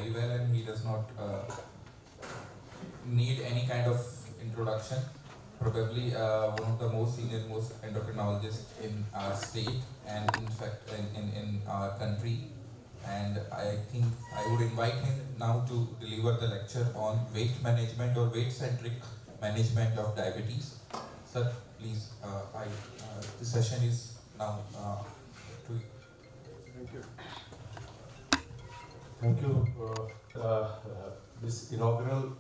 very well, and he does not need any kind of introduction. Probably one of the most senior, most endocrinologists in our state, and in fact in our country. And I think I would invite him now to deliver the lecture on weight management or weight-centric management of diabetes. Sir, please, the session is now to you. Thank you. Thank you. This inaugural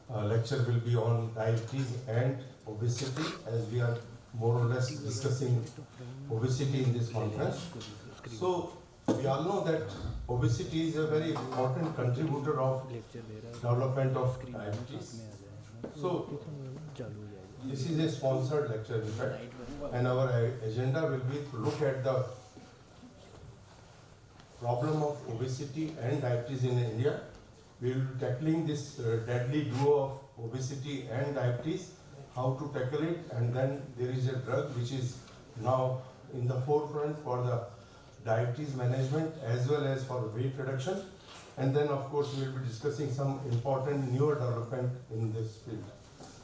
lecture will be on diabetes and obesity, as we are more or less discussing obesity in this conference. So, we all know that obesity is a very important contributor of development of diabetes. So, this is a sponsored lecture, in fact, and our agenda will be to look at the problem of obesity and diabetes in India. We will be tackling this deadly duo of obesity and diabetes, how to tackle it, and then there is a drug which is now in the forefront for the diabetes management as well as for weight reduction. And then of course we will be discussing some important newer development in this field.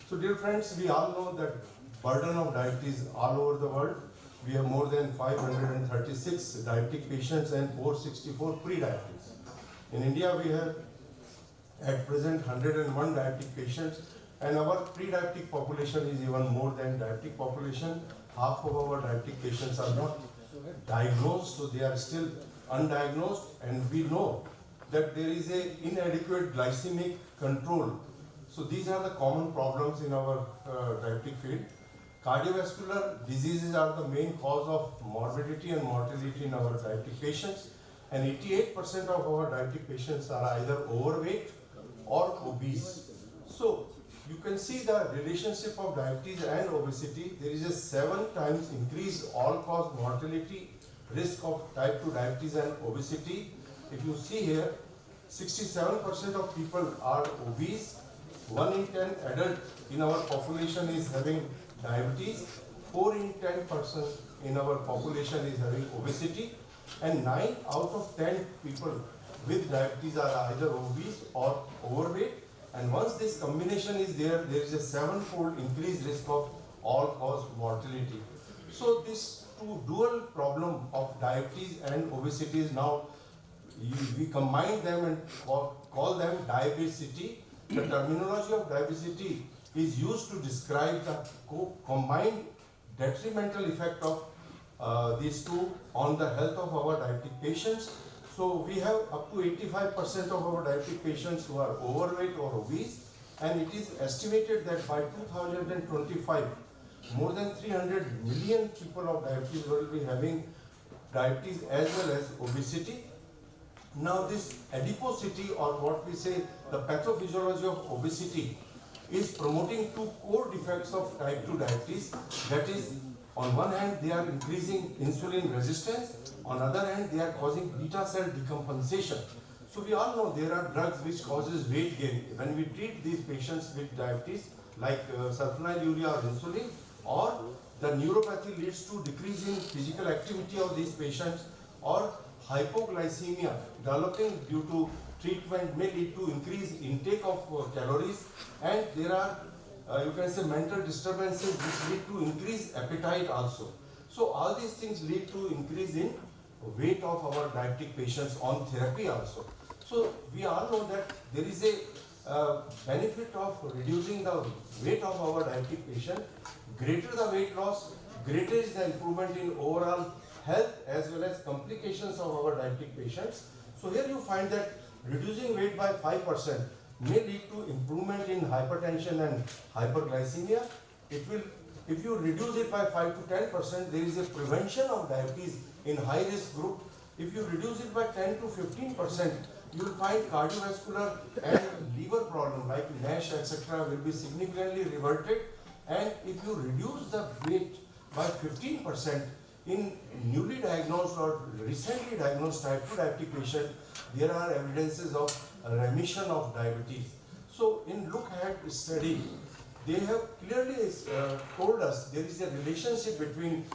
So dear friends, we all know that burden of diabetes all over the world. We have more than 536 diabetic patients and 464 pre-diabetics. In India we have at present 101 diabetic patients, and our pre-diabetic population is even more than diabetic population. Half of our diabetic patients are not diagnosed, so they are still undiagnosed, and we know that there is a inadequate glycemic control. So these are the common problems in our diabetic field. Cardiovascular diseases are the main cause of morbidity and mortality in our diabetic patients, and 88% of our diabetic patients are either overweight or obese. So you can see the relationship of diabetes and obesity. There is a 7 times increased all-cause mortality risk of type 2 diabetes and obesity. If you see here, 67% of people are obese. 1 in 10 adult in our population is having diabetes. 4 in 10 person in our population is having obesity, and 9 out of 10 people with diabetes are either obese or overweight. And once this combination is there, there is a 7-fold increased risk of all-cause mortality. So this dual problem of diabetes and obesity is now, we combine them and call them diabesity. The terminology of diabesity is used to describe the combined detrimental effect of these two on the health of our diabetic patients. So we have up to 85% of our diabetic patients who are overweight or obese, and it is estimated that by 2025, more than 300 million people of diabetes will be having diabetes as well as obesity. Now this adiposity, or what we say the pathophysiology of obesity, is promoting 2 core defects of type 2 diabetes. That is, on one hand they are increasing insulin resistance, on other hand they are causing beta cell decompensation. So we all know there are drugs which causes weight gain. When we treat these patients with diabetes, like sulfonylurea or insulin, or the neuropathy leads to decrease in physical activity of these patients, or hypoglycemia developing due to treatment may lead to increased intake of calories, and there are you can say mental disturbances which lead to increased appetite also. So all these things lead to increase in weight of our diabetic patients on therapy also. So we all know that there is a benefit of reducing the weight of our diabetic patient. Greater the weight loss, greater is the improvement in overall health as well as complications of our diabetic patients. So here you find that reducing weight by 5% may lead to improvement in hypertension and hyperglycemia. It will, if you reduce it by 5 to 10%, there is a prevention of diabetes in high risk group. If you reduce it by 10 to 15%, you will find cardiovascular and liver problem like NASH, etc. will be significantly reverted. And if you reduce the weight by 15%, in newly diagnosed or recently diagnosed type 2 diabetic patient, there are evidences of remission of diabetes. So in Look Ahead study, they have clearly told us there is a relationship between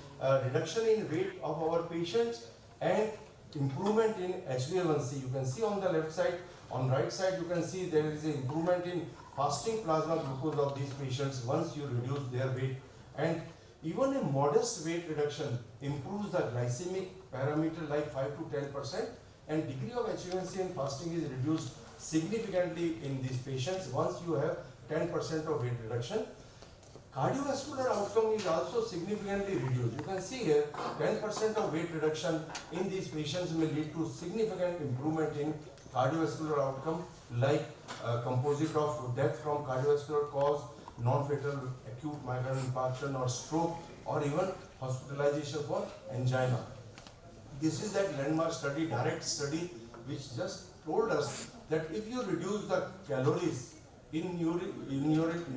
reduction in weight of our patients and improvement in HbA1c. You can see on the left side, on right side you can see there is an improvement in fasting plasma glucose of these patients once you reduce their weight, and even a modest weight reduction improves the glycemic parameter like 5 to 10%, and degree of HbA1c in fasting is reduced significantly in these patients once you have 10% of weight reduction. Cardiovascular outcome is also significantly reduced. You can see here 10% of weight reduction in these patients may lead to significant improvement in cardiovascular outcome like composite of death from cardiovascular cause, non-fatal acute myocardial infarction or stroke, or even hospitalization for angina. This is that landmark study, direct study, which just told us that if you reduce the calories in your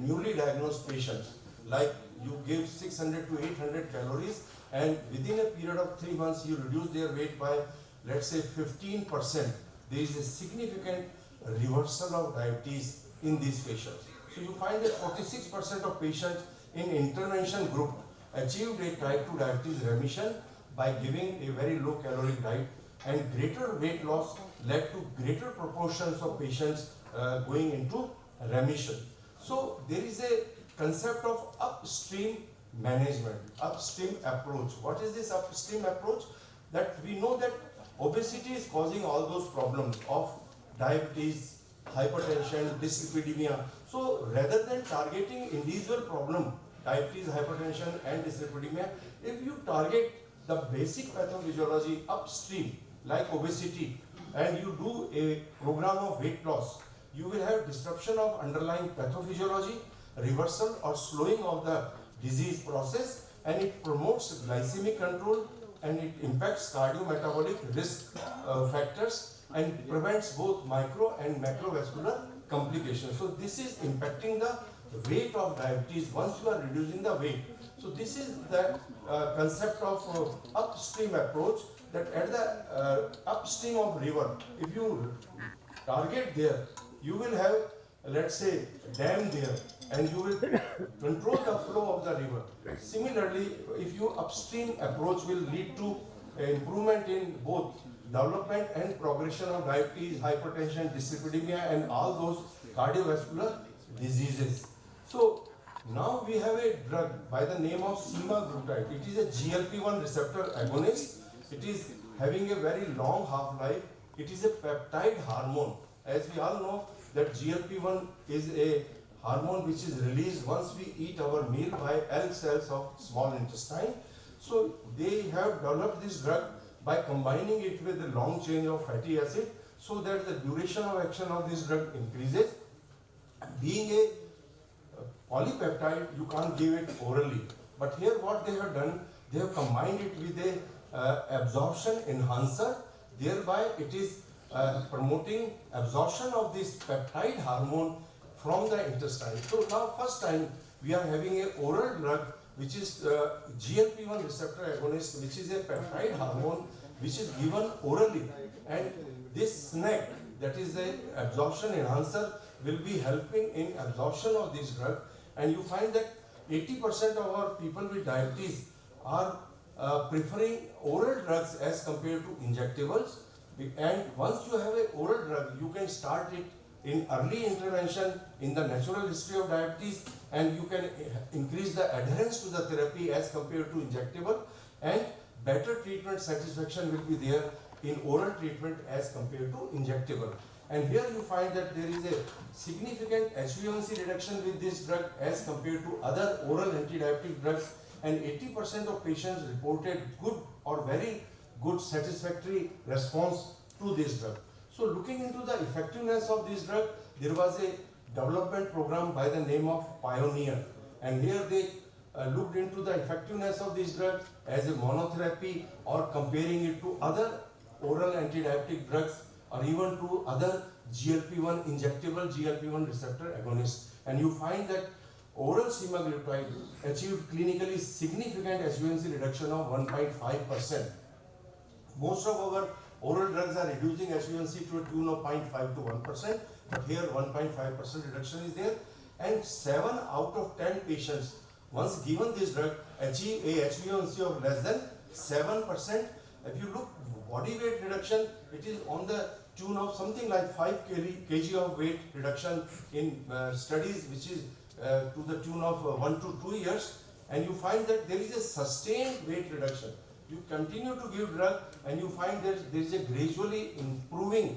newly diagnosed patients, like you give 600 to 800 calories, and within a period of 3 months you reduce their weight by, let's say, 15%, there is a significant reversal of diabetes in these patients. So you find that 46% of patients in intervention group achieved a type 2 diabetes remission by giving a very low caloric diet, and greater weight loss led to greater proportions of patients going into remission. So there is a concept of upstream management, upstream approach. What is this upstream approach? That we know that obesity is causing all those problems of diabetes, hypertension, dyslipidemia. So rather than targeting individual problem, diabetes, hypertension and dyslipidemia, if you target the basic pathophysiology upstream like obesity and you do a program of weight loss, you will have disruption of underlying pathophysiology, reversal or slowing of the disease process, and it promotes glycemic control, and it impacts cardiometabolic risk factors and prevents both micro and macrovascular complications. So this is impacting the weight of diabetes once you are reducing the weight. So this is the concept of upstream approach, that at the upstream of river, if you target there, you will have, let's say, dam there, and you will control the flow of the river. Similarly, if you upstream approach will lead to improvement in both development and progression of diabetes, hypertension, dyslipidemia and all those cardiovascular diseases. So now we have a drug by the name of semaglutide. It is a GLP-1 receptor agonist. It is having a very long half-life. It is a peptide hormone. As we all know that GLP-1 is a hormone which is released once we eat our meal by L cells of small intestine. So they have developed this drug by combining it with a long chain of fatty acid so that the duration of action of this drug increases. Being a polypeptide, you can't give it orally. But here what they have done, they have combined it with a absorption enhancer. Thereby it is promoting absorption of this peptide hormone from the intestine. So now first time we are having a oral drug which is GLP-1 receptor agonist, which is a peptide hormone which is given orally, and this snack, that is the absorption enhancer, will be helping in absorption of this drug. And you find that 80% of our people with diabetes are preferring oral drugs as compared to injectables. And once you have an oral drug, you can start it in early intervention in the natural history of diabetes, and you can increase the adherence to the therapy as compared to injectable, and better treatment satisfaction will be there in oral treatment as compared to injectable. And here you find that there is a significant HbA1c reduction with this drug as compared to other oral anti-diabetic drugs, and 80% of patients reported good or very good satisfactory response to this drug. So looking into the effectiveness of this drug, there was a development program by the name of Pioneer, and here they looked into the effectiveness of this drug as a monotherapy or comparing it to other oral anti-diabetic drugs or even to other GLP-1 injectable GLP-1 receptor agonists. And you find that oral semaglutide achieved clinically significant HbA1c reduction of 1.5%. Most of our oral drugs are reducing HbA1c to a tune of 0.5 to 1%, but here 1.5% reduction is there, and 7 out of 10 patients, once given this drug, achieve a HbA1c of less than 7%. If you look body weight reduction, it is on the tune of something like 5 kg of weight reduction in studies which is to the tune of 1 to 2 years, and you find that there is a sustained weight reduction. You continue to give drug and you find that there is a gradually improving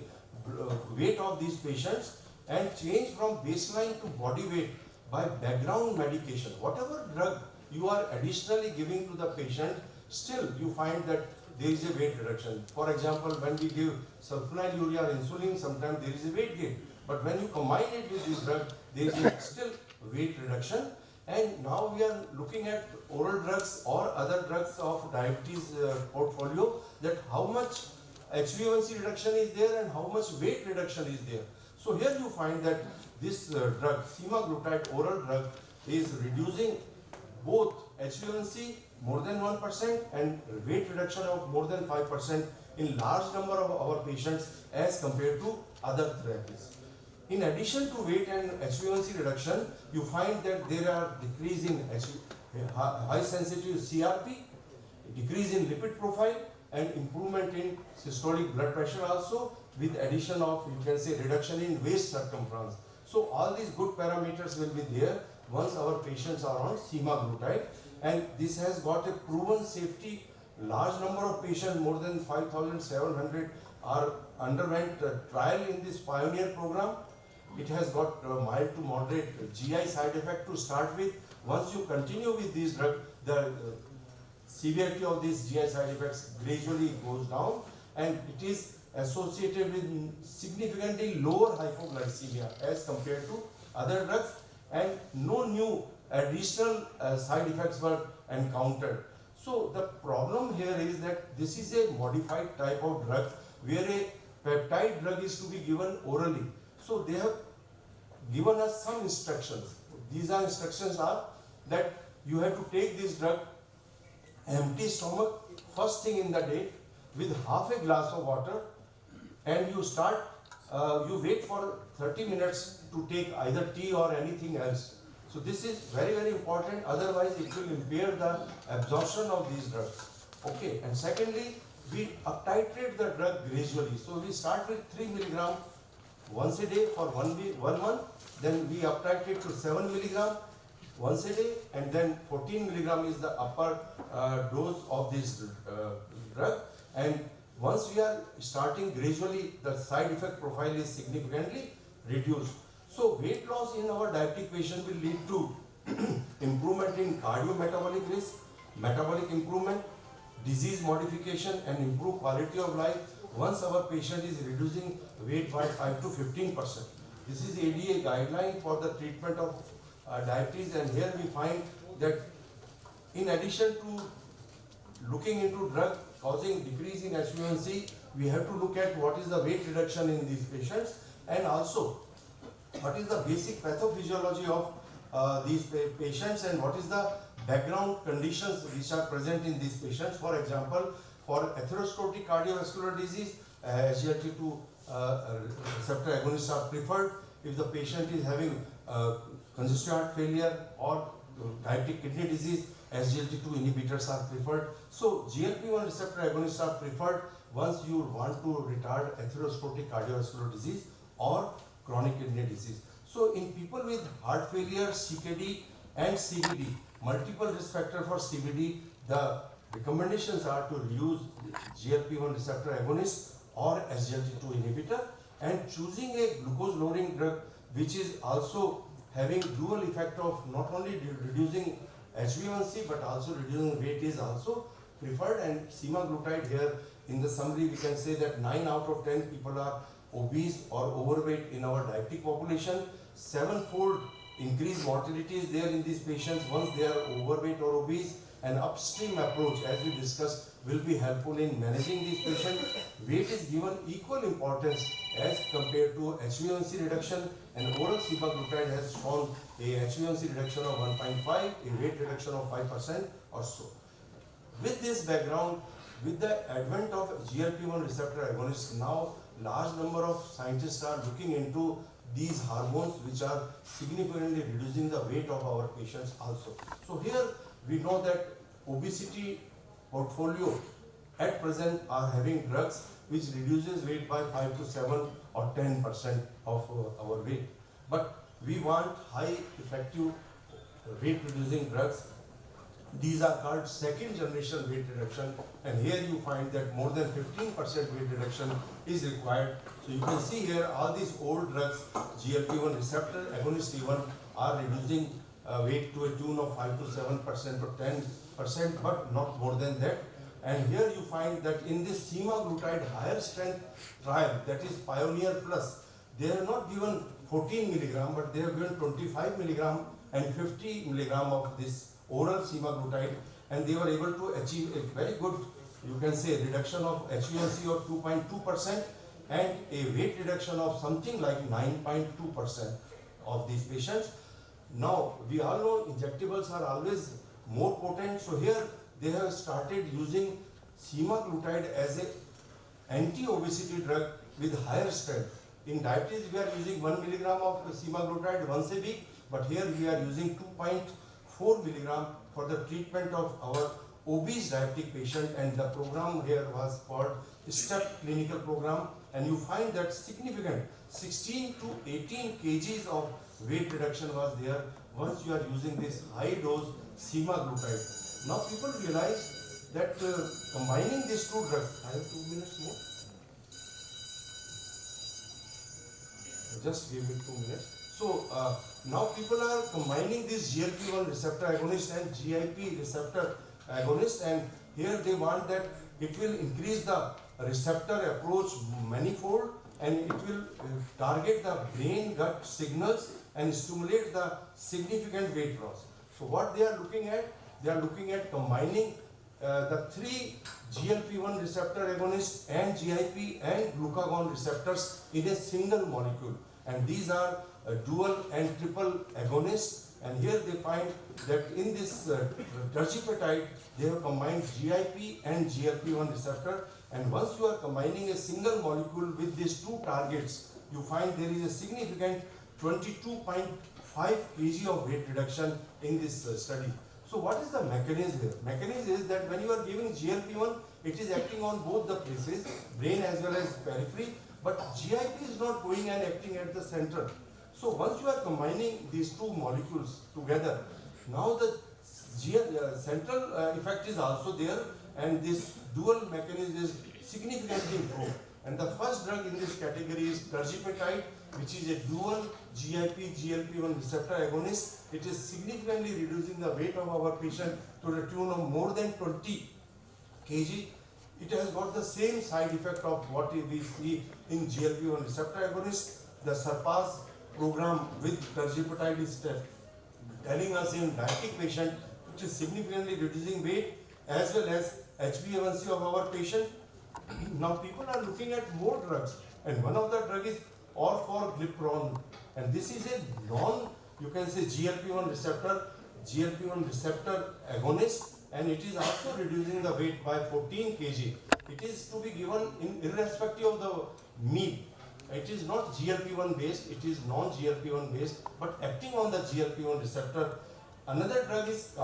weight of these patients, and change from baseline to body weight by background medication. Whatever drug you are additionally giving to the patient, still you find that there is a weight reduction. For example, when we give sulfonylurea or insulin, sometimes there is a weight gain. But when you combine it with this drug, there is a still weight reduction. And now we are looking at oral drugs or other drugs of diabetes portfolio, that how much HbA1c reduction is there and how much weight reduction is there. So here you find that this drug, semaglutide oral drug, is reducing both HbA1c more than 1% and weight reduction of more than 5% in large number of our patients as compared to other therapies. In addition to weight and HbA1c reduction, you find that there are decrease in high sensitive CRP, decrease in lipid profile, and improvement in systolic blood pressure also, with addition of, you can say, reduction in waist circumference. So all these good parameters will be there once our patients are on semaglutide, and this has got a proven safety. Large number of patients, more than 5,700, are underwent trial in this pioneer program. It has got mild to moderate GI side effect to start with. Once you continue with this drug, the severity of these GI side effects gradually goes down, and it is associated with significantly lower hypoglycemia as compared to other drugs, and no new additional side effects were encountered. So the problem here is that this is a modified type of drug where a peptide drug is to be given orally. So they have given us some instructions. These are instructions are that you have to take this drug empty stomach first thing in the day with half a glass of water, and you start, you wait for 30 minutes to take either tea or anything else. So this is very, very important, otherwise it will impair the absorption of these drugs. Okay, and secondly, we uptitrate the drug gradually. So we start with 3 milligram once a day for 1 month, then we uptitrate to 7 milligram once a day, and then 14 milligram is the upper dose of this drug. And once we are starting gradually, the side effect profile is significantly reduced. So weight loss in our diabetic patient will lead to improvement in cardiometabolic risk, metabolic improvement, disease modification, and improved quality of life once our patient is reducing weight by 5 to 15%. This is ADA guideline for the treatment of diabetes, and here we find that in addition to looking into drug causing decrease in HbA1c, we have to look at what is the weight reduction in these patients, and also what is the basic pathophysiology of these patients, and what is the background conditions which are present in these patients. For example, for atherosclerotic cardiovascular disease, SGLT2 receptor agonists are preferred. If the patient is having congestive heart failure or diabetic kidney disease, SGLT2 inhibitors are preferred. So GLP-1 receptor agonists are preferred once you want to retard atherosclerotic cardiovascular disease or chronic kidney disease. So in people with heart failure, CKD and CVD, multiple risk factor for CVD, the recommendations are to use GLP-1 receptor agonist or SGLT2 inhibitor, and choosing a glucose lowering drug which is also having dual effect of not only reducing HbA1c but also reducing weight is also preferred. And semaglutide, here in the summary we can say that 9 out of 10 people are obese or overweight in our diabetic population. 7-fold increased mortality is there in these patients once they are overweight or obese. An upstream approach, as we discussed, will be helpful in managing these patients. Weight is given equal importance as compared to HbA1c reduction, and oral semaglutide has shown a HbA1c reduction of 1.5, a weight reduction of 5% or so. With this background, with the advent of GLP-1 receptor agonists, now large number of scientists are looking into these hormones which are significantly reducing the weight of our patients also. So here we know that obesity portfolio at present are having drugs which reduces weight by 5 to 7 or 10% of our weight. But we want high effective weight reducing drugs. These are called second generation weight reduction, and here you find that more than 15% weight reduction is required. So you can see here all these old drugs, GLP-1 receptor agonist even, are reducing weight to a tune of 5 to 7% or 10%, but not more than that. And here you find that in this semaglutide higher strength trial, that is Pioneer Plus, they have not given 14 milligram, but they have given 25 milligram and 50 milligram of this oral semaglutide, and they were able to achieve a very good, you can say, reduction of HbA1c of 2.2% and a weight reduction of something like 9.2% of these patients. Now, we all know injectables are always more potent, so here they have started using semaglutide as a anti-obesity drug with higher strength. In diabetes, we are using 1 milligram of semaglutide once a week, but here we are using 2.4 milligram for the treatment of our obese diabetic patient, and the program here was called STEP clinical program, and you find that significant 16 to 18 kgs of weight reduction was there once you are using this high dose semaglutide. Now people realize that combining these two drugs, I have 2 minutes more. Just give me 2 minutes. So now people are combining this GLP-1 receptor agonist and GIP receptor agonist, and here they want that it will increase the receptor approach manifold, and it will target the brain-gut signals and stimulate the significant weight loss. So what they are looking at combining the three GLP-1 receptor agonists and GIP and glucagon receptors in a single molecule, and these are dual and triple agonists. And here they find that in this tirzepatide they have combined GIP and GLP-1 receptor, and once you are combining a single molecule with these two targets, you find there is a significant 22.5 kg of weight reduction in this study. So what is the mechanism here? Mechanism is that when you are giving GLP-1, it is acting on both the places, brain as well as periphery, but GIP is not going and acting at the center. So once you are combining these two molecules together, now the central effect is also there, and this dual mechanism is significantly improved. And the first drug in this category is tirzepatide, which is a dual GIP-GLP-1 receptor agonist. It is significantly reducing the weight of our patient to the tune of more than 20 kg. It has got the same side effect of what we see in GLP-1 receptor agonist. The SURPASS program with tirzepatide is telling us in diabetic patient, which is significantly reducing weight as well as HbA1c of our patient. Now people are looking at more drugs, and one of the drug is orforglipron, and this is a you can say GLP-1 receptor agonist, and it is also reducing the weight by 14 kg. It is to be given irrespective of the meal. It is not GLP-1 based, it is non-GLP-1 based, but acting on the GLP-1 receptor. Another drug is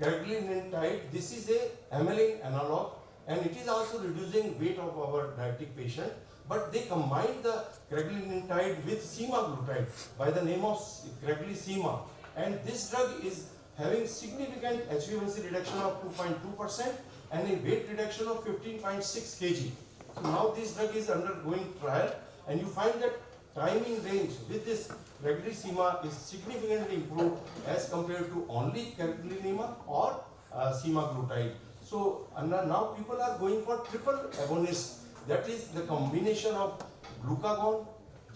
cagrilintide. This is a amylin analog, and it is also reducing weight of our diabetic patient. But they combine the cagrilintide with semaglutide by the name of cagrilsema, and this drug is having significant HbA1c reduction of 2.2% and a weight reduction of 15.6 kg. So now this drug is undergoing trial, and you find that timing range with this cagrilsema is significantly improved as compared to only cagrilsema or semaglutide. So now people are going for triple agonist. That is the combination of glucagon,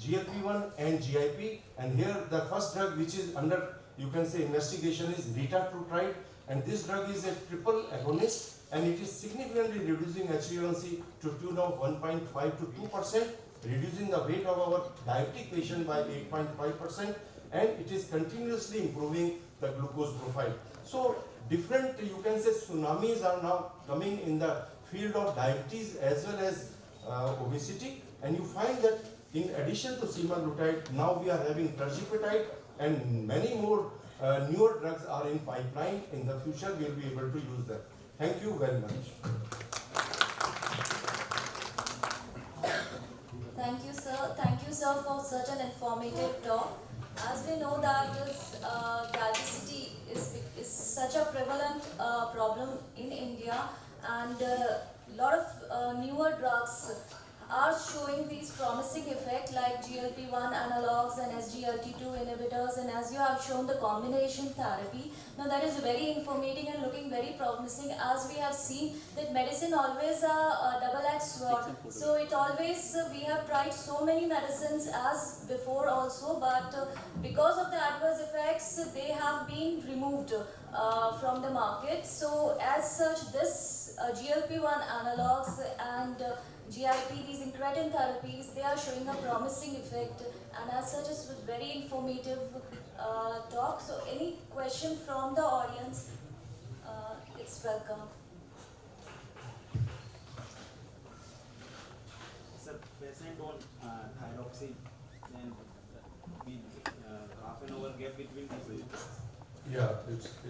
GLP-1 and GIP, and here the first drug which is under, you can say, investigation is retatrutide, and this drug is a triple agonist, and it is significantly reducing HbA1c to tune of 1.5 to 2%, reducing the weight of our diabetic patient by 8.5%, and it is continuously improving the glucose profile. So different, you can say, tsunamis are now coming in the field of diabetes as well as obesity, and you find that in addition to semaglutide, now we are having tirzepatide, and many more newer drugs are in pipeline. In the future we will be able to use them. Thank you very much. you, sir. Thank you, sir, for such an informative talk. As we know that obesity is such a prevalent problem in India, and a lot of newer drugs are showing these promising effects like GLP-1 analogs and SGLT2 inhibitors, and as you have shown the combination therapy. Now that is very informative and looking very promising, as we have seen that medicine always a double-edged sword. So it always, we have tried so many medicines as before also, but because of the adverse effects, they have been removed from the market. So as such, this GLP-1 analogs and GIP, these incretin therapies, they are showing a promising effect, and as such, it's a very informative talk. So any question from the audience, it's welcome. Sir, patient on thyroxine and with half an hour gap between these. Yeah,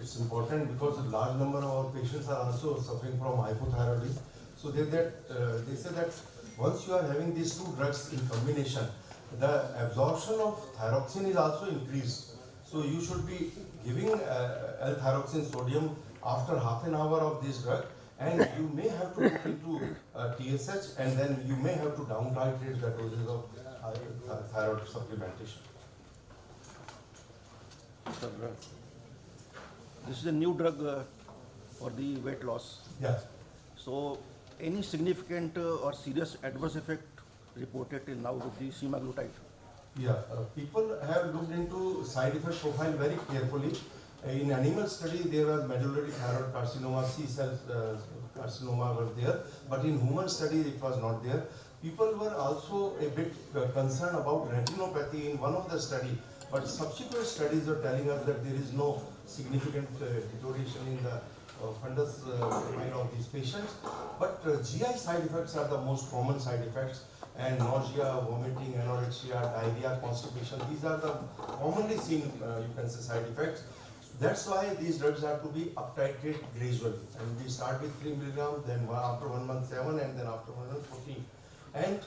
it's important because a large number of our patients are also suffering from hypothyroidism. So they say that once you are having these two drugs in combination, the absorption of thyroxine is also increased. So you should be giving L-thyroxine sodium after half an hour of this drug, and you may have to look into TSH, and then you may have to down titrate the doses of thyroid supplementation. This is a new drug for the weight loss. Yeah. So, any significant or serious adverse effect reported till now with the semaglutide? Yeah, people have looked into side effect profile very carefully. In animal study, there was medullary thyroid carcinoma, C-cell carcinoma were there, but in human study, it was not there. People were also a bit concerned about retinopathy in one of the study, but subsequent studies are telling us that there is no significant deterioration in the fundus profile of these patients. But GI side effects are the most common side effects, and nausea, vomiting, anorexia, diarrhea, constipation, these are the commonly seen, you can say, side effects. That's why these drugs have to be uptitrated gradually. And we start with 3 milligrams, then after 1 month 7, and then after 1 month 14. And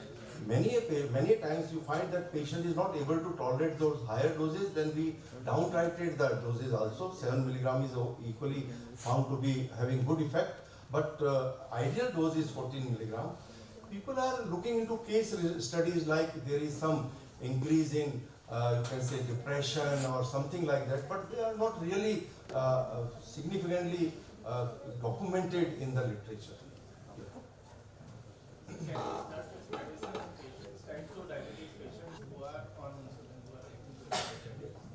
many times you find that patient is not able to tolerate those higher doses, then we down titrate the doses also. 7 milligram is equally found to be having good effect, but ideal dose is 14 milligram. People are looking into case studies like there is some increase in you can say depression or something like that, but they are not really significantly documented in the literature.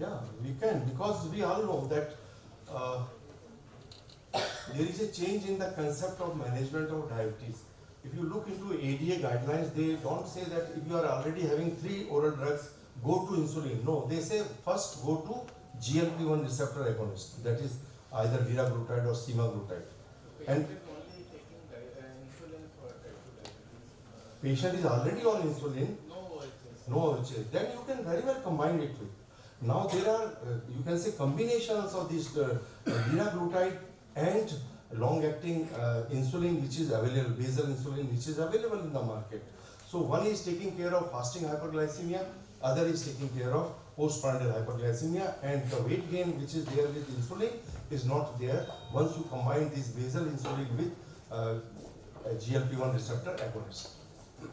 Yeah, we can, because we all know that there is a change in the concept of management of diabetes. If you look into ADA guidelines, they don't say that if you are already having 3 oral drugs, go to insulin. No, they say first go to GLP-1 receptor agonist, that is either liraglutide or semaglutide. And patient is already on insulin, no, then you can very well combine it with. Now there are, you can say, combinations of this liraglutide and long-acting insulin which is available, basal insulin which is available in the market. So one is taking care of fasting hyperglycemia, other is taking care of postprandial hyperglycemia, and the weight gain which is there with insulin is not there once you combine this basal insulin with GLP-1 receptor agonist.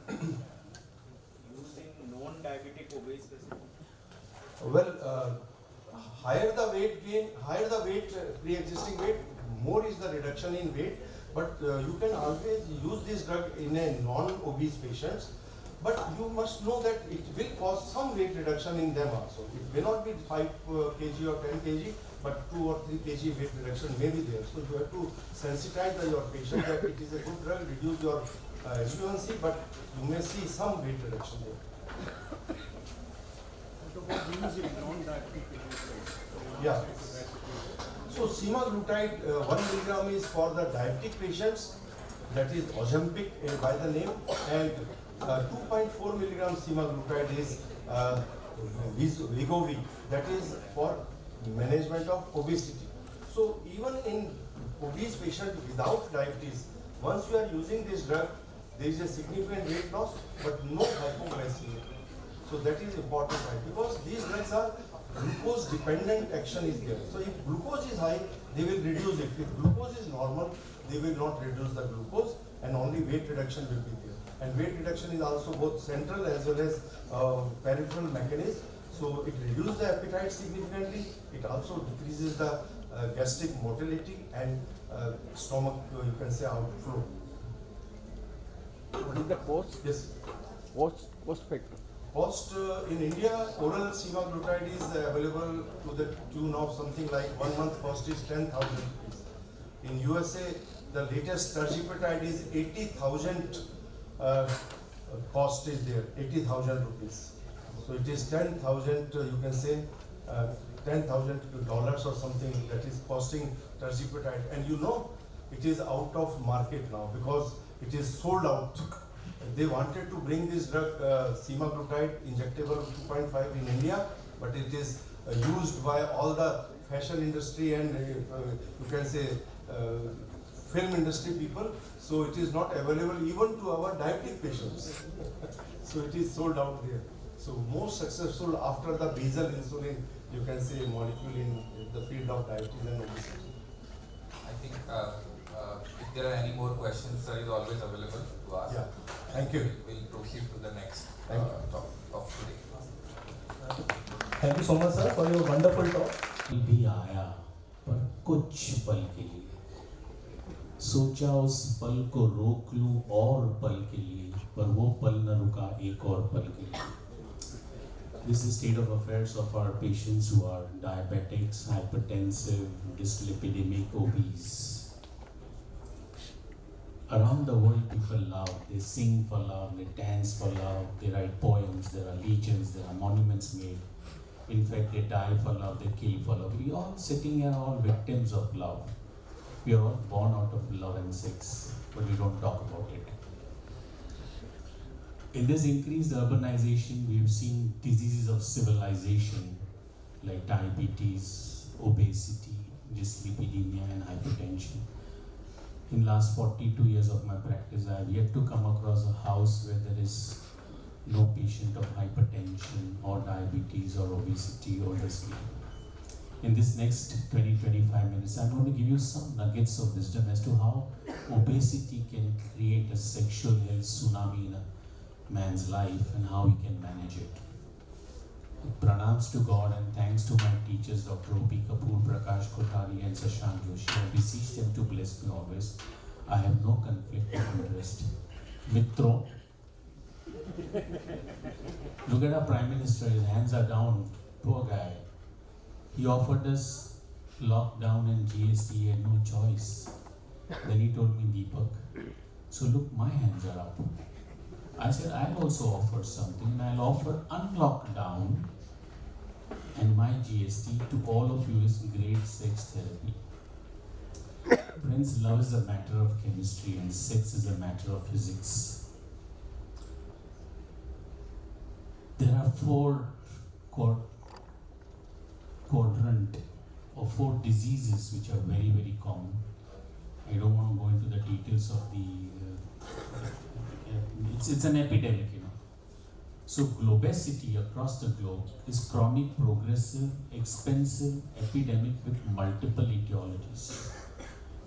Using non-diabetic obese patients. Well, higher the weight gain, higher the weight, pre-existing weight, more is the reduction in weight. But you can always use this drug in a non-obese patients. But you must know that it will cause some weight reduction in them also. It may not be 5 kg or 10 kg, but 2 or 3 kg weight reduction may be there. So you have to sensitize your patient that it is a good drug, reduce your HbA1c, but you may see some weight reduction there. Yeah. So semaglutide 1 milligram is for the diabetic patients, that is Ozempic by the name, and 2.4 milligram semaglutide is Wegovy, that is for management of obesity. So even in obese patient without diabetes, once you are using this drug, there is a significant weight loss, but no hypoglycemia. So that is important, right? Because these drugs are glucose dependent action is there. So if glucose is high, they will reduce it. If glucose is normal, they will not reduce the glucose, and only weight reduction will be there. And weight reduction is also both central as well as peripheral mechanism. So it reduces the appetite significantly. It also decreases the gastric motility and stomach, you can say, outflow. What is the cost? Yes. Cost factor. Cost in India, oral semaglutide is available to the tune of something like 1 month cost is 10,000 rupees. In USA, the latest tirzepatide is 80,000 cost is there, 80,000 rupees. So it is 10,000, you can say, $10,000 or something that is costing tirzepatide. And you know, it is out of market now because it is sold out. They wanted to bring this drug, semaglutide, injectable 2.5 in India, but it is used by all the fashion industry and you can say film industry people. So it is not available even to our diabetic patients. So it is sold out there. So most successful after the basal insulin, you can say, molecule in the field of diabetes and obesity. I think if there are any more questions, sir is always available to ask. Yeah, thank you. We'll proceed to the next Thank you. talk of today. Thank you so much sir for your wonderful talk. भी आया पर कुछ पल के लिए, सोचा उस पल को रोक लूं और पल के लिए, पर वो पल न रुका एक और पल के लिए. This is the state of affairs of our patients who are diabetics, hypertensive, dyslipidemic, obese. Around the world, people love. They sing for love, they dance for love, they write poems, there are legions, there are monuments made. In fact, they die for love, they kill for love. We all sitting here are all victims of love. We are all born out of love and sex, but we don't talk about it. In this increased urbanization, we've seen diseases of civilization like diabetes, obesity, dyslipidemia, and hypertension. In the last 42 years of my practice, I have yet to come across a house where there is no patient of hypertension or diabetes or obesity or dyslipidemia. In this next 20-25 minutes, I'm going to give you some nuggets of wisdom as to how obesity can create a sexual health tsunami in a man's life and how he can manage it. Pranams to God and thanks to my teachers Dr. O.P. Kapoor, Prakash Kothari and Shashank Joshi. I beseech them to bless me always. I have no conflict of interest. Mitro, look at our Prime Minister, his hands are down. Poor guy. He offered us lockdown and GST, he had no choice. Then he told me, Deepak, so look, my hands are up. I said, I'll also offer something, and I'll offer unlockdown and my GST to all of you is great sex therapy. Friends, love is a matter of chemistry and sex is a matter of physics. There are four quadrant or four diseases which are very, very common. I don't want to go into the details of the it's an epidemic, you know. So globesity across the globe is chronic, progressive, expensive epidemic with multiple etiologies.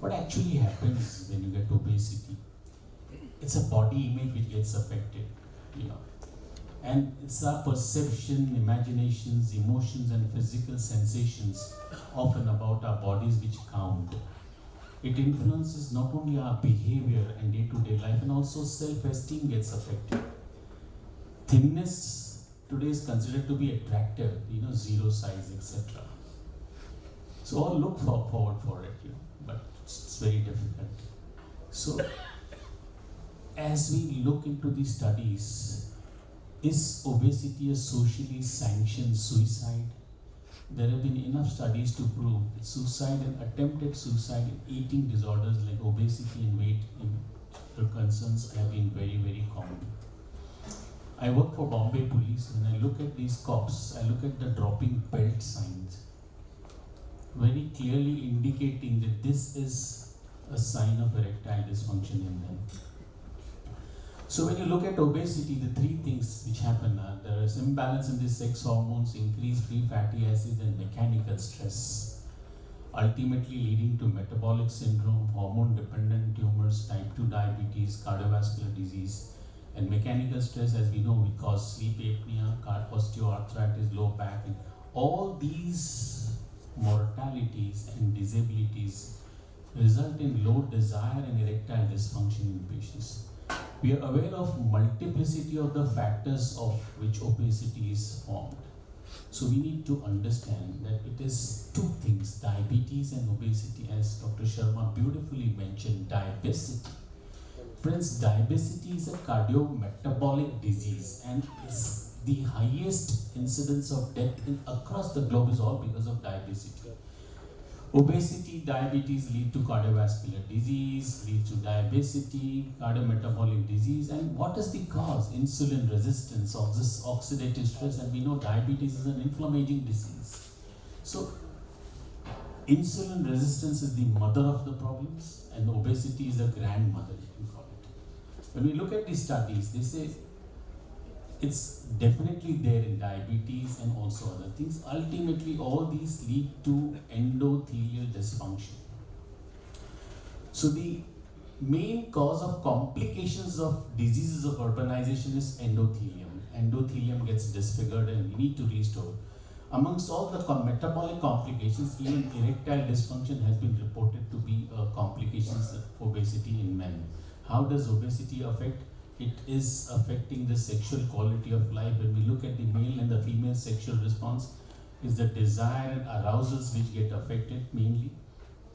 What actually happens when you get obesity? It's a body image which gets affected, you know. And it's our perception, imaginations, emotions and physical sensations often about our bodies which count. It influences not only our behavior and day-to-day life, and also self-esteem gets affected. Thinness today is considered to be attractive, you know, zero size, etc. So all look forward for it, you know, but it's very difficult. So as we look into these studies, is obesity a socially sanctioned suicide? There have been enough studies to prove that suicide and attempted suicide in eating disorders like obesity and weight concerns have been very, very common. I work for Bombay Police. When I look at these cops, I look at the dropping belt signs, very clearly indicating that this is a sign of erectile dysfunction in them. So when you look at obesity, the three things which happen are there is imbalance in the sex hormones, increased free fatty acids, and mechanical stress, ultimately leading to metabolic syndrome, hormone-dependent tumors, type 2 diabetes, cardiovascular disease, and mechanical stress, as we know, will cause sleep apnea, osteoarthritis, low back. And all these mortalities and disabilities result in low desire and erectile dysfunction in patients. We are aware of multiplicity of the factors of which obesity is formed. So we need to understand that it is two things, diabetes and obesity, as Dr. Sharma beautifully mentioned, diabesity. Friends, diabesity is a cardiometabolic disease and is the highest incidence of death across the globe is all because of diabetes. Obesity, diabetes lead to cardiovascular disease, lead to diabetes, cardiometabolic disease, and what is the cause? Insulin resistance, oxidative stress, and we know diabetes is an inflammatory disease. So, insulin resistance is the mother of the problems, and obesity is a grandmother, you can call it. When we look at these studies, they say it's definitely there in diabetes and also other things. Ultimately, all these lead to endothelial dysfunction. So the main cause of complications of diseases of urbanization is endothelium. Endothelium gets disfigured and we need to restore. Amongst all the metabolic complications, even erectile dysfunction has been reported to be complications of obesity in men. How does obesity affect? It is affecting the sexual quality of life. When we look at the male and the female sexual response, is the desire and arousals which get affected mainly.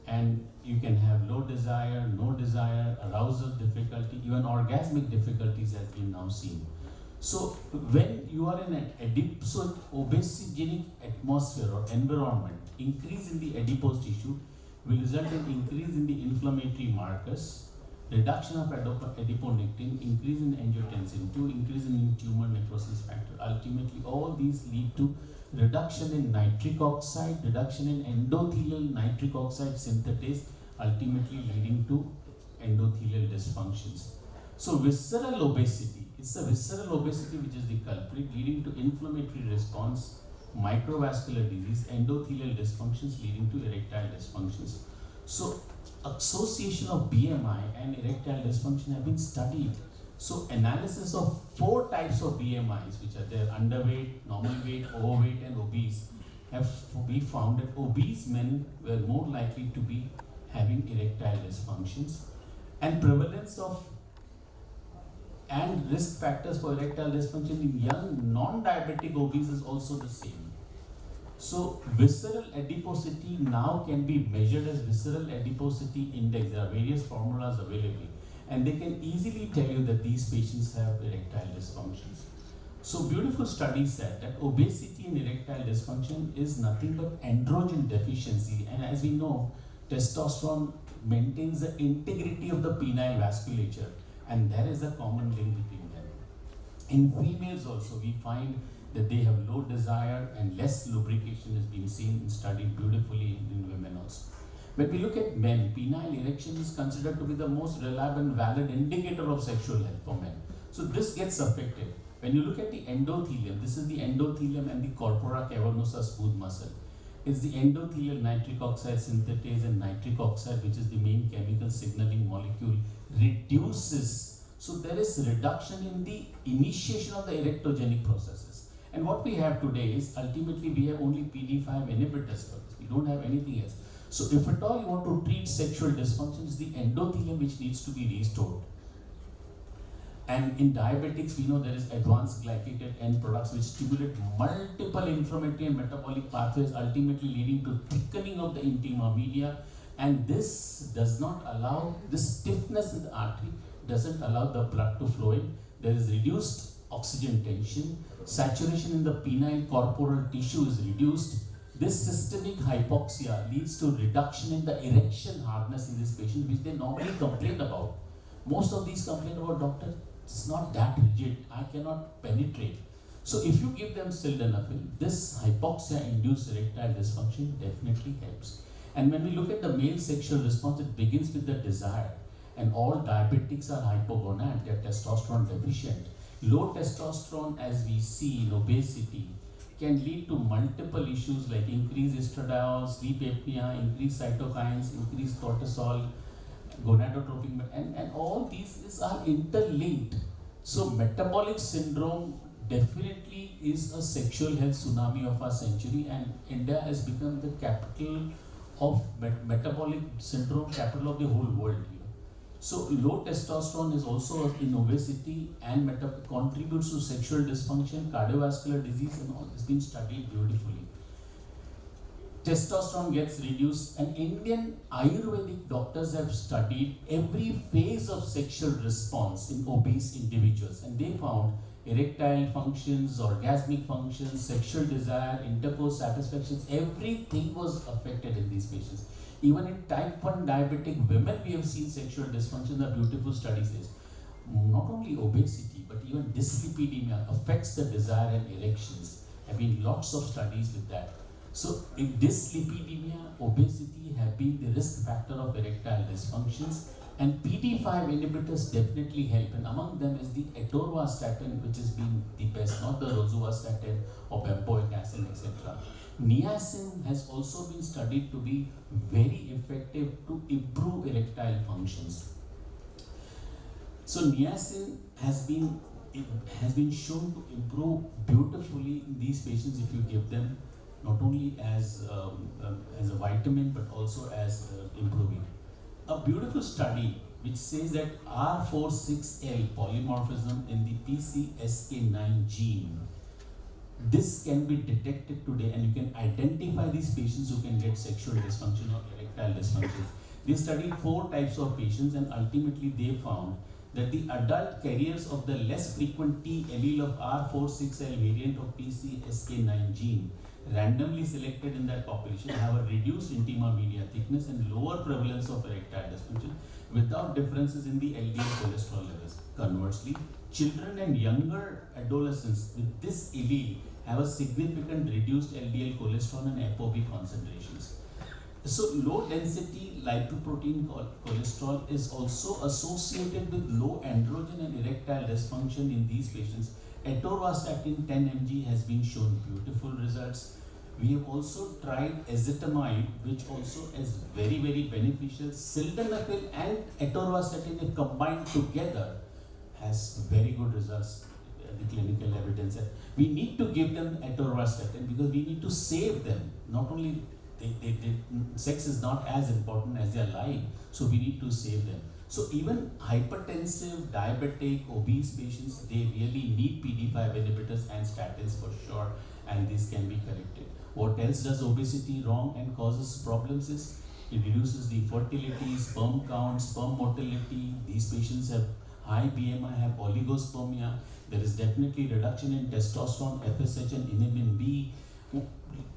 And you can have low desire, no desire, arousal difficulty, even orgasmic difficulties has been now seen. So when you are in an obesogenic atmosphere or environment, increase in the adipose tissue will result in increase in the inflammatory markers, reduction of adiponectin, increase in angiotensin 2, increase in tumor necrosis factor. Ultimately, all these lead to reduction in nitric oxide, reduction in endothelial nitric oxide synthetase, ultimately leading to endothelial dysfunctions. So visceral obesity, it's the visceral obesity which is the culprit, leading to inflammatory response, microvascular disease, endothelial dysfunctions leading to erectile dysfunctions. So association of BMI and erectile dysfunction have been studied. So analysis of 4 types of BMIs which are there, underweight, normal weight, overweight and obese, have we found that obese men were more likely to be having erectile dysfunctions, and prevalence of and risk factors for erectile dysfunction in young non-diabetic obese is also the same. So visceral adiposity now can be measured as visceral adiposity index. There are various formulas available and they can easily tell you that these patients have erectile dysfunctions. So beautiful studies said that obesity and erectile dysfunction is nothing but androgen deficiency, and as we know, testosterone maintains the integrity of the penile vasculature and there is a common link between them. In females also we find that they have low desire and less lubrication has been seen and studied beautifully in women also. When we look at men, penile erection is considered to be the most reliable and valid indicator of sexual health for men. So this gets affected. When you look at the endothelium, this is the endothelium and the corpora cavernosa smooth muscle. It's the endothelial nitric oxide synthetase and nitric oxide, which is the main chemical signaling molecule, reduces. So there is reduction in the initiation of the erectogenic processes. And what we have today is ultimately we have only PD5 inhibitors for this. We don't have anything else. So if at all you want to treat sexual dysfunction, it's the endothelium which needs to be restored. And in diabetics, we know there is advanced glycated end products which stimulate multiple inflammatory and metabolic pathways, ultimately leading to thickening of the intima media. And this does not allow, this stiffness in the artery doesn't allow the blood to flow in. There is reduced oxygen tension, saturation in the penile corporal tissue is reduced. This systemic hypoxia leads to reduction in the erection hardness in this patient, which they normally complain about. Most of these complain about, doctor, it's not that rigid, I cannot penetrate. So if you give them sildenafil, this hypoxia-induced erectile dysfunction definitely helps. And when we look at the male sexual response, it begins with the desire. and all diabetics are hypogonad, they're testosterone deficient. Low testosterone, as we see in obesity, can lead to multiple issues like increased estradiol, sleep apnea, increased cytokines, increased cortisol, gonadotropin, and all these are interlinked. So metabolic syndrome definitely is a sexual health tsunami of our century, and India has become the capital of metabolic syndrome, capital of the whole world. So low testosterone is also in obesity and contributes to sexual dysfunction, cardiovascular disease, and all. It's been studied beautifully. Testosterone gets reduced, and Indian Ayurvedic doctors have studied every phase of sexual response in obese individuals, and they found erectile functions, orgasmic functions, sexual desire, intercourse satisfactions, everything was affected in these patients. Even in type 1 diabetic women, we have seen sexual dysfunction. The beautiful study says not only obesity, but even dyslipidemia affects the desire and erections. Have been lots of studies with that. So, in dyslipidemia, obesity have been the risk factor of erectile dysfunctions, and PD5 inhibitors definitely help. And among them is the atorvastatin, which has been the best, not the rosuvastatin or bemboic acid, etc. Niacin has also been studied to be very effective to improve erectile functions. So niacin has been shown to improve beautifully in these patients if you give them not only as a vitamin but also as improving. A beautiful study which says that R46L polymorphism in the PCSK9 gene, this can be detected today, and you can identify these patients who can get sexual dysfunction or erectile dysfunction. They studied 4 types of patients, and ultimately they found that the adult carriers of the less frequent T allele of R46L variant of PCSK9 gene randomly selected in that population have a reduced intima media thickness and lower prevalence of erectile dysfunction without differences in the LDL cholesterol levels. Conversely, children and younger adolescents with this allele have a significant reduced LDL cholesterol and ApoB concentrations. So low density lipoprotein cholesterol is also associated with low androgen and erectile dysfunction in these patients. Atorvastatin 10 mg has been shown beautiful results. We have also tried ezetimibe, which also is very, very beneficial. Sildenafil and atorvastatin, if combined together, has very good results. The clinical evidence that we need to give them atorvastatin because we need to save them. Not only sex is not as important as their life, so we need to save them. So even hypertensive, diabetic, obese patients, they really need PD5 inhibitors and statins for sure, and this can be corrected. What else does obesity wrong and causes problems is it reduces the fertility, sperm count, sperm motility. These patients have high BMI, have oligospermia. There is definitely reduction in testosterone, FSH and inhibin B.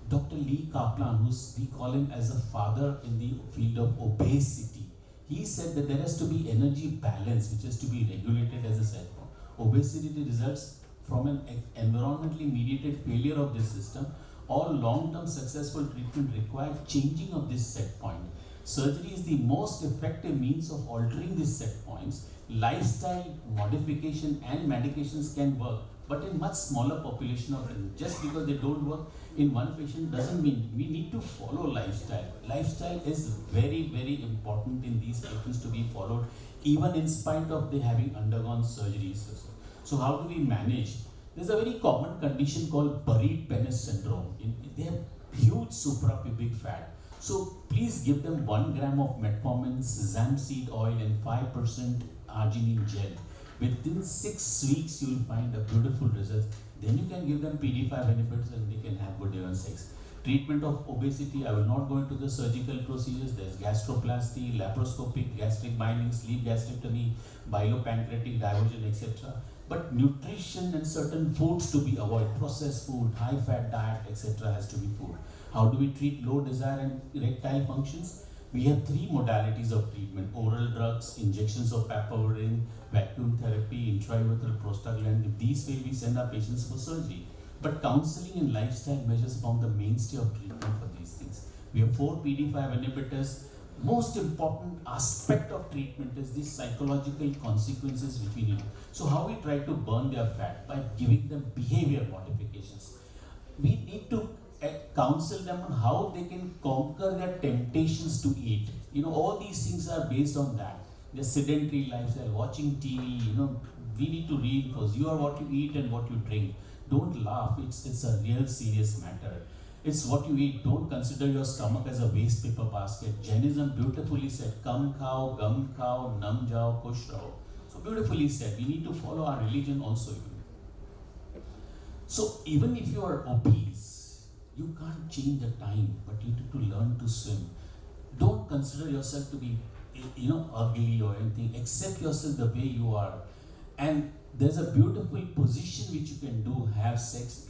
Dr. Lee Kaplan, we call him as a father in the field of obesity, he said that there has to be energy balance which has to be regulated as a set point. Obesity results from an environmentally mediated failure of this system. All long-term successful treatment require changing of this set point. Surgery is the most effective means of altering these set points. Lifestyle modification and medications can work, but in much smaller population of patients. Just because they don't work in one patient doesn't mean we need to follow lifestyle. Lifestyle is very, very important in these patients to be followed, even in spite of they having undergone surgeries. So how do we manage? There's a very common condition called buried penis syndrome. They have huge suprapubic fat. So please give them 1 gram of metformin, sesame seed oil and 5% arginine gel. Within 6 weeks, you will find a beautiful result. Then you can give them PD5 inhibitors and they can have good sex. Treatment of obesity, I will not go into the surgical procedures. There's gastroplasty, laparoscopic, gastric binding, sleeve gastrectomy, bilopancreatic diversion, etc. But nutrition and certain foods to be avoided. Processed food, high fat diet, etc. has to be food. How do we treat low desire and erectile functions? We have 3 modalities of treatment: oral drugs, injections of papaverine, vacuum therapy, intraurethral prostaglandin. These way we send our patients for surgery. But counseling and lifestyle measures form the mainstay of treatment for these things. We have 4 PD5 inhibitors. most important aspect of treatment is the psychological consequences which we need. So how we try to burn their fat? By giving them behavior modifications. We need to counsel them on how they can conquer their temptations to eat. You know, all these things are based on that. Their sedentary lifestyle, watching TV, you know, we need to reinforce. You are what you eat and what you drink. Don't laugh, it's a real serious matter. It's what you eat. Don't consider your stomach as a waste paper basket. Jainism beautifully said, kam khao, gum khao, nam jao, kush raho. So beautifully said, we need to follow our religion also. So even if you are obese, you can't change the time, but you need to learn to swim. Don't consider yourself to be, you know, ugly or anything. Accept yourself the way you are. And there's a beautiful position which you can do, have sex.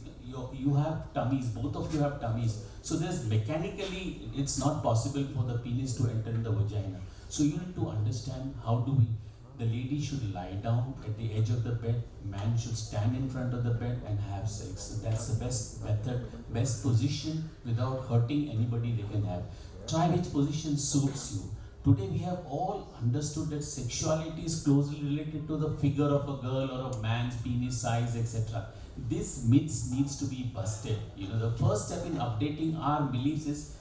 You have tummies, both of you have tummies. So there's mechanically, it's not possible for the penis to enter in the vagina. So you need to understand how do we, the lady should lie down at the edge of the bed, man should stand in front of the bed and have sex. So that's the best method, best position without hurting anybody they can have. Try which position suits you. Today we have all understood that sexuality is closely related to the figure of a girl or a man's penis size, etc. This myth needs to be busted. You know, the first step in updating our beliefs is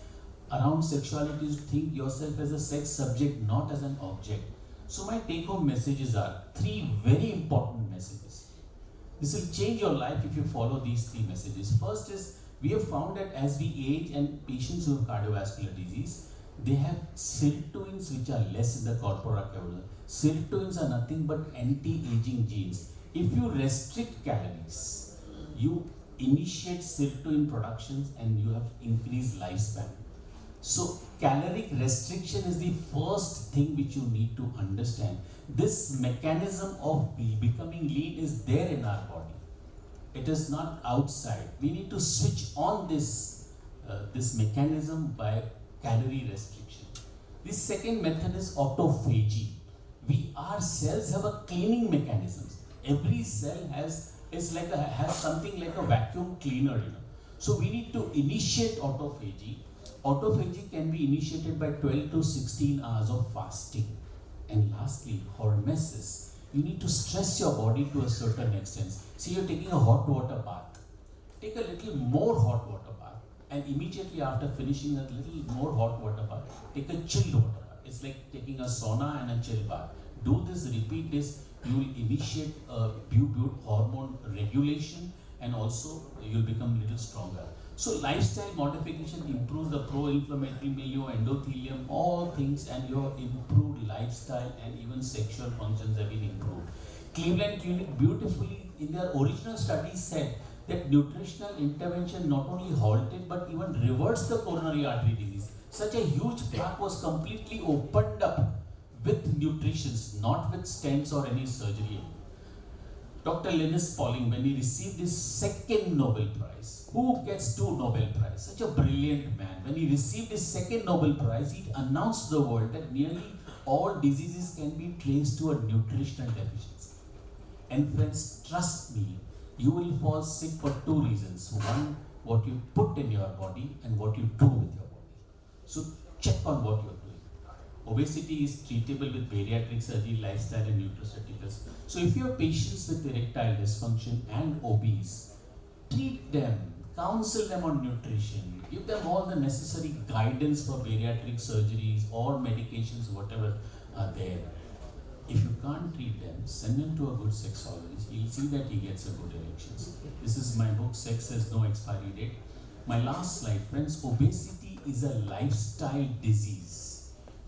around sexuality is to think yourself as a sex subject, not as an object. So my take-home messages are 3 very important messages. This will change your life if you follow these 3 messages. First is, we have found that as we age and patients who have cardiovascular disease, they have sirtuins which are less in the corpora cavernosa. Sirtuins are nothing but anti-aging genes. If you restrict calories, you initiate sirtuin productions and you have increased lifespan. So caloric restriction is the first thing which you need to understand. This mechanism of becoming lean is there in our body. It is not outside. We need to switch on this mechanism by calorie restriction. The second method is autophagy. Our cells have a cleaning mechanism. Every cell has something like a vacuum cleaner, you know. So we need to initiate autophagy. Autophagy can be initiated by 12 to 16 hours of fasting. And lastly, hormesis. You need to stress your body to a certain extent. See, you're taking a hot water bath. Take a little more hot water bath, and immediately after finishing a little more hot water bath, take a chilled water bath. It's like taking a sauna and a chill bath. Do this, repeat this. You will initiate hormone regulation, and also you'll become a little stronger. So lifestyle modification improves the pro-inflammatory milieu, endothelium, all things, and your improved lifestyle and even sexual functions have been improved. Cleveland Clinic beautifully in their original study said that nutritional intervention not only halted but even reversed the coronary artery disease. Such a huge plaque was completely opened up with nutrition, not with stents or any surgery. Dr. Linus Pauling, when he received his 2nd Nobel Prize, who gets 2 Nobel Prizes? Such a brilliant man. When he received his 2nd Nobel Prize, he announced to the world that nearly all diseases can be traced to a nutritional deficiency. And friends, trust me, you will fall sick for 2 reasons. One, what you put in your body, and what you do with your body. So check on what you're doing. Obesity is treatable with bariatric surgery, lifestyle and nutraceuticals. So if you have patients with erectile dysfunction and obese, treat them, counsel them on nutrition, give them all the necessary guidance for bariatric surgeries or medications, whatever are there. If you can't treat them, send them to a good sexologist. You'll see that he gets a good erections. This is my book, Sex Has No Expiry Date. My last slide, friends, obesity is a lifestyle disease.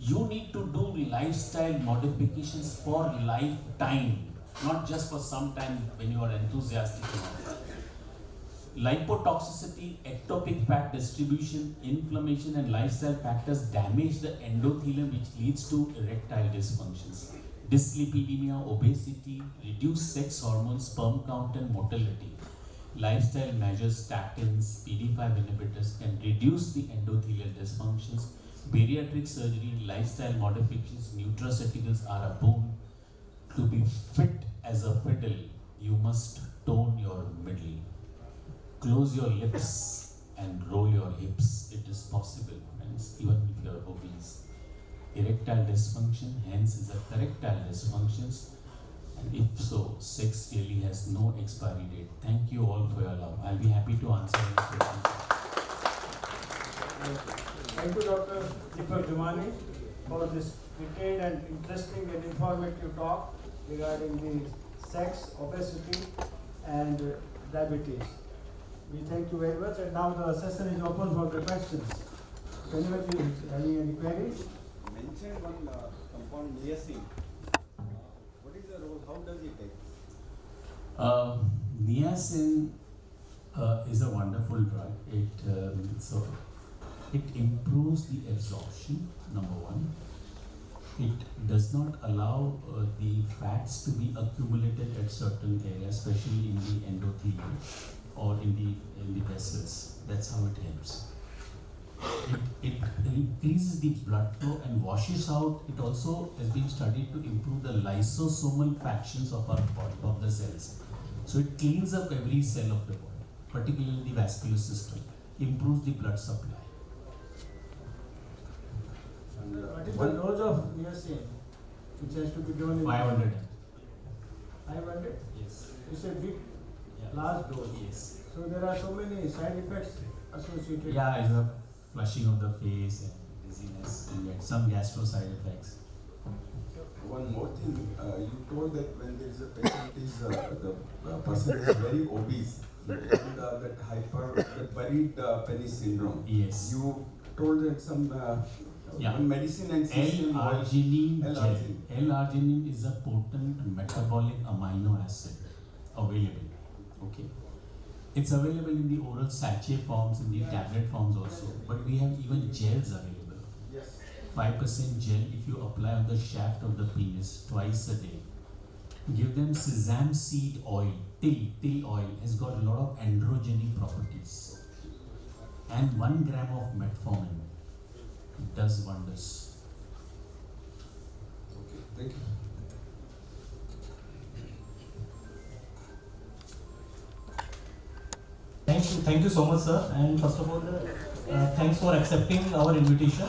You need to do lifestyle modifications for lifetime, not just for some time when you are enthusiastic about it. Lipotoxicity, ectopic fat distribution, inflammation and lifestyle factors damage the endothelium, which leads to erectile dysfunctions. Dyslipidemia, obesity, reduced sex hormones, sperm count and motility. Lifestyle measures, statins, PD5 inhibitors can reduce the endothelial dysfunctions. Bariatric surgery, lifestyle modifications, nutraceuticals are a boon. To be fit as a fiddle, you must tone your middle. Close your lips and roll your hips. It is possible, friends, even if you are obese. erectile dysfunction, hence is a erectile dysfunctions. And if so, sex really has no expiry date. Thank you all for your love. I'll be happy to answer any questions. Thank you, Dr. Rijhwani, for this detailed and interesting and informative talk regarding the sex, obesity, and diabetes. We thank you very much, and now the session is open for the questions. So anybody is having any queries? Mentioned one compound niacin. What is the role? How does it take? Niacin is a wonderful drug. It improves the absorption, number one. It does not allow the fats to be accumulated at certain areas, especially in the endothelium or in the vessels. That's how it helps. It increases the blood flow and washes out. It also has been studied to improve the lysosomal factions of our body, of the cells. So it cleans up every cell of the body, particularly the vascular system, improves the blood supply. What is the dose of niacin which has to be given in 500. 500? Yes. It's a big, Yeah. large dose. Yes. So there are so many side effects associated. Yeah, you have flushing of the face and dizziness and yet some gastro side effects. One more thing, you told that when there is a patient the person is very obese and that buried penis syndrome. Yes. You told that some one medicine and system. L-arginine gel. L-arginine. L-arginine is a potent metabolic amino acid available. Okay. It's available in the oral sachet forms, in the tablet forms also, but we have even gels available. Yes. 5% gel if you apply on the shaft of the penis twice a day. Give them sesame seed oil, till oil has got a lot of androgenic properties. And 1 gram of metformin. It does wonders. Okay, thank you. Thank you so much, sir. And first of all, thanks for accepting our invitation.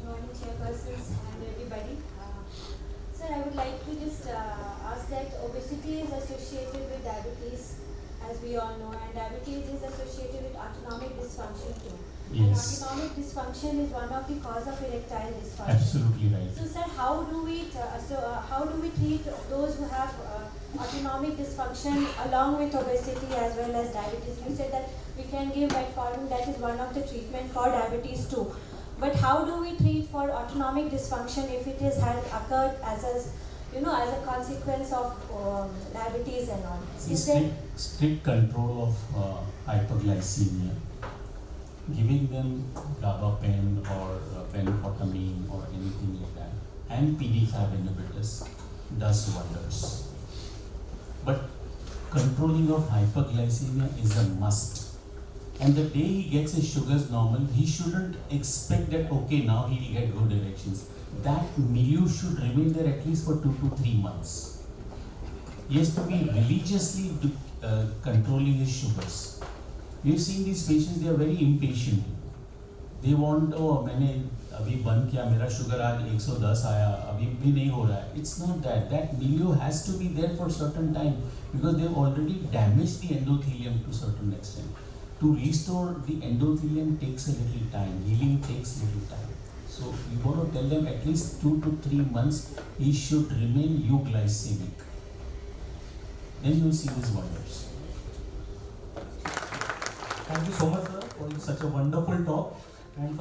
Morning, chairpersons and everybody. Sir, I would like to just ask that obesity is associated with diabetes, as we all know, and diabetes is associated with autonomic dysfunction too. Yes. And autonomic dysfunction is one of the cause of erectile dysfunction. Absolutely right. So, sir, how do we treat those who have autonomic dysfunction along with obesity as well as diabetes? You said that we can give metformin, that is one of the treatment for diabetes too. But how do we treat for autonomic dysfunction if it has occurred as a consequence of diabetes and all? Strict control of hyperglycemia. Giving them gabapentin or phenphotamine or anything like that, and PD5 inhibitors does wonders. But controlling of hyperglycemia is a must. And the day he gets his sugars normal, he shouldn't expect that, okay, now he will get good erections. That milieu should remain there at least for 2 to 3 months. He has to be religiously controlling his sugars. We've seen these patients, they are very impatient. They want, oh, मैंने अभी बंद किया, मेरा sugar आज 110 आया, अभी भी नहीं हो रहा है. It's not that. That milieu has to be there for certain time because they've already damaged the endothelium to certain extent. To restore the endothelium takes a little time. Healing takes a little time. So you want to tell them at least 2 to 3 months he should remain euglycemic. Then you will see these wonders. Thank you so much, sir, for such a wonderful talk. And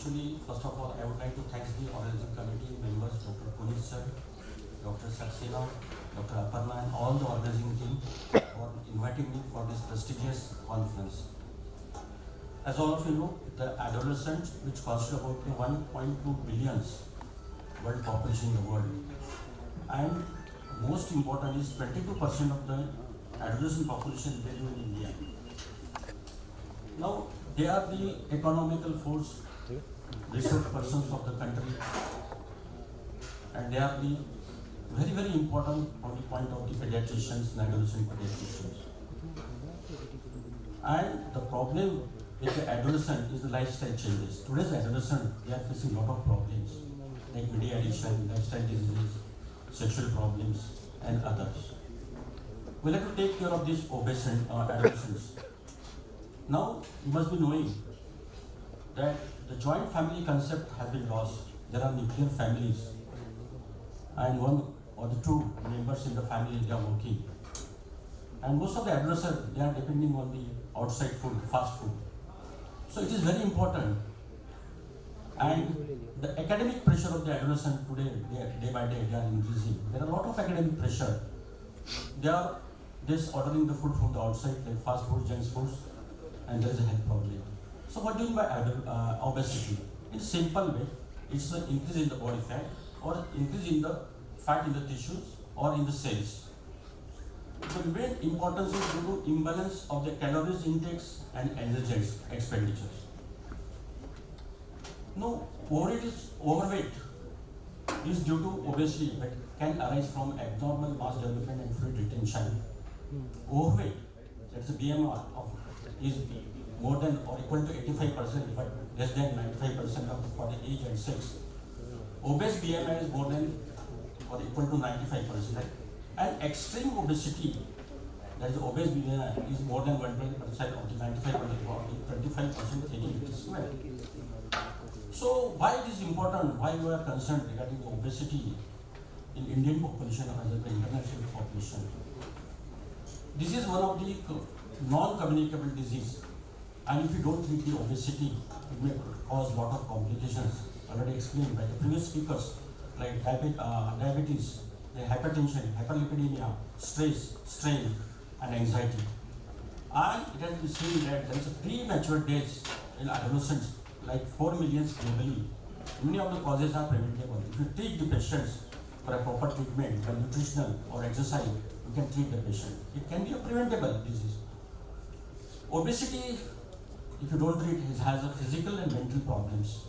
Actually, first of all, I would like to thank the Organising Committee members, Dr. Punneet sir, Dr. Saxena, Dr. Aparna, and all the organizing team for inviting me for this prestigious conference. As all of you know, the adolescents, which constitute about the 1.2 billion world population in the world, and most important is 22% of the adolescent population live in India. Now, they are the economical force, resource persons of the country, and they are the very, very important from the point of the pediatricians and adolescent pediatricians. And the problem with the adolescent is the lifestyle changes. Today's adolescent, they are facing a lot of problems like media addiction, lifestyle diseases, sexual problems, and others. We have to take care of these adolescents. Now, you must be knowing that the joint family concept has been lost. There are nuclear families, and one or the two members in the family, they are working. And most of the adolescents, they are depending on the outside food, fast food. So it is very important. And the academic pressure of the adolescent today, day by day, they are increasing. There are a lot of academic pressure. They are just ordering the food from the outside, like fast food, junk foods, and there is a health problem. So what do you mean by obesity? In a simple way, it's an increase in the body fat or increase in the fat in the tissues or in the cells. The main importance is due to imbalance of the calories intakes and energy expenditures. No, overweight is due to obesity that can arise from abnormal mass development and fluid retention. Overweight, that's a BMR is more than or equal to 85% but less than 95% for the age and sex. Obese BMI is more than or equal to 95%. And extreme obesity, that is obese BMI, is more than 120% of the 95% or the 25% kg square. So why it is important, why we are concerned regarding the obesity in Indian population as well as the international population? This is one of the non-communicable disease, and if you don't treat the obesity, it may cause a lot of complications, already explained by the previous speakers, like diabetes, hypertension, hyperlipidemia, stress, strain, and anxiety. And it has been seen that there is a premature deaths in adolescents, like 4 million globally. Many of the causes are preventable. If you treat the patients for a proper treatment, by nutritional or exercise, you can treat the patient. It can be a preventable disease. Obesity, if you don't treat, it has a physical and mental problems.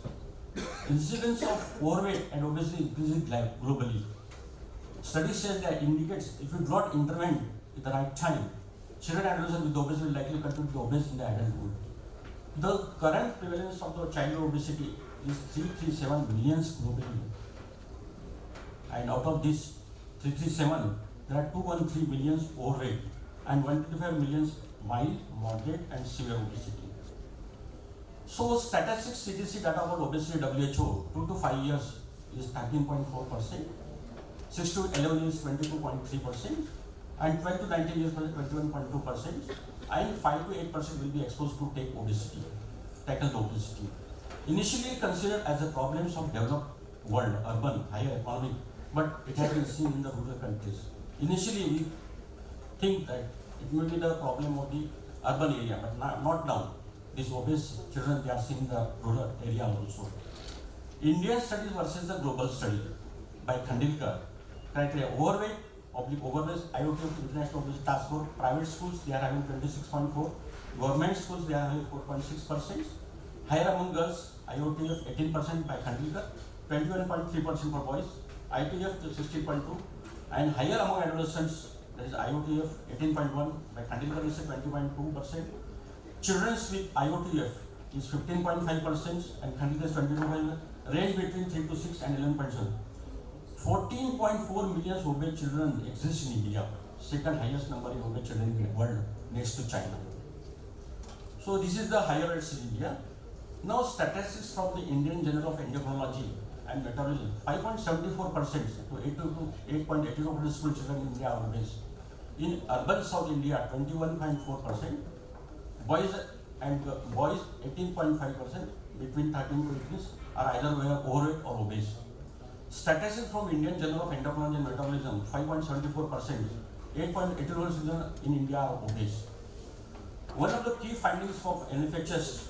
Incidence of overweight and obesity increasing globally. Studies say that indicates if you do not intervene at the right time, children and adolescents with obesity will likely continue to be obese in the adulthood. The current prevalence of the child obesity is 337 millions globally. And out of this 337, there are 213 millions overweight and 125 millions mild, moderate, and severe obesity. So statistics CDC data about obesity WHO 2 to 5 years is 13.4%, 6 to 11 years 22.3%, and 12 to 19 years 21.2%, and 5 to 8% will be exposed to tackle the obesity. Initially considered as the problems of developed world, urban, higher economic, but it has been seen in the rural countries. Initially we think that it may be the problem of the urban area, but not now. These obese children, they are seen in the rural area also. Indian studies versus the global study by Khandilkar. Criteria: overweight, obese, IoT of International Obesity Task Force. Private schools, they are having 26.4. Government schools, they are having 4.6%. Higher among girls, IoT of 18% by Khandilkar, 21.3% for boys, ITF to 16.2, and higher among adolescents, there is IoT of 18.1 by Khandilkar is 20.2%. Children with IoTF is 15.5% and Khandilkar is 22.5%. Range between 3 to 6 and 11.7. 14.4 million obese children exist in India, second highest number in obese children in the world, next to China. So this is the higher rates in India. Now statistics from the Indian Journal of Endocrinology and Metabolism: 5.74% to 8.84% school children in India are obese. In urban South India, 21.4%. Boys 18.5% between 13 to 18 are either overweight or obese. Statistics from Indian Journal of Endocrinology and Metabolism: 5.74%, 8.81% in India are obese. One of the key findings of NFHS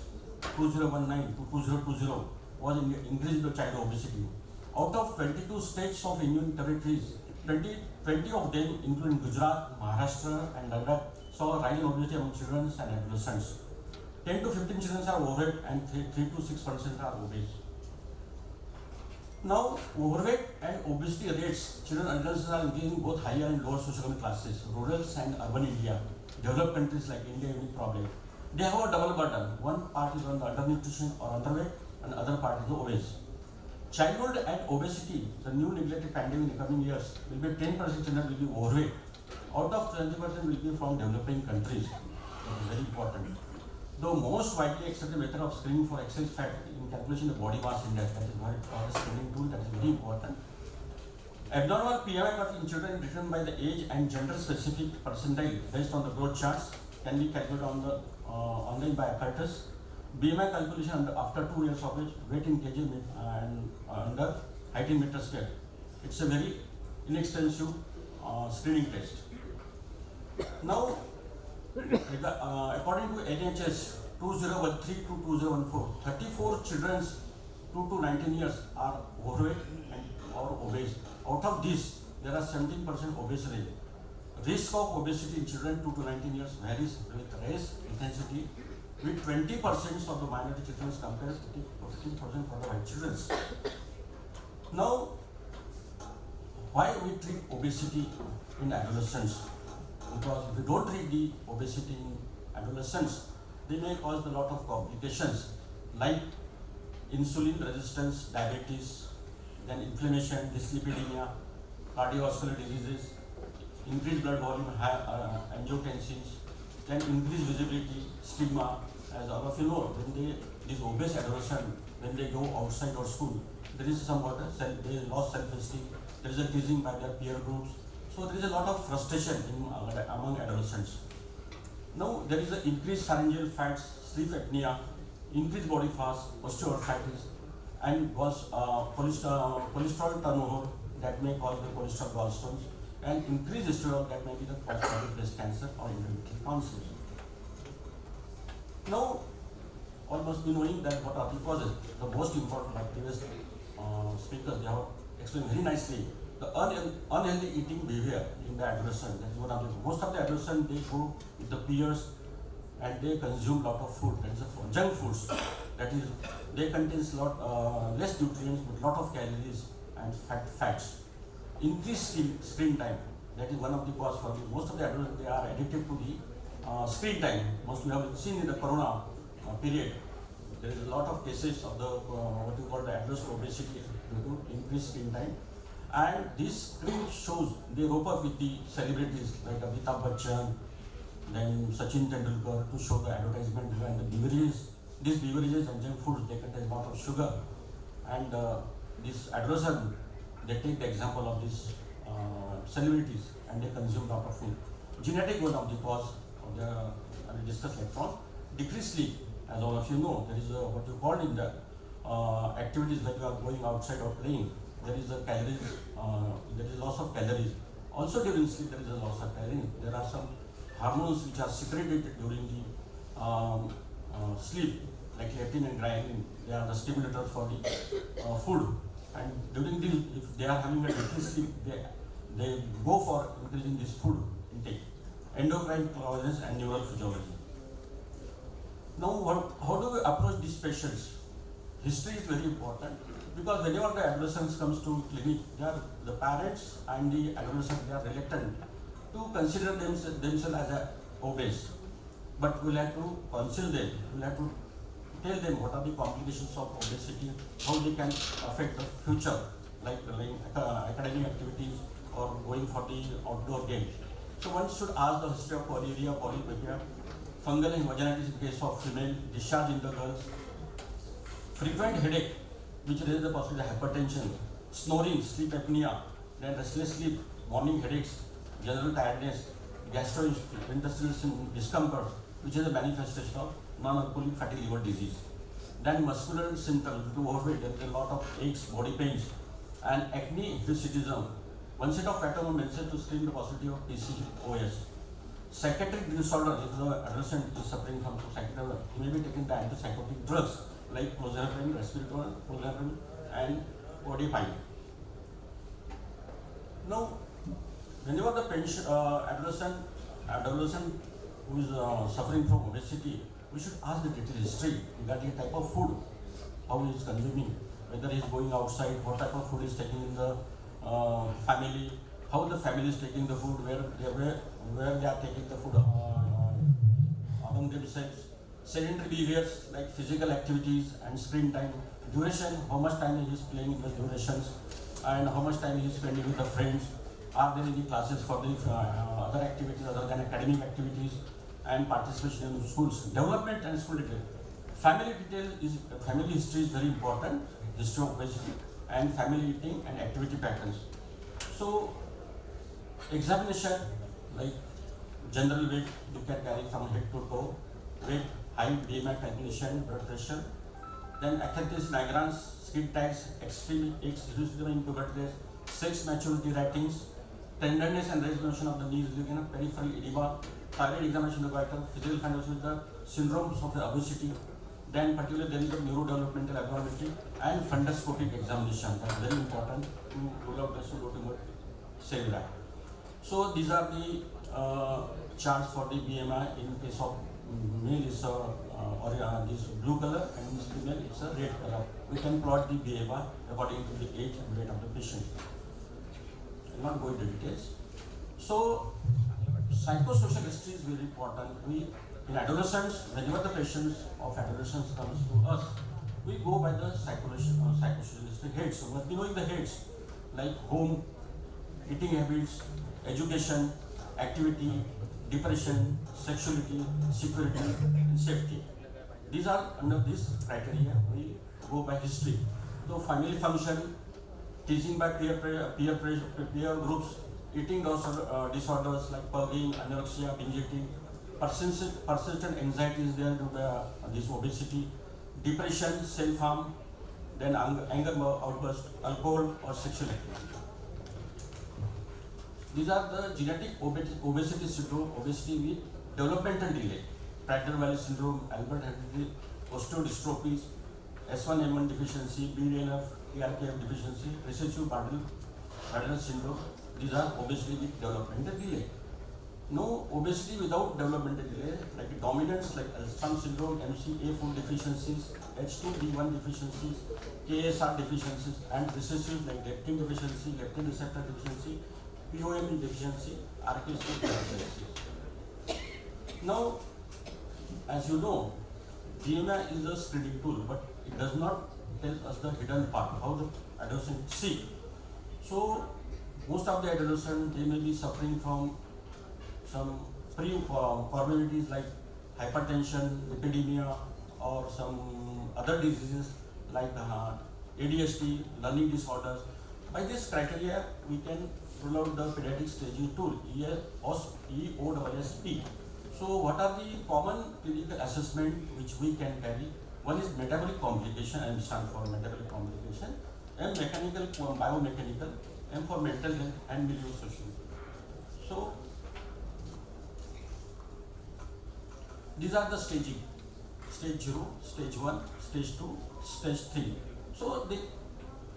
2019 to 2020 was increase in the child obesity. Out of 22 states of Union territories, 20 of them, including Gujarat, Maharashtra, and Ladakh, saw a rise in obesity among children and adolescents. 10 to 15 children are overweight and 3 to 6% are obese. Now, overweight and obesity rates, children and adults are increasing both higher and lower socioeconomic classes, rural and urban India, developed countries like India have a problem. They have a double burden. One part is on the undernutrition or underweight, and the other part is the obese. Childhood and obesity, the new neglected pandemic in the coming years, will be 10% children will be overweight. Out of 20% will be from developing countries. That is very important. The most widely accepted method of screening for excess fat in calculation of body mass index, that is what it called a screening tool, that is very important. Abnormal PMI in children determined by the age and gender specific percentile based on the growth charts can be calculated on the online by apparatus. BMI calculation after 2 years of age, weight in kg and under height in meter square. It's a very inexpensive screening test. Now, according to NHS 2013 to 2014, 34 children 2 to 19 years are overweight or obese. Out of this, there are 17% obese rate. Risk of obesity in children 2 to 19 years varies with race, ethnicity, with 20% of the minority children compared to 15% for the white children. Now, why we treat obesity in adolescents? Because if we don't treat the obesity in adolescents, they may cause a lot of complications like insulin resistance, diabetes, then inflammation, dyslipidemia, cardiovascular diseases, increased blood volume, angiotensins, then increased visibility, stigma. As all of you know, when these obese adolescents, when they go outside or school, there is somewhat they lost self-esteem, there is a teasing by their peer groups. So there is a lot of frustration among adolescents. Now there is an increased pharyngeal fats, sleep apnea, increased body fat, osteoarthritis, and cholesterol turnover that may cause the cholesterol gallstones, and increased estradiol that may be the cause of breast cancer or endometrial cancer. Now, all must be knowing that what are the causes. The most important, like previous speakers, they have explained very nicely, the unhealthy eating behavior in the adolescent. That is one of the most of the adolescents, they go with the peers and they consume lot of food. That is junk foods. That is, they contains less nutrients but lot of calories and fats. Increased screen time. That is one of the cause for most of the adults. They are addicted to the screen time. Most we have seen in the corona period. There is a lot of cases of the what you call the adverse obesity due to increased screen time. And these screen shows, they rope up with the celebrities like Amitabh Bachchan, then Sachin Tendulkar to show the advertisement and the beverages. These beverages and junk foods, they contain a lot of sugar. And these adolescents, they take the example of these celebrities and they consume a lot of food. Genetic one of the cause of the, I will discuss later on. Decreased sleep, as all of you know, there is what you call in the activities like you are going outside or playing. There is a calories, there is loss of calories. Also during sleep, there is a loss of calories. There are some hormones which are secreted during the sleep, like leptin and ghrelin. They are the stimulators for the food. And during this, if they are having a decreased sleep, they go for increasing this food intake. Endocrine causes and neural physiology. Now, how do we approach these patients? History is very important because whenever the adolescents comes to clinic, the parents and the adolescents, they are reluctant to consider themselves as obese. But we'll have to counsel them, we'll have to tell them what are the complications of obesity, how they can affect the future, like academic activities or going for the outdoor games. So one should ask the history of polyuria, polypepia, fungal and vaginitis in case of female, discharge in the girls, frequent headache, which raises the possibility of hypertension, snoring, sleep apnea, then restless sleep, morning headaches, general tiredness, gastrointestinal discomfort, which is a manifestation of non-alcoholic fatty liver disease. Then muscular symptoms, due to overweight, there is a lot of aches, body pains, and acne, hirsutism. One set of pattern mentioned to screen the possibility of PCOS. Psychiatric disorder, if the adolescent is suffering from psychiatric, he may be taking the antipsychotic drugs like clozapine, respiratory, clozapine, and codeine. Now, whenever the adolescent who is suffering from obesity, we should ask the detailed history regarding the type of food, how he is consuming, whether he's going outside, what type of food he's taking in the family, how the family is taking the food, where they are taking the food among themselves, sedentary behaviors like physical activities and screen time, duration, how much time he is playing in the durations, and how much time he is spending with the friends. Are there any classes for the other activities other than academic activities, and participation in schools, development and school detail. Family history is very important, history of obesity, and family eating and activity patterns. So, examination like general weight you can carry from head to toe, weight, height, BMI calculation, blood pressure, then activities diagrams, skin tags, extreme X, in puberty, sex maturity ratings, tenderness and resolution of the knees, peripheral edema, thyroid examination of the vital, physical findings with the syndromes of the obesity, then particularly there is a neurodevelopmental abnormality and fundoscopic examination. That's very important to rule out the pseudotumor cellular. So these are the charts for the BMI. In case of male is this blue color, and in female it's a red color. We can plot the BMI according to the age and weight of the patient. I will not go into details. So psychosocial history is very important. In adolescence, whenever the patients of adolescence comes to us, we go by the psychosocial history heads. So we knowing the heads like home, eating habits, education, activity, depression, sexuality, security, and safety. These are under this criteria we go by history. So family function, teaching by peer groups, eating disorders like purging, anorexia, binge eating, persistent anxiety is there due to this obesity, depression, self-harm, then anger outburst, alcohol or sexual activity. These are the genetic obesity syndrome, obesity with developmental delay, Prader-Willi syndrome, Albert-Hereditary, osteodystrophies, S1M1 deficiency, BDNF, TRKF deficiency, recessive Bardet syndrome. These are obesity with developmental delay. No obesity without developmental delay, like dominance, like Alström syndrome, MCA4 deficiencies, H2B1 deficiencies, KSR deficiencies, and recessive like leptin deficiency, leptin receptor deficiency, POME deficiency, RKC deficiency. Now, as you know, BMI is a screening tool, but it does not tell us the hidden part, how the adolescent see. So, most of the adolescents, they may be suffering from some pre-comorbidities like hypertension, lipidemia, or some other diseases like ADHD, learning disorders. By this criteria, we can rule out the pediatric staging tool, EOSP. So, what are the common clinical assessment which we can carry? One is metabolic complication, M stands for metabolic complication, M mechanical, biomechanical, M for mental health and milieu social. So, these are the staging, stage 0, stage 1, stage 2, stage 3. So,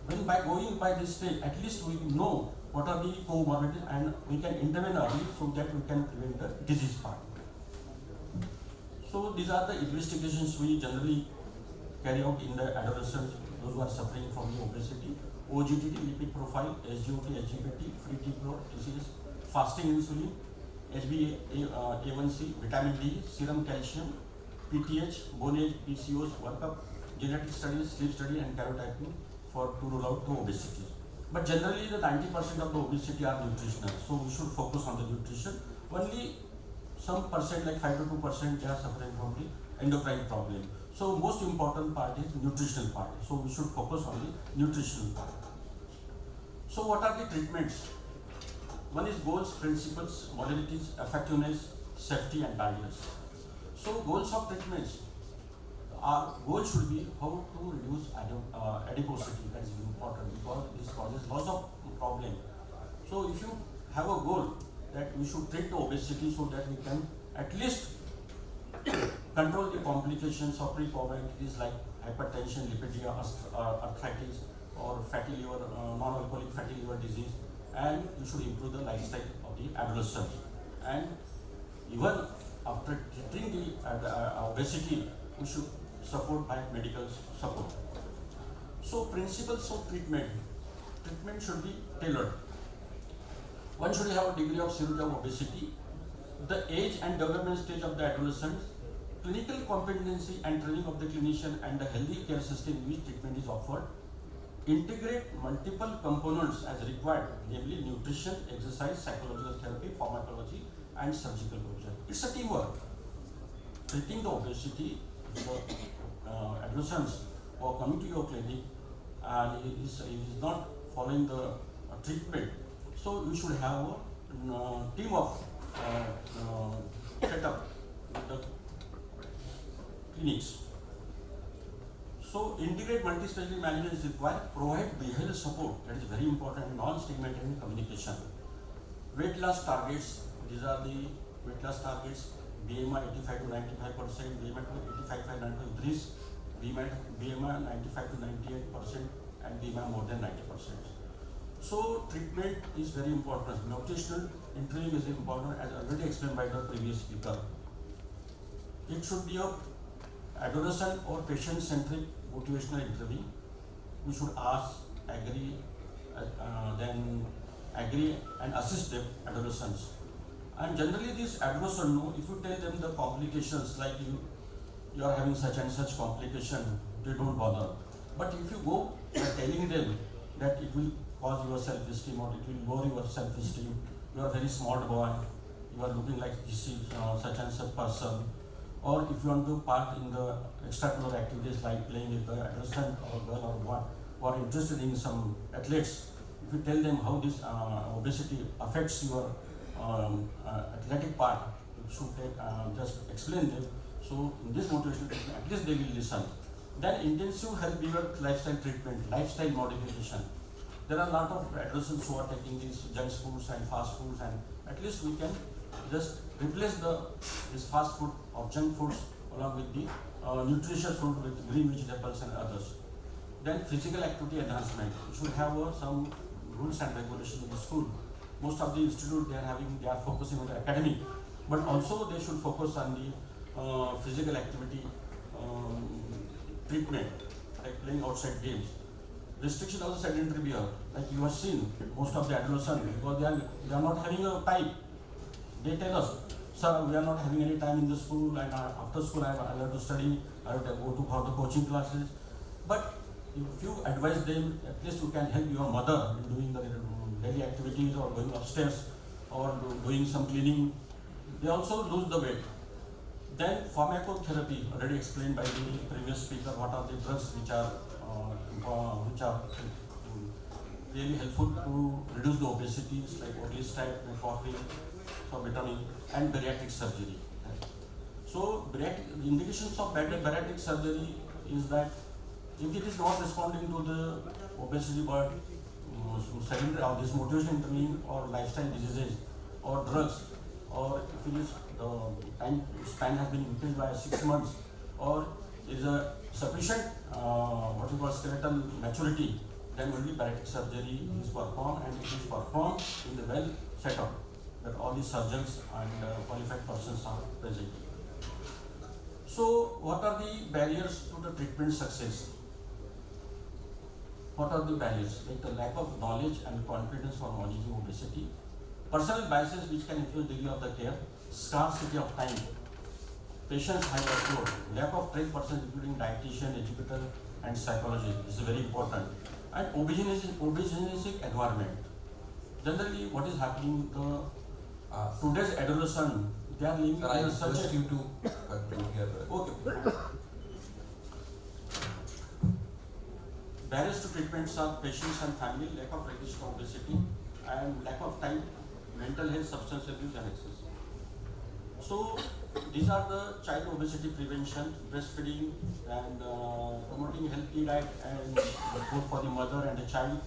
when by going by this stage, at least we know what are the comorbidities and we can intervene early so that we can prevent the disease part. So, these are the investigations we generally carry out in the adolescents, those who are suffering from the obesity, OGTT, lipid profile, SGOT, SGPT, free T-pro, TCS, fasting insulin, HbA1c, vitamin D, serum calcium, PTH, bone age, PCOS, workup, genetic studies, sleep study, and karyotyping to rule out the obesity. But generally, the 90% of the obesity are nutritional, so we should focus on the nutrition. Only some percent, like 5 to 2%, they are suffering from the endocrine problem. So most important part is nutritional part. So we should focus on the nutritional part. So what are the treatments? One is goals, principles, modalities, effectiveness, safety, and barriers. So goals of treatments. Our goal should be how to reduce adiposity. That is important because this causes lots of problem. So if you have a goal that we should treat the obesity so that we can at least control the complications of pre-comorbidities like hypertension, lipidemia, arthritis, or fatty liver, non-alcoholic fatty liver disease, and you should improve the lifestyle of the adolescents. And even after treating the obesity, we should support by medical support. So principles of treatment should be tailored. One should have a degree of severity of obesity, the age and development stage of the adolescents, clinical competency and training of the clinician, and the healthy care system in which treatment is offered. Integrate multiple components as required, namely nutrition, exercise, psychological therapy, pharmacology, and surgical provision. It's a teamwork. Treating the obesity for adolescents who are coming to your clinic and he is not following the treatment, so you should have a team of setup with the clinics. So integrate multi-specialty management is required. Provide behavioral support, that is very important, non-stigmatizing communication. Weight loss targets, these are the weight loss targets: BMI 85 to 95%, BMI to 85 to 95 increase, BMI 95 to 98%, and BMI more than 90%. So treatment is very important. Nutritional interviewing is important, as already explained by the previous speaker. It should be a adolescent or patient-centric motivational interview. We should ask, agree, then agree and assist them, adolescents. And generally these adolescents know, if you tell them the complications, like you are having such and such complication, they don't bother. But if you go by telling them that it will cause your self-esteem or it will lower your self-esteem, you are a very smart boy, you are looking like this such and such person, or if you want to part in the extracurricular activities like playing with the adolescent or girl or what, who are interested in some athletes, if you tell them how this obesity affects your athletic part, you should just explain them. So in this motivation, at least they will listen. Then intensive health behavior lifestyle treatment, lifestyle modification. There are a lot of adolescents who are taking these junk foods and fast foods, and at least we can just replace this fast food or junk foods along with the nutritious food with green vegetables and others. Then physical activity enhancement. You should have some rules and regulations in the school. Most of the institute they are focusing on the academic, but also they should focus on the physical activity treatment, like playing outside games. Restriction of the sedentary behavior, like you have seen most of the adolescents, because they are not having a time. They tell us, sir, we are not having any time in the school, and after school I have to study, I have to go to the coaching classes. But if you advise them, at least you can help your mother in doing the daily activities or going upstairs or doing some cleaning. They also lose the weight. Then pharmacotherapy, already explained by the previous speaker, what are the drugs which are really helpful to reduce the obesity, like orlistat, metformin, vitamin, and bariatric surgery. So the indications of bariatric surgery is that if it is not responding to the obesity but sedentary or this motivation intervening or lifestyle diseases or drugs, or if it is the time span has been increased by 6 months, or there is a sufficient what you call skeletal maturity, then only bariatric surgery is performed, and it is performed in the well setup that all the surgeons and qualified persons are present. So what are the barriers to the treatment success? What are the barriers? Like the lack of knowledge and confidence for managing obesity, personal biases which can influence the degree of the care, scarcity of time, patients high workload, lack of trained persons including dietitian, educator, and psychology. This is very important. And obesogenetic environment. Generally, what is happening? Today's adolescent, they are living in such a... you to conclude here. Okay. Barriers to treatments are patients and family, lack of recognition of obesity, and lack of time, mental health, substance abuse, and excess. So these are the child obesity prevention, breastfeeding, and promoting healthy diet and food for the mother and the child,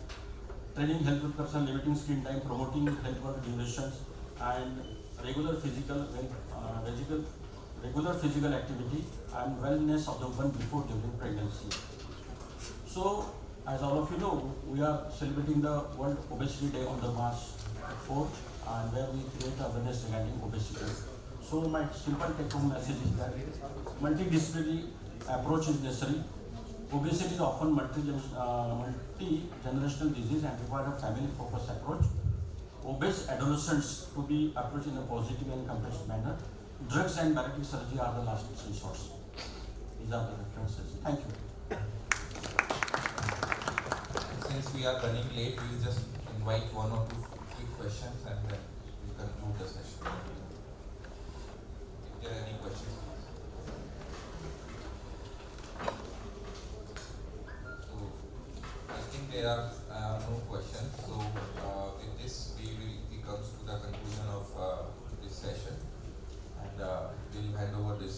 training health person, limiting screen time, promoting health work durations, and regular physical activity and wellness of the woman before during pregnancy. So, as all of you know, we are celebrating the World Obesity Day on the March 4th, and where we create awareness regarding obesity. So, my simple take-home message is that multidisciplinary approach is necessary. Obesity is often multi-generational disease and requires a family-focused approach. Obese adolescents to be approached in a positive and compassionate manner. Drugs and bariatric surgery are the last resource. These are the references. Thank you. Since we are running late, we will just invite one or two quick questions and then we conclude the session. If there are any questions. So, I think there are no questions. So, with this, we comes to the conclusion of this session, and we'll hand over this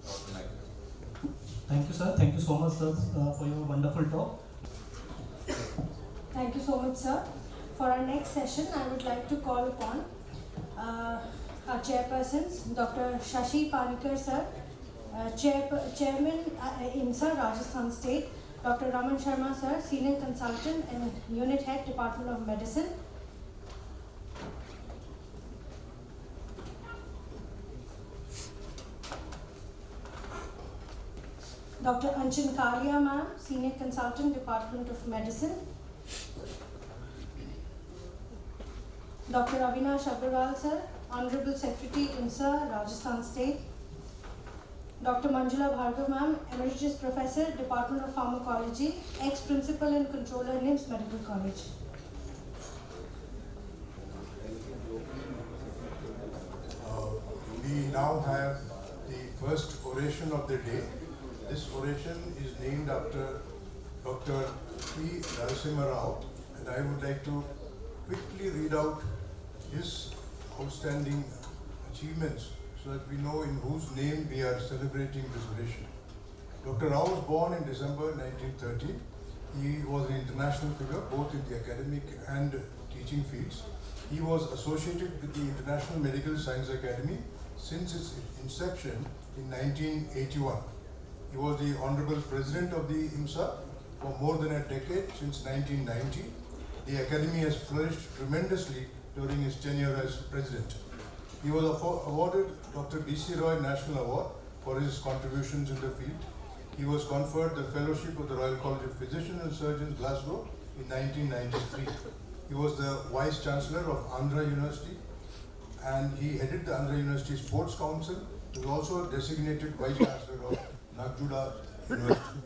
automatically. Thank you, sir. Thank you so much, sir, for your wonderful talk. Thank you so much, sir. For our next session, I would like to call upon our chairpersons, Dr. Shashi Panikar, sir, Chairman IMSA, Rajasthan State, Dr. Raman Sharma, sir, Senior Consultant and Unit Head, Department of Medicine, Dr. Anchan Kalia, ma'am, Senior Consultant, Department of Medicine, Dr. Avinash Agarwal, sir, Honorable Secretary, IMSA, Rajasthan State, Dr. Manjula Bhargav, ma'am, Emeritus Professor, Department of Pharmacology, ex-Principal and Controller, NIMS Medical College. We now have the first oration of the day. This oration is named after Dr. P. Narasimha Rao, and I would like to quickly read out his outstanding achievements so that we know in whose name we are celebrating this oration. Dr. Rao was born in December 1930. He was an international figure both in the academic and teaching fields. He was associated with the International Medical Science Academy since its inception in 1981. He was the Honorable President of the IMSA for more than a decade, since 1990. The Academy has flourished tremendously during his tenure as President. He was awarded Dr. B.C. Roy National Award for his contributions in the field. He was conferred the Fellowship of the Royal College of Physicians and Surgeons, Glasgow, in 1993. He was the Vice Chancellor of Andhra University, and he headed the Andhra University Sports Council. He was also designated Vice Chancellor of Nagjuda University.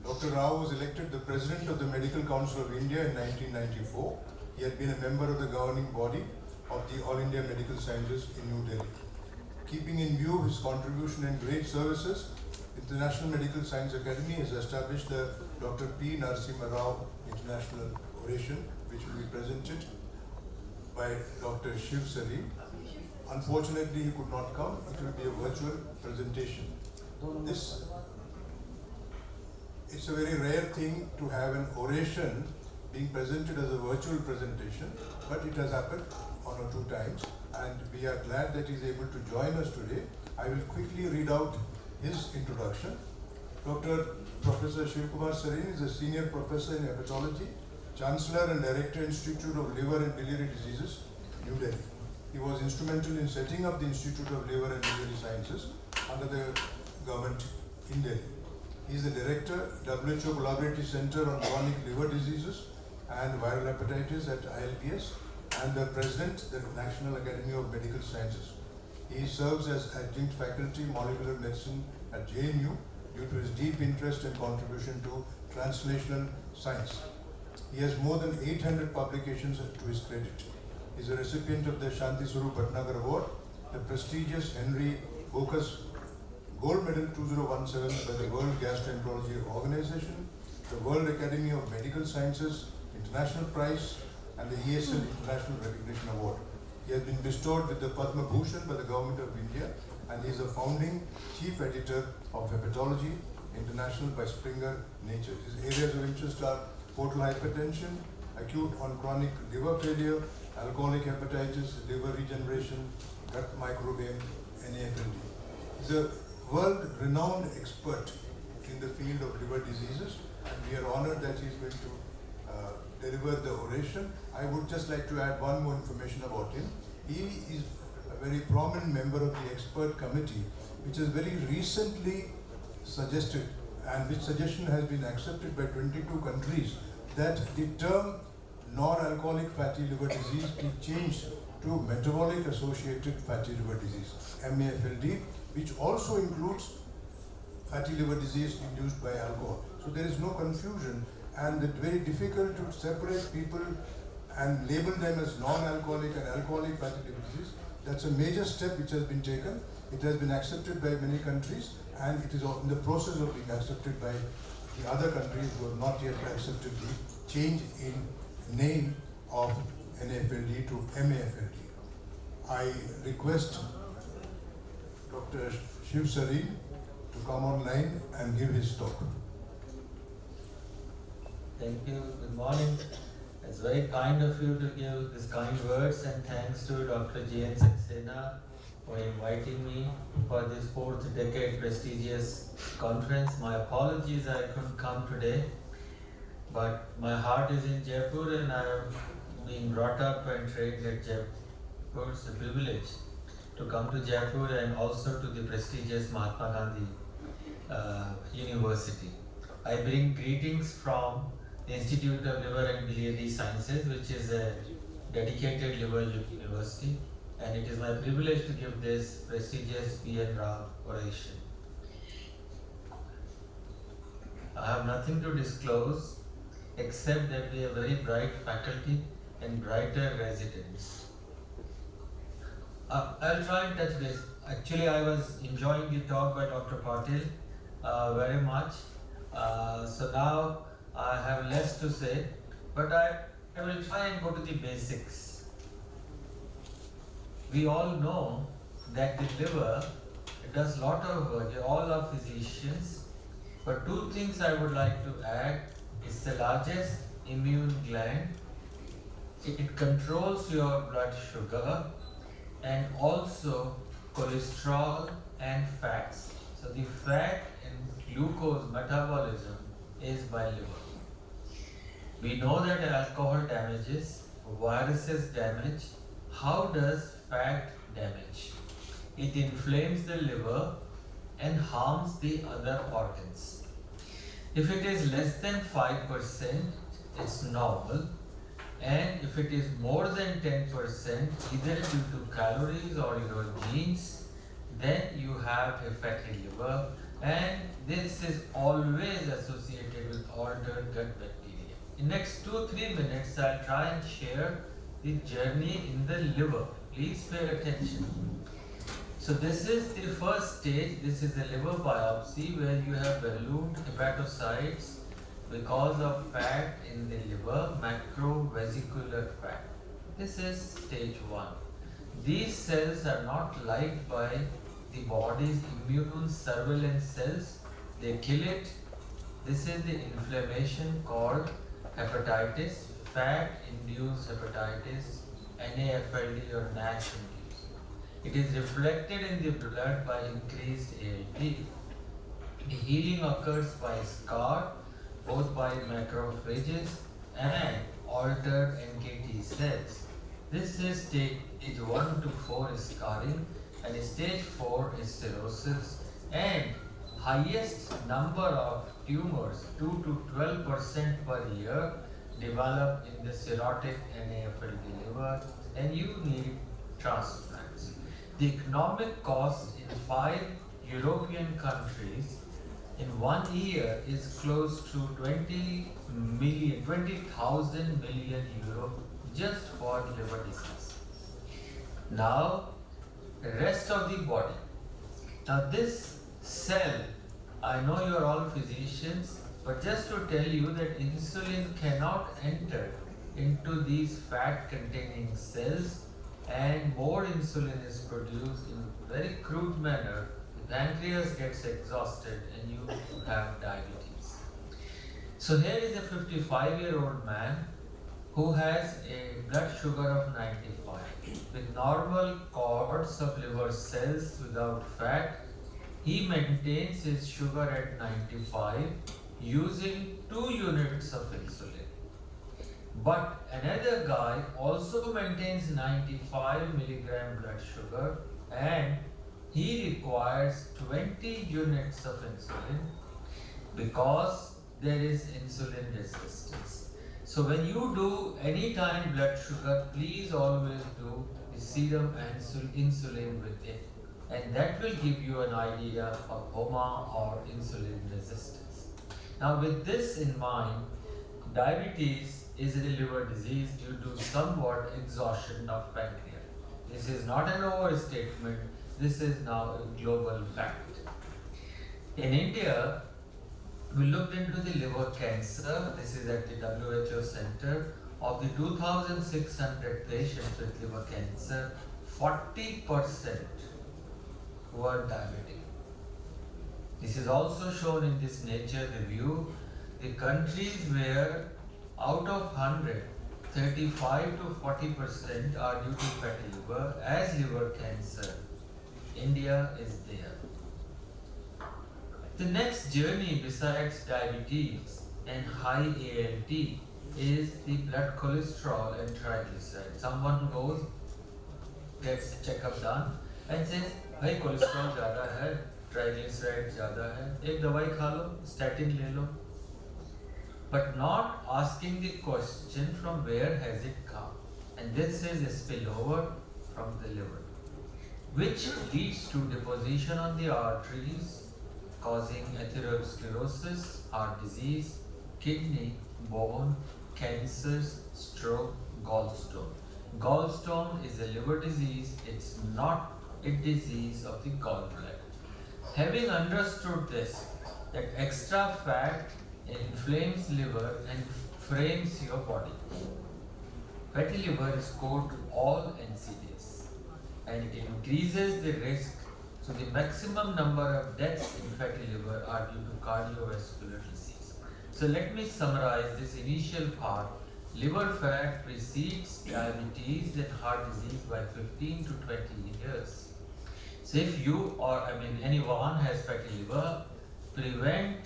Dr. Rao was elected the President of the Medical Council of India in 1994. He had been a member of the governing body of the All India Medical Sciences in New Delhi. Keeping in view his contribution and great services, International Medical Science Academy has established the Dr. P. Narasimha Rao International Oration, which will be presented by Dr. Shiv Sari. Unfortunately, he could not come. It will be a virtual presentation. It's a very rare thing to have an oration being presented as a virtual presentation, but it has happened one or two times, and we are glad that he is able to join us today. I will quickly read out his introduction. Dr. Professor Shivkumar Sarin is a senior professor in hepatology, Chancellor and Director, Institute of Liver and Biliary Diseases, New Delhi. He was instrumental in setting up the Institute of Liver and Biliary Sciences under the government in Delhi. He is the Director, WHO Collaborative Center on Chronic Liver Diseases and Viral Hepatitis at ILBS, and the President, the National Academy of Medical Sciences. He serves as Adjunct Faculty Molecular Medicine at JNU due to his deep interest and contribution to translational science. He has more than 800 publications to his credit. He is a recipient of the Shanti Swarup Bhatnagar Award, the prestigious Henry Bocas Gold Medal 2017 by the World Gastroenterology Organization, the World Academy of Medical Sciences International Prize, and the ESL International Recognition Award. He has been bestowed with the Padma Bhushan by the Government of India, and he is a founding Chief Editor of Hepatology International by Springer Nature. His areas of interest are portal hypertension, acute on chronic liver failure, alcoholic hepatitis, liver regeneration, gut microbiome, NAFLD. He is a world-renowned expert in the field of liver diseases, and we are honored that he is going to deliver the oration. I would just like to add one more information about him. He is a very prominent member of the expert committee, which has very recently suggested and which suggestion has been accepted by 22 countries, that the term non-alcoholic fatty liver disease be changed to metabolic associated fatty liver disease, MAFLD, which also includes fatty liver disease induced by alcohol. So there is no confusion, and it's very difficult to separate people and label them as non-alcoholic and alcoholic fatty liver disease. That's a major step which has been taken. It has been accepted by many countries, and it is in the process of being accepted by the other countries who have not yet accepted the change in name of NAFLD to MAFLD. I request Dr. Shiv Sarin to come online and give his talk. Thank you. Good morning. It's very kind of you to give these kind words, and thanks to Dr. N Saxena for inviting me for this 4th decade prestigious conference. My apologies I couldn't come today, but my heart is in Jaipur and I have been brought up and trained at Jaipur. It's a privilege to come to Jaipur and also to the prestigious Mahatma Gandhi University. I bring greetings from the Institute of Liver and Biliary Sciences, which is a dedicated liver university, and it is my privilege to give this prestigious P.N. Rao oration. I have nothing to disclose except that we have very bright faculty and brighter residents. I'll try and touch base. Actually, I was enjoying the talk by Dr. Patil very much. So now I have less to say, but I will try and go to the basics. We all know that the liver does lot of work. All are physicians, but two things I would like to add. It's the largest immune gland. It controls your blood sugar and also cholesterol and fats. So the fat and glucose metabolism is by liver. We know that alcohol damages, viruses damage. How does fat damage? It inflames the liver and harms the other organs. If it is less than 5%, it's normal. And if it is more than 10%, either due to calories or your genes, then you have a fatty liver, and this is always associated with altered gut bacteria. In next 2-3 minutes, I'll try and share the journey in the liver. Please pay attention. So this is the first stage. This is a liver biopsy where you have ballooned hepatocytes because of fat in the liver, macrovesicular fat. This is stage 1. These cells are not liked by the body's immune surveillance cells. They kill it. This is the inflammation called hepatitis, fat-induced hepatitis, NAFLD or NASH-induced. It is reflected in the blood by increased ALT. The healing occurs by scar, both by macrophages and altered NKT cells. This is stage 1 to 4 is scarring, and stage 4 is cirrhosis, and highest number of tumors, 2 to 12% per year, develop in the cirrhotic NAFLD liver, and you need transplants. The economic cost in 5 European countries in 1 year is close to 20,000 million euro just for liver disease. Now, rest of the body. Now this cell, I know you are all physicians, but just to tell you that insulin cannot enter into these fat containing cells, and more insulin is produced in very crude manner. The pancreas gets exhausted and you have diabetes. So here is a 55-year-old man who has a blood sugar of 95 with normal cords of liver cells without fat. He maintains his sugar at 95 using 2 units of insulin. But another guy also maintains 95 milligram blood sugar, and he requires 20 units of insulin. because there is insulin resistance. So when you do any time blood sugar, please always do the serum insulin with it, and that will give you an idea of HOMA or insulin resistance. Now with this in mind, diabetes is a liver disease due to somewhat exhaustion of pancreas. This is not an overstatement, this is now a global fact. In India, we looked into the liver cancer. This is at the WHO center. Of the 2,600 patients with liver cancer, 40% were diabetic. This is also shown in this Nature review. The countries where out of 100, 35 to 40% are due to fatty liver as liver cancer. India is there. The next journey besides diabetes and high ALT is the blood cholesterol and triglycerides. Someone goes, gets a checkup done and says, "Hey, cholesterol ज़्यादा है, triglycerides ज़्यादा है, एक दवाई खा लो, statin ले लो." But not asking the question from where has it come. And this is a spillover from the liver, which leads to deposition on the arteries, causing atherosclerosis, heart disease, kidney, bone, cancers, stroke, gallstone. Gallstone is a liver disease, it's not a disease of the gallbladder. Having understood this, that extra fat inflames liver and frames your body. Fatty liver is core to all NCDs and it increases the risk. So the maximum number of deaths in fatty liver are due to cardiovascular disease. So let me summarize this initial part. Liver fat precedes diabetes and heart disease by 15 to 20 years. So if you or anyone has fatty liver, prevent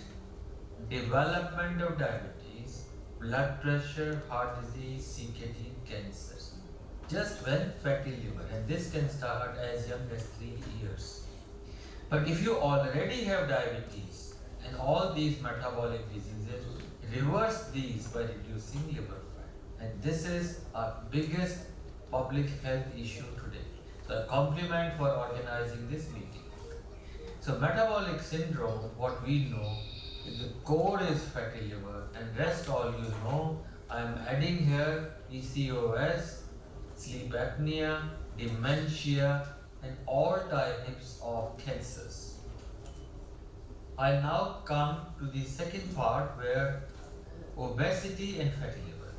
development of diabetes, blood pressure, heart disease, CKD, cancers. Just when fatty liver, and this can start as young as 3 years. But if you already have diabetes and all these metabolic diseases, reverse these by reducing liver fat. And this is our biggest public health issue today. So a compliment for organizing this meeting. So metabolic syndrome, what we know, the core is fatty liver, and rest all you know. I am adding here PCOS, sleep apnea, dementia, and all types of cancers. I now come to the second part where obesity and fatty liver.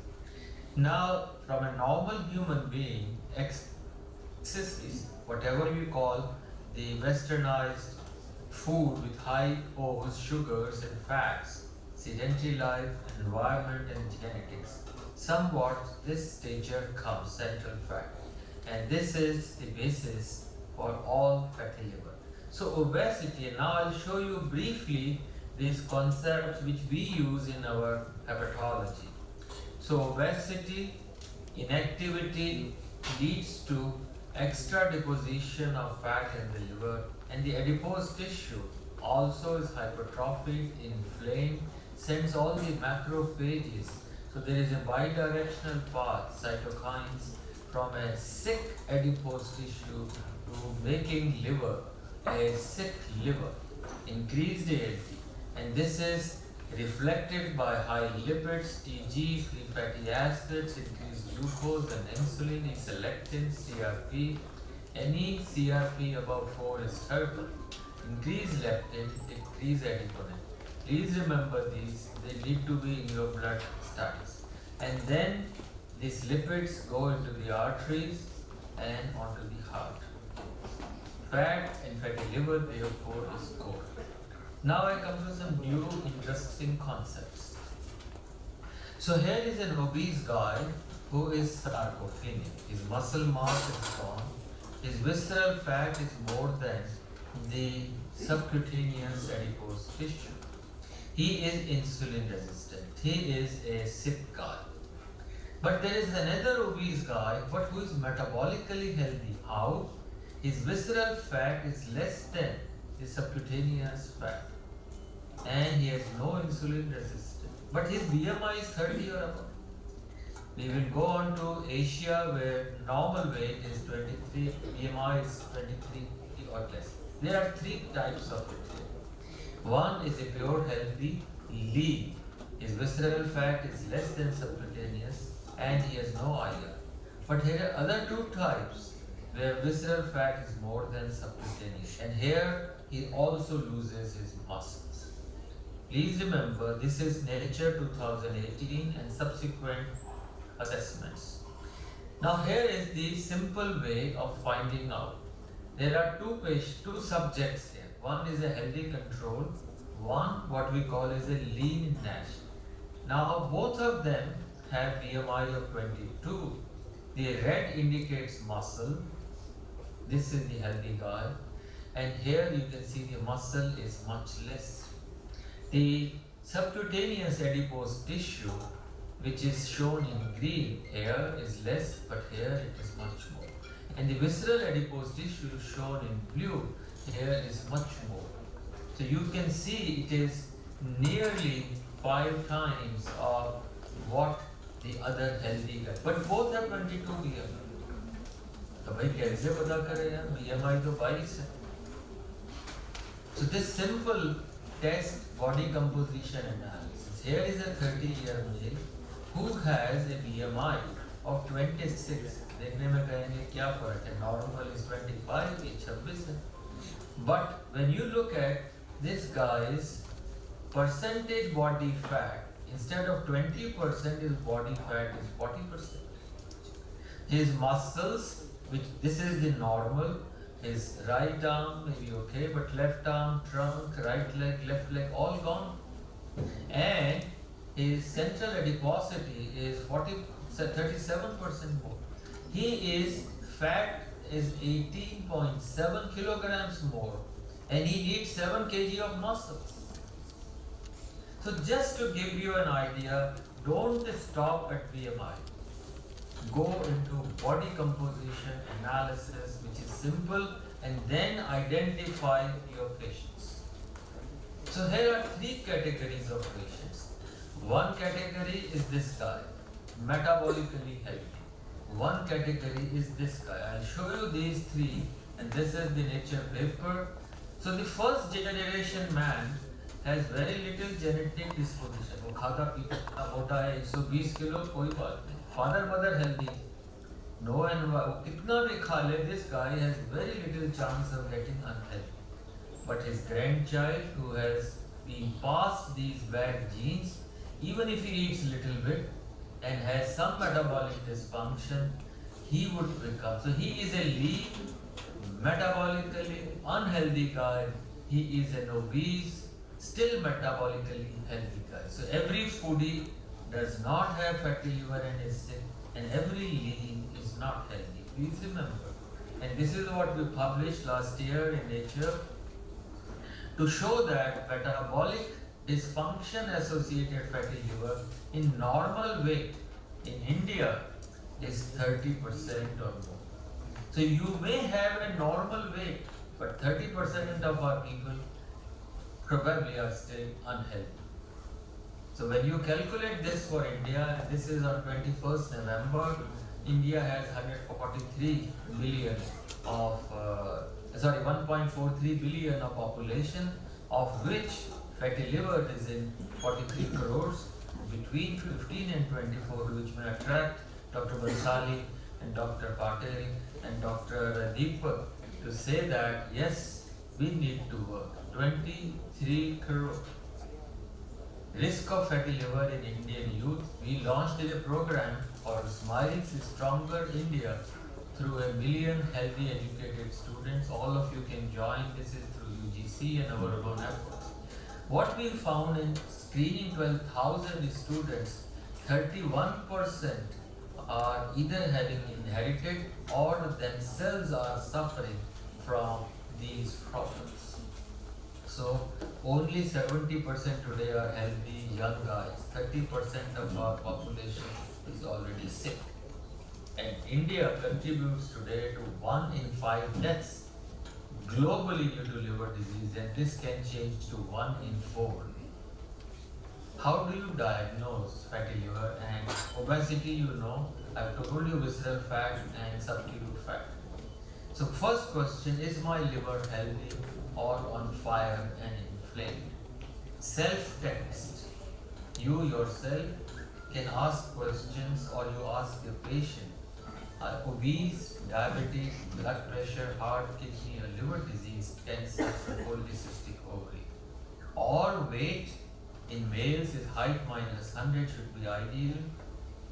Now, from a normal human being, excess is whatever we call the westernized food with high O's, sugars and fats, sedentary life, environment and genetics. Somewhat this stature comes central fact, and this is the basis for all fatty liver. So obesity, and now I'll show you briefly these concepts which we use in our hepatology. So obesity, inactivity leads to extra deposition of fat in the liver, and the adipose tissue also is hypertrophied, inflamed, sends all the macrophages. So there is a bidirectional path, cytokines, from a sick adipose tissue to making liver a sick liver, increased ALT, and this is reflected by high lipids, TG, free fatty acids, increased glucose and insulin, it's a lectin, CRP. Any CRP above 4 is terrible. Increased leptin, decreased adiponectin. Please remember these, they need to be in your blood studies. And then these lipids go into the arteries and onto the heart. Fat and fatty liver, therefore, is core. Now I come to some new interesting concepts. So here is an obese guy who is sarcopenic. His muscle mass is gone. His visceral fat is more than the subcutaneous adipose tissue. He is insulin resistant. He is a sick guy. But there is another obese guy, but who is metabolically healthy. How? His visceral fat is less than the subcutaneous fat. and he has no insulin resistance, but his BMI is 30 or above. We will go on to Asia where normal weight is 23, BMI is 23 or less. There are three types of it. One is a pure healthy, lean. His visceral fat is less than subcutaneous and he has no IR. But here are other two types where visceral fat is more than subcutaneous, and here he also loses his muscles. Please remember, this is Nature 2018 and subsequent assessments. Now here is the simple way of finding out. There are two subjects here. One is a healthy control, one what we call is a lean NASH. Now both of them have BMI of 22. The red indicates muscle. This is the healthy guy. And here you can see the muscle is much less. The subcutaneous adipose tissue, which is shown in green, here is less, but here it is much more. And the visceral adipose tissue shown in blue, here is much more. So you can see it is nearly 5 times of what the other healthy guy. But both have 22 BMI. तो भाई कैसे पता करें यार BMI तो 22 है. So this simple test body composition analysis. Here is a 30-year male who has a BMI of 26. देखने में कहेंगे क्या फर्क है? Normal is 25, ये 26 है. But when you look at this guy's percentage body fat, instead of 20%, his body fat is 40%. His muscles, which this is the normal, his right arm may be okay, but left arm, trunk, right leg, left leg, all gone. And his central adiposity is 37% more. He is fat is 18.7 kilograms more, and he needs 7 kg of muscle. So just to give you an idea, don't stop at BMI. Go into body composition analysis, which is simple, and then identify your patients. So here are 3 categories of patients. One category is this guy, metabolically healthy. One category is this guy. I'll show you these 3, and this is the Nature paper. So the first generation man has very little genetic disposition. वो खाता पीता मोटा है 120 kilo कोई बात नहीं. Father mother healthy. No and कितना भी खा ले, this guy has very little chance of getting unhealthy. But his grandchild who has been passed these bad genes, even if he eats little bit and has some metabolic dysfunction, he would become. So he is a lean, metabolically unhealthy guy. He is an obese, still metabolically healthy guy. So every foodie does not have fatty liver and is sick, and every lean is not healthy. Please remember. And this is what we published last year in Nature to show that metabolic dysfunction associated fatty liver in normal weight in India is 30% or more. So you may have a normal weight, but 30% of our people probably are still unhealthy. So when you calculate this for India, and this is on 21st November, India has 143 billion of, 1.43 billion of population, of which fatty liver is in 43 crores, between 15 and 24, which may attract Dr. Bansali and Dr. Patel and Dr. Deepak to say that yes, we need to work. 23 crore. Risk of fatty liver in Indian youth. We launched a program for Smiling Stronger India through 1 million healthy educated students. All of you can join. This is through UGC and our own efforts. What we found in screening 12,000 students, 31% are either having inherited or themselves are suffering from these problems. So only 70% today are healthy young guys. 30% of our population is already sick. And India contributes today to 1 in 5 deaths globally due to liver disease, and this can change to 1 in 4 How do you diagnose fatty liver and obesity? You know, I've told you visceral fat and subcutaneous fat. So first question, is my liver healthy or on fire and inflamed? Self-test. You yourself can ask questions, or you ask the patient, are obese, diabetic, blood pressure, heart, kidney or liver disease, cancer, polycystic ovary. Or weight in males is height minus 100 should be ideal,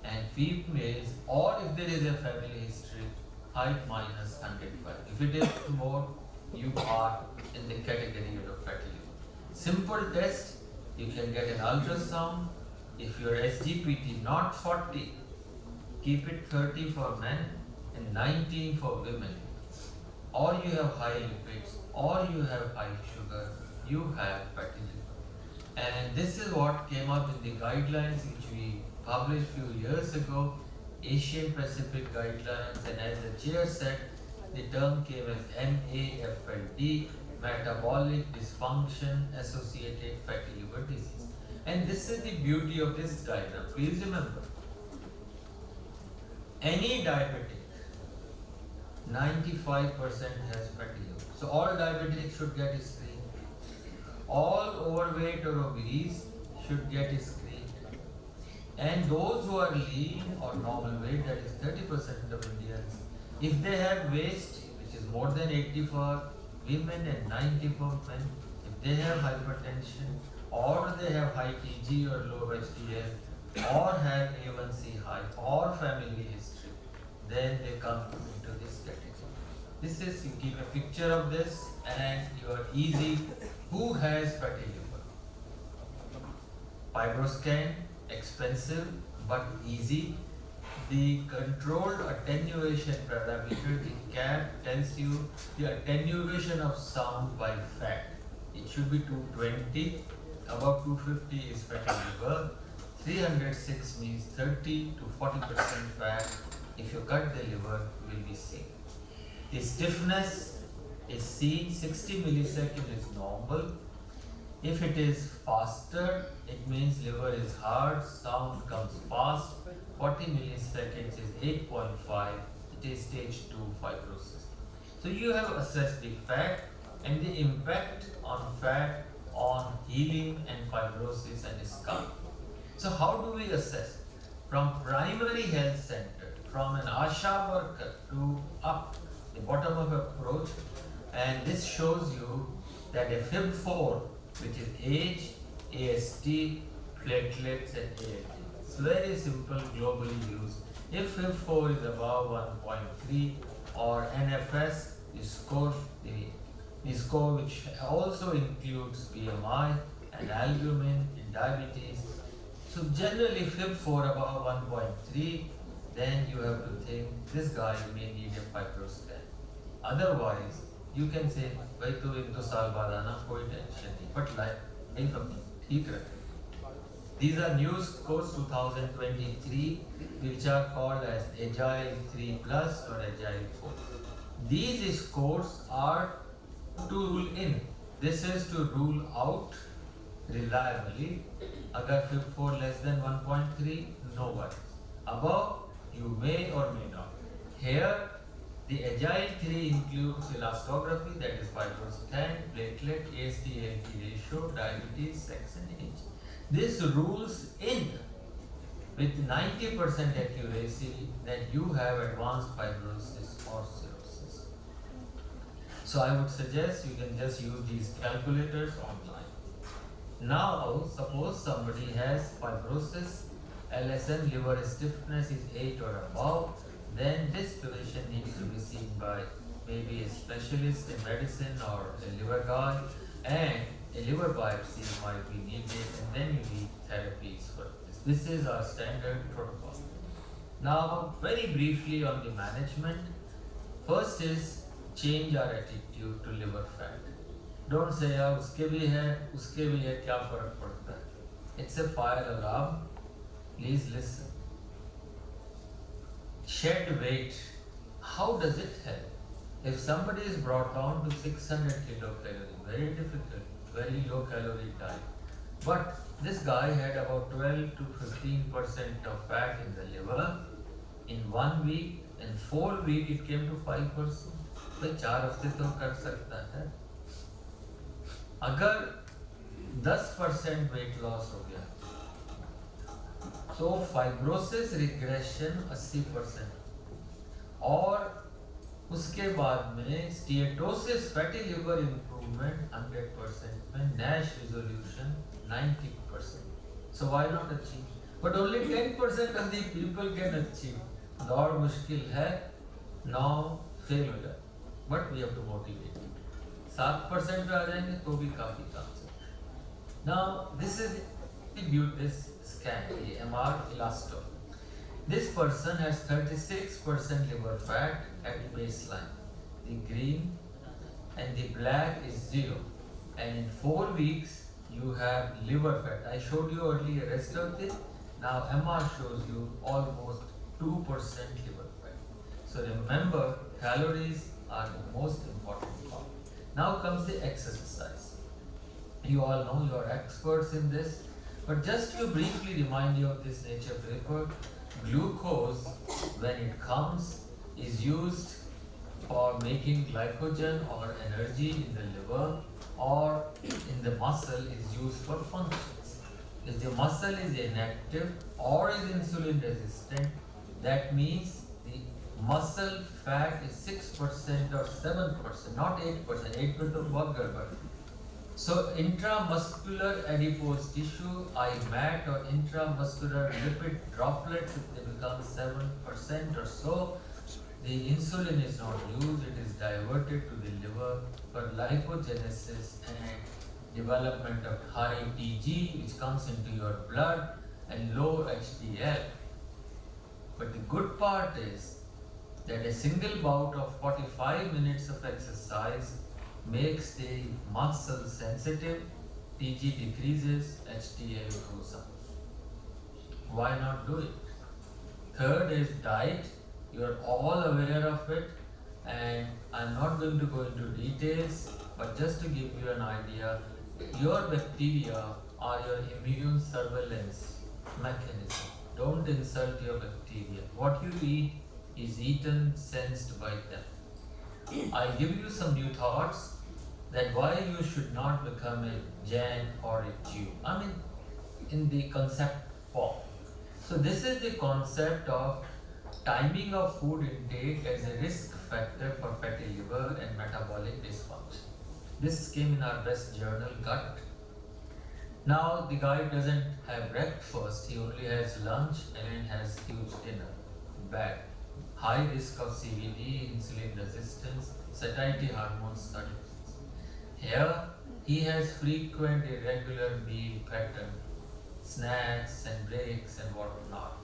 and females, or if there is a family history, height minus 105. If it is more, you are in the category of fatty liver. Simple test, you can get an ultrasound. If your SGPT not 40, keep it 30 for men and 19 for women. Or you have high lipids, or you have high sugar, you have fatty liver. And this is what came up in the guidelines which we published few years ago, Asian Pacific guidelines, and as the chair said, the term came as MAFLD, metabolic dysfunction associated fatty liver disease. And this is the beauty of this diagram. Please remember, any diabetic, 95% has fatty liver. So all diabetics should get screened. All overweight or obese should get screened. And those who are lean or normal weight, that is 30% of Indians, if they have waist, which is more than 80 for women and 90 for men, if they have hypertension, or they have high TG or low HDL, or have A1C high, or family history, then they come into this category. This is, you keep a picture of this and you are easy. Who has fatty liver? Fibroscan, expensive but easy. The controlled attenuation parameter, the CAP, tells you the attenuation of sound by fat. It should be 220, above 250 is fatty liver, 306 means 30 to 40% fat. If you cut the liver, you will be seen. The stiffness is seen, 60 milliseconds is normal. If it is faster, it means liver is hard, sound comes fast. 40 milliseconds is 8.5, it is stage 2 fibrosis. So you have assessed the fat and the impact on fat on healing and fibrosis and scar. So how do we assess? From primary health center, from an ASHA worker to up, the bottom of approach, and this shows you that a FIB4, which is age, AST, platelets and ALT. It's very simple, globally used. If FIB4 is above 1.3 or NFS, the score which also includes BMI and albumin in diabetes. So generally FIB4 above 1.3, then you have to think this guy may need a fibroscan. Otherwise, you can say, भाई तो इन तो साल बाद आना, कोई tension नहीं, but life हम ठीक रखें. These are new scores 2023, which are called as Agile 3 Plus or Agile 4. These scores are to rule in. This is to rule out reliably. Agar FIB4 less than 1.3, no worries. Above, you may or may not. Here, the Agile 3 includes elastography, that is fibroscan, platelet, AST-ALT ratio, diabetes, sex and age. This rules in with 90% accuracy that you have advanced fibrosis or cirrhosis. So I would suggest you can just use these calculators online. Now, suppose somebody has fibrosis, LSM, liver stiffness is 8 or above, then this patient needs to be seen by maybe a specialist in medicine or a liver guy, and a liver biopsy might be needed, and then you need therapies for this. This is our standard protocol. Now, very briefly on the management. First is change our attitude to liver fat. Don't say, "Yeah, uske bhi hai, kya farak padta hai?" It's a fire alarm. Please listen. Shed weight. How does it help? If somebody is brought down to 600 kilocalories, very difficult, very low calorie diet. But This guy had about 12 to 15% of fat in the liver. In 1 week, in 4 weeks, it came to 5%. तो 4 हफ्ते तो कर सकता है. अगर 10% weight loss हो गया, तो fibrosis regression 80%. और उसके बाद में steatosis fatty liver improvement 100% में NASH resolution 90%. So why not achieve? But only 10% of the people can achieve. दौड़ मुश्किल है, 9 फेल हो जाए. But we have to motivate. 7% पे आ जाएंगे तो भी काफी काम से. Now this is this scan, the MR elasto. This person has 36% liver fat at baseline. The green and the black is 0. And in 4 weeks, you have liver fat. I showed you earlier rest of it. Now MR shows you almost 2% liver fat. So remember, calories are the most important part. Now comes the exercise. You all know, you are experts in this. But just to briefly remind you of this nature paper, glucose, when it comes, is used for making glycogen or energy in the liver, or in the muscle is used for functions. If the muscle is inactive or is insulin resistant, that means the muscle fat is 6% or 7%, not 8%. 8% of बहुत गड़बड़. So intramuscular adipose tissue, IMAT, or intramuscular lipid droplets, if they become 7% or so, the insulin is not used, it is diverted to the liver for lipogenesis and development of high TG, which comes into your blood, and low HDL. But the good part is that a single bout of 45 minutes of exercise makes the muscle sensitive, TG decreases, HDL goes up. Why not do it? Third is diet. You are all aware of it, and I'm not going to go into details, but just to give you an idea, your bacteria are your immune surveillance mechanism. Don't insult your bacteria. What you eat is eaten, sensed by them. I'll give you some new thoughts that why you should not become a Jain or a Jew. I mean, in the concept form. So this is the concept of timing of food intake as a risk factor for fatty liver and metabolic dysfunction. This came in our best journal, Gut. Now the guy doesn't have breakfast, he only has lunch and has huge dinner. Bad. High risk of CVD, insulin resistance, satiety hormone studies. Here, he has frequent irregular meal pattern, snacks and breaks and whatnot.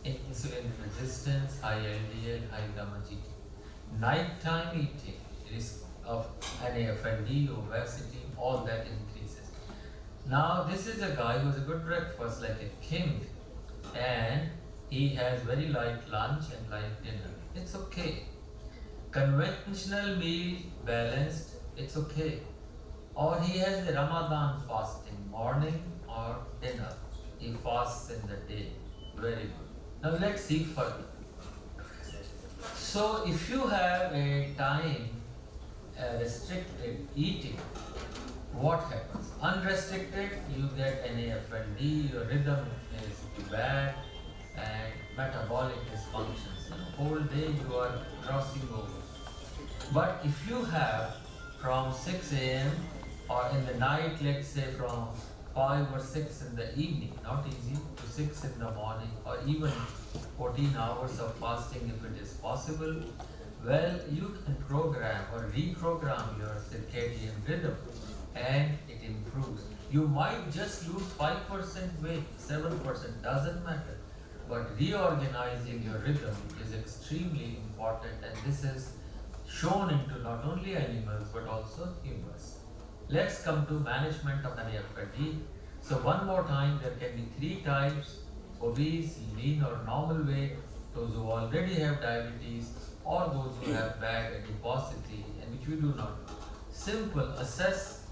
Insulin resistance, high LDL, high gamma GT. Nighttime eating, risk of NAFLD, obesity, all that increases. Now this is a guy who has a good breakfast like a king, and he has very light lunch and light dinner. It's okay. Conventional meal balanced, it's okay. Or he has the Ramadan fasting, morning or dinner. He fasts in the day. Very good. Now let's see further. So if you have a time restricted eating, what happens? Unrestricted, you get NAFLD, your rhythm is bad, and metabolic dysfunctions. The whole day you are crossing over. But if you have from 6 a.m. or in the night, let's say from 5 or 6 in the evening, not easy, to 6 in the morning, or even 14 hours of fasting if it is possible, well, you can program or reprogram your circadian rhythm and it improves. You might just lose 5% weight, 7%, doesn't matter. But reorganizing your rhythm is extremely important, and this is shown into not only animals but also humans. Let's come to management of NAFLD. So one more time, there can be 3 types: obese, lean or normal weight, those who already have diabetes, or those who have bad adiposity, and which we do not. Simple, assess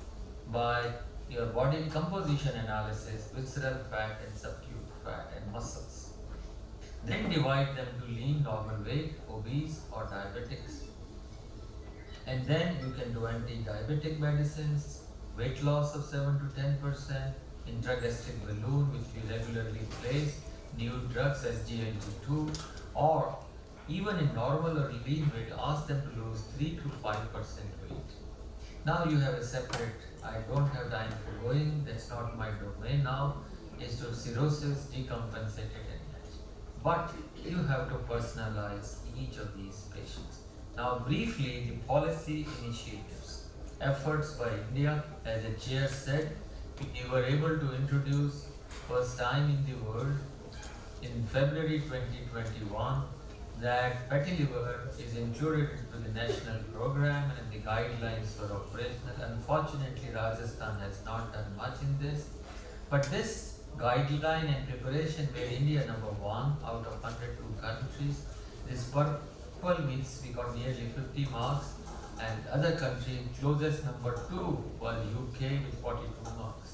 by your body composition analysis, visceral fat and subacute fat and muscles. Then divide them to lean, normal weight, obese or diabetics. And then you can do anti-diabetic medicines, weight loss of 7 to 10%, intragastric balloon which we regularly place, new drugs as SGLT2, or even in normal or lean weight, ask them to lose 3 to 5% weight. Now you have a separate, I don't have time for going, that's not my domain now, is to cirrhosis, decompensated and NASH. But you have to personalize each of these patients. Now briefly, the policy initiatives, efforts by India, as the chair said, we were able to introduce first time in the world in February 2021 that fatty liver is included into the national program and the guidelines for operational. Unfortunately, Rajasthan has not done much in this, but this guideline and preparation made India #1 out of 102 countries. This purple means we got nearly 50 marks, and other country closest #2 was UK with 42 marks.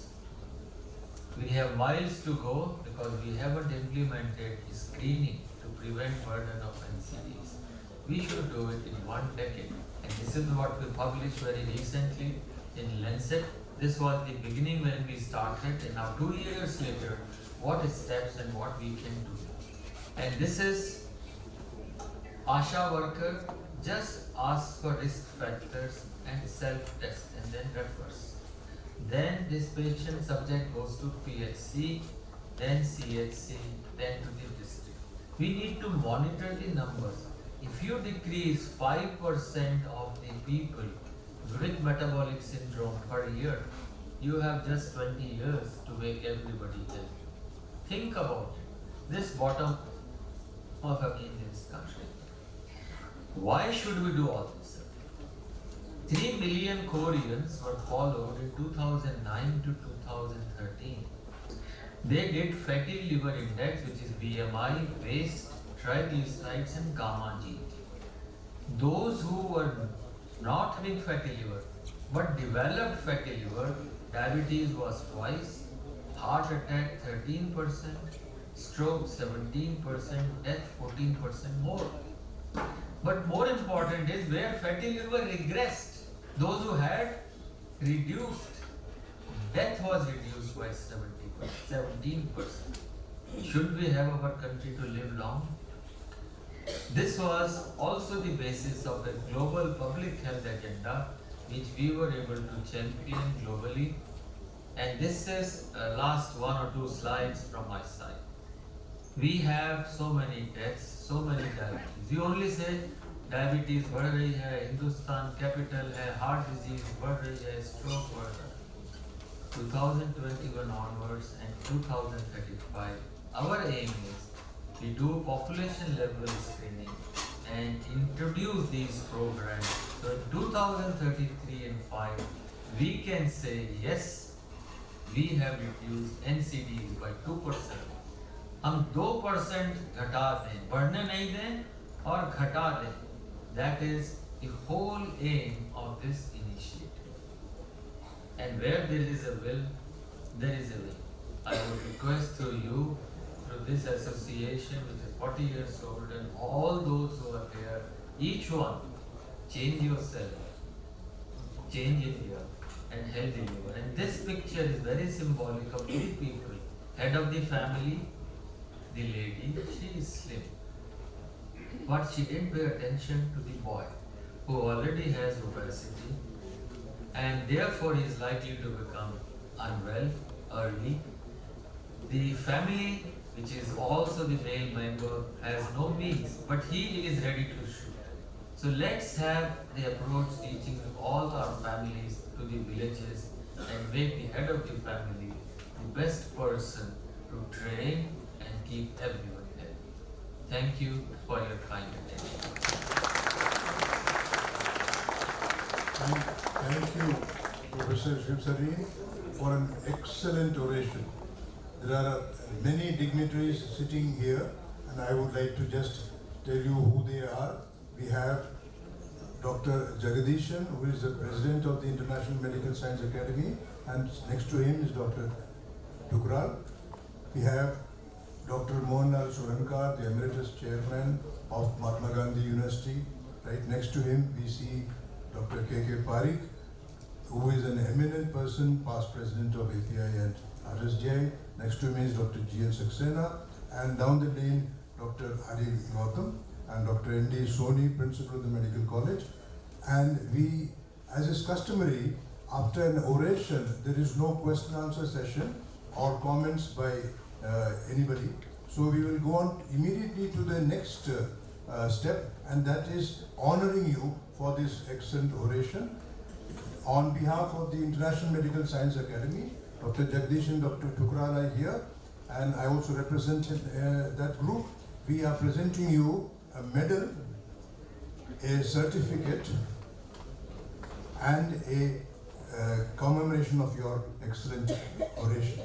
We have miles to go because we haven't implemented screening to prevent burden of NCDs. We should do it in 1 decade, and this is what we published very recently in Lancet. This was the beginning when we started, and now 2 years later, what steps and what we can do. And this is ASHA worker just asks for risk factors and self-test and then refers. Then this patient subject goes to PHC, then CHC, then to the district. We need to monitor the numbers. If you decrease 5% of the people with metabolic syndrome per year, you have just 20 years to make everybody healthy. Think about it. This bottom of in this country. Why should we do all this? 3 million Koreans were followed in 2009 to 2013. They did fatty liver index, which is BMI, waist, triglycerides and gamma GT. Those who were not having fatty liver but developed fatty liver, diabetes was twice, heart attack 13%, stroke 17%, death 14% more. But more important is where fatty liver regressed. Those who had reduced, death was reduced by 17%. Should we have our country to live long? This was also the basis of the global public health agenda, which we were able to champion globally. And this is last 1 or 2 slides from my side. We have so many deaths, so many diabetes. We only say diabetes बढ़ रही है, Hindustan capital है, heart disease बढ़ रही है, stroke बढ़ रहा है. 2021 onwards and 2035, our aim is to do population level screening and introduce these programs. So in 2033 and 5, we can say yes, we have reduced NCDs by 2%. हम 2% घटा दें, बढ़ने नहीं दें और घटा दें. That is the whole aim of this initiative. And where there is a will, there is a way. I would request through you, through this association which is 40 years old, and all those who are there, each one, change yourself, change India and healthy liver. And this picture is very symbolic of 3 people. Head of the family, the lady, she is slim. But she didn't pay attention to the boy who already has obesity and therefore is likely to become unwell early. The family, which is also the male member, has no means, but he is ready to shoot. So let's have the approach teaching all our families to the villages and make the head of the family the best person to train and keep everyone healthy. Thank you for your kind attention. Thank you, Professor Chairpesrson, for an excellent oration. There are many dignitaries sitting here, and I would like to just tell you who they are. We have Dr. Jagadishan, who is the President of the International Medical Science Academy, and next to him is Dr. Tukral. We have Dr. Mohd the Emeritus Chairman of Mahatma Gandhi University. Right next to him we see Dr. K.K. Parikh, who is an eminent person, past president of API and RSJ. Next to me is Dr. N Saxena, and down the lane Dr. Gautam and Dr. N.D. Soni, Principal of the Medical College. And we, as is customary, after an oration, there is no question answer session or comments by anybody. So we will go on immediately to the next step, and that is honoring you for this excellent oration. On behalf of the International Medical Science Academy, Dr. Jagdish and Dr. Tukral are here, and I also represent that group. We are presenting you a medal, a certificate, and a commemoration of your excellent oration.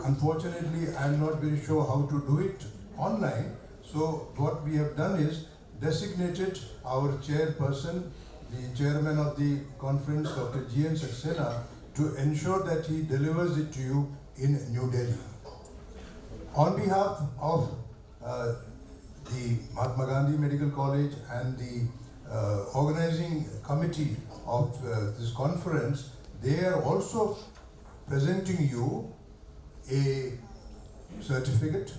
Unfortunately, I am not very sure how to do it online, so what we have done is designated our chairperson, the chairman of the conference, Dr. N Saxena, to ensure that he delivers it to you in New Delhi. On behalf of the Mahatma Gandhi Medical College and the organizing committee of this conference, they are also presenting you a certificate,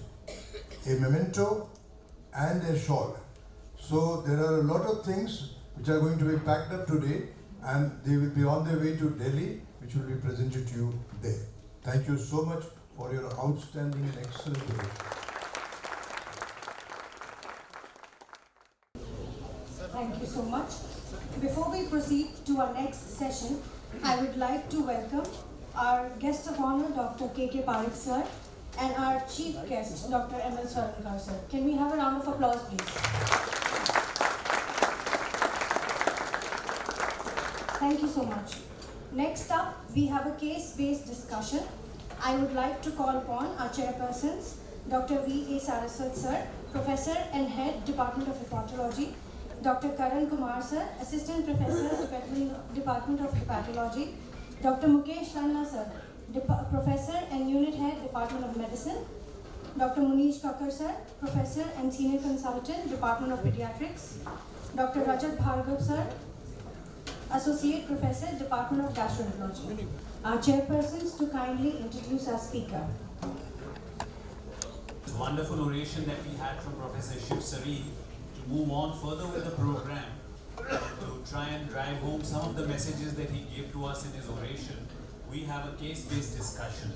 a memento, and a shawl. So there are a lot of things which are going to be packed up today, and they will be on their way to Delhi, which will be presented to you there. Thank you so much for your outstanding and excellent work. Thank you so much. Before we proceed to our next session, I would like to welcome our guest of honor, Dr. K.K. Parikh sir, and our chief guest, Dr. M.L. Swarnkar sir. Can we have a round of applause, please? Thank you so much. Next up, we have a case-based discussion. I would like to call upon our chairpersons, Dr. V.A. Saraswat sir, Professor and Head, Department of Hepatology, Dr. Karan Kumar sir, Assistant Professor, Department of Hepatology, Dr. Mukesh Ranna sir, Professor and Unit Head, Department of Medicine, Dr. Munish Kakkar sir, Professor and Senior Consultant, Department of Pediatrics, Dr. Rajat Bhargav sir, Associate Professor, Department of Gastroenterology. Our chairpersons to kindly introduce our speaker. It's a wonderful oration that we had from Professor Shiv Sareen to move on further with the program, to try and drive home some of the messages that he gave to us in his oration. We have a case-based discussion,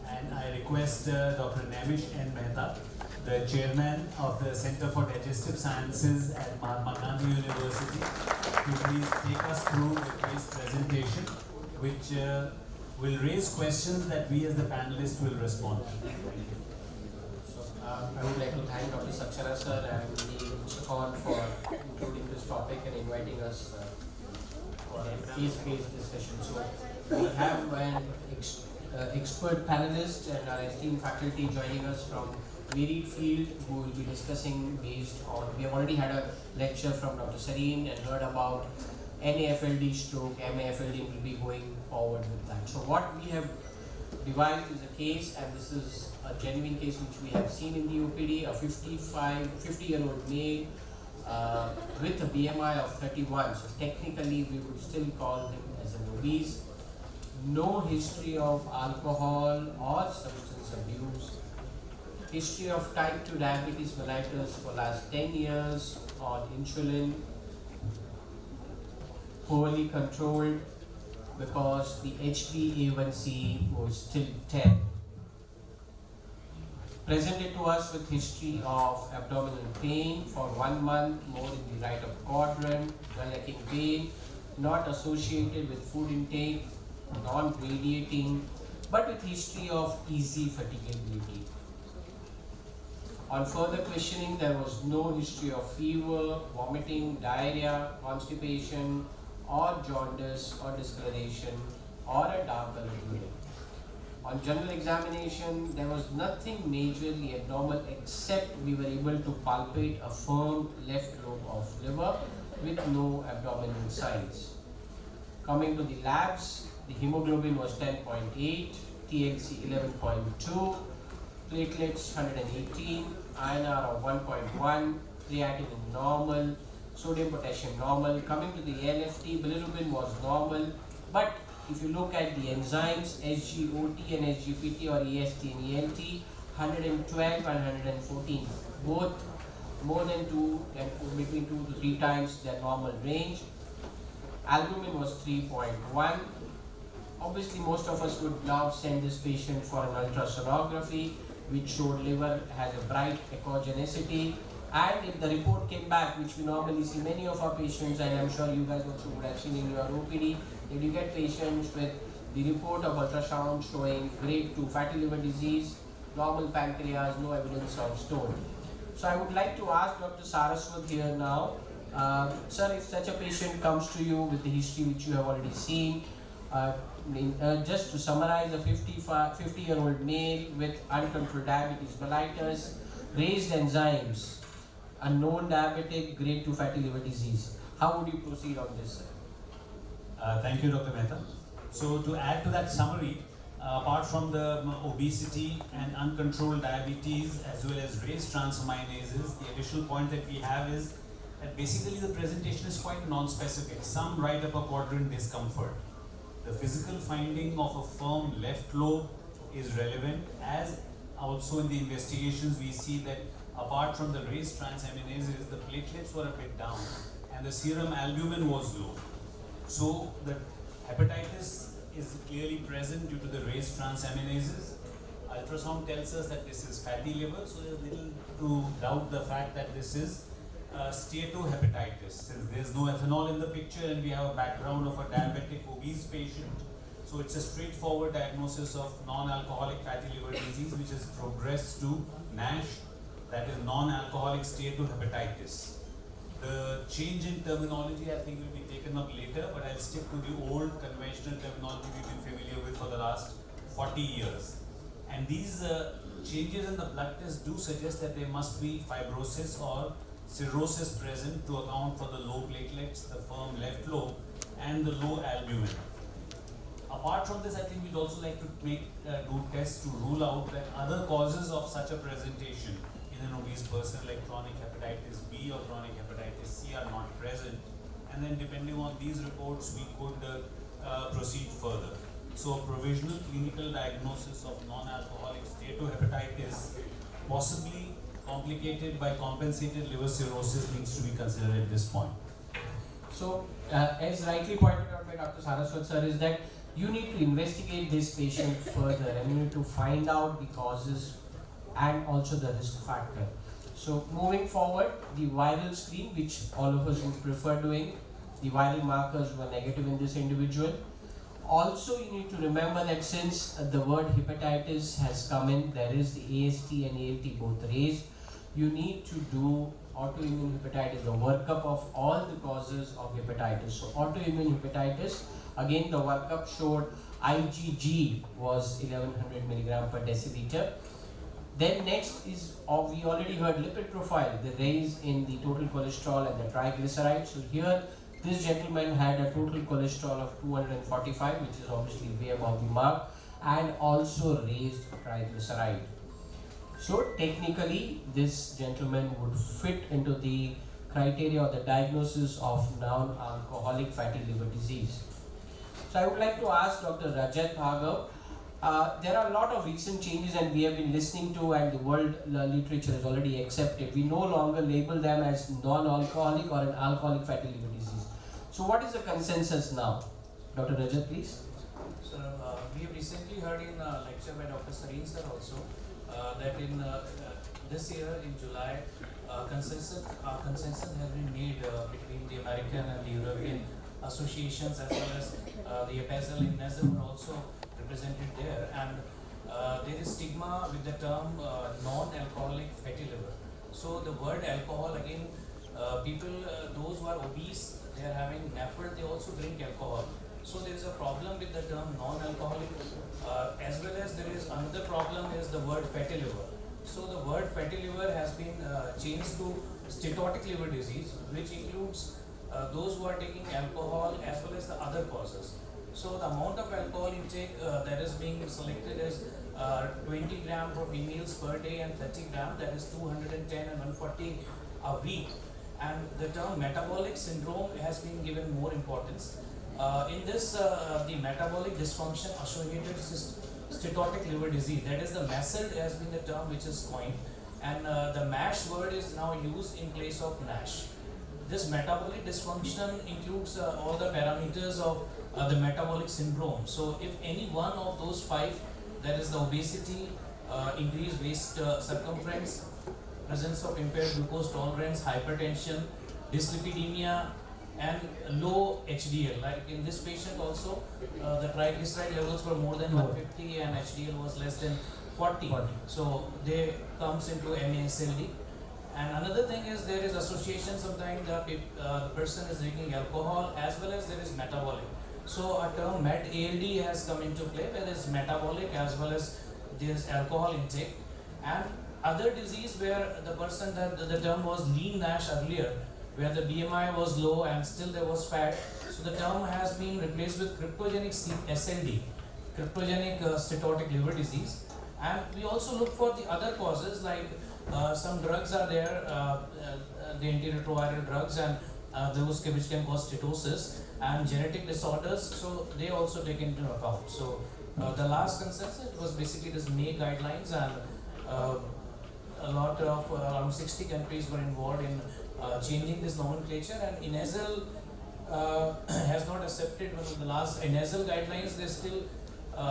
and I request Dr. Namish N. Mehta, the chairman of the Center for Digestive Sciences at Mahatma Gandhi University, to please take us through the case presentation, which will raise questions that we as the panelists will respond to. I would like to thank Dr. Saxena sir and the IMSACON for including this topic and inviting us for a case-based discussion. So we have an expert panelist and our esteemed faculty joining us from varied field who will be discussing based on, we have already had a lecture from Dr. Sareen and heard about NAFLD stroke, MAFLD, and will be going forward with that. So what we have devised is a case, and this is a genuine case which we have seen in the OPD, a 50-year-old male with a BMI of 31. So technically we would still call him as an obese. No history of alcohol or substance abuse. History of type 2 diabetes mellitus for last 10 years on insulin. Poorly controlled because the HbA1c was still 10. Presented to us with history of abdominal pain for 1 month, more in the right upper quadrant, lacking pain, not associated with food intake, non-radiating, but with history of easy fatigability. On further questioning, there was no history of fever, vomiting, diarrhea, constipation, or jaundice or discoloration, or a dark colored urine. On general examination, there was nothing majorly abnormal except we were able to palpate a firm left lobe of liver with no abdominal signs. Coming to the labs, The hemoglobin was 10.8, TLC 11.2, platelets 118, INR of 1.1, creatinine normal, sodium potassium normal. Coming to the LFT, bilirubin was normal, but if you look at the enzymes, SGOT and SGPT or EST and ELT, 112 and 114, both more than 2 and between 2 to 3 times their normal range. Albumin was 3.1. Obviously, most of us would now send this patient for an ultrasonography, which showed liver has a bright echogenicity. And if the report came back, which we normally see many of our patients, and I'm sure you guys also would have seen in your OPD, if you get patients with the report of ultrasound showing grade 2 fatty liver disease, normal pancreas, no evidence of stone. So I would like to ask Dr. Saraswat here now, sir, if such a patient comes to you with the history which you have already seen, just to summarize, a 50-year-old male with uncontrolled diabetes mellitus, raised enzymes, a known diabetic, grade 2 fatty liver disease. How would you proceed on this, sir? Thank you, Dr. Mehta. So to add to that summary, apart from the obesity and uncontrolled diabetes as well as raised transaminases, the additional point that we have is that basically the presentation is quite non-specific. Some write up a quadrant discomfort. The physical finding of a firm left lobe is relevant, as also in the investigations we see that apart from the raised transaminases, the platelets were a bit down and the serum albumin was low. So the hepatitis is clearly present due to the raised transaminases. Ultrasound tells us that this is fatty liver, so there's little to doubt the fact that this is steatohepatitis. Since there's no ethanol in the picture and we have a background of a diabetic obese patient, so it's a straightforward diagnosis of non-alcoholic fatty liver disease which has progressed to NASH, that is non-alcoholic steatohepatitis. The change in terminology I think will be taken up later, but I'll stick to the old conventional terminology we've been familiar with for the last 40 years. And these changes in the blood test do suggest that there must be fibrosis or cirrhosis present to account for the low platelets, the firm left lobe, and the low albumin. Apart from this, I think we'd also like to do tests to rule out that other causes of such a presentation in an obese person like chronic hepatitis B or chronic hepatitis C are not present, and then depending on these reports we could proceed further. So a provisional clinical diagnosis of non-alcoholic steatohepatitis, possibly complicated by compensated liver cirrhosis, needs to be considered at this point. So as rightly pointed out by Dr. Saraswat sir, is that you need to investigate this patient further and you need to find out the causes and also the risk factor. So moving forward, the viral screen, which all of us would prefer doing, the viral markers were negative in this individual. Also, you need to remember that since the word hepatitis has come in, there is the AST and ALT both raised. You need to do autoimmune hepatitis, the workup of all the causes of hepatitis. So autoimmune hepatitis, again the workup showed IgG was 1100 milligram per deciliter. Then next is, we already heard lipid profile, the raise in the total cholesterol and the triglycerides. So here, this gentleman had a total cholesterol of 245, which is obviously way above the mark, and also raised triglyceride. So technically, this gentleman would fit into the criteria or the diagnosis of non-alcoholic fatty liver disease. So I would like to ask Dr. Rajat Bhargav. There are a lot of recent changes and we have been listening to, and the world literature has already accepted. We no longer label them as non-alcoholic or an alcoholic fatty liver disease. So what is the consensus now? Dr. Rajat, please. So we have recently heard in a lecture by Dr. Sareen sir also that in this year in July consensus has been made between the American and the European associations, as well as the APASL in NASL were also represented there, and there is stigma with the term non-alcoholic fatty liver. So the word alcohol, again, people, those who are obese, they are having NAFLD, they also drink alcohol. So there is a problem with the term non-alcoholic, as well as there is another problem is the word fatty liver. So the word fatty liver has been changed to steatotic liver disease, which includes those who are taking alcohol as well as the other causes. So the amount of alcohol intake that is being selected is 20 gram for females per day and 30 gram, that is 210 and 140 a week. And the term metabolic syndrome has been given more importance. In this, the metabolic dysfunction associated steatotic liver disease, that is the MESID has been the term which is coined, and the MASH word is now used in place of NASH. This metabolic dysfunction includes all the parameters of the metabolic syndrome. So if any one of those 5, that is the obesity, increased waist circumference, presence of impaired glucose tolerance, hypertension, dyslipidemia, and low HDL. Like in this patient also, the triglyceride levels were more than 150 and HDL was less than 40. So they comes into MASLD. And another thing is there is association sometimes the person is drinking alcohol as well as there is metabolic. So a term MET-ALD has come into play where there is metabolic as well as there is alcohol intake. And other disease where the person, the term was lean NASH earlier, where the BMI was low and still there was fat. So the term has been replaced with cryptogenic SLD, cryptogenic steatotic liver disease. And we also look for the other causes, like some drugs are there, the antiretroviral drugs, and those which can cause steatosis, and genetic disorders, so they also take into account. So the last consensus was basically this May guidelines, and a lot of around 60 countries were involved in changing this nomenclature, and INESL has not accepted one of the last INESL guidelines. They're still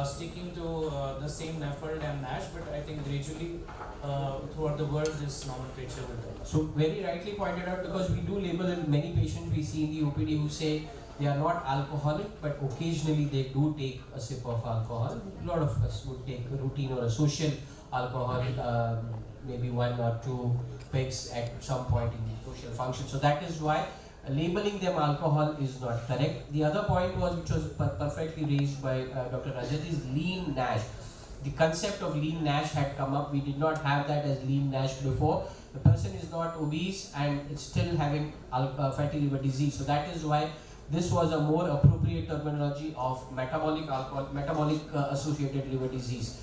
sticking to the same NAFLD and NASH, but I think gradually throughout the world this nomenclature will develop. So very rightly pointed out, because we do label in many patients we see in the OPD who say they are not alcoholic, but occasionally they do take a sip of alcohol. A lot of us would take a routine or a social alcohol, maybe 1 or 2 pegs at some point in the social function. So that is why labeling them alcohol is not correct. The other point was, which was perfectly raised by Dr. Rajat, is lean NASH. The concept of lean NASH had come up. We did not have that as lean NASH before. The person is not obese and it's still having fatty liver disease. So that is why this was a more appropriate terminology of metabolic associated liver disease.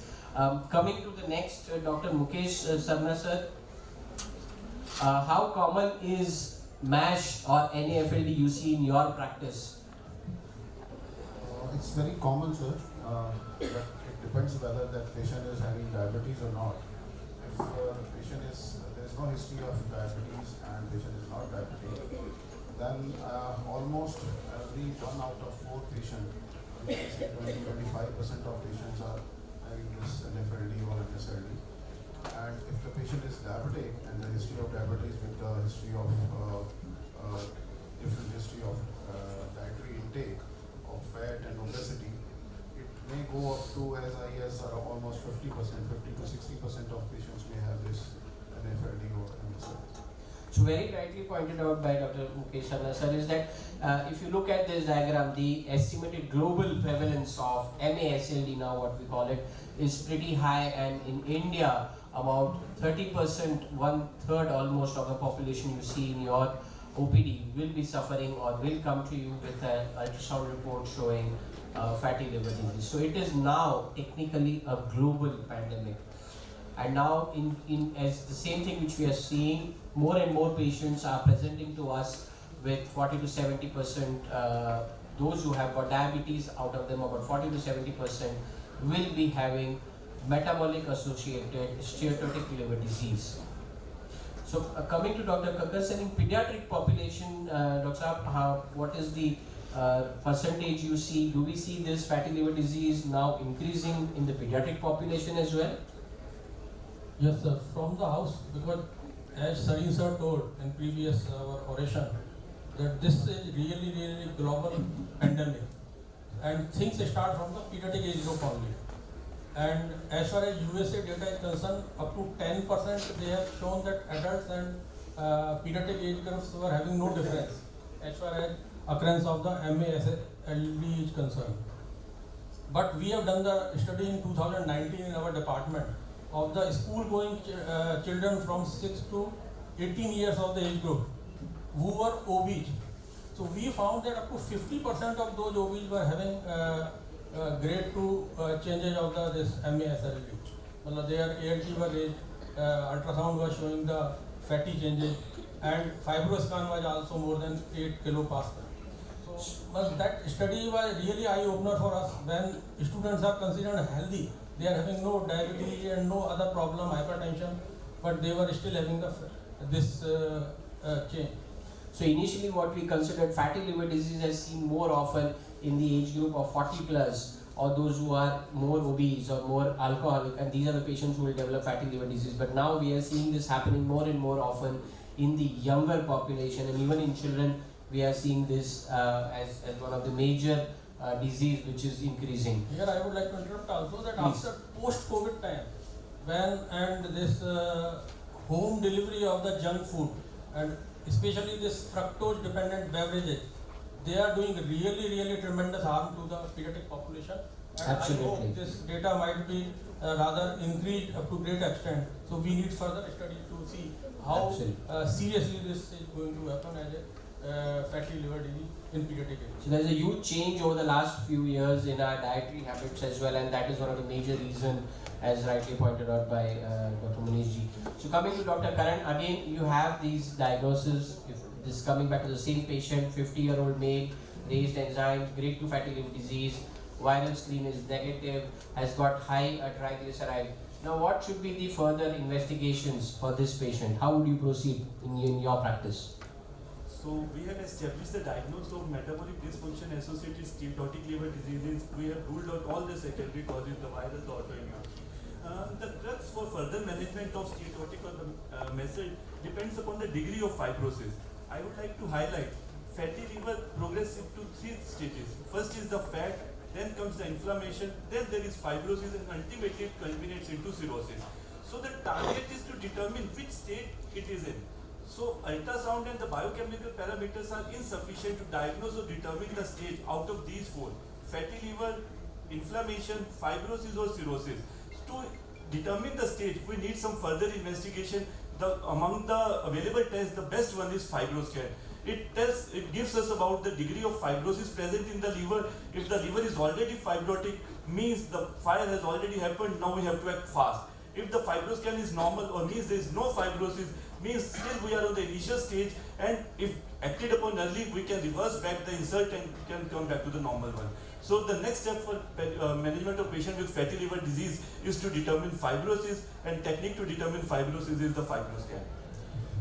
Coming to the next, Dr. Mukesh Sarna sir, how common is MASH or NAFLD you see in your practice? It's very common, sir. But it depends whether that patient is having diabetes or not. If there is no history of diabetes and patient is not diabetic, then almost every 1 out of 4 patients, 20-25% of patients are having this NAFLD or NSLD. And if the patient is diabetic and the history of diabetes with the history of different history of dietary intake of fat and obesity, it may go up to as high as almost 50%, 50 to 60% of patients may have this NAFLD or NSLD. So very rightly pointed out by Dr. Mukesh Sarna sir is that if you look at this diagram, the estimated global prevalence of MASLD, now what we call it, is pretty high, and in India about 30%, 1/3 almost of the population you see in your OPD will be suffering or will come to you with an ultrasound report showing fatty liver disease. So it is now technically a global pandemic. And now as the same thing which we are seeing, more and more patients are presenting to us with 40 to 70%, those who have got diabetes, out of them about 40 to 70% will be having metabolic associated steatotic liver disease. So coming to Dr. Kakkar, in pediatric population, Dr. Saab, what is the percentage you see? Do we see this fatty liver disease now increasing in the pediatric population as well? Yes, sir. From the house, because as Sarin sir told in previous oration, that this is really global pandemic, and things start from the pediatric age group only. And as far as USA data is concerned, up to 10% they have shown that adults and pediatric age groups were having no difference as far as occurrence of the MASLD is concerned. But we have done the study in 2019 in our department of the school-going children from 6 to 18 years of the age group who were obese. So we found that up to 50% of those obese were having grade 2 changes of this MASLD. Their ALT were raised, ultrasound was showing the fatty changes, and fibroscan was also more than 8 kilopascal. So that study was really eye-opener for us. When students are considered healthy, they are having no diabetes and no other problem, hypertension, but they were still having this change. So initially what we considered fatty liver disease is seen more often in the age group of 40 plus, or those who are more obese or more alcoholic, and these are the patients who will develop fatty liver disease. But now we are seeing this happening more and more often in the younger population, and even in children we are seeing this as one of the major disease which is increasing. Here I would like to interrupt also that Please. after post-COVID time, this home delivery of the junk food, and especially this fructose dependent beverages, they are doing really tremendous harm to the pediatric population. And Absolutely. I hope this data might be rather increased up to great extent. So we need further study to see how seriously this is going to happen as a fatty liver disease in pediatric age. So there is a huge change over the last few years in our dietary habits as well, and that is one of the major reasons, as rightly pointed out by Dr. Munish ji. So coming to Dr. Karan, again you have these diagnoses. If this is coming back to the same patient, 50-year-old male, raised enzymes, grade 2 fatty liver disease, viral screen is negative, has got high triglyceride. Now what should be the further investigations for this patient? How would you proceed in your practice? So we have established the diagnosis of metabolic dysfunction associated steatotic liver diseases. We have ruled out all the secondary causes, the viral, the autoimmune. The drugs for further management of steatotic or the MESL depends upon the degree of fibrosis. I would like to highlight fatty liver progresses into 3 stages. First is the fat, then comes the inflammation, then there is fibrosis, and ultimately it culminates into cirrhosis. So the target is to determine which state it is in. So ultrasound and the biochemical parameters are insufficient to diagnose or determine the stage out of these 4: fatty liver, inflammation, fibrosis or cirrhosis. To determine the stage, we need some further investigation. Among the available tests, the best one is fibroscan. It gives us about the degree of fibrosis present in the liver. If the liver is already fibrotic, means the fire has already happened, now we have to act fast. If the fibroscan is normal or means there is no fibrosis, means still we are on the initial stage, and if acted upon early, we can reverse back the insult and can come back to the normal one. So the next step for management of patient with fatty liver disease is to determine fibrosis, and technique to determine fibrosis is the fibroscan.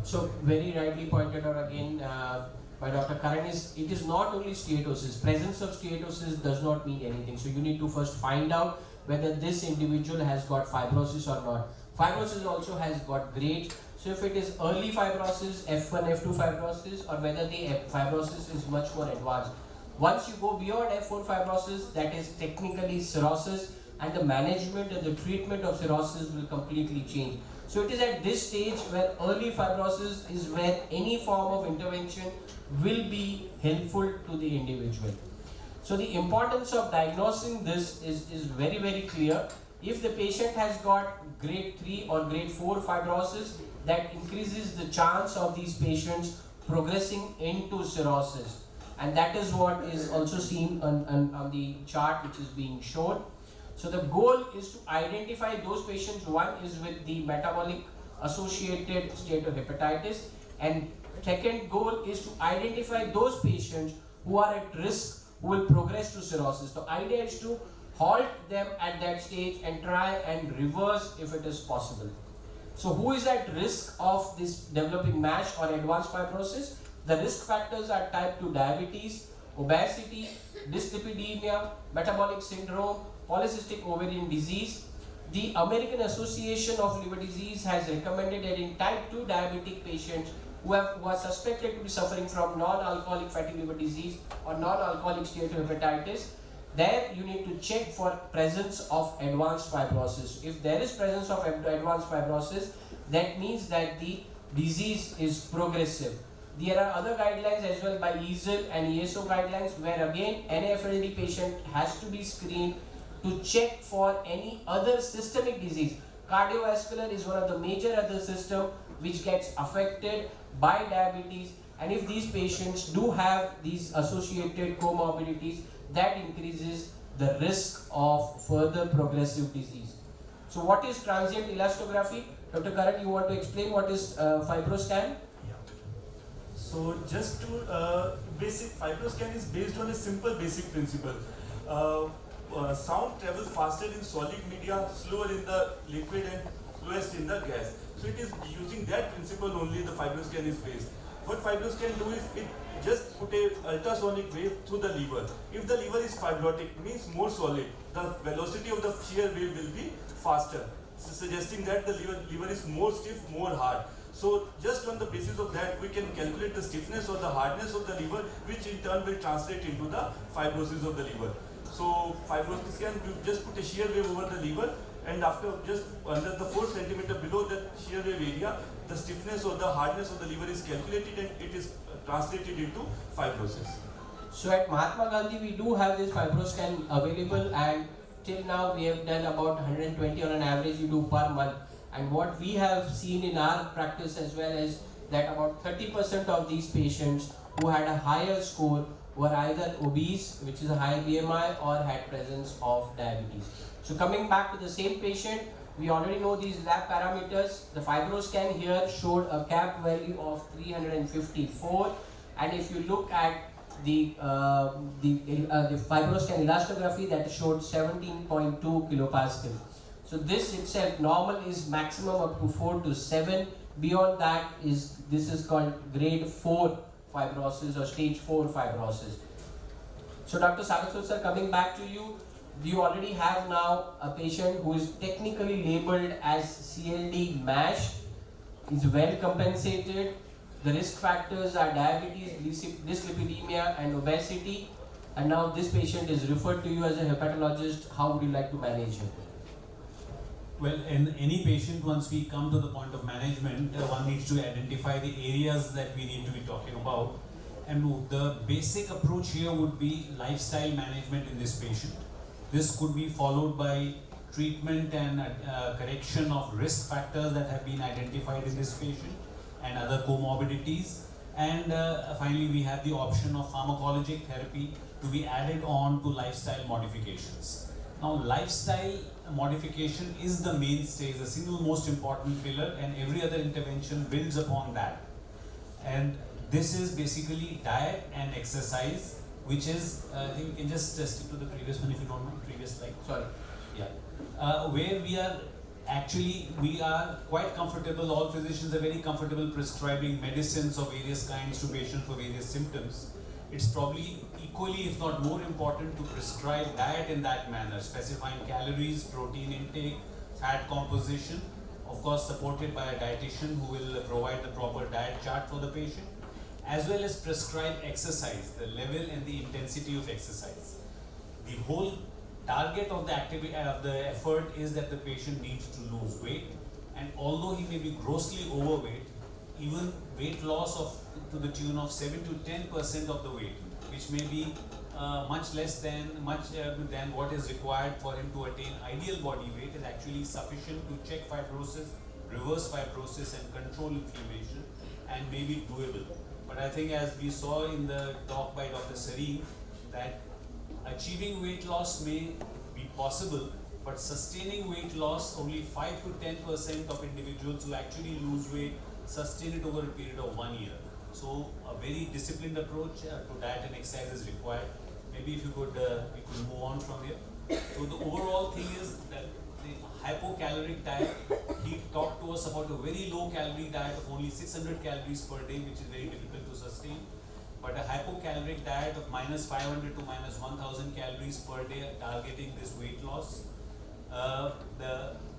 So very rightly pointed out again by Dr. Karan, it is not only steatosis. Presence of steatosis does not mean anything. So you need to first find out whether this individual has got fibrosis or not. Fibrosis also has got grades. So if it is early fibrosis, F1, F2 fibrosis, or whether the fibrosis is much more advanced. Once you go beyond F4 fibrosis, that is technically cirrhosis, and the management and the treatment of cirrhosis will completely change. So it is at this stage where early fibrosis is where any form of intervention will be helpful to the individual. So the importance of diagnosing this is very clear. If the patient has got grade 3 or grade 4 fibrosis, that increases the chance of these patients progressing into cirrhosis. And that is what is also seen on the chart which is being shown. So the goal is to identify those patients. One is with the metabolic associated steatohepatitis, and second goal is to identify those patients who are at risk, who will progress to cirrhosis. The idea is to halt them at that stage and try and reverse if it is possible. So who is at risk of this developing MASH or advanced fibrosis? The risk factors are type 2 diabetes, obesity, dyslipidemia, metabolic syndrome, polycystic ovarian disease. The American Association of Liver Disease has recommended that in type 2 diabetic patients who are suspected to be suffering from non-alcoholic fatty liver disease or non-alcoholic steatohepatitis, there you need to check for presence of advanced fibrosis. If there is presence of advanced fibrosis, that means that the disease is progressive. There are other guidelines as well by EASL and ESO guidelines, where again NAFLD patient has to be screened to check for any other systemic disease. Cardiovascular is one of the major other system which gets affected by diabetes, And if these patients do have these associated comorbidities, that increases the risk of further progressive disease. So what is transient elastography? Dr. Karan, you want to explain what is fibroscan? So just to basic fibroscan is based on a simple basic principle. Sound travels faster in solid media, slower in the liquid and slowest in the gas. So it is using that principle only the fibroscan is based. What fibroscan do is it just put a ultrasonic wave through the lever. If the lever is fibrotic, means more solid, the velocity of the shear wave will be faster, so suggesting that the lever is more stiff, more hard. So just on the basis of that, we can calculate the stiffness or the hardness of the lever, which in turn will translate into the fibrosis of the lever. So fibrosis can just put a shear wave over the lever, and after just under the 4 centimeter below the shear wave area, the stiffness or the hardness of the liver is calculated and it is translated into fibrosis. So at Mahatma Gandhi, we do have this fibroscan available, and till now we have done about 120 on an average we do per month. And what we have seen in our practice as well is that about 30% of these patients who had a higher score were either obese, which is a high BMI, or had presence of diabetes. So coming back to the same patient, we already know these lab parameters. The fibroscan here showed a cap value of 354, and if you look at the fibroscan elastography, that showed 17.2 kilopascal. So this itself, normal is maximum up to 4 to 7. Beyond that this is called grade 4 fibrosis or stage 4 fibrosis. So Dr. Saraswat sir, coming back to you, you already have now a patient who is technically labeled as CLD MASH, is well compensated. The risk factors are diabetes, dyslipidemia and obesity, and now this patient is referred to you as a hepatologist. How would you like to manage him? Well, in any patient, once we come to the point of management, one needs to identify the areas that we need to be talking about. And the basic approach here would be lifestyle management in this patient. This could be followed by treatment and correction of risk factors that have been identified in this patient and other comorbidities. And finally, we have the option of pharmacologic therapy to be added on to lifestyle modifications. Now, lifestyle modification is the mainstay, is the single most important pillar, and every other intervention builds upon that. And this is basically diet and exercise, which is, I think we can just stick to the previous one if you don't mind, previous slide. Sorry. Yeah. Where we are quite comfortable, all physicians are very comfortable prescribing medicines of various kinds to patients for various symptoms. It's probably equally, if not more important, to prescribe diet in that manner, specifying calories, protein intake, fat composition, of course supported by a dietitian who will provide the proper diet chart for the patient, as well as prescribe exercise, the level and the intensity of exercise. The whole target of the activity of the effort is that the patient needs to lose weight, and although he may be grossly overweight, even weight loss to the tune of 7 to 10% of the weight, which may be much less than what is required for him to attain ideal body weight, is actually sufficient to check fibrosis, reverse fibrosis and control inflammation, and may be doable. But I think, as we saw in the talk by Dr. Sareen, that achieving weight loss may be possible, but sustaining weight loss, only 5 to 10% of individuals who actually lose weight sustain it over a period of 1 year. So a very disciplined approach to diet and exercise is required. Maybe if you could, we could move on from here. So the overall thing is that the hypocaloric diet, he talked to us about a very low calorie diet of only 600 calories per day, which is very difficult to sustain. But a hypocaloric diet of minus 500 to minus 1000 calories per day targeting this weight loss.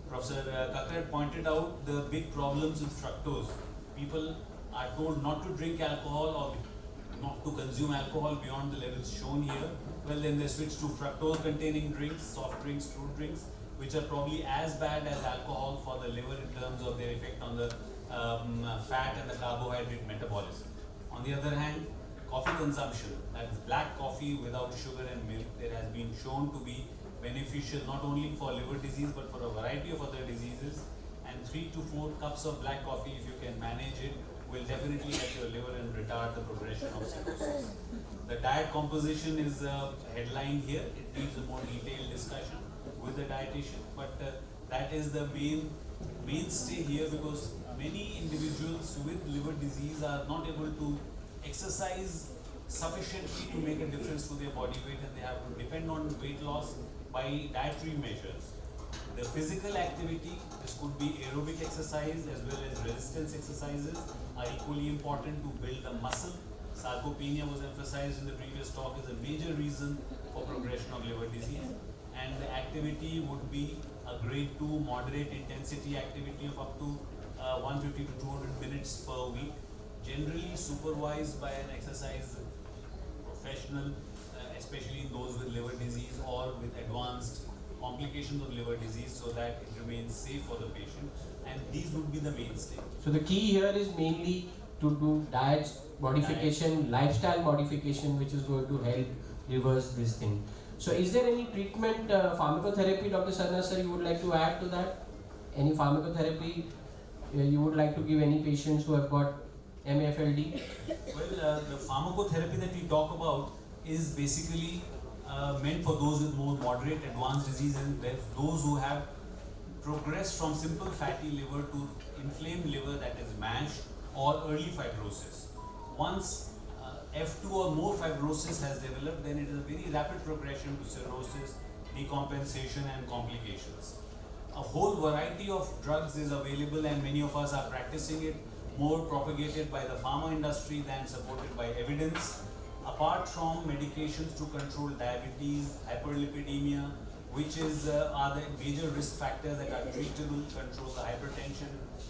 Professor Kakkar pointed out the big problems with fructose. People are told not to drink alcohol or not to consume alcohol beyond the levels shown here. Well, then they switch to fructose containing drinks, soft drinks, fruit drinks, which are probably as bad as alcohol for the liver in terms of their effect on the fat and the carbohydrate metabolism. On the other hand, coffee consumption, that is black coffee without sugar and milk, there has been shown to be beneficial not only for liver disease but for a variety of other diseases. And 3 to 4 cups of black coffee, if you can manage it, will definitely hurt your liver and retard the progression of cirrhosis. The diet composition is headlined here. It needs a more detailed discussion with the dietitian, but that is the mainstay here, because many individuals with liver disease are not able to exercise sufficiently to make a difference to their body weight, and they have to depend on weight loss by dietary measures. The physical activity, this could be aerobic exercise as well as resistance exercises, are equally important to build the muscle. Sarcopenia was emphasized in the previous talk as a major reason for progression of liver disease, and the activity would be a grade 2 moderate intensity activity of up to 150 to 200 minutes per week, generally supervised by an exercise professional, especially in those with liver disease or with advanced complications of liver disease, so that it remains safe for the patient, and these would be the mainstay. So the key here is mainly to do diet modification, lifestyle modification, which is going to help reverse this thing. So is there any treatment, pharmacotherapy, Dr. Sarna sir, you would like to add to that? Any pharmacotherapy you would like to give any patients who have got MFLD? Well, the pharmacotherapy that we talk about is basically meant for those with more moderate advanced disease, and those who have progressed from simple fatty liver to inflamed liver, that is MASH, or early fibrosis. Once F2 or more fibrosis has developed, then it is a very rapid progression to cirrhosis, decompensation and complications. A whole variety of drugs is available, and many of us are practicing it, more propagated by the pharma industry than supported by evidence. Apart from medications to control diabetes, hyperlipidemia, which are the major risk factors that are treatable, control the hypertension,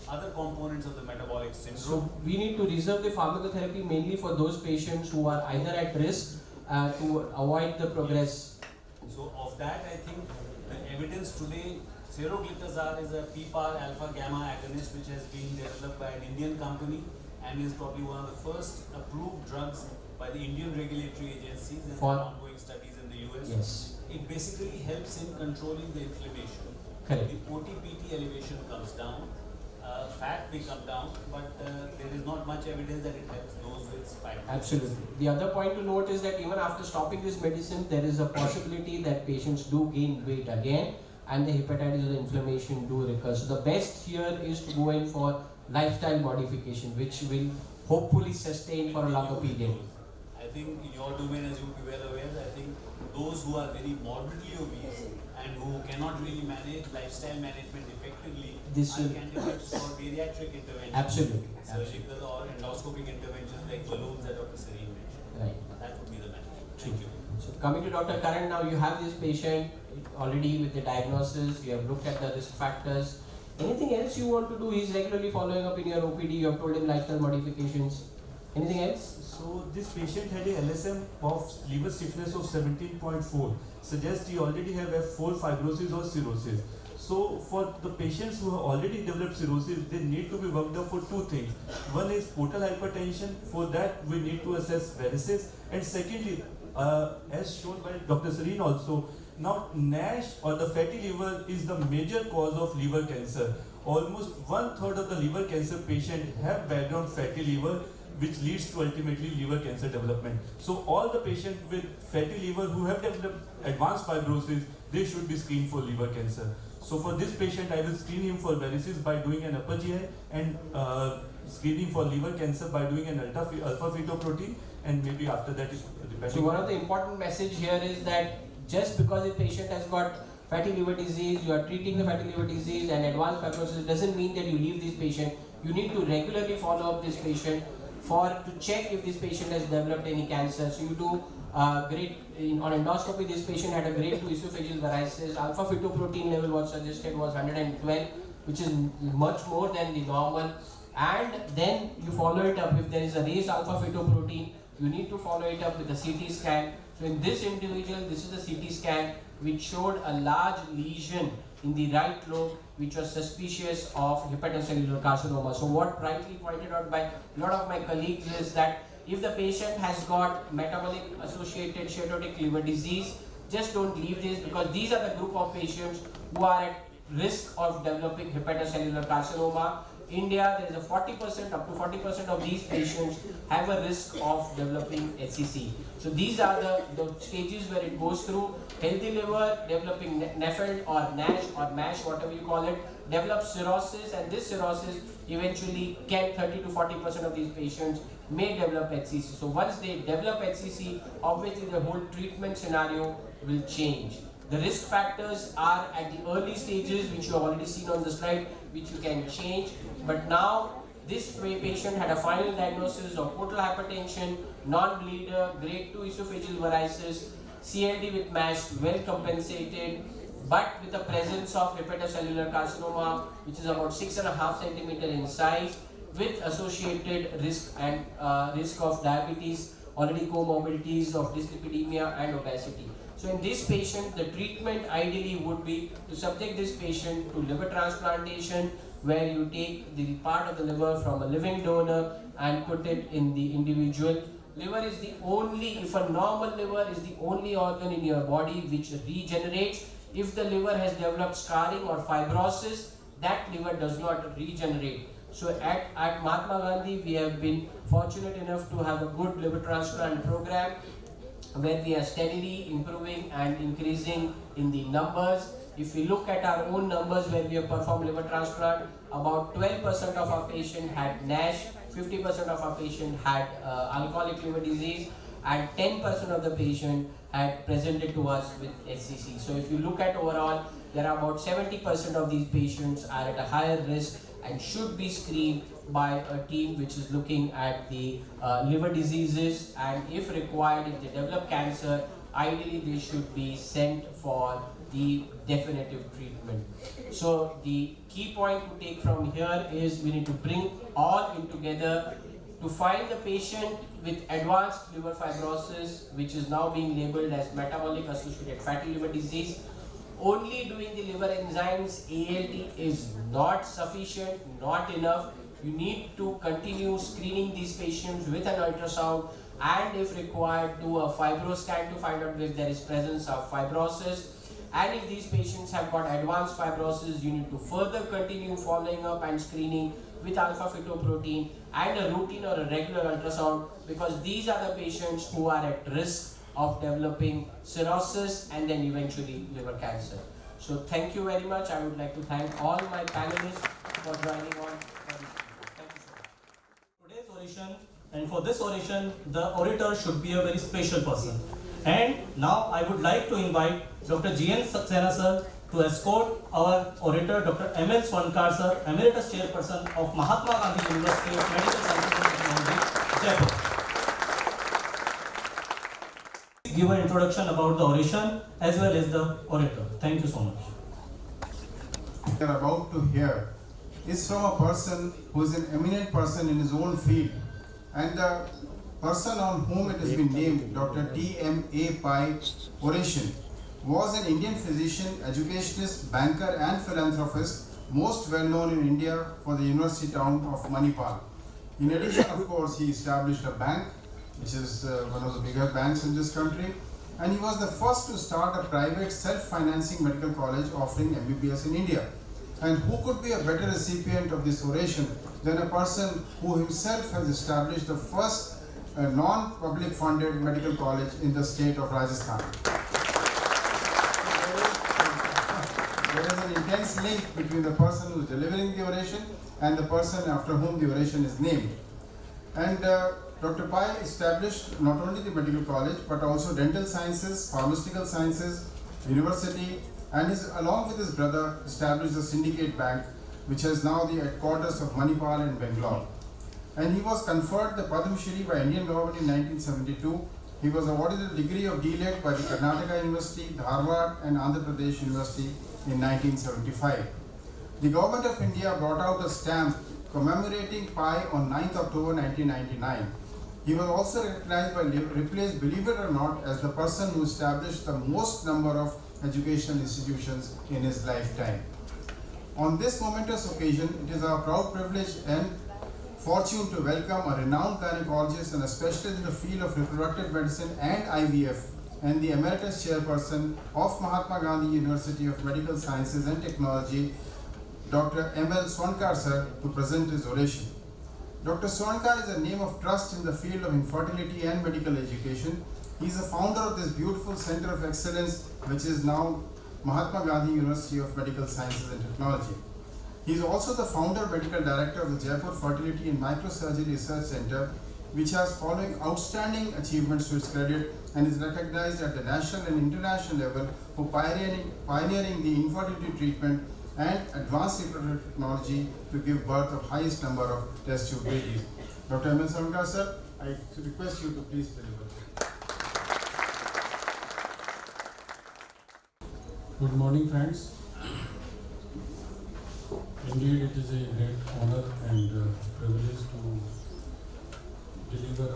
other components of the metabolic syndrome. So we need to reserve the pharmacotherapy mainly for those patients who are either at risk to avoid the progress. So of that, I think the evidence today, seroglitazar is a PPAR alpha gamma agonist which has been developed by an Indian company and is probably one of the first approved drugs by the Indian regulatory agencies and for ongoing studies in the US. Yes. It basically helps in controlling the inflammation. Correct. The OTPT elevation comes down, fat may come down, but there is not much evidence that it helps those with spinal. Absolutely. The other point to note is that even after stopping this medicine, there is a possibility that patients do gain weight again, and the hepatitis or the inflammation do recur. So the best here is to go in for lifestyle modification, which will hopefully sustain for a longer period. I think in your domain, as you would be well aware, I think those who are very morbidly obese and who cannot really manage lifestyle management effectively are candidates for bariatric interventions. Absolutely. Surgical or endoscopic interventions like balloons that Dr. Sareen mentioned. Right. That would be the method. Thank you. So coming to Dr. Karan, now you have this patient already with the diagnosis, you have looked at the risk factors. Anything else you want to do? He's regularly following up in your OPD, you have told him lifestyle modifications. Anything else? So this patient had a LSM of liver stiffness of 17.4, suggests he already have F4 fibrosis or cirrhosis. So for the patients who have already developed cirrhosis, they need to be worked up for two things. One is portal hypertension. For that we need to assess varices, and secondly, as shown by Dr. Sareen also, now NASH or the fatty liver is the major cause of liver cancer. Almost 1/3 of the liver cancer patients have background fatty liver, which leads to ultimately liver cancer development. So all the patients with fatty liver who have developed advanced fibrosis, they should be screened for liver cancer. So for this patient, I will screen him for varices by doing an upper GI, and screening for liver cancer by doing an alpha fetoprotein, and maybe after that is depending. So one of the important message here is that just because a patient has got fatty liver disease, you are treating the fatty liver disease and advanced fibrosis, doesn't mean that you leave this patient. You need to regularly follow up this patient to check if this patient has developed any cancer. So you do on endoscopy, this patient had a grade 2 esophageal varices. Alpha fetoprotein level was suggested was 112, which is much more than the normal. And then you follow it up. If there is a raised alpha fetoprotein, you need to follow it up with a CT scan. So in this individual, this is the CT scan which showed a large lesion in the right lobe, which was suspicious of hepatocellular carcinoma. So what rightly pointed out by a lot of my colleagues is that if the patient has got metabolic associated steatotic liver disease, just don't leave this, because these are the group of patients who are at risk of developing hepatocellular carcinoma. India, there is a 40%, up to 40% of these patients have a risk of developing HCC. So these are the stages where it goes through. Healthy liver, developing NAFLD or NASH or MASH, whatever you call it, develops cirrhosis, and this cirrhosis eventually 30 to 40% of these patients may develop HCC. So once they develop HCC, obviously the whole treatment scenario will change. The risk factors are at the early stages, which you have already seen on the slide, which you can change. But now this patient had a final diagnosis of portal hypertension, non-bleeder, grade 2 esophageal varices, CLD with MASH, well compensated, but with the presence of hepatocellular carcinoma, which is about 6.5 centimeter in size, with associated risk and risk of diabetes, already comorbidities of dyslipidemia and obesity. So in this patient, the treatment ideally would be to subject this patient to liver transplantation, where you take the part of the liver from a living donor and put it in the individual. Liver is the only, if a normal liver is the only organ in your body which regenerates. If the liver has developed scarring or fibrosis, that liver does not regenerate. So at Mahatma Gandhi, we have been fortunate enough to have a good liver transplant program where we are steadily improving and increasing in the numbers. If we look at our own numbers where we have performed liver transplant, about 12% of our patients had NASH, 50% of our patients had alcoholic liver disease, and 10% of the patient had presented to us with HCC. So if you look at overall, there are about 70% of these patients are at a higher risk and should be screened by a team which is looking at the liver diseases, and if required, if they develop cancer, ideally they should be sent for the definitive treatment. So the key point to take from here is we need to bring all in together to find the patient with advanced liver fibrosis, which is now being labeled as metabolic associated fatty liver disease. Only doing the liver enzymes ALT is not sufficient, not enough. You need to continue screening these patients with an ultrasound, and if required, do a fibroscan to find out if there is presence of fibrosis. And if these patients have got advanced fibrosis, you need to further continue following up and screening with alpha-fetoprotein and a routine or a regular ultrasound, because these are the patients who are at risk of developing cirrhosis and then eventually liver cancer. So thank you very much. I would like to thank all my panelists for joining on. Thank you so much. Today's oration, and for this oration, the orator should be a very special person. And now I would like to invite Dr. N Saxena sir to escort our orator, Dr. N Saxena sir, Emeritus Chairperson of Mahatma Gandhi University of Medical Sciences and Technology, Jaipur. Give an introduction about the oration as well as the orator. Thank you so much. We are about to hear is from a person who is an eminent person in his own field, and the person on whom it has been named, Dr. T.M.A. Pai oration, was an Indian physician, educationist, banker and philanthropist, most well known in India for the university town of Manipal. In addition, of course, he established a bank, which is one of the bigger banks in this country, and he was the first to start a private self-financing medical college offering MBBS in India. And who could be a better recipient of this oration than a person who himself has established the first non-public funded medical college in the state of Rajasthan. There is an intense link between the person who is delivering the oration and the person after whom the oration is named. And Dr. Pai established not only the medical college but also dental sciences, pharmaceutical sciences, university, and along with his brother established a syndicate bank which has now the headquarters of Manipal in Bangalore. And he was conferred the Padma Shri by Indian government in 1972. He was awarded a degree of D.Litt by the Karnataka University, Dharwad and Andhra Pradesh University in 1975. The government of India brought out a stamp commemorating Pai on 9th October 1999. He was also recognized by replaced, believe it or not, as the person who established the most number of educational institutions in his lifetime. On this momentous occasion, it is our proud privilege and fortune to welcome a renowned gynecologist and a specialist in the field of reproductive medicine and IVF, and the Emeritus Chairperson of Mahatma Gandhi University of Medical Sciences and Technology, Dr. M.L. Swankar sir to present his oration. Dr. Swankar is a name of trust in the field of infertility and medical education. He is the founder of this beautiful center of excellence, which is now Mahatma Gandhi University of Medical Sciences and Technology. He is also the founder medical director of the Jaipur Fertility and Microsurgery Research Center, which has following outstanding achievements to its credit and is recognized at the national and international level for pioneering the infertility treatment and advanced reproductive technology to give birth of highest number of test tube babies. Dr. M.L. Swankar sir, I request you to please deliver. Good morning, friends. Indeed, it is a great honor and privilege to deliver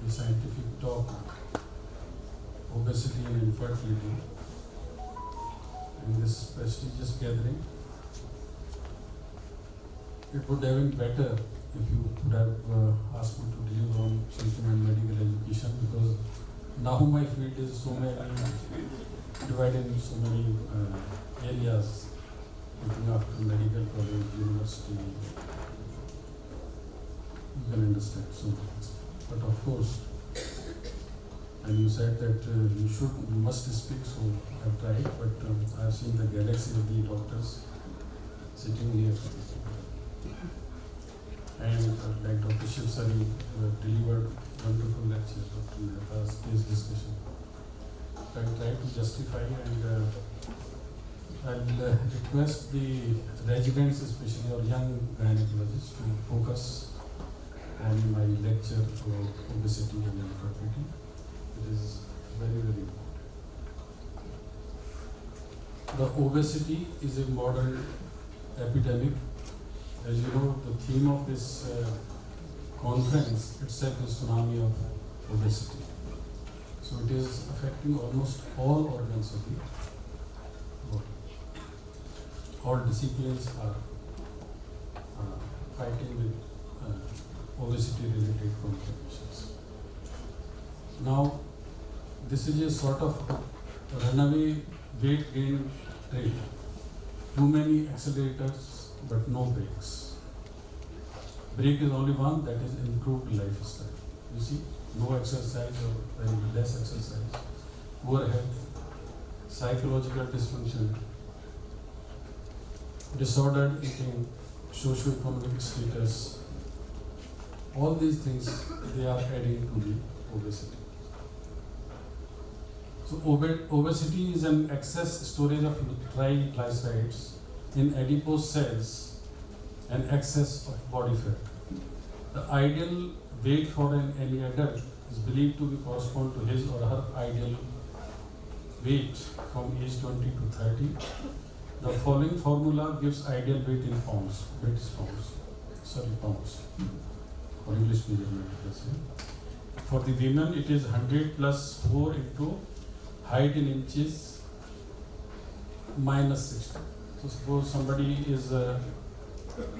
a scientific talk, obesity and infertility, in this prestigious gathering. It would have been better if you could have asked me to deliver on something on medical education, because now my field is so many, divided into so many areas, looking after medical college, university. You can understand so much. But of course, and you said that you must speak, so I've tried, but I've seen the galaxy of the doctors sitting here. And like Dr. Shiv Sari, who have delivered wonderful lectures on the case discussion. I'll try to justify, and I'll request the residents, especially our young gynecologists, to focus on my lecture about obesity and infertility. It is very, very important. The obesity is a modern epidemic. As you know, the theme of this conference itself is Tsunami of Obesity. So it is affecting almost all organs of the body. All disciplines are fighting with obesity-related complications. Now, this is a sort of runaway weight gain trail. Too many accelerators, but no brakes. Brake is only one, that is improved lifestyle. You see, no exercise or very less exercise, poor health, psychological dysfunction, disordered eating, socio-economic status, all these things, they are adding to the obesity. So obesity is an excess storage of triglycerides in adipose cells and excess of body fat. The ideal weight for any adult is believed to be correspond to his or her ideal weight from age 20 to 30. The following formula gives ideal weight in pounds. Weight is pounds. Pounds. For English measurement, for the women, it is 100 plus 4 into height in inches minus 60. So suppose somebody is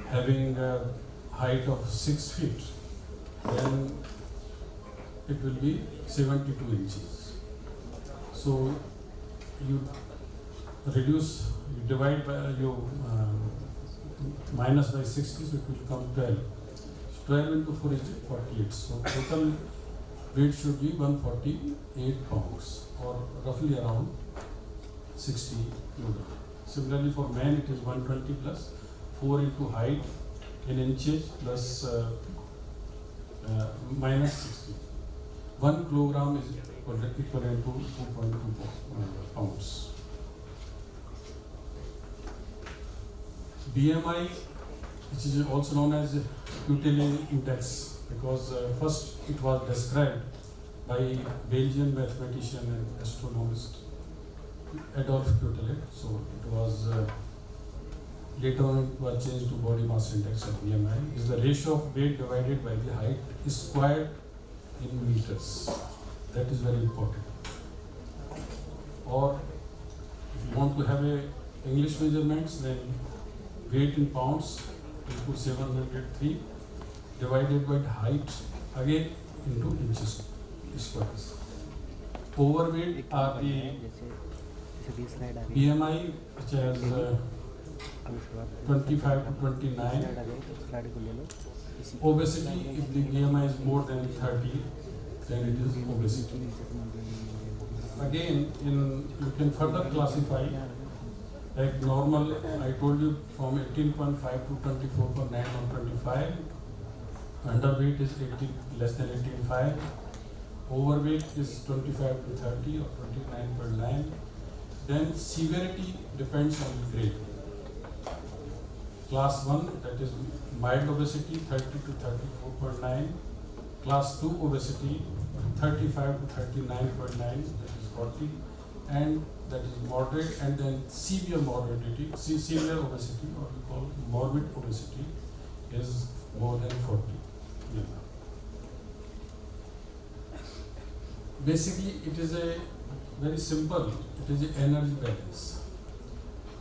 having a height of 6 feet, then it will be 72 inches. So you reduce, you divide by, you minus by 60, so it will come 12. 12 into 4 is 48. So total weight should be 148 pounds, or roughly around 60 kilograms. Similarly for men, it is 120 plus 4 into height in inches plus minus 60. 1 kilogram is equivalent to 2.2 pounds. BMI, which is also known as Quetelet index, because first it was described by Belgian mathematician and astronomist Adolf Quetelet. So it was later on it was changed to body mass index, or BMI, is the ratio of weight divided by the height squared in meters. That is very important. Or if you want to have a English measurements, then weight in pounds equals 703 divided by the height again into inches squares. Overweight are the BMI, which has 25 to 29. Obesity, if the BMI is more than 30, then it is obesity. Again, you can further classify, like normal, I told you from 18.5 to 24.9 on 25. Underweight is 18, less than 18.5. Overweight is 25 to 30 or 29.9. Then severity depends on the grade. Class 1, that is mild obesity, 30 to 34.9. Class 2 obesity, 35 to 39.9, that is 40. And that is moderate, and then severe morbidity, severe obesity, or we call morbid obesity, is more than 40. Yeah. Basically, it is a very simple, it is an energy balance.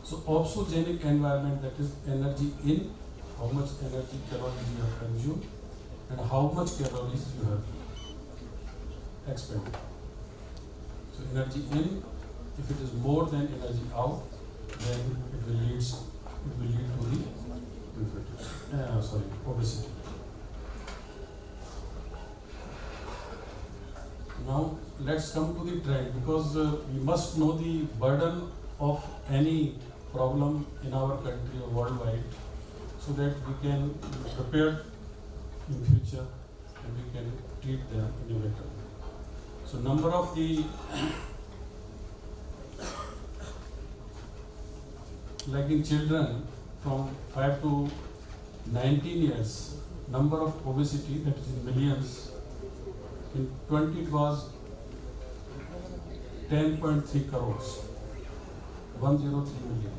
So obesogenic environment, that is energy in, how much energy calories you have consumed, and how much calories you have expended. So energy in, if it is more than energy out, then it will lead to the obesity. Now let's come to the trend, because we must know the burden of any problem in our country or worldwide, so that we can be prepared in future and we can treat them in a better way. So number of the like in children from 5 to 19 years, number of obesity, that is in millions. In 20 it was 10.3 crores, 103 million.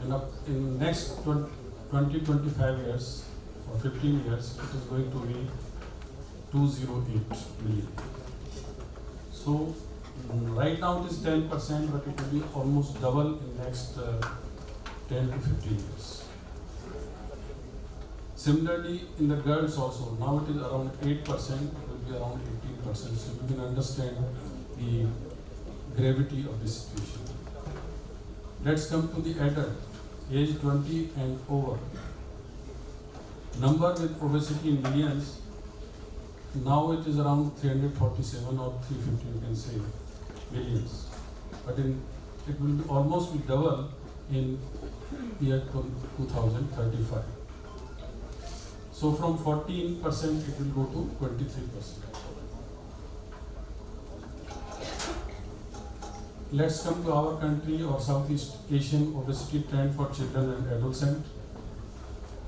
And up in next 20-25 years or 15 years, it is going to be 208 million. So right now it is 10%, but it will be almost double in next 10 to 15 years. Similarly, in the girls also, now it is around 8%, it will be around 18%. So you can understand the gravity of this situation. Let's come to the adult, age 20 and over. Number with obesity in millions, now it is around 347 or 350, you can say, millions. But it will be almost be double in year 2035. So from 14% it will go to 23%. Let's come to our country or Southeast Asian obesity trend for children and adolescents.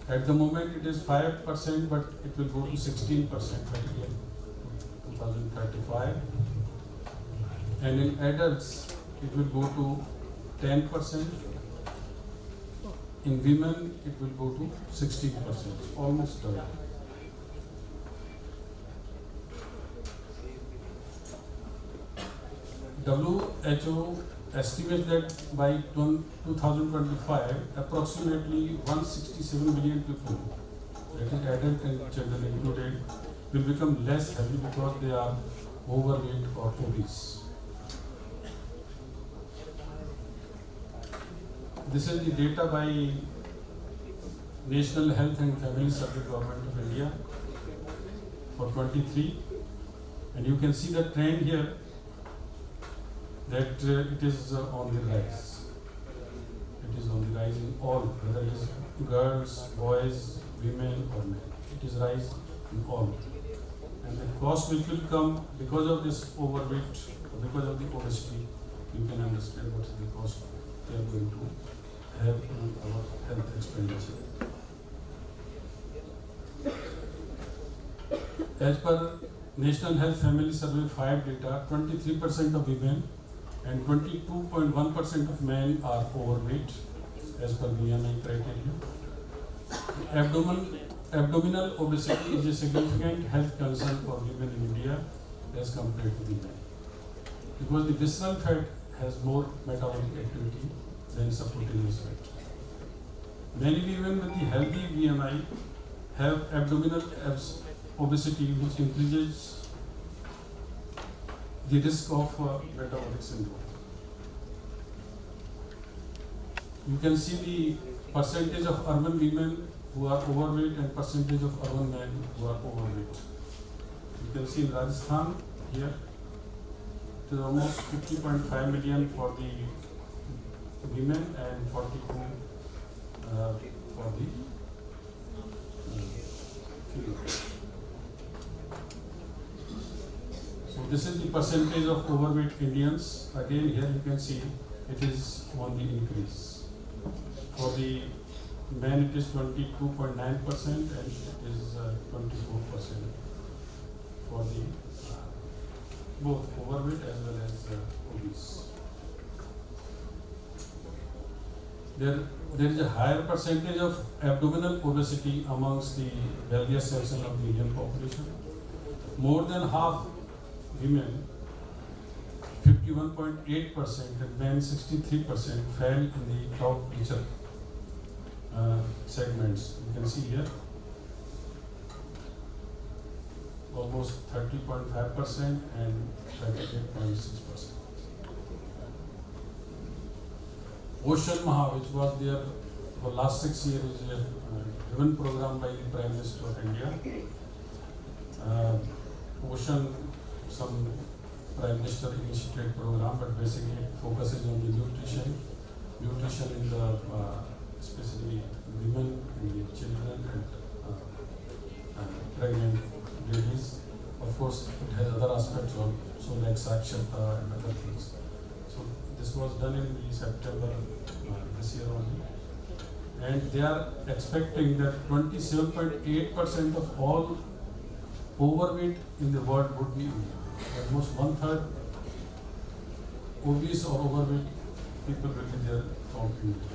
At the moment it is 5%, but it will go to 16% by year 2035. And in adults it will go to 10%. In women, it will go to 16%, almost double. WHO estimates that by 2025, approximately 167 million people, that is adult and children included, will become less healthy because they are overweight or obese. This is the data by National Health and Family Service Government of India for 23, and you can see the trend here that it is on the rise. It is on the rise in all, whether it is girls, boys, women or men. It is rise in all. And the cost which will come because of this overweight, because of the obesity, you can understand what is the cost they are going to have in our health expenditure. As per National Health Family Survey 5 data, 23% of women and 22.1% of men are overweight as per BMI criteria. Abdominal obesity is a significant health concern for women in India as compared to the men, because the visceral fat has more metabolic activity than subcutaneous fat. Many women with the healthy BMI have abdominal obesity, which increases the risk of metabolic syndrome. You can see the percentage of urban women who are overweight and percentage of urban men who are overweight. You can see in Rajasthan here, it is almost 50.5 million for the women and 42 for the female. So this is the percentage of overweight Indians. Again, here you can see it is on the increase. For the men, it is 22.9% and it is 24% for the both overweight as well as obese. There is a higher percentage of abdominal obesity amongst the wealthiest section of the Indian population. More than half women, 51.8%, and men 63% fell in the top richer segments. You can see here almost 30.5% and 38.6%. Ocean Maha, which was there for last 6 years, is a driven program by the Prime Minister of India. Ocean, some Prime Minister initiated program, but basically it focuses on the nutrition in the especially women, in the children and pregnant ladies. Of course, it has other aspects also like Sakshata and other things. So this was done in the September this year only. And they are expecting that 27.8% of all overweight in the world would be India. Almost 1/3 obese or overweight people will be there from India.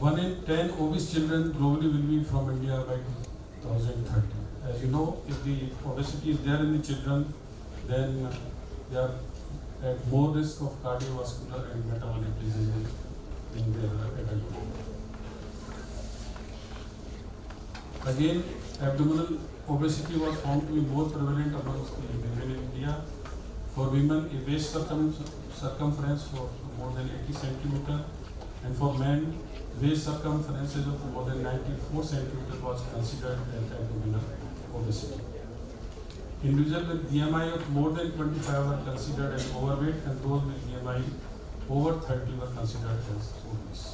One in 10 obese children globally will be from India by 2030. As you know, if the obesity is there in the children, then they are at more risk of cardiovascular and metabolic diseases in their adulthood. Again, abdominal obesity was found to be more prevalent amongst the women in India. For women, a waist circumference for more than 80 centimeter, and for men, waist circumferences of more than 94 centimeter was considered as abdominal obesity. Individuals with BMI of more than 25 were considered as overweight, and those with BMI over 30 were considered as obese.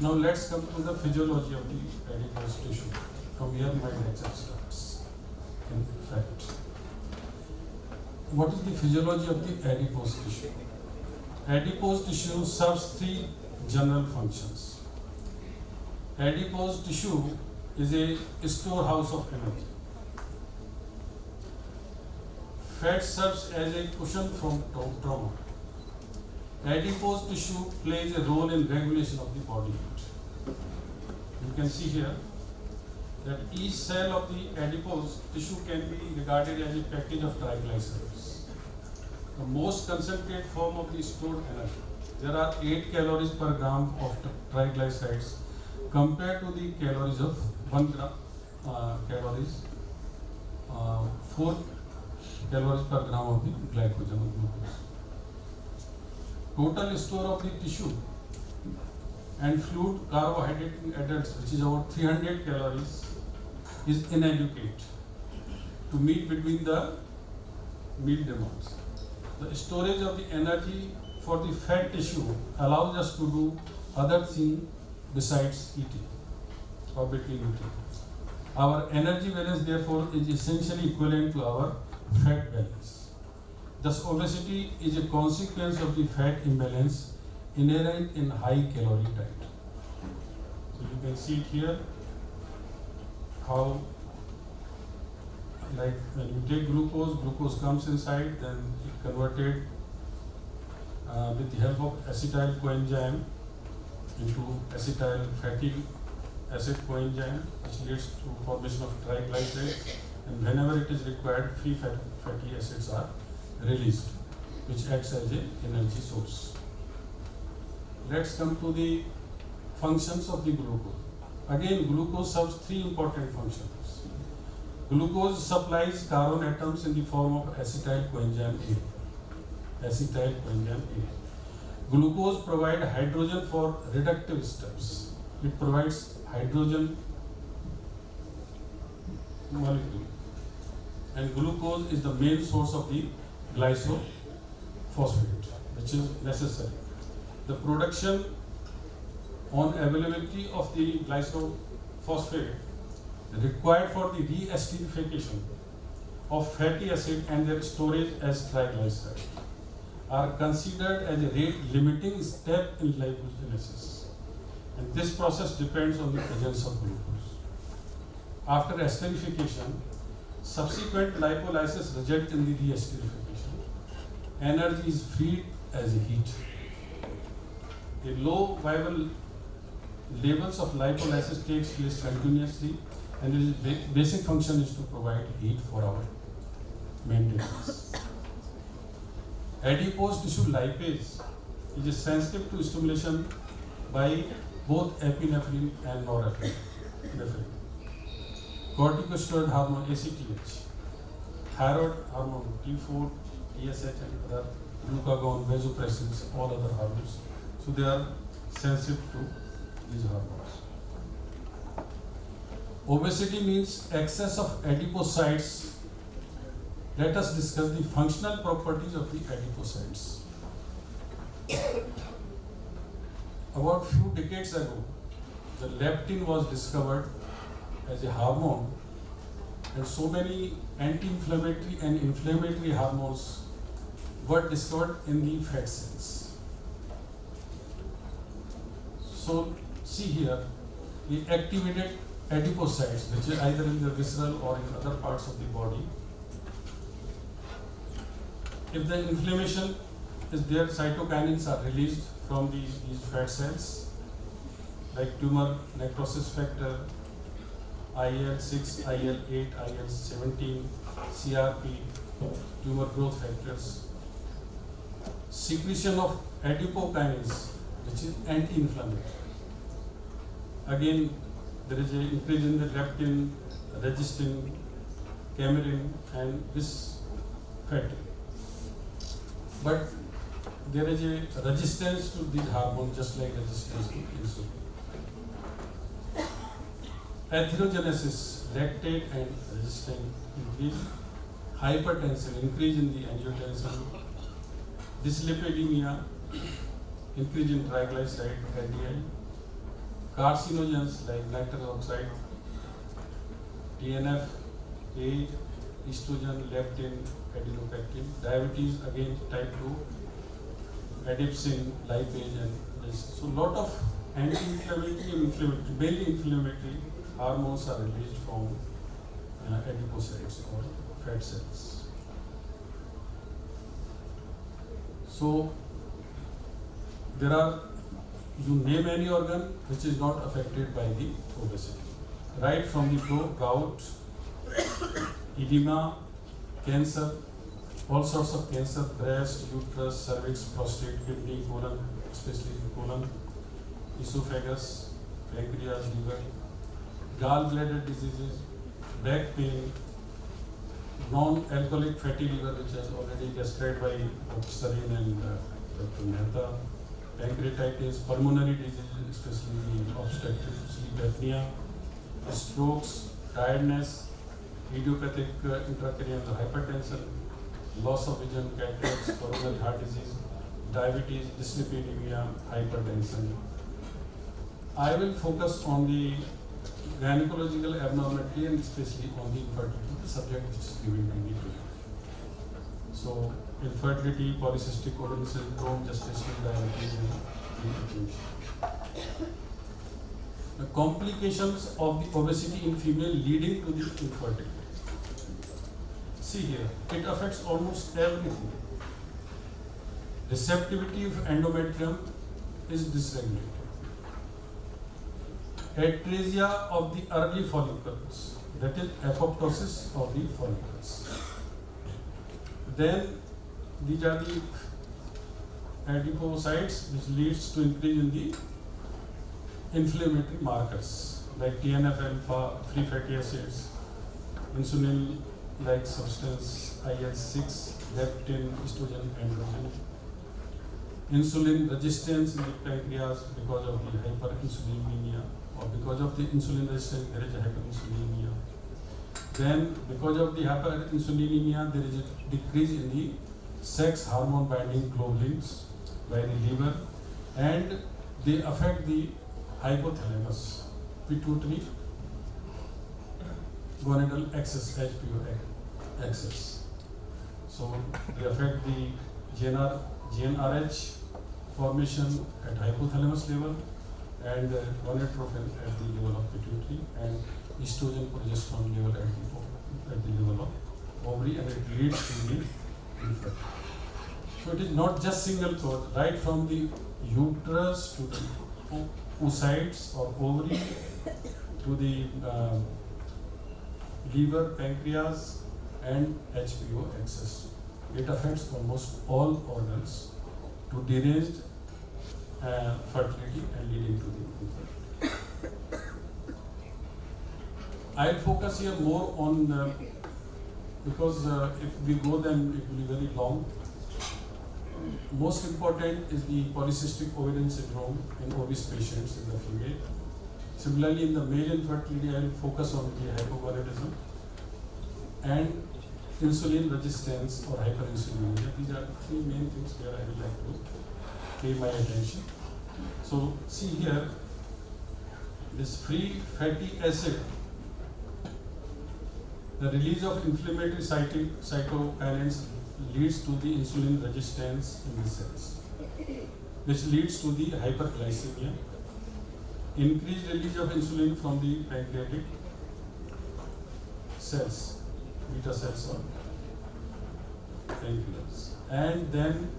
Now let's come to the physiology of the adipose tissue. From here my lecture starts. In fact, what is the physiology of the adipose tissue? Adipose tissue serves 3 general functions. Adipose tissue is a storehouse of energy. Fat serves as a cushion from trauma. Adipose tissue plays a role in regulation of the body heat. You can see here that each cell of the adipose tissue can be regarded as a package of triglycerides, the most concentrated form of the stored energy. There are 8 calories per gram of triglycerides compared to the calories of 1 gram 4 calories per gram of the glycogen or glucose. Total store of the tissue and fluid carbohydrate in adults, which is about 300 calories, is inadequate to meet between the meal demands. The storage of the energy for the fat tissue allows us to do other things besides eating or between eating. Our energy balance, therefore, is essentially equivalent to our fat balance. Thus, obesity is a consequence of the fat imbalance inherent in high calorie diet. So you can see it here how, like when you take glucose comes inside, then it converted with the help of acetyl coenzyme into acetyl fatty acid coenzyme, which leads to formation of triglycerides, and whenever it is required, free fatty acids are released, which acts as an energy source. Let's come to the functions of the glucose. Again, glucose serves 3 important functions. Glucose supplies carbon atoms in the form of acetyl coenzyme A. Acetyl coenzyme A. Glucose provides hydrogen for reductive steps. It provides hydrogen molecule. And glucose is the main source of the glycophosphate, which is necessary. The production on availability of the glycophosphate required for the re-esterification of fatty acid and their storage as triglyceride are considered as a rate-limiting step in lipogenesis. And this process depends on the presence of glucose. After esterification, subsequent lipolysis results in the re-esterification. Energy is freed as heat. A low viable levels of lipolysis takes place continuously, and its basic function is to provide heat for our maintenance. Adipose tissue lipase is sensitive to stimulation by both epinephrine and norepinephrine. Corticosteroid hormone ACTH, thyroid hormone T4, TSH and other glucagon, vasopressins, all other hormones. So they are sensitive to these hormones. Obesity means excess of adipocytes. Let us discuss the functional properties of the adipocytes. About few decades ago, the leptin was discovered as a hormone, and so many anti-inflammatory and inflammatory hormones were discovered in the fat cells. So see here, the activated adipocytes, which is either in the visceral or in other parts of the body. If the inflammation is there, cytokinins are released from these fat cells, like tumor necrosis factor, IL-6, IL-8, IL-17, CRP, tumor growth factors. Secretion of adipokinins, which is anti-inflammatory. Again, there is an increase in the leptin, resistin, camerin, and this factor. But there is a resistance to these hormones, just like resistance to insulin. Atherogenesis, lactate and resistant increase. Hypertension, increase in the angiotensin. Dyslipidemia, increase in triglyceride, LDL. Carcinogens like nitrous oxide, TNF, age, estrogen, leptin, adenopectin. Diabetes, again type 2, adipsin, lipase, and this. So lot of anti-inflammatory and inflammatory, mainly inflammatory hormones are released from adipocytes or fat cells. So there are, you name any organ which is not affected by the obesity, right from the gout, edema, cancer, all sorts of cancer, breast, uterus, cervix, prostate, kidney, colon, especially colon, esophagus, pancreas, liver, gallbladder diseases, back pain, non-alcoholic fatty liver, which is already described by Dr. Sareen and Dr. Mehta, pancreatitis, pulmonary diseases, especially obstructive sleep apnea, strokes, tiredness, idiopathic intracranial hypertension, loss of vision, cataracts, coronary heart disease, diabetes, dyslipidemia, hypertension. I will focus on the gynecological abnormality and especially on the infertility, the subject which is given to me today. So, infertility, polycystic ovarian syndrome, gestational diabetes, and hypertension. The complications of the obesity in female leading to the infertility. See here, it affects almost everything. Receptivity of endometrium is dysregulated. Atresia of the early follicles, that is apoptosis of the follicles. Then these are the adipocytes which leads to increase in the inflammatory markers like TNF alpha, free fatty acids, insulin-like substance IL-6 left in estrogen androgen, insulin resistance in the pancreas because of the hyperinsulinemia, or because of the insulin resistance there is a hyperinsulinemia. Then because of the hyperinsulinemia there is a decrease in the sex hormone binding globulins by the liver, and they affect the hypothalamus, pituitary, gonadal axis, HPO axis. So they affect the GnRH formation at hypothalamus level and gonadotrophin at the level of pituitary, and estrogen progesterone level at the level of ovary, and it leads to the infertility. So it is not just single cause, right from the uterus to the oocytes or ovary to the liver, pancreas and HPO axis. It affects almost all organs to deranged fertility and leading to the infertility. I'll focus here more on because if we go then it will be very long. Most important is the polycystic ovarian syndrome in obese patients in the female. Similarly, in the male infertility, I will focus on the hypogonadism and insulin resistance or hyperinsulinemia. These are the three main things where I would like to pay my attention. So, see here, this free fatty acid, the release of inflammatory cytokinins leads to the insulin resistance in the cells, which leads to the hyperglycemia, increased release of insulin from the pancreatic cells, beta cells or pancreas, and then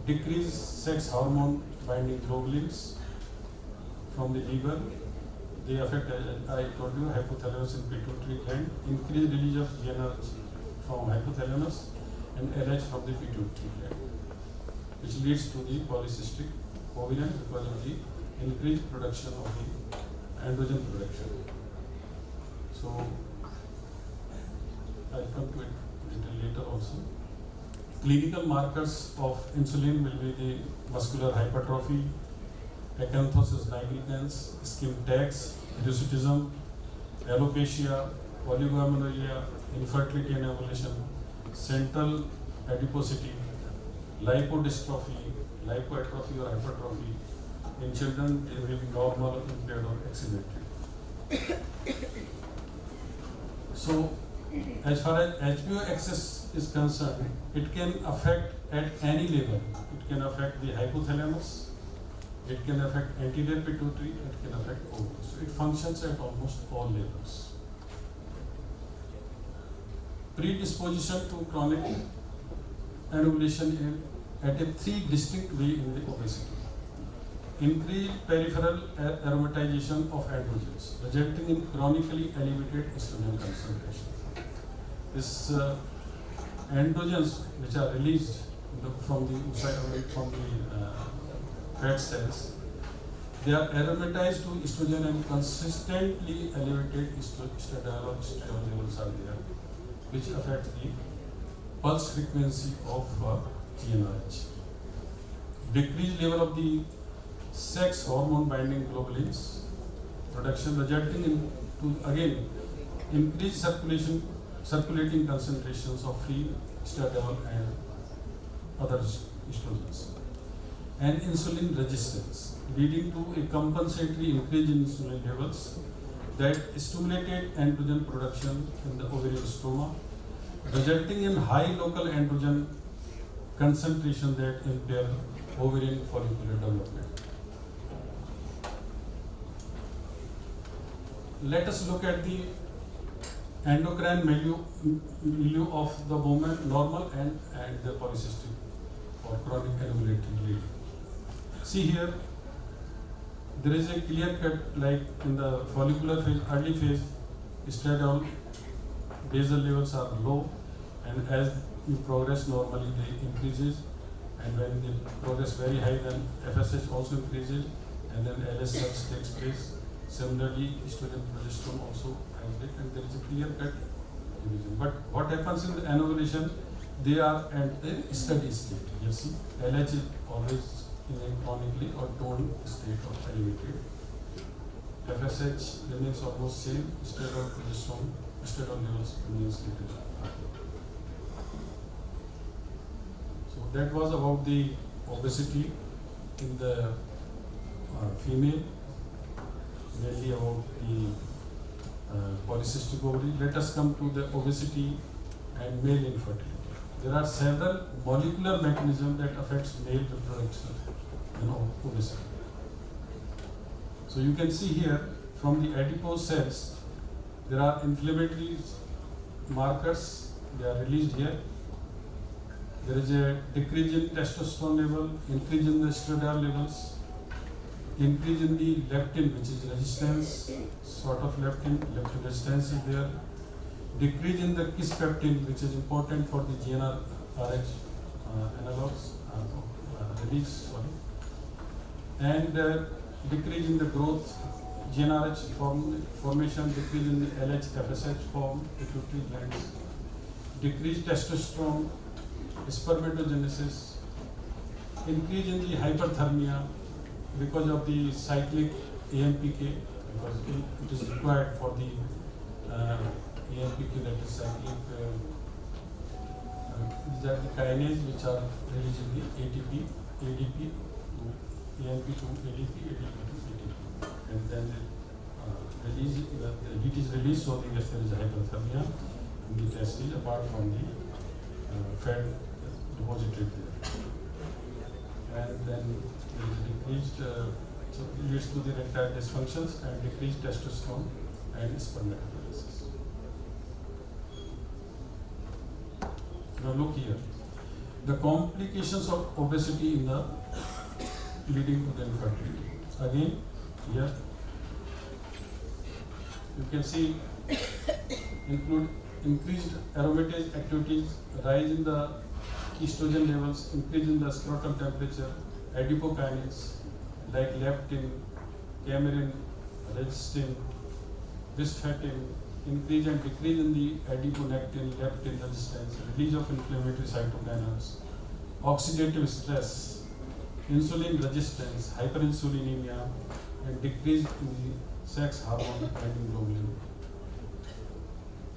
decreased sex hormone binding globulins from the liver. They affect, as I told you, hypothalamus and pituitary gland, increased release of GnRH from hypothalamus and LH from the pituitary gland, which leads to the polycystic ovarian because of the increased production of the androgen production. So I'll come to it a little later also. Clinical markers of insulin will be the muscular hypertrophy, acanthosis nigricans, skin tags, hirsutism, alopecia, oligomenorrhea, infertility and ovulation, central adiposity, lipodystrophy, lipoatrophy or hypertrophy. In children, they will be normal, impaired or asymmetric. So, as far as HPO axis is concerned, it can affect at any level. It can affect the hypothalamus, it can affect anterior pituitary, it can affect ovary. So it functions at almost all levels. Predisposition to chronic anovulation at a three distinct way in the obesity. Increased peripheral aromatization of androgens, resulting in chronically elevated estrogen concentration. This androgens which are released from the fat cells, they are aromatized to estrogen and consistently elevated estradiol or estriol levels are there, which affect the pulse frequency of GnRH. Decreased level of the sex hormone binding globulins production, resulting in again increased circulating concentrations of free estradiol and other estrogens, and insulin resistance, leading to a compensatory increase in insulin levels that stimulated androgen production in the ovarian stroma, resulting in high local androgen concentration that impair ovarian follicular development. Let us look at the endocrine milieu of the woman, normal and the polycystic or chronic anovulating lady. See here, there is a clear cut, like in the follicular phase, early phase, estradiol basal levels are low, and as you progress normally they increases, and when they progress very high then FSH also increases, and then LS surge takes place. Similarly, estrogen progesterone also has it, and there is a clear cut division. But what happens in the anovulation, they are at the steady state. You see, LH is always in a chronically or toned state of elevated. FSH remains almost same, steroid progesterone, steroid levels remains little high. So that was about the obesity in the female, mainly about the polycystic ovary. Let us come to the obesity and male infertility. There are several molecular mechanisms that affects male reproduction in obesity. So you can see here from the adipose cells, there are inflammatory markers, they are released here. There is a decrease in testosterone level, increase in the estradiol levels, increase in the leptin, which is resistance, sort of leptin resistance is there, decrease in the kisspeptin, which is important for the GnRH analogs, release, and decrease in the growth, GnRH formation, decrease in the LH, FSH form, pituitary glands, decreased testosterone, spermatogenesis, increase in the hyperthermia because of the cyclic AMPK, because it is required for the AMPK, that is cyclic, these are the kinase which are released in the ATP, ADP, AMP to ADP, ADP to ATP, and then the heat is released, so there is hyperthermia in the testes apart from the fat deposited there. And then there is decreased, so it leads to the erectile dysfunctions and decreased testosterone and spermatogenesis. Now look here, the complications of obesity in the leading to the infertility. Again, here you can see include increased aromatase activities, rise in the estrogen levels, increase in the scrotal temperature, adipokinase like leptin, camerin, resistin, bisfatin, increase and decrease in the adiponectin, leptin resistance, release of inflammatory cytokines, oxidative stress, insulin resistance, hyperinsulinemia, and decrease in the sex hormone and globulin,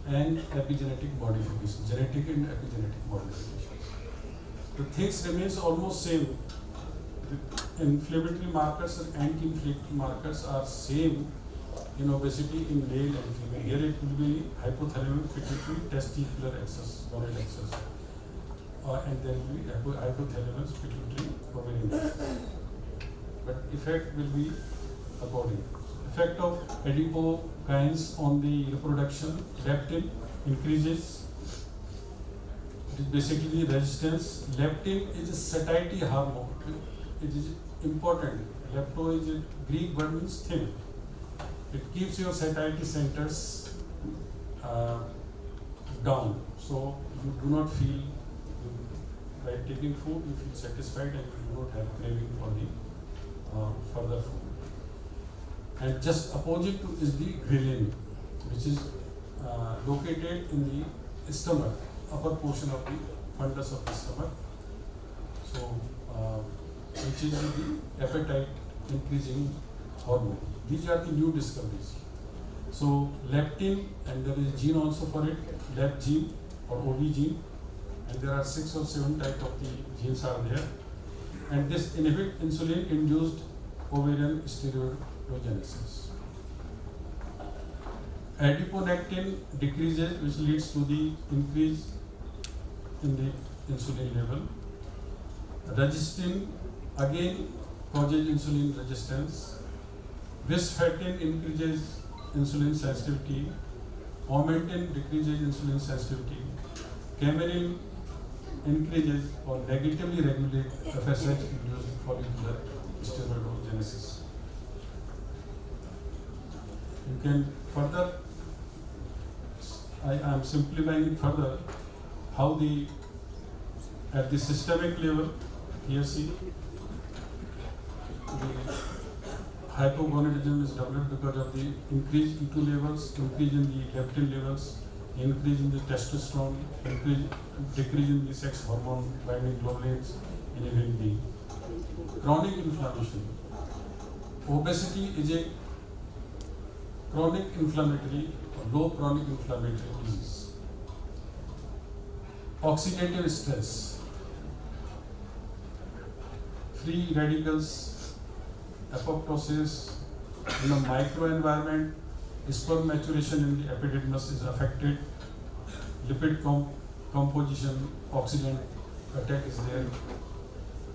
and epigenetic modification, genetic and epigenetic modifications. The things remains almost same. The inflammatory markers and anti-inflammatory markers are same in obesity in male and female. Here it will be hypothalamic pituitary testicular axis, gonad axis, and then will be hypothalamus pituitary ovarian axis. But effect will be according. Effect of adipokines on the reproduction, leptin increases. It is basically resistance. Leptin is a satiety hormone. It is important. Lepto is a Greek word means thin. It keeps your satiety centers down. So you do not feel, by taking food, you feel satisfied and you do not have craving for the further food. And just opposite to is the ghrelin, which is located in the stomach, upper portion of the fundus of the stomach. So, which is the appetite increasing hormone. These are the new discoveries. So, leptin, and there is gene also for it, lep gene or OV gene, and there are 6 or 7 types of the genes are there. And this inhibit insulin-induced ovarian steroidogenesis. Adiponectin decreases, which leads to the increase in the insulin level. Resistin again causes insulin resistance. Bisfatin increases insulin sensitivity. Aumentin decreases insulin sensitivity. Camerin increases or negatively regulates FSH-induced follicular steroidogenesis. You can further, I am simplifying it further, how the, at the systemic level, here see, the hypogonadism is developed because of the increased E2 levels, increase in the leptin levels, increase in the testosterone, decrease in the sex hormone binding globulins in human being. Chronic inflammation. Obesity is a chronic inflammatory or low chronic inflammatory disease. Oxidative stress. Free radicals, apoptosis in the microenvironment, sperm maturation in the epididymis is affected, lipid composition, oxidant attack is there,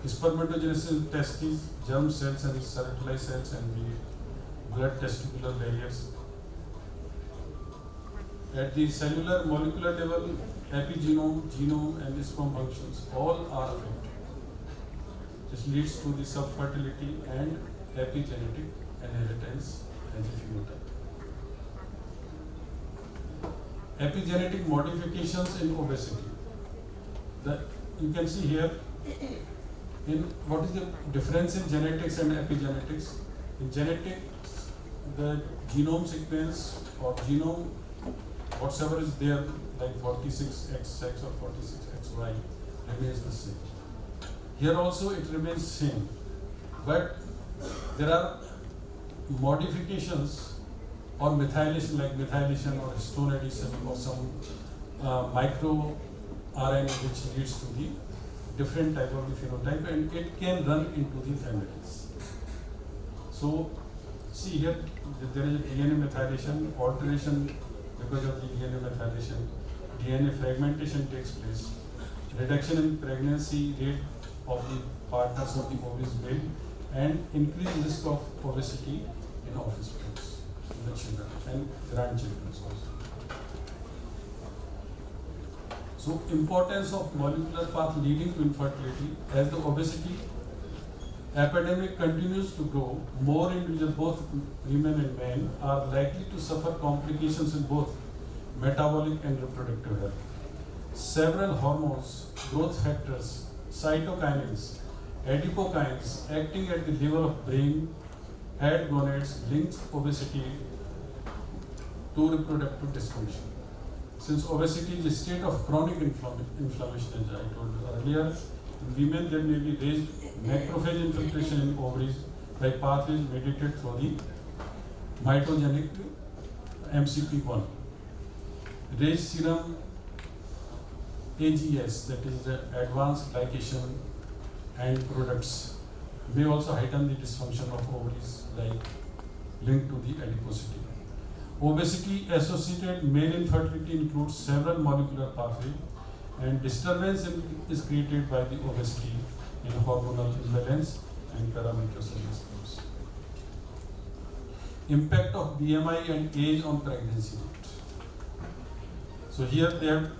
spermatogenesis in testes, germ cells and cerebralized cells and the blood testicular barriers. At the cellular molecular level, epigenome, genome and sperm functions all are affected. This leads to the subfertility and epigenetic inheritance as a phenotype. Epigenetic modifications in obesity. You can see here in what is the difference in genetics and epigenetics. In genetics, the genome sequence or genome, whatever is there, like 46XX or 46XY, remains the same. Here also it remains same, but there are modifications or methylation, like methylation or histone addition or some micro RNA which leads to the different type of the phenotype, and it can run into the families. So see here, there is a DNA methylation, alteration because of the DNA methylation, DNA fragmentation takes place, reduction in pregnancy rate of the partners of the obese male, and increased risk of obesity in offspring, in the children and grandchildren also. So importance of molecular path leading to infertility. As the obesity epidemic continues to grow, more individuals, both women and men, are likely to suffer complications in both metabolic and reproductive health. Several hormones, growth factors, cytokinins, adipokines acting at the level of brain and gonads linked obesity to reproductive dysfunction. Since obesity is a state of chronic inflammation, as I told you earlier, in women there may be raised macrophage infiltration in ovaries by pathways mediated through the mitogenic MCP1. Raised serum AGS, that is the advanced glycation and products, may also heighten the dysfunction of ovaries, like linked to the adiposity. Obesity associated male infertility includes several molecular pathways, and disturbance is created by the obesity in hormonal imbalance and parameters of systems. Impact of BMI and age on pregnancy rate. So here they have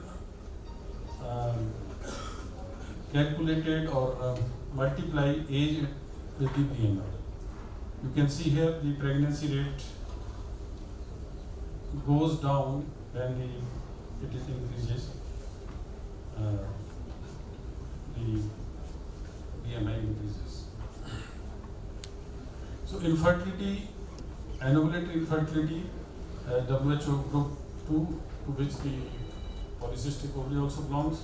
calculated or multiply age with the BMI. You can see here the pregnancy rate goes down when it increases, the BMI increases. So infertility, anovulatory infertility, WHO group 2, to which the polycystic ovary also belongs.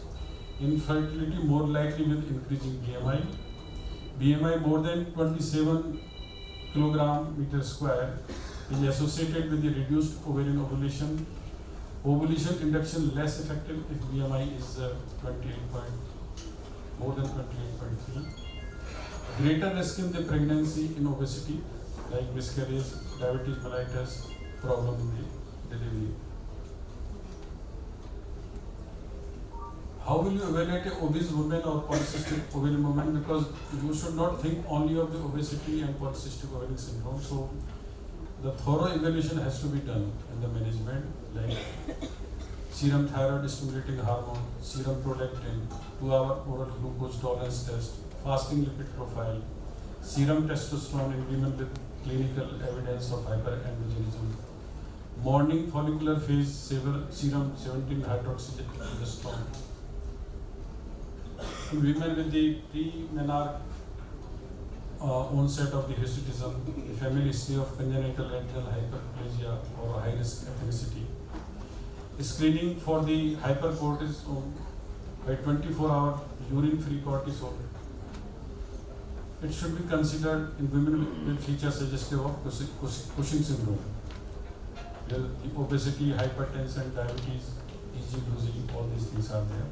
Infertility more likely with increasing BMI. BMI more than 27 kilogram meter square is associated with the reduced ovarian ovulation. Ovulation induction less effective if BMI is more than 28.3. Greater risk in the pregnancy in obesity, like miscarriage, diabetes mellitus, problem in the delivery. How will you evaluate an obese woman or polycystic ovarian woman? Because you should not think only of the obesity and polycystic ovarian syndrome. So the thorough evaluation has to be done in the management, like serum thyroid stimulating hormone, serum prolactin, 2-hour oral glucose tolerance test, fasting lipid profile, serum testosterone in women with clinical evidence of hyperandrogenism, morning follicular phase serum 17 hydroxyprogesterone. In women with the pre-menarche onset of the hirsutism, the family history of congenital adrenal hyperplasia or high-risk ethnicity, screening for the hypercortisol by 24-hour urine-free cortisol. It should be considered in women with features suggestive of Cushing syndrome. The obesity, hypertension, diabetes, easy bruising, all these things are there.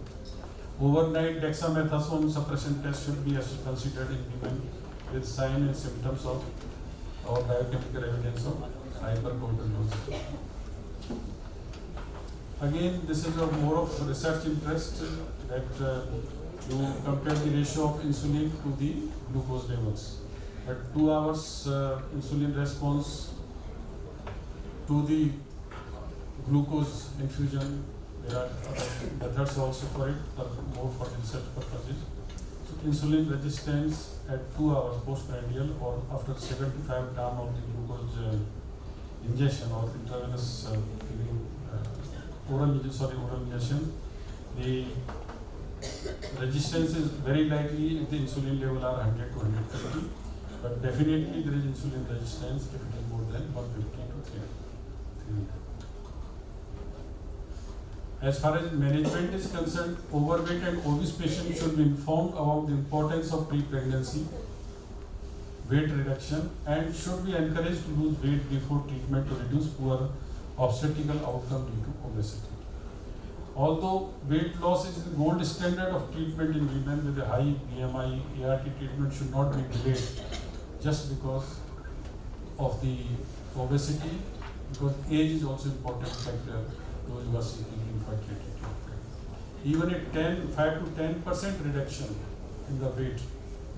Overnight dexamethasone suppression test should be considered in women with signs and symptoms of or biochemical evidence of hypercortisolism. Again, this is more of research interest that you compare the ratio of insulin to the glucose levels. At 2 hours insulin response to the glucose infusion, there are other methods also for it, but more for research purposes. So insulin resistance at 2 hours postprandial or after 75 grams of the glucose injection or intravenous oral injection, the resistance is very likely if the insulin level are 100 to 150, but definitely there is insulin resistance if it is more than 150 to 300. As far as management is concerned, overweight and obese patients should be informed about the importance of pre-pregnancy, weight reduction, and should be encouraged to lose weight before treatment to reduce poor obstetrical outcome due to obesity. Although weight loss is the gold standard of treatment in women with a high BMI, ART treatment should not be delayed just because of the obesity, because age is also important factor those who are seeking infertility treatment. Even a 5 to 10% reduction in the weight,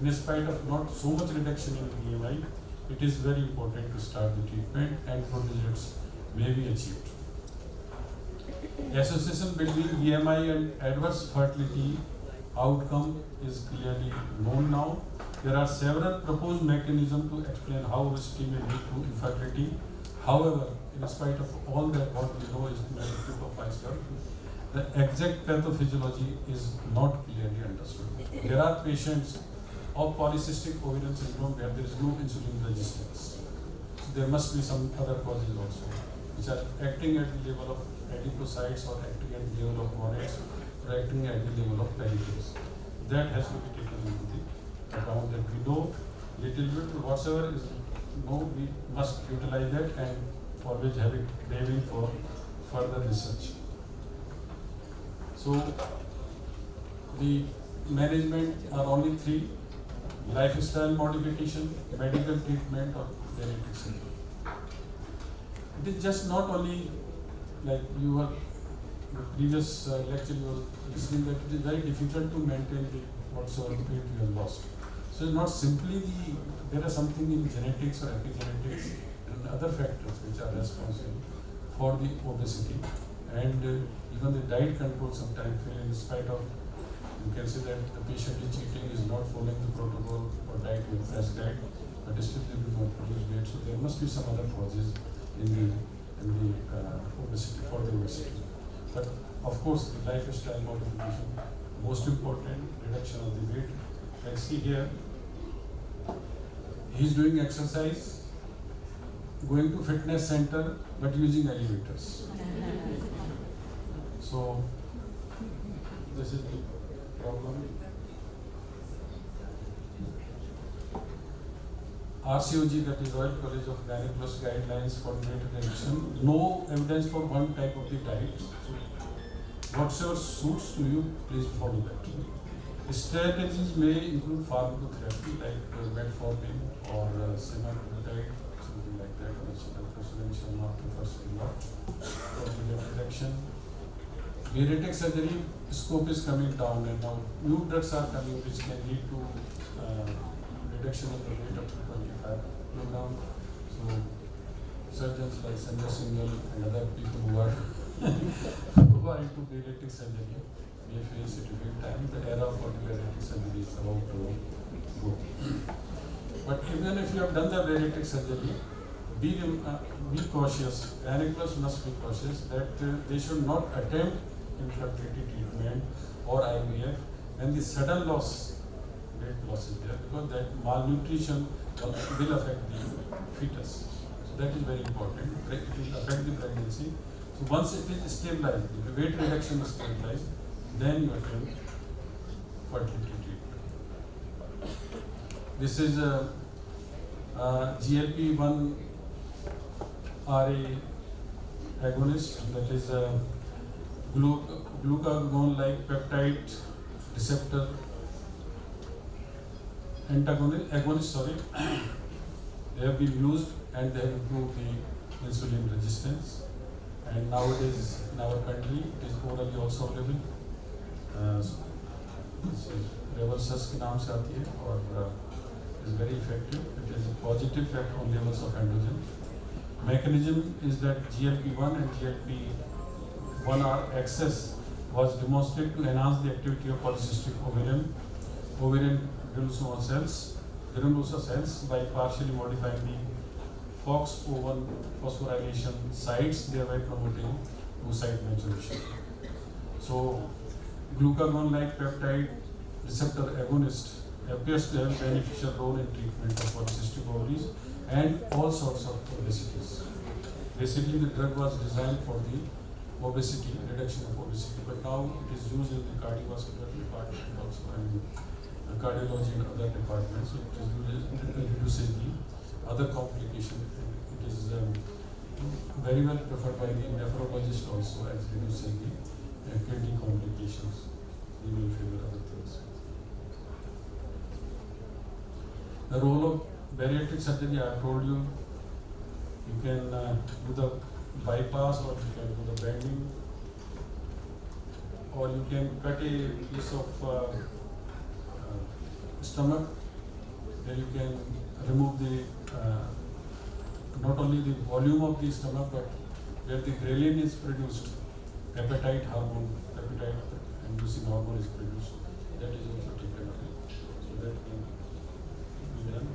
in spite of not so much reduction in BMI, it is very important to start the treatment and good results may be achieved. Association between BMI and adverse fertility outcome is clearly known now. There are several proposed mechanisms to explain how obesity may lead to infertility. However, in spite of all that, what we know is the tip of iceberg. The exact pathophysiology is not clearly understood. There are patients of polycystic ovarian syndrome where there is no insulin resistance. So there must be some other causes also, which are acting at the level of adipocytes or acting at the level of monads or acting at the level of peripheries. That has to be taken into the account, that we know little bit, whatsoever is known, we must utilize that and always have a craving for further research. So the management are only three: lifestyle modification, medical treatment, or genetic surgery. It is just not only like you were the previous lecture you were listening that it is very difficult to maintain the whatsoever weight you have lost. So it's not simply there are something in genetics or epigenetics and other factors which are responsible for the obesity, and even the diet control sometimes fail in spite of, you can say that the patient is cheating, is not following the protocol or diet with prescribed, but still they do not produce weight. So there must be some other causes in the obesity, for the obesity. But of course, the lifestyle modification, most important, reduction of the weight. Let's see here, he is doing exercise, going to fitness center, but using elevators. So this is the problem. RCOG, that is Royal College of Gynaecology guidelines for weight reduction. No evidence for one type of the diet. So whatsoever suits to you, please follow that. Strategies may include pharmacotherapy like metformin or semaglutide, something like that, which Dr. Sharma prefers a lot for weight reduction. Bariatric surgery scope is coming down, and now new drugs are coming which can lead to reduction of the weight up to 25 kilograms. So surgeons like Snjay Singhal and other people who are into bariatric surgery may face a difficult time. The era for bariatric surgery is about to go. But even if you have done the bariatric surgery, be cautious. Gynecologists must be cautious that they should not attempt infertility treatment or IVF when the sudden loss, weight loss is there, because that malnutrition will affect the fetus. So that is very important. It will affect the pregnancy. So once it is stabilized, the weight reduction is stabilized, then you attend fertility treatment. This is GLP-1 RA agonist, that is glucagon-like peptide receptor agonist. They have been used and they have improved the insulin resistance. And nowadays in our country it is orally also available. Reversus के नाम से आती है और is very effective. It is a positive effect on levels of androgen. Mechanism is that GLP-1 and GLP-1R excess was demonstrated to enhance the activity of polycystic ovarian granulosa cells by partially modifying the FOXO1 phosphorylation sites, thereby promoting oocyte maturation. So, glucagon-like peptide receptor agonist appears to have beneficial role in treatment of polycystic ovaries and all sorts of obesities. Basically, the drug was designed for the obesity, reduction of obesity, but now it is used in the cardiovascular department also and cardiology and other departments. It reduces the other complications. It is very well preferred by the nephrologist also as reducing the kidney complications. We will favor other things. The role of bariatric surgery, I have told you, you can do the bypass or you can do the bending, or you can cut a piece of stomach, where you can remove the not only the volume of the stomach, but where the ghrelin is produced, appetite hormone, appetite inducing hormone is produced, that is also taken away. So that can be done.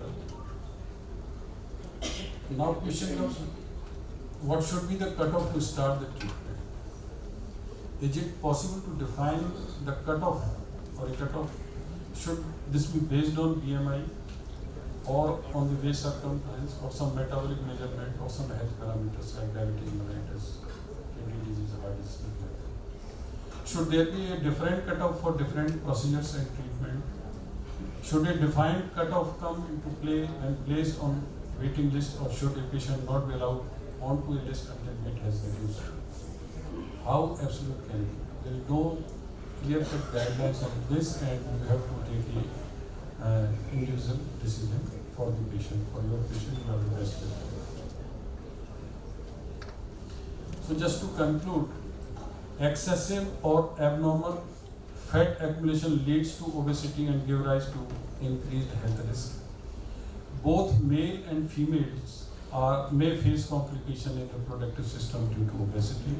Now question comes, what should be the cutoff to start the treatment? Is it possible to define the cutoff or a cutoff? Should this be based on BMI or on the waist circumference or some metabolic measurement or some health parameters like diabetes mellitus, kidney disease, heart disease, like that? Should there be a different cutoff for different procedures and treatment? Should a defined cutoff come into play when placed on waiting list, or should a patient not be allowed onto a list until weight has reduced? How absolute can it be? There is no clear-cut guidelines on this, and you have to take a individual decision for the patient. For your patient, you have the best judgment. So just to conclude, excessive or abnormal fat accumulation leads to obesity and give rise to increased health risk. Both male and females may face complication in the reproductive system due to obesity.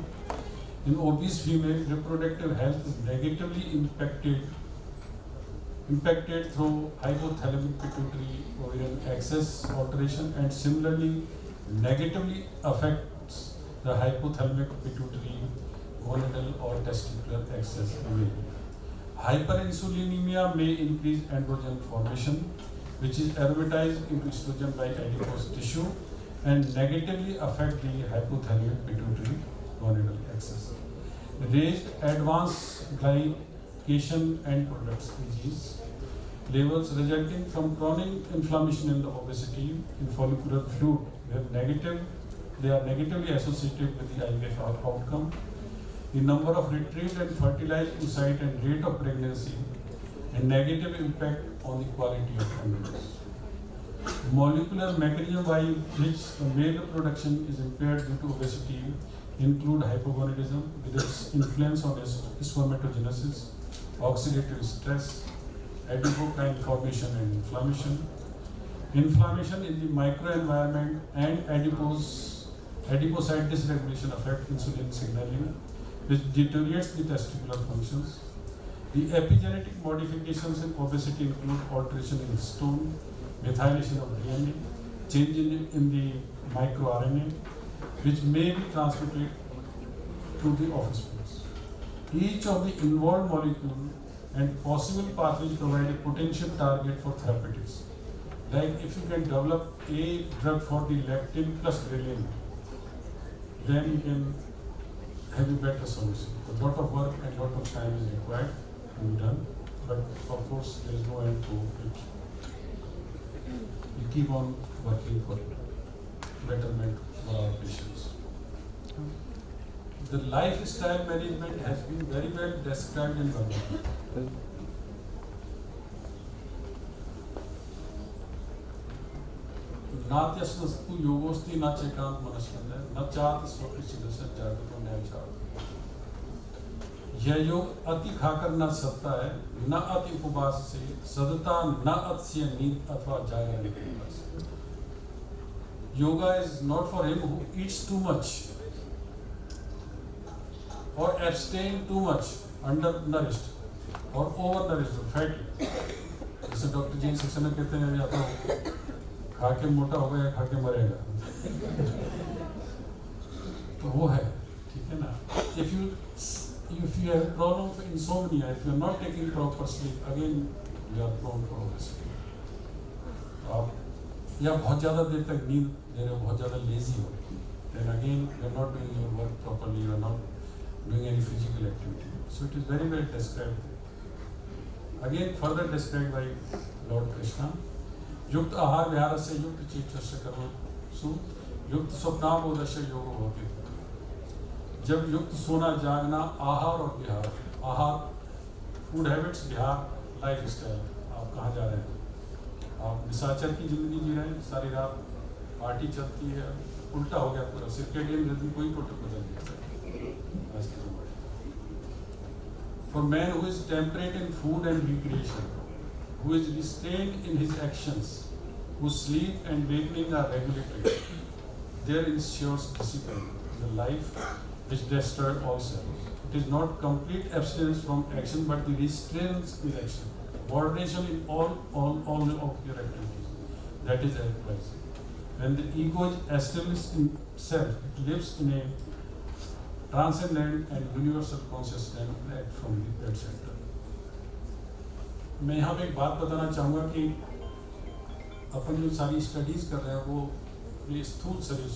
In obese female, reproductive health is negatively impacted through hypothalamic pituitary ovarian axis alteration, and similarly negatively affects the hypothalamic pituitary gonadal or testicular axis. Hyperinsulinemia may increase androgen formation, which is aromatized into estrogen by adipose tissue and negatively affect the hypothalamic pituitary gonadal axis. Raised advanced glycation end products (AGs) levels resulting from chronic inflammation in the obesity in follicular fluid they are negatively associated with the IVF outcome. The number of retrieved and fertilized oocyte and rate of pregnancy, and negative impact on the quality of embryos. Molecular mechanism by which male reproduction is impaired due to obesity include hypogonadism with its influence on spermatogenesis, oxidative stress, adipokine formation and inflammation, inflammation in the microenvironment, and adipocyte dysregulation affect insulin signaling, which deteriorates the testicular functions. The epigenetic modifications in obesity include alteration in histone, methylation of DNA, change in the microRNA, which may be transmitted to the offspring. Each of the involved molecule and possible pathways provide a potential target for therapeutics. Like if you can develop a drug for the lectin plus ghrelin, then you can have a better solution. A lot of work and lot of time is required to be done, but of course there is no end to it. We keep on working for betterment for our patients. The lifestyle management has been very well described in Gandhi. Natyasnastu yogosti na chekant manasyanaya na chat swapnichidasya jagata nayachat. यह योग अति खाकर न सकता है, न अति उपवास से सदता, न अत्स्य नींद अथवा जागरण के पास. Yoga is not for him who eats too much or abstain too much, undernourished or overnourished, fatty. जैसे डॉक्टर जी सक्सेना कहते हैं, या तो खा के मोटा हो गया, खा के मरेगा. तो वो है, ठीक है ना. If you have problem of insomnia, if you are not taking proper sleep, again you are prone for obesity. आप या बहुत ज़्यादा देर तक नींद ले रहे हो, बहुत ज़्यादा लेजी हो, then again you are not doing your work properly, you are not doing any physical activity. So it is very well described. Again further described by Lord Krishna. युक्त आहार विहार से युक्त चेतस्य कर्म सु युक्त स्वप्नाबोधस्य योग होते. जब युक्त सोना जागना, आहार और विहार, आहार फूड हैबिट्स, विहार लाइफ स्टाइल. आप कहाँ जा रहे हैं? आप निशाचर की जिंदगी जी रहे हैं, सारी रात पार्टी चलती है, उल्टा हो गया पूरा सर्केडियन रिदम, कोई टोटल बदल गया आज के ज़माने. For man who is temperate in food and recreation, who is restrained in his actions, whose sleep and wakening are regulated, there ensures discipline in the life which destroys all selves. It is not complete abstinence from action, but the restraints in action, moderation in all of your activities. That is advised. When the ego is established in self, it lives in a transcendent and universal consciousness and act from the center. मैं यहाँ पे एक बात बताना चाहूँगा कि अपन जो सारी स्टडीज़ कर रहे हैं वो ये स्थूल शरीर,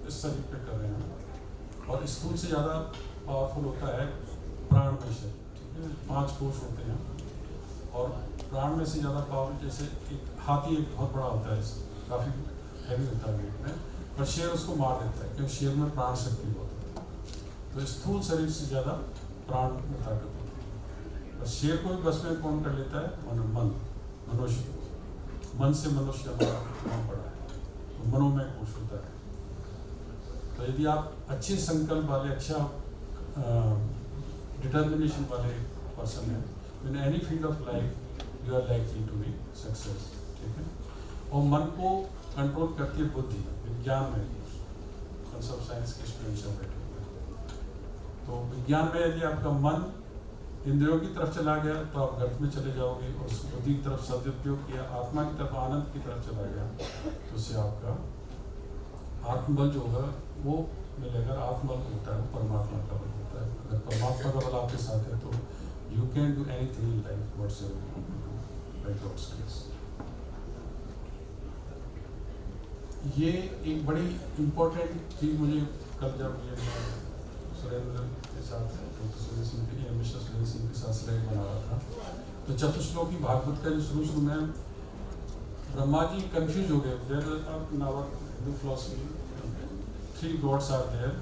इस शरीर पे कर रहे हैं, और स्थूल से ज़्यादा पावरफुल होता है प्राणमय शरीर. ठीक है, 5 कोश होते हैं, और प्राण में से ज़्यादा पावर, जैसे एक हाथी एक बहुत बड़ा होता है, काफ़ी हैवी होता है वेट में, पर शेर उसको मार देता है क्योंकि शेर में प्राण शक्ति बहुत होती है. तो स्थूल शरीर से ज़्यादा प्राण में ताकत होती है. शेर को भी बस में कौन कर लेता है? मनुष्य. मन से मनुष्य हमारा नाम पड़ा है, तो मनोमय कोश होता है. तो यदि आप अच्छे संकल्प वाले, अच्छा डिटर्मिनेशन वाले पर्सन हैं, in any field of life you are likely to be success. ठीक है. और मन को कंट्रोल करती है बुद्धि, विज्ञान में. सब साइंस के स्टूडेंट्स बैठे हुए हैं. तो विज्ञान में यदि आपका मन इंद्रियों की तरफ चला गया तो आप गर्त में चले जाओगे, और उस बुद्धि की तरफ सदुपयोग किया, आत्मा की तरफ, आनंद की तरफ चला गया, तो उससे आपका आत्मबल जो होगा वो मिलेगा. आत्मबल होता है वो परमात्मा का बल होता है. अगर परमात्मा का बल आपके साथ है तो you can do anything in life whatsoever by God's grace. ये एक बड़ी इम्पोर्टेंट चीज़ मुझे कल जब ये सुरेंद्र के साथ डॉक्टर सुरेंद्र सिंह के साथ स्लाइड बना रहा था, तो चतुश्लोकी भागवत का जो शुरू में ब्रह्मा जी कंफ्यूज हो गए. There in our Hindu philosophy 3 gods are there.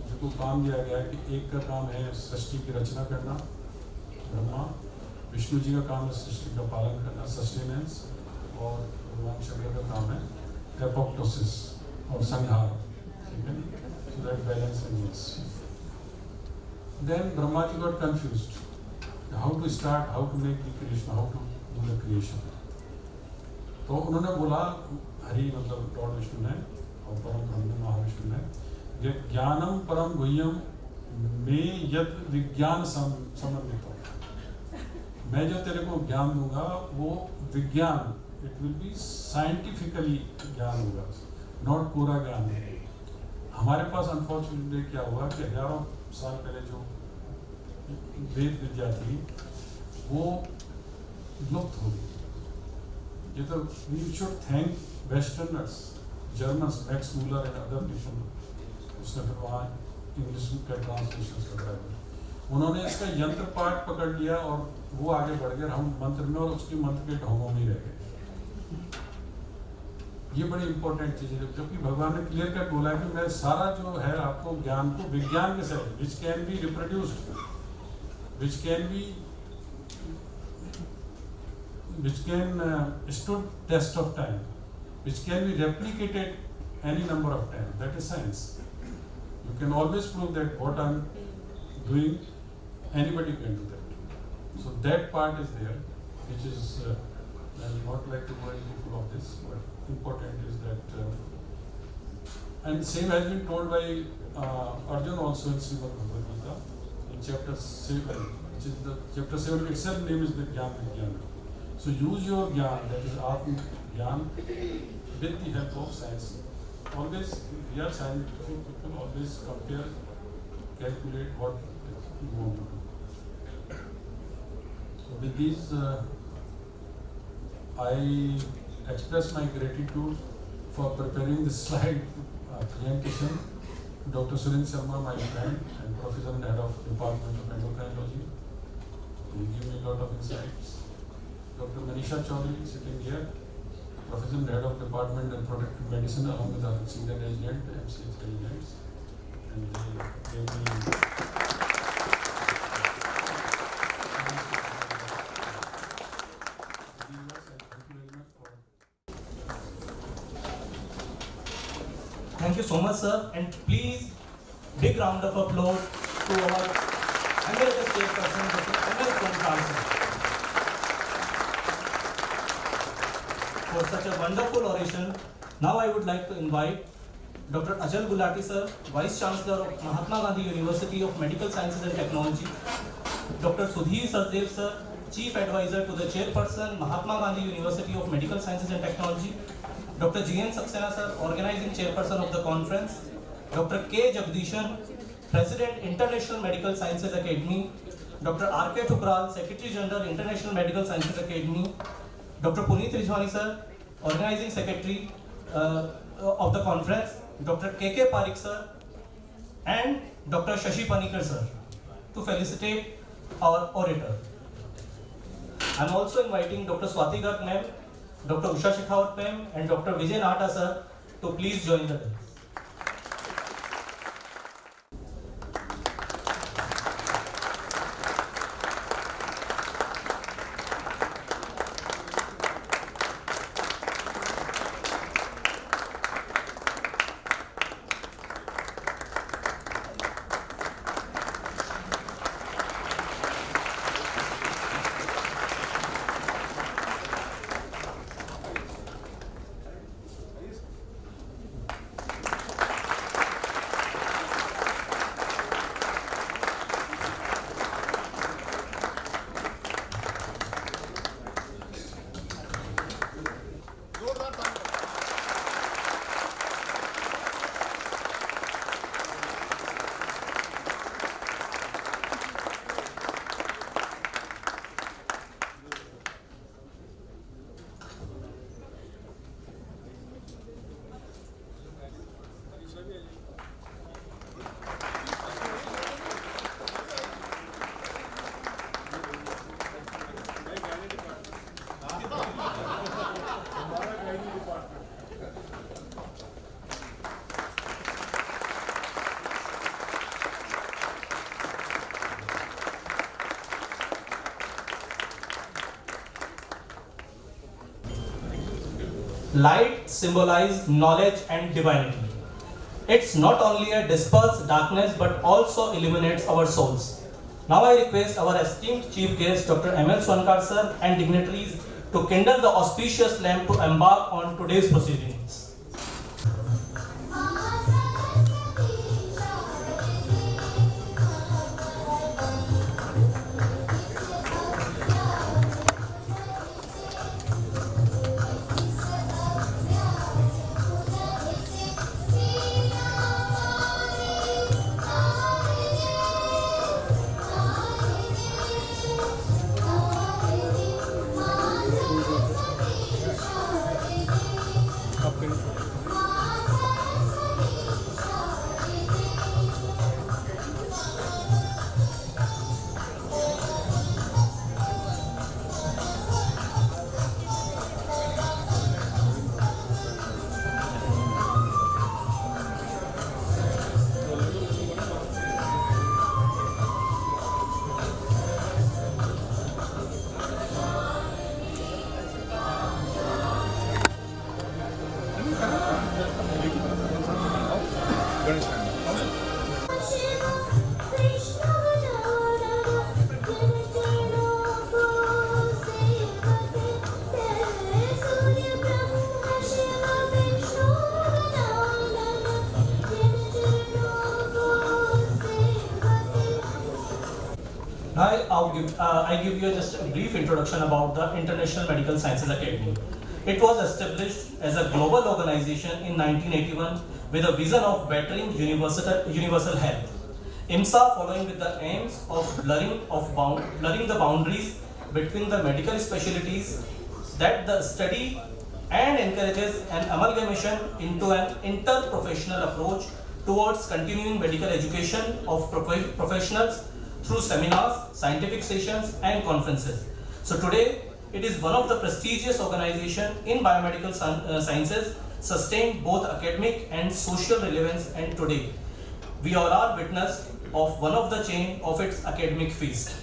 जिनको काम दिया गया है कि एक का काम है सृष्टि की रचना करना, ब्रह्मा. विष्णु जी का काम है सृष्टि का पालन करना, सस्टेनेंस, और भगवान शंकर का काम है एपोप्टोसिस और संहार. ठीक है. So that balance remains. Then Brahma ji got confused. How to start, how to make the creation, how to do the creation. तो उन्होंने बोला, हरि मतलब लॉर्ड विष्णु ने और परम ब्रह्म महाविष्णु ने, ये ज्ञानम परम गुह्यम में यद विज्ञान समन्वित. मैं जो तेरे को ज्ञान दूंगा वो विज्ञान, इट विल बी साइंटिफिकली ज्ञान होगा, नॉट कोरा ज्ञान. हमारे पास अनफॉर्चुनेटली क्या हुआ कि हजारों साल पहले जो वेद विद्या थी वो लुप्त हो गई. ये तो we should thank westerners, Germans, Max Muller and other people. उसने फिर वहाँ इंग्लिश का ट्रांसलेशन कर रहा है। उन्होंने इसका यंत्र पाठ पकड़ लिया और वो आगे बढ़ गए, हम मंत्र में और उसकी मंत्र के ढोंगों में ही रह गए। ये बड़ी इंपॉर्टेंट चीज़ है, जबकि भगवान ने क्लियर कट बोला है कि मैं सारा जो है आपको ज्ञान को विज्ञान के साथ which can be reproduced, which can stood test of time, which can be replicated any number of times. That is science. You can always prove that what I'm doing, anybody can do that. So that part is there, which is I will not like to go into full of this, but important is that, and same has been told by Arjun also in Srimad Bhagavad Gita in chapter 7, which is the chapter 7 itself name is the Gyan Vigyan. So use your Gyan, that is Atma Gyan, with the help of science. Always, we are scientific people, always compare, calculate what you want to do. So with these, I express my gratitude for preparing this slide presentation. Dr. Surin Sharma, my friend and Professor and Head of Department of Endocrinology, he gave me a lot of insights. Dr. Manisha Chaudhary, sitting here, Professor and Head of Department and Protective Medicine, along with our senior resident, MCH residents, and they gave me. Thank you so much, sir, and please big round of applause to our Emeritus Chairperson, Dr. N Saxena, for such a wonderful oration. Now I would like to invite Dr. Ajal Gulati, sir, Vice Chancellor of Mahatma Gandhi University of Medical Sciences and Technology, Dr. Sudhir Sardev, sir, Chief Advisor to the Chairperson, Mahatma Gandhi University of Medical Sciences and Technology, Dr. N Saxena, sir, Organizing Chairperson of the conference, Dr. K. Jagdishan, President, International Medical Sciences Academy, Dr. R. K. Thukral, Secretary General, International Medical Sciences Academy, Dr. Punneet Rijhwani, sir, Organizing Secretary of the conference, Dr. K. K. Parikh, sir, and Dr. Shashi Panikar, sir, to felicitate our orator. I am also inviting Dr. Swati Garg, ma'am, Dr. Usha Shekhawat, ma'am, and Dr. Vijay Nahata, sir, to please join the dais. Light symbolizes knowledge and divinity. It's not only a disperses darkness but also illuminates our souls. Now I request our esteemed chief guest Dr. M.L. Swankar sir and dignitaries to kindle the auspicious lamp to embark on today's proceedings. Gonna stand up. I give you just a brief introduction about the International Medical Sciences Academy. It was established as a global organization in 1981 with a vision of bettering universal health. IMSA, following with the aims of blurring the boundaries between the medical specialties, that the study and encourages an amalgamation into an interprofessional approach towards continuing medical education of professionals through seminars, scientific sessions and conferences. So today, it is one of the prestigious organizations in biomedical sciences, sustained both academic and social relevance, and today, we all are witness of one of the chain of its academic feast.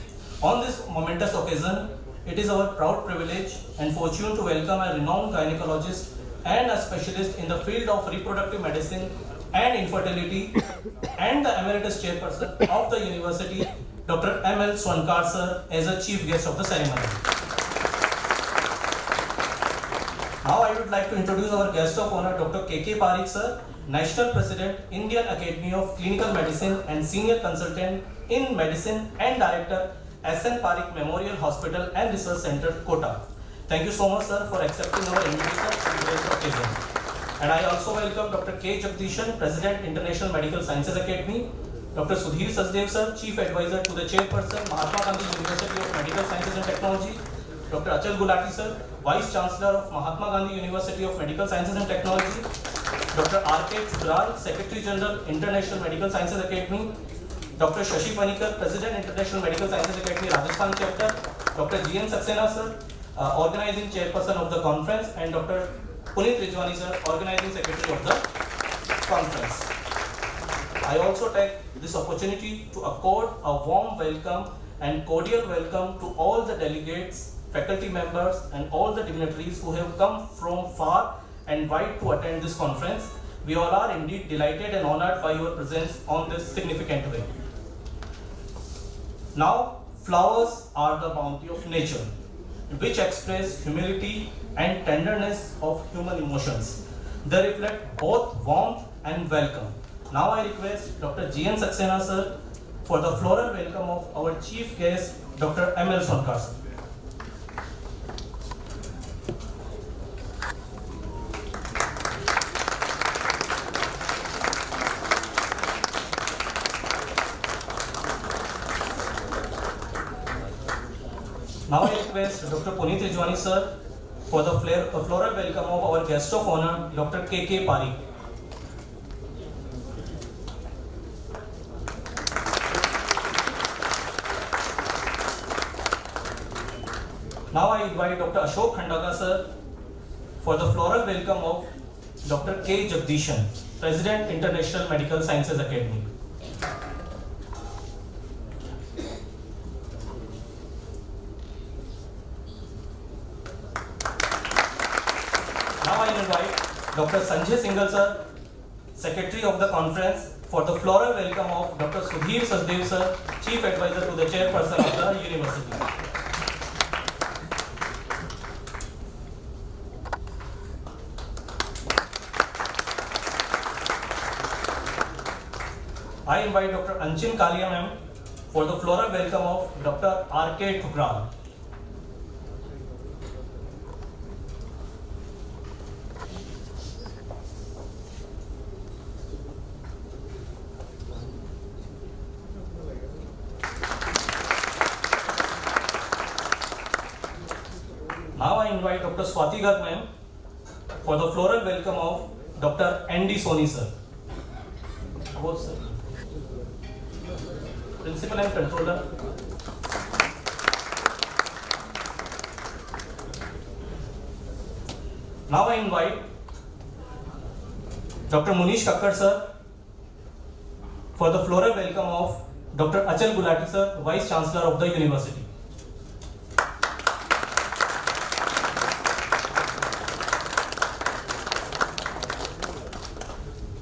On this momentous occasion, it is our proud privilege and fortune to welcome a renowned gynecologist and a specialist in the field of reproductive medicine and infertility and the emeritus chairperson of the university, Dr. M.L. Swankar sir, as a chief guest of the ceremony. Now I would like to introduce our guest of honor, Dr. K.K. Parikh sir, National President, Indian Academy of Clinical Medicine and Senior Consultant in Medicine and Director, S.N. Parikh Memorial Hospital and Research Center, Kota. Thank you so much sir for accepting our invitation on today's occasion. And I also welcome Dr. K. Jagdishan, President, International Medical Sciences Academy, Dr. Sudhir Sachdev sir, Chief Advisor to the Chairperson, Mahatma Gandhi University of Medical Sciences and Technology, Dr. Achal Gulati sir, Vice Chancellor of Mahatma Gandhi University of Medical Sciences and Technology, Dr. R.K. Chudral, Secretary General, International Medical Sciences Academy, Dr. Shashi Panikar, President, International Medical Sciences Academy, Rajasthan Chapter, Dr. N Saxena sir, Organizing Chairperson of the conference, and Dr. Punneet Rijhwani sir, Organizing Secretary of the conference. I also take this opportunity to accord a warm welcome and cordial welcome to all the delegates, faculty members and all the dignitaries who have come from far and wide to attend this conference. We all are indeed delighted and honored by your presence on this significant way. Now, flowers are the bounty of nature, which express humility and tenderness of human emotions. They reflect both warmth and welcome. Now I request Dr. N Saxena sir for the floral welcome of our chief guest, Dr. M.L. Swankar sir. Now I request Dr. Punneet Rijhwani sir for the floral welcome of our guest of honor, Dr. K.K. Parikh. Now I invite Dr. Ashok Khandaga sir for the floral welcome of Dr. K. Jagdishan, President, International Medical Sciences Academy. Now I invite Dr. Snjay Singhal sir, Secretary of the conference, for the floral welcome of Dr. Sudhir Sachdev sir, Chief Advisor to the Chairperson of the University. I invite Dr. Anchin Kalia ma'am for the floral welcome of Dr. R.K. Chudral. Now I invite Dr. Swati Garg ma'am for the floral welcome of Dr. N.D. Soni sir. Both sir. Principal and Controller. Now I invite Dr. Munish Kakkar sir for the floral welcome of Dr. Achal Gulati sir, Vice Chancellor of the University.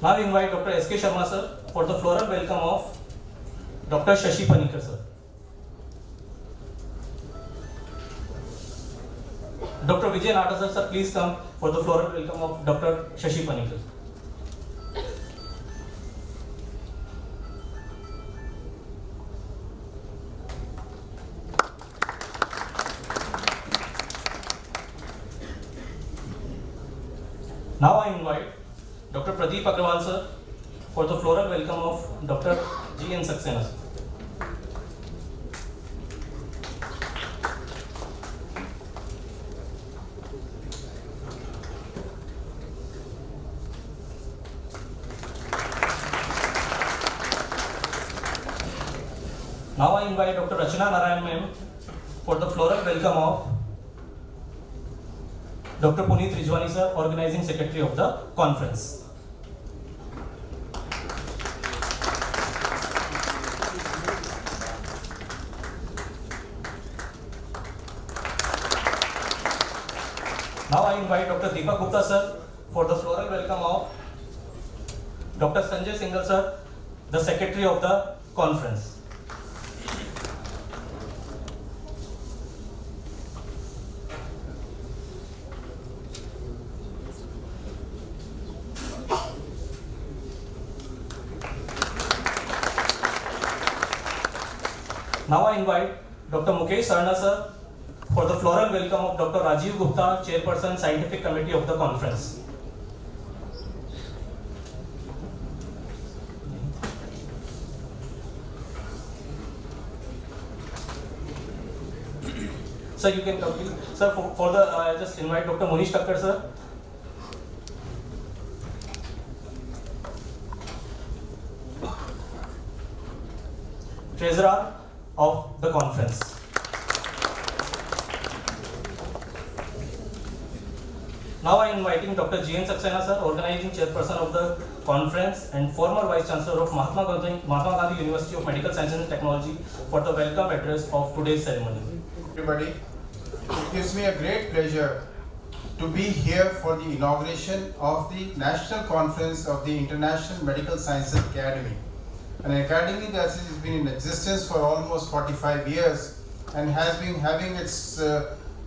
Now I invite Dr. S.K. Sharma sir for the floral welcome of Dr. Shashi Panikar sir. Dr. Vijay Nadasar sir, please come for the floral welcome of Dr. Shashi Panikar. Now I invite Dr. Pradeep Agrawal sir for the floral welcome of Dr. N Saxena sir. Now I invite Dr. Rachana Narayan ma'am for the floral welcome of Dr. Punneet Rijhwani sir, Organising Secretary of the conference. Now I invite Dr. Deepak Gupta sir for the floral welcome of Dr. Snjay Singhal sir, the Secretary of the conference. Now I invite Dr. Mukesh Sarna sir for the floral welcome of Dr. Rajeev Gupta, Chairperson, Scientific Committee of the conference. Sir, you can come please. Sir, for the just invite Dr. Munish Kakkar sir. Treasurer of the conference. Now I am inviting Dr. N Saxena sir, Organising Chairperson of the conference and former Vice Chancellor of Mahatma Gandhi University of Medical Sciences and Technology for the welcome address of today's ceremony. Everybody, it gives me a great pleasure to be here for the inauguration of the National Conference of the International Medical Sciences Academy. An academy that has been in existence for almost 45 years and has been having its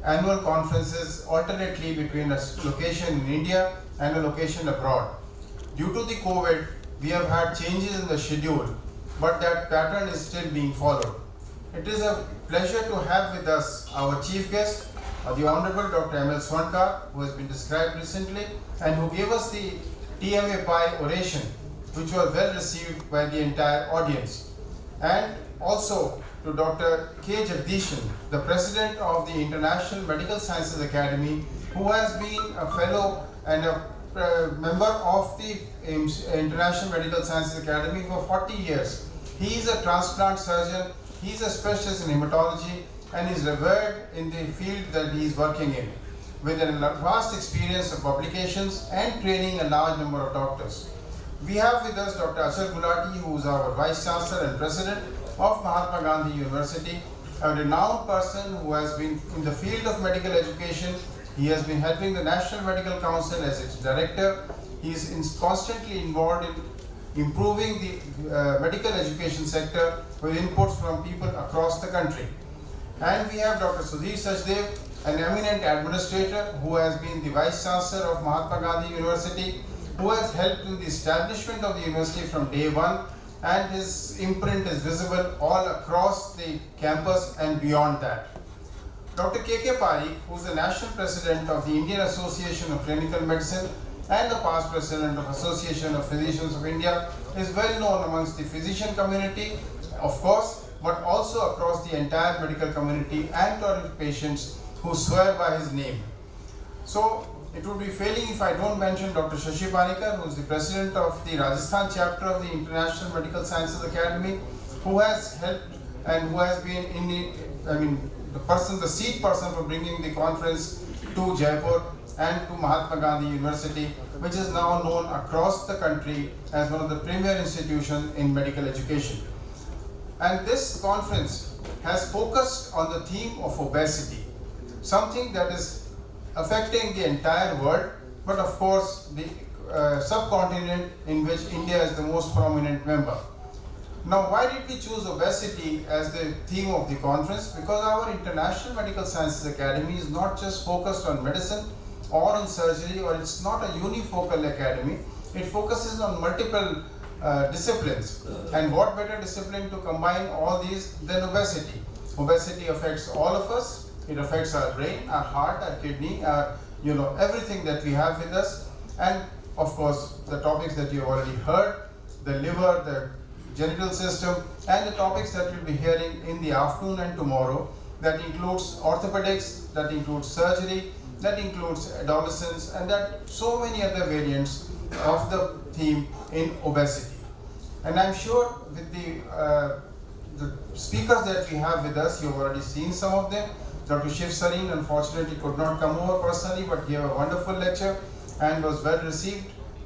annual conferences alternately between a location in India and a location abroad. Due to the COVID, we have had changes in the schedule, but that pattern is still being followed. It is a pleasure to have with us our chief guest, the Honorable Dr. M.L. Swanka, who has been described recently and who gave us the TMA Pi oration, which was well received by the entire audience. And also to Dr. K. Jagdishan, the President of the International Medical Sciences Academy, who has been a fellow and a member of the International Medical Sciences Academy for 40 years. He is a transplant surgeon, he is a specialist in hematology, and is revered in the field that he is working in, with a vast experience of publications and training a large number of doctors. We have with us Dr. Achal Gulati, who is our Vice Chancellor and President of Mahatma Gandhi University, a renowned person who has been in the field of medical education. He has been helping the National Medical Council as its director. He is constantly involved in improving the medical education sector with inputs from people across the country. And we have Dr. Sudhir Sachdev, an eminent administrator who has been the Vice Chancellor of Mahatma Gandhi University, who has helped in the establishment of the university from day one, and his imprint is visible all across the campus and beyond that. Dr. K.K. Parikh, who is the National President of the Indian Association of Clinical Medicine and the past President of Association of Physicians of India, is well known amongst the physician community, of course, but also across the entire medical community and to patients who swear by his name. So, it would be failing if I don't mention Dr. Shashi Panikar, who is the President of the Rajasthan chapter of the International Medical Sciences Academy, who has helped and who has been the seat person for bringing the conference to Jaipur and to Mahatma Gandhi University, which is now known across the country as one of the premier institutions in medical education. And this conference has focused on the theme of obesity, something that is affecting the entire world, but of course the subcontinent in which India is the most prominent member. Now, why did we choose obesity as the theme of the conference? Because our International Medical Sciences Academy is not just focused on medicine or on surgery, or it's not a unifocal academy. It focuses on multiple disciplines. And what better discipline to combine all these than obesity? Obesity affects all of us. It affects our brain, our heart, our kidney, our, everything that we have with us. And of course, the topics that you've already heard, the liver, the genital system, and the topics that we'll be hearing in the afternoon and tomorrow, that includes orthopedics, that includes surgery, that includes adolescence, and that so many other variants of the theme in obesity. And I'm sure with the speakers that we have with us, you've already seen some of them. Dr. Chairpesrson unfortunately could not come over personally, but gave a wonderful lecture and was well received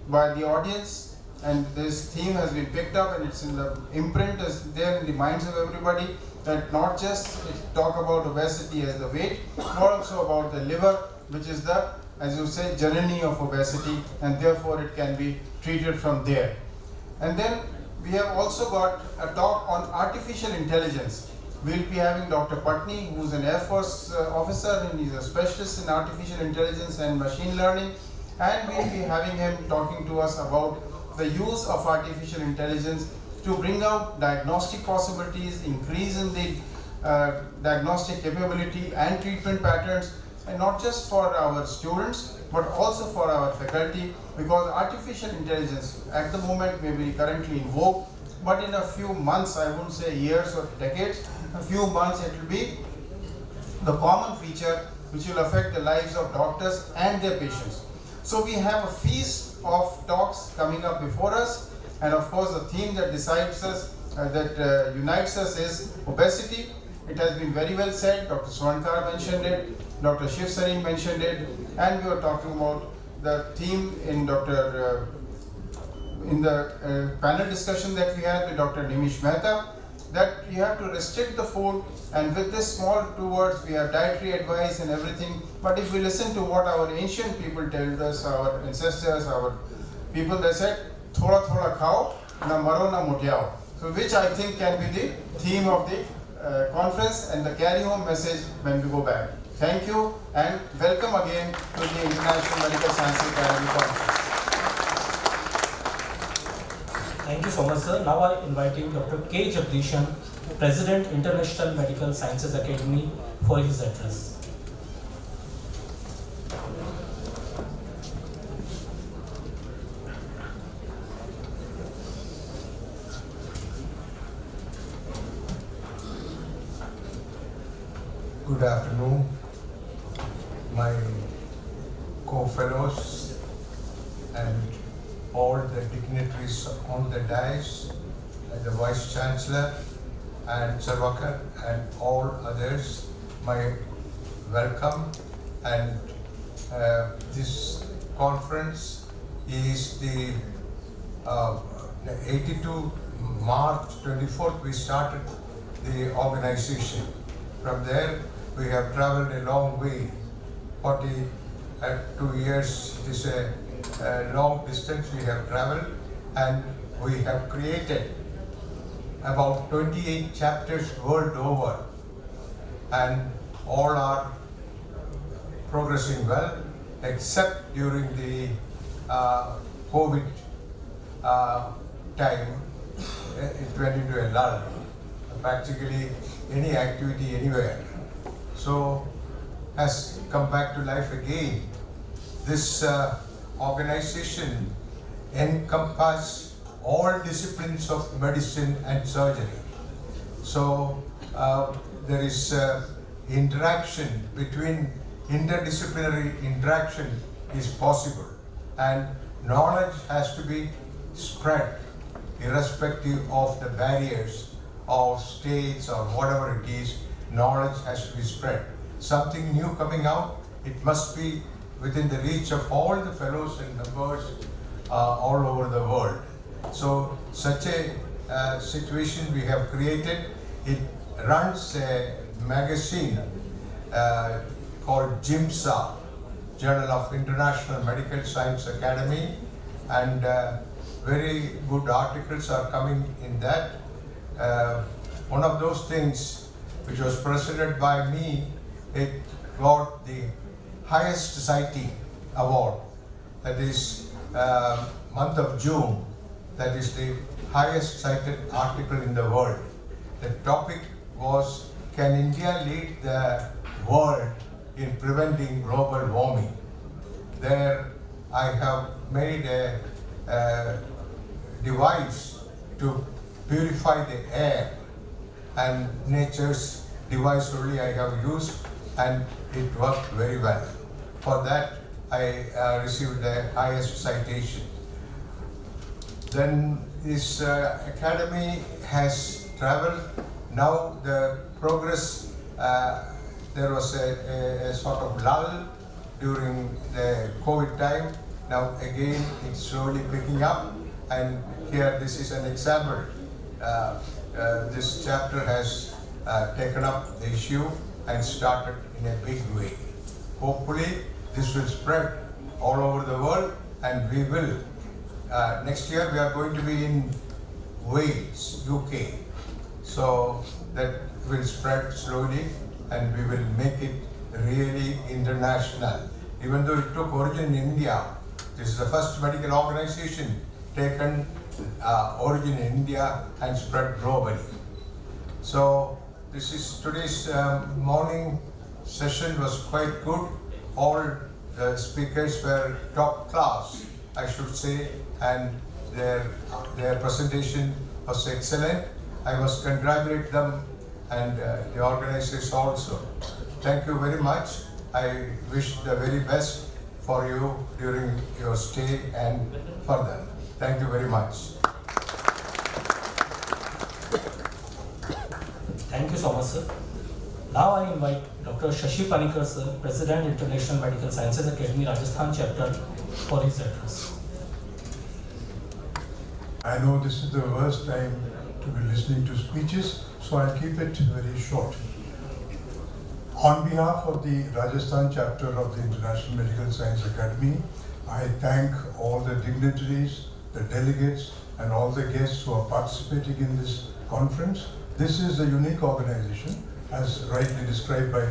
by the audience. And this theme has been picked up, and it's in the imprint, is there in the minds of everybody, that not just talk about obesity as the weight, but also about the liver, which is the, as you say, janani of obesity, and therefore it can be treated from there. And then we have also got a talk on artificial intelligence. We'll be having Dr. Patni, who's an Air Force officer, and he's a specialist in artificial intelligence and machine learning. And we'll be having him talking to us about the use of artificial intelligence to bring out diagnostic possibilities, increase in the diagnostic capability and treatment patterns, and not just for our students, but also for our faculty, because artificial intelligence at the moment may be currently in vogue, but in a few months, I won't say years or decades, a few months it will be the common feature which will affect the lives of doctors and their patients. So we have a feast of talks coming up before us, and of course the theme that decides us, that unites us is obesity. It has been very well said. Dr. Swankar mentioned it, Dr. Chairpesrson mentioned it, and we were talking about the theme in the panel discussion that we had with Dr. Nimish Mehta, that you have to restrict the food, and with this small 2 words we have dietary advice and everything, but if we listen to what our ancient people told us, our ancestors, our people, they said, thoda thoda khao, na maro na mutyao. So which I think can be the theme of the conference and the carry home message when we go back. Thank you and welcome again to the International Medical Sciences Academy Conference. Thank you so much, sir. Now I am inviting Dr. K. Jagdishan, President, International Medical Sciences Academy, for his address. Good afternoon, my co-fellows and all the dignitaries on the dais, and the Vice Chancellor and Sarwakar and all others, my welcome. And this conference is the 82 March 24th we started the organization. From there we have traveled a long way. 42 years, it is a long distance we have traveled, and we have created about 28 chapters world over, and all are progressing well, except during the COVID time. It went into a lull, practically any activity anywhere. So has come back to life again. This organization encompasses all disciplines of medicine and surgery. So there is interaction between interdisciplinary interaction is possible, and knowledge has to be spread irrespective of the barriers of states or whatever it is. Knowledge has to be spread. Something new coming out, it must be within the reach of all the fellows and members all over the world. So such a situation we have created. It runs a magazine called JIMSA, Journal of International Medical Science Academy, and very good articles are coming in that. One of those things which was presented by me, it got the highest citing award, that is month of June, that is the highest cited article in the world. The topic was, can India lead the world in preventing global warming? There I have made a device to purify the air, and nature's device only I have used, and it worked very well. For that I received the highest citation. Then this academy has traveled. Now the progress, there was a sort of lull during the COVID time. Now again it's slowly picking up, and here this is an example. This chapter has taken up the issue and started in a big way. Hopefully this will spread all over the world, and we will. Next year we are going to be in Wales, UK. So that will spread slowly, and we will make it really international. Even though it took origin in India, this is the first medical organization taken origin in India and spread globally. So this is today's morning session was quite good. All the speakers were top class, I should say, and their presentation was excellent. I must congratulate them and the organizers also. Thank you very much. I wish the very best for you during your stay and further. Thank you very much. Thank you so much, sir. Now I invite Dr. Shashi Panikar, sir, President, International Medical Sciences Academy, Rajasthan chapter, for his address. I know this is the worst time to be listening to speeches, so I'll keep it very short. On behalf of the Rajasthan chapter of the International Medical Science Academy, I thank all the dignitaries, the delegates, and all the guests who are participating in this conference. This is a unique organization, as rightly described by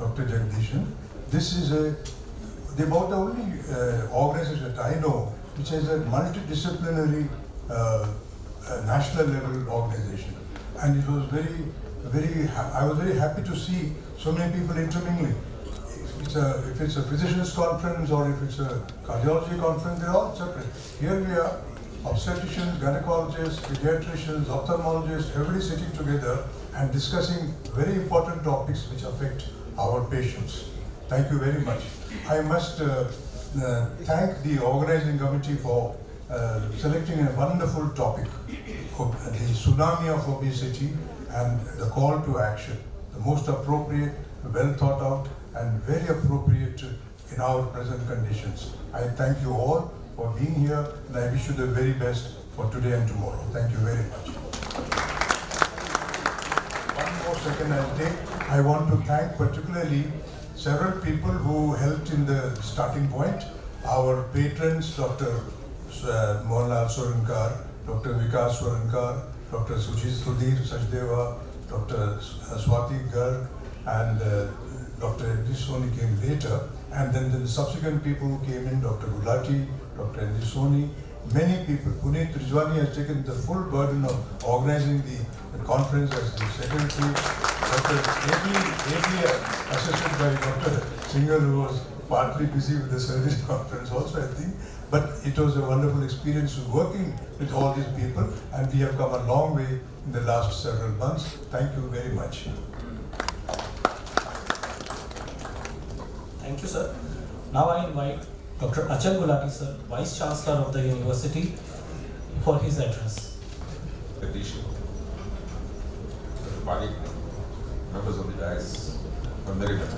Dr. Jagdishan. This is about the only organization that I know which is a multidisciplinary national level organization. And it was I was very happy to see so many people intermingling. If it's a physicians conference or if it's a cardiology conference, they're all separate. Here we are, obstetricians, gynecologists, pediatricians, ophthalmologists, everybody sitting together and discussing very important topics which affect our patients. Thank you very much. I must thank the organizing committee for selecting a wonderful topic, the tsunami of obesity and the call to action. The most appropriate, well thought out, and very appropriate in our present conditions. I thank you all for being here, and I wish you the very best for today and tomorrow. Thank you very much. One more second I'll take. I want to thank particularly several people who helped in the starting point. Our patrons, Dr. Mohanlal Sorankar, Dr. Vikas Sorankar, Dr. Sudhir Sachdeva, Dr. Swati Garg, and Dr. Ndisoni came later, and then the subsequent people who came in, Dr. Gulati, Dr. Ndisoni, many people. Punneet Rijhwani has taken the full burden of organizing the conference as the secretary. Dr. Ably assisted by Dr. Singhal, who was partly busy with the surgery conference also, I think. But it was a wonderful experience working with all these people, and we have come a long way in the last several months. Thank you very much. Thank you, sir. Now I invite Dr. Achal Gulati, sir, Vice Chancellor of the University, for his address. Petition. Dr. Malik, members of the dais, and very much.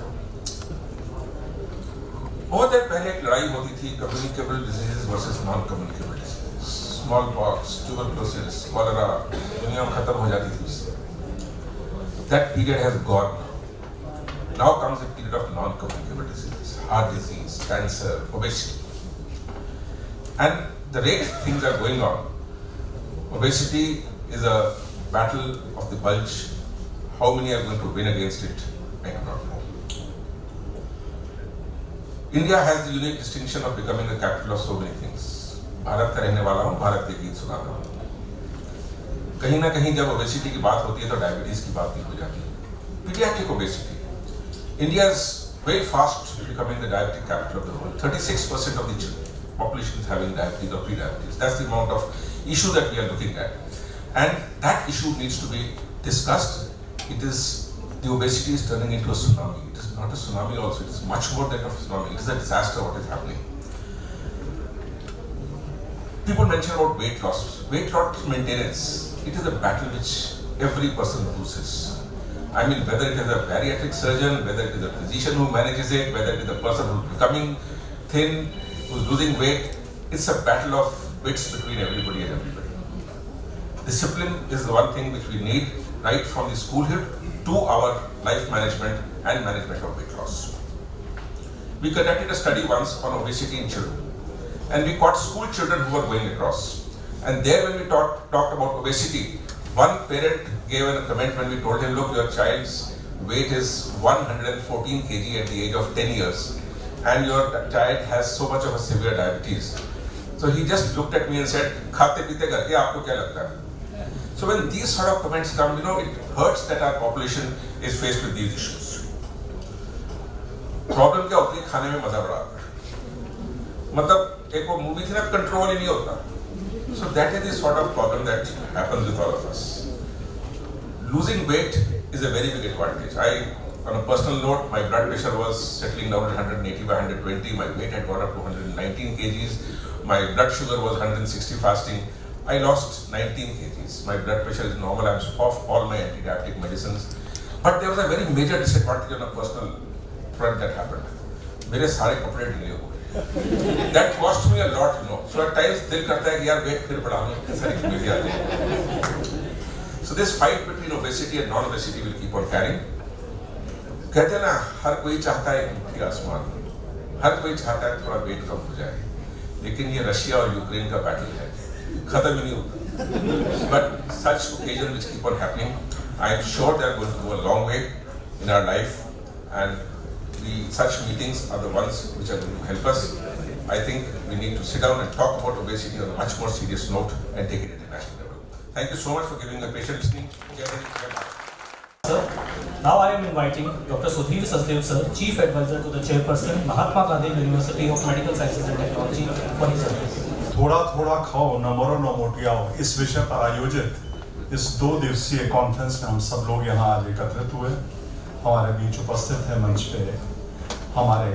बहुत देर पहले एक लड़ाई होती थी communicable diseases versus non communicable diseases, small pox, tuberculosis, cholera, दुनिया खत्म हो जाती थी उससे. That period has gone. Now comes a period of non-communicable diseases, heart disease, cancer, obesity. And the rate things are going on, obesity is a battle of the bulge. How many are going to win against it? I do not know. India has the unique distinction of becoming the capital of so many things. Bharat का रहने वाला हूँ, भारत के गीत सुनाता हूँ. कहीं ना कहीं जब ओबेसिटी की बात होती है तो डायबिटीज की बात भी हो जाती है. Pediatric obesity. India is very fast becoming the diabetic capital of the world. 36% of the population is having diabetes or pre-diabetes. That's the amount of issue that we are looking at. And that issue needs to be discussed. The obesity is turning into a tsunami. It is not a tsunami also, it is much more than a tsunami. It is a disaster what is happening. People mention about weight loss. Weight loss maintenance, it is a battle which every person loses. I mean, whether it is a bariatric surgeon, whether it is a physician who manages it, whether it is a person who is becoming thin, who is losing weight, it's a battle of wits between everybody and everybody. Discipline is the one thing which we need right from the schoolhood to our life management and management of weight loss. We conducted a study once on obesity in children, and we caught school children who were going across. And there when we talked about obesity, one parent gave a comment when we told him, look, your child's weight is 114 kg at the age of 10 years, and your child has so much of a severe diabetes. So he just looked at me and said, "Khate pite karke aapko kya lagta hai?" So when these sort of comments come, it hurts that our population is faced with these issues. Problem क्या होती है? खाने में मजा बड़ा आता है. मतलब एक वो मूवी थी ना, कंट्रोल ही नहीं होता. So that is the sort of problem that happens with all of us. Losing weight is a very big advantage. On a personal note, my blood pressure was settling down at 180 by 120. My weight had gone up to 119 kgs. My blood sugar was 160 fasting. I lost 19 kgs. My blood pressure is normal. I'm off all my anti-diabetic medicines. But there was a very major disadvantage on a personal front that happened. मेरे सारे कपड़े ढीले हो गए. That cost me a lot, So at times दिल करता है कि यार weight फिर बढ़ा लूँ, सारी चीजें आ जाएं. So this fight between obesity and non-obesity will keep on carrying. कहते हैं ना, हर कोई चाहता है ऊंची आसमान, हर कोई चाहता है थोड़ा वेट कम हो जाए, लेकिन ये रशिया और यूक्रेन का बैटल है, खत्म ही नहीं होता. But such occasions which keep on happening, I am sure they are going to go a long way in our life, and such meetings are the ones which are going to help us. I think we need to sit down and talk about obesity on a much more serious note and take it at a national level. Thank you so much for giving a patient listening. Sir, now I am inviting Dr. Sudhir Sachdev sir, Chief Advisor to the Chairperson, Mahatma Gandhi University of Medical Sciences and Technology, for his address. थोड़ा थोड़ा खाओ, न मरो न मोटियाओ, इस विषय पर आयोजित इस 2 दिवसीय कॉन्फ्रेंस में हम सब लोग यहाँ आज एकत्रित हुए. हमारे बीच उपस्थित है मंच पे हमारे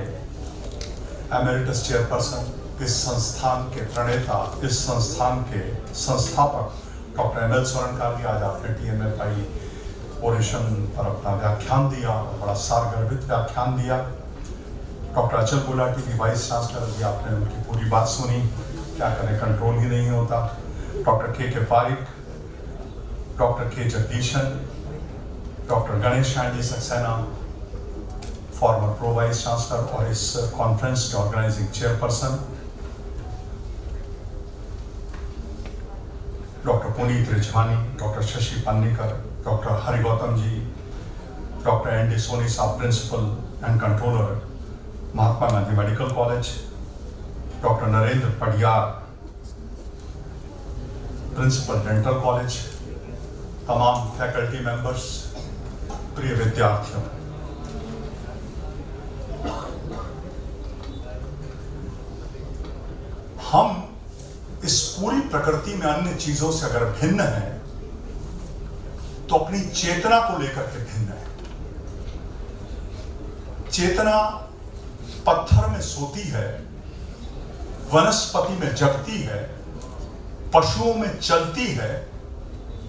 एमेरिटस चेयरपर्सन, इस संस्थान के प्रणेता, इस संस्थान के संस्थापक डॉक्टर ML स्वरणकार जी. आज आपने TMFI ओरेशन पर अपना व्याख्यान दिया, बड़ा सारगर्भित व्याख्यान दिया. डॉक्टर अचल गुलाटी जी वाइस चांसलर जी, आपने उनकी पूरी बात सुनी. क्या करें, कंट्रोल ही नहीं होता. Doctor KK Pareek, doctor K Jagadeesan, doctor Ganesh ji Saxena, former pro vice chancellor, और इस कॉन्फ्रेंस के organising chairperson doctor Puneet Rizwani, doctor Shashi Panikkar, doctor Hari Gautam ji, doctor ND Soni sahab, principal and controller Mahatma Gandhi medical college, doctor Narendra Padiyar, principal dental college, तमाम फैकल्टी मेंबर्स, प्रिय विद्यार्थियों, हम इस पूरी प्रकृति में अन्य चीजों से अगर भिन्न हैं तो अपनी चेतना को लेकर के भिन्न है. चेतना पत्थर में सोती है, वनस्पति में जगती है, पशुओं में चलती है,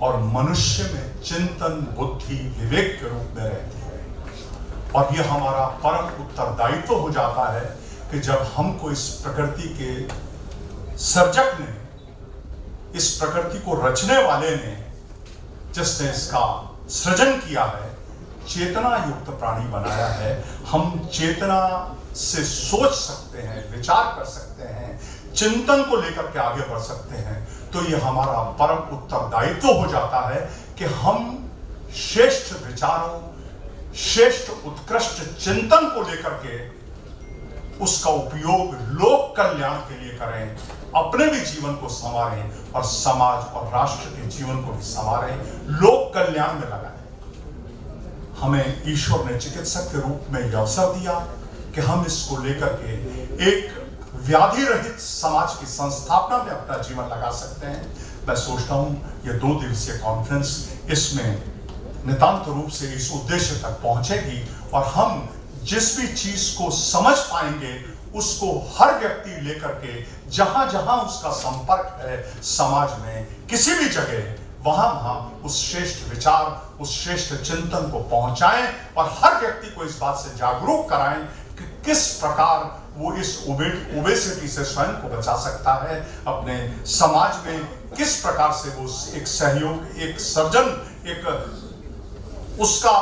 और मनुष्य में चिंतन, बुद्धि, विवेक के रूप में रहती है. और यह हमारा परम उत्तरदायित्व हो जाता है कि जब हमको इस प्रकृति के सर्जक ने, इस प्रकृति को रचने वाले ने, जिसने इसका सृजन किया है, चेतना युक्त प्राणी बनाया है. हम चेतना से सोच सकते हैं, विचार कर सकते हैं, चिंतन को लेकर के आगे बढ़ सकते हैं, तो ये हमारा परम उत्तरदायित्व हो जाता है कि हम श्रेष्ठ विचारों, श्रेष्ठ उत्कृष्ट चिंतन को लेकर के उसका उपयोग लोक कल्याण के लिए करें, अपने भी जीवन को संवारें और समाज और राष्ट्र के जीवन को भी संवारें, लोक कल्याण में लगाएं। हमें ईश्वर ने चिकित्सक के रूप में यह अवसर दिया कि हम इसको लेकर के एक व्याधि रहित समाज की संस्थापना में अपना जीवन लगा सकते हैं। मैं सोचता हूं ये 2 दिवसीय कॉन्फ्रेंस इसमें नितांत रूप से इस उद्देश्य तक पहुंचेगी और हम जिस भी चीज को समझ पाएंगे उसको हर व्यक्ति लेकर के जहां जहां उसका संपर्क है समाज में किसी भी जगह, वहां उस श्रेष्ठ विचार, उस श्रेष्ठ चिंतन को पहुंचाएं और हर व्यक्ति को इस बात से जागरूक कराएं कि किस प्रकार वो इस ओबेसिटी से स्वयं को बचा सकता है, अपने समाज में किस प्रकार से वो एक सहयोग, एक सर्जन, एक उसका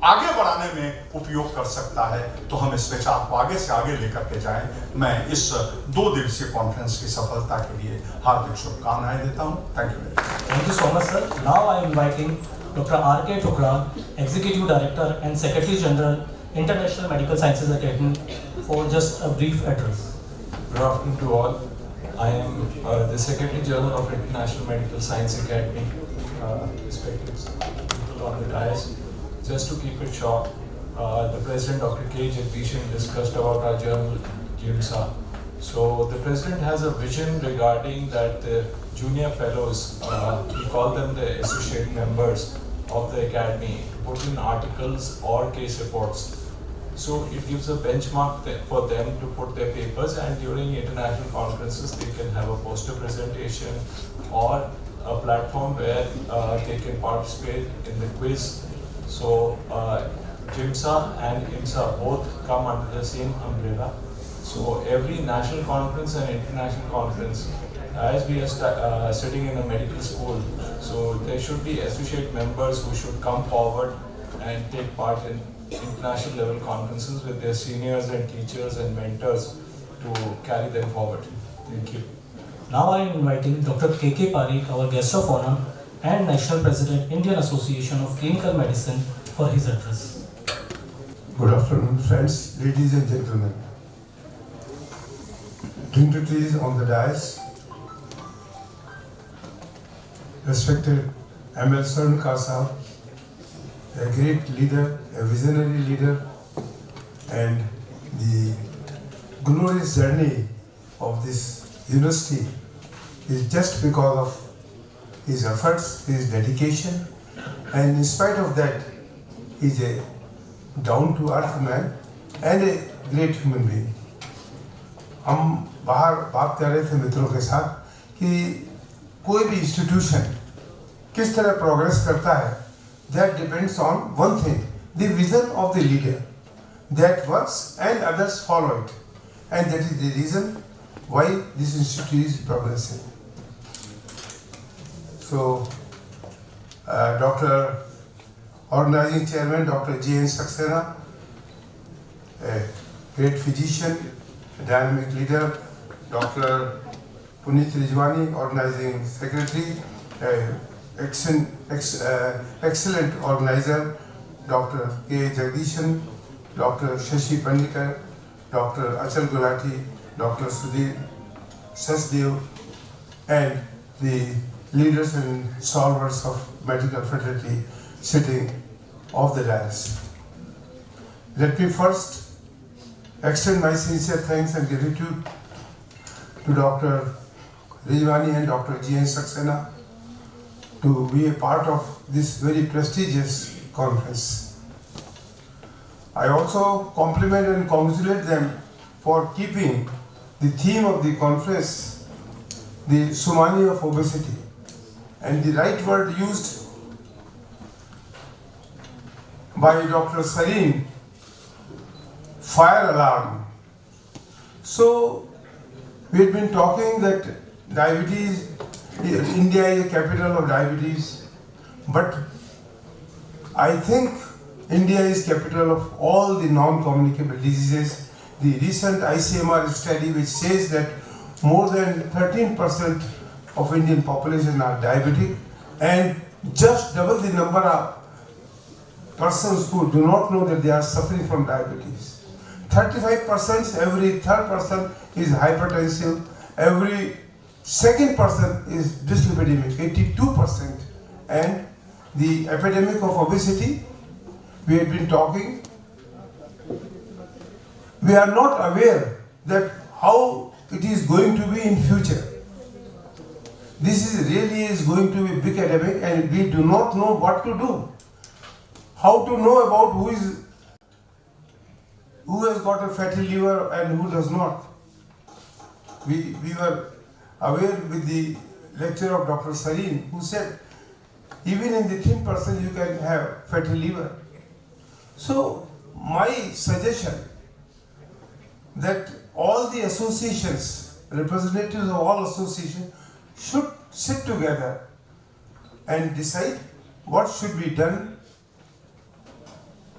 आगे बढ़ाने में उपयोग कर सकता है। तो हम इस विचार को आगे से आगे लेकर के जाएं। मैं इस 2 दिवसीय कॉन्फ्रेंस की सफलता के लिए हार्दिक शुभकामनाएं देता हूं। Thank you. Thank you so much, sir. Now I am inviting Dr. R.K. Thukra, Executive Director and Secretary General, International Medical Sciences Academy, for just a brief address. Good afternoon to all. I am the Secretary General of International Medical Science Academy. Respected people on the dais. Just to keep it short, the President, Dr. K. Jagdishan, discussed about our journal, IMSACON. So the President has a vision regarding that the junior fellows, we call them the associate members of the academy, put in articles or case reports. So it gives a benchmark for them to put their papers, and during international conferences they can have a poster presentation or a platform where they can participate in the quiz. So JIMSA and IMSA both come under the same umbrella. So every national conference and international conference, as we are sitting in a medical school, so there should be associate members who should come forward and take part in international level conferences with their seniors and teachers and mentors to carry them forward. Thank you. Now I am inviting Dr. K.K. Parikh, our guest of honor and National President, Indian Association of Clinical Medicine, for his address. Good afternoon, friends, ladies and gentlemen. Dignitaries on the dais, respected ML Sarnkar Sahab, a great leader, a visionary leader, and the glorious journey of this university is just because of his efforts, his dedication, and in spite of that, he is a down-to-earth man and a great human being. हम बाहर बात कर रहे थे मित्रों के साथ कि कोई भी इंस्टीट्यूशन किस तरह प्रोग्रेस करता है, that depends on one thing, the vision of the leader that works and others follow it, and that is the reason why this institute is progressing. So, Dr. Organizing Chairman, Dr. N Saxena, a great physician, a dynamic leader, Dr. Punneet Rijhwani, Organizing Secretary, excellent organizer, Dr. K. Jagdishan, Dr. Shashi Pandikar, Dr. Achal Gulati, Dr. Sachdev, and the leaders and stalwarts of medical fraternity sitting off the dais. Let me first extend my sincere thanks and gratitude to Dr. Rijhwani and Dr. N Saxena to be a part of this very prestigious conference. I also compliment and congratulate them for keeping the theme of the conference, the Tsunami of obesity, and the right word used by Dr. Sareen, fire alarm. So we had been talking that diabetes, India is a capital of diabetes, but I think India is capital of all the non-communicable diseases. The recent ICMR study which says that more than 13% of Indian population are diabetic, and just double the number of persons who do not know that they are suffering from diabetes. 35%, every third person is hypertensive, every second person is dyslipidemic, 82%. And the epidemic of obesity, we have been talking, we are not aware that how it is going to be in future. This is really going to be a big epidemic, and we do not know what to do. How to know about who has got a fatty liver and who does not. We were aware with the lecture of Dr. Sareen, who said even in the thin person you can have fatty liver. So my suggestion that all the associations, representatives of all associations should sit together and decide what should be done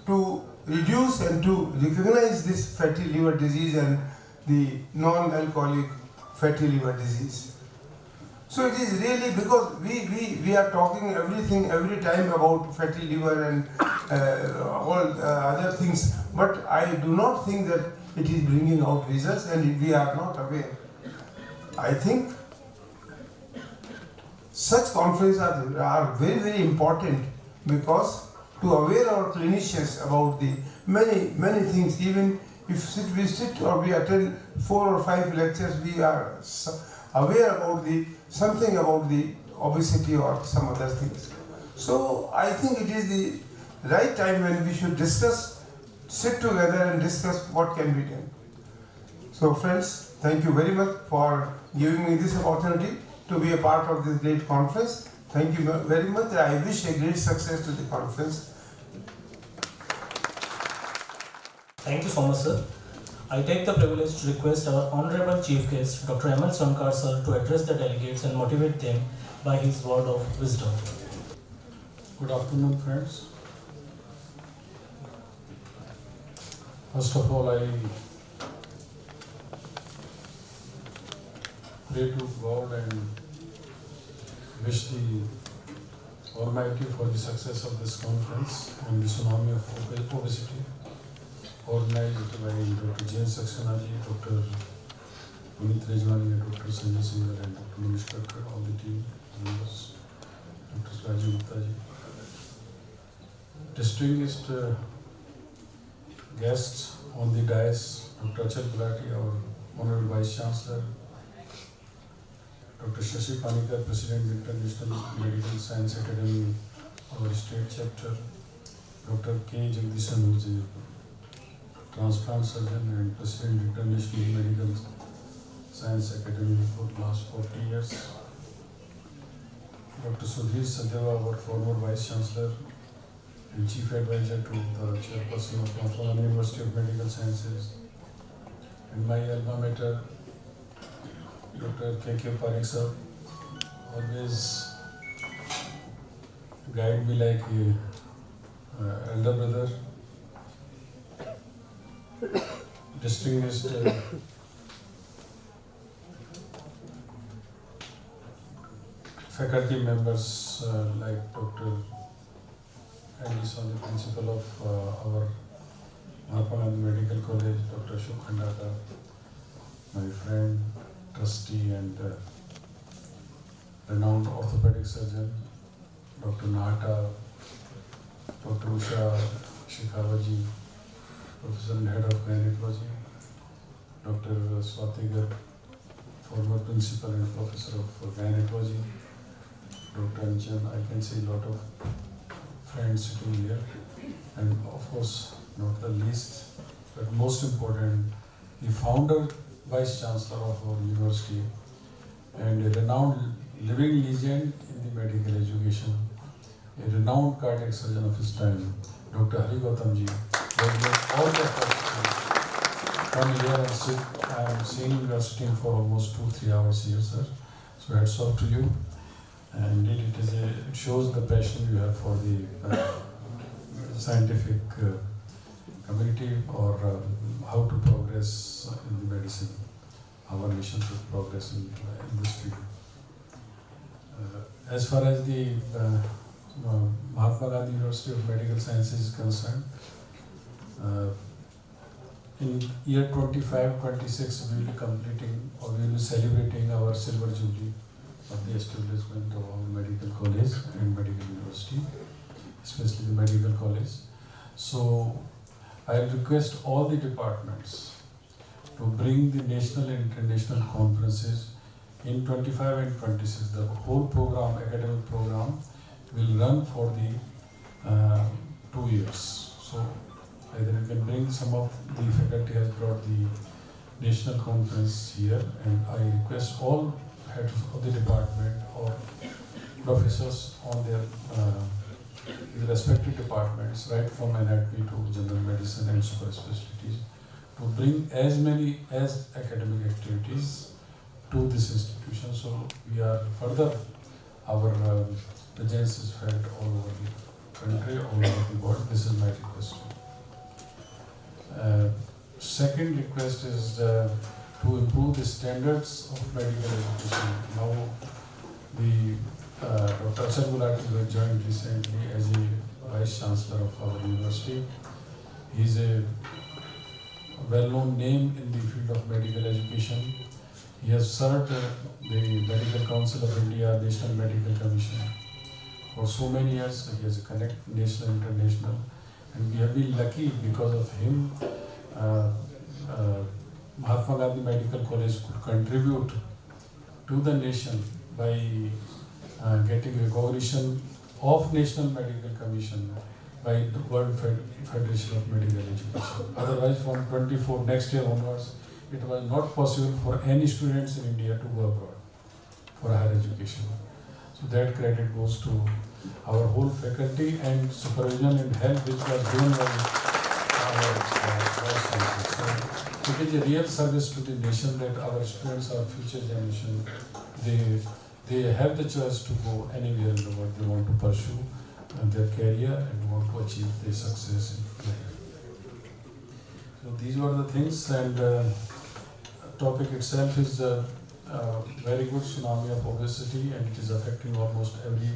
to reduce and to recognize this fatty liver disease and the non-alcoholic fatty liver disease. So it is really because we are talking everything every time about fatty liver and all other things, but I do not think that it is bringing out results, and we are not aware. I think such conferences are very, very important, because to aware our clinicians about the many things, even if we sit or we attend 4 or 5 lectures, we are aware about something about the obesity or some other things. So I think it is the right time when we should sit together and discuss what can be done. So friends, thank you very much for giving me this opportunity to be a part of this great conference. Thank you very much. I wish a great success to the conference. Thank you so much, sir. I take the privilege to request our Honorable Chief Guest, Dr. N Saxena sir, to address the delegates and motivate them by his word of wisdom. Good afternoon, friends. First of all, I pray to God and wish the Almighty for the success of this conference on the tsunami of obesity, organized by Dr. N Saxena, Dr. Punneet Rijhwani, Dr. Snjay Singhal, and Dr. Munish Kakkar, all the team members, Dr. Rajeev Gupta. Distinguished guests on the dais, Dr. Gulati, our Honorable Vice Chancellor, Dr. Scintific, President International Medical Science Academy, our state chapter, Dr. K. Jagdishan, who is a transplant surgeon and President International Medical Science Academy for the last 40 years, Dr. Sudhir Sadeva, our former Vice Chancellor and Chief Advisor to the Chairperson of Mahatma University of Medical Sciences, and my alma mater, Dr. K.K. Parikh sir, always guide me like a elder brother. Distinguished faculty members like Dr. Anderson, the principal of our Mahatma Medical College, Dr. Ashok, my friend, trustee and renowned orthopedic surgeon, Dr. Nahata, Dr. Usha Shekhavaji, Professor and Head of Gynecology, Dr. Swati Garg, former Principal and Professor of Gynecology, Dr. Anchan, I can see a lot of friends sitting here, and of course, not the least, but most important, the founder, Vice Chancellor of our university, and a renowned living legend in the medical education, a renowned cardiac surgeon of his time, Dr. Hari Gautamji, who has made all the efforts to come here and sit. I am seeing you are sitting for almost 2-3 hours here, sir. So hats off to you. And indeed, it shows the passion you have for the scientific community or how to progress in the medicine. our nation should progress in this field. As far as the Mahatma Gandhi University of Medical Sciences is concerned, in year 25-26 we will be completing, or we will be celebrating our silver jubilee of the establishment of our medical college and medical university, especially the medical college. So I request all the departments to bring the national and international conferences in 25 and 26. The whole program, academic program, will run for the 2 years. So either you can bring some of the faculty has brought the national conference here, and I request all heads of the department or professors on their respective departments, right from anatomy to general medicine and super specialties, to bring as many as academic activities to this institution. So we are further, our presence is felt all over the country, all over the world. This is my request. Second request is to improve the standards of medical education. Now, the Dr. Achal Gulati, who joined recently as a Vice Chancellor of our university, he is a well-known name in the field of medical education. He has served the Medical Council of India, National Medical Commission for so many years. He has a connect national, international, and we have been lucky because of him. Mahatma Gandhi Medical College could contribute to the nation by getting recognition of National Medical Commission by the World Federation of Medical Education. Otherwise, from 24 next year onwards, it was not possible for any students in India to go abroad for higher education. So that credit goes to our whole faculty and supervision and help which was given by our vice chancellor. So it is a real service to the nation that our students, our future generation, they have the choice to go anywhere in the world they want to pursue their career and want to achieve their success in life. So these were the things, and topic itself is a very good tsunami of obesity, and it is affecting almost every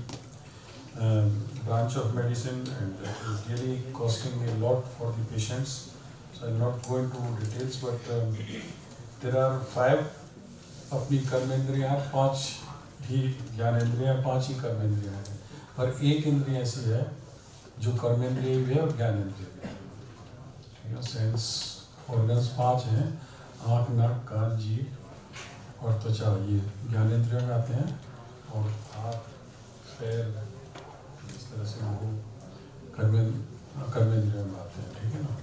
branch of medicine, and it is really costing a lot for the patients. So I'm not going into details, but there are 5 अपनी कर्मेंद्रियां, 5 ही ज्ञानेंद्रियां, 5 ही कर्मेंद्रियां हैं, पर एक इंद्रिय ऐसी है जो कर्मेंद्रिय भी है और ज्ञानेंद्रिय भी है. ठीक है, सेंस ऑर्गन्स 5 हैं, आँख, नाक, कान, जीभ और त्वचा, ये ज्ञानेंद्रियों में आते हैं, और हाथ, पैर, इस तरह से वो कर्मेंद्रियों में आते हैं. ठीक है ना.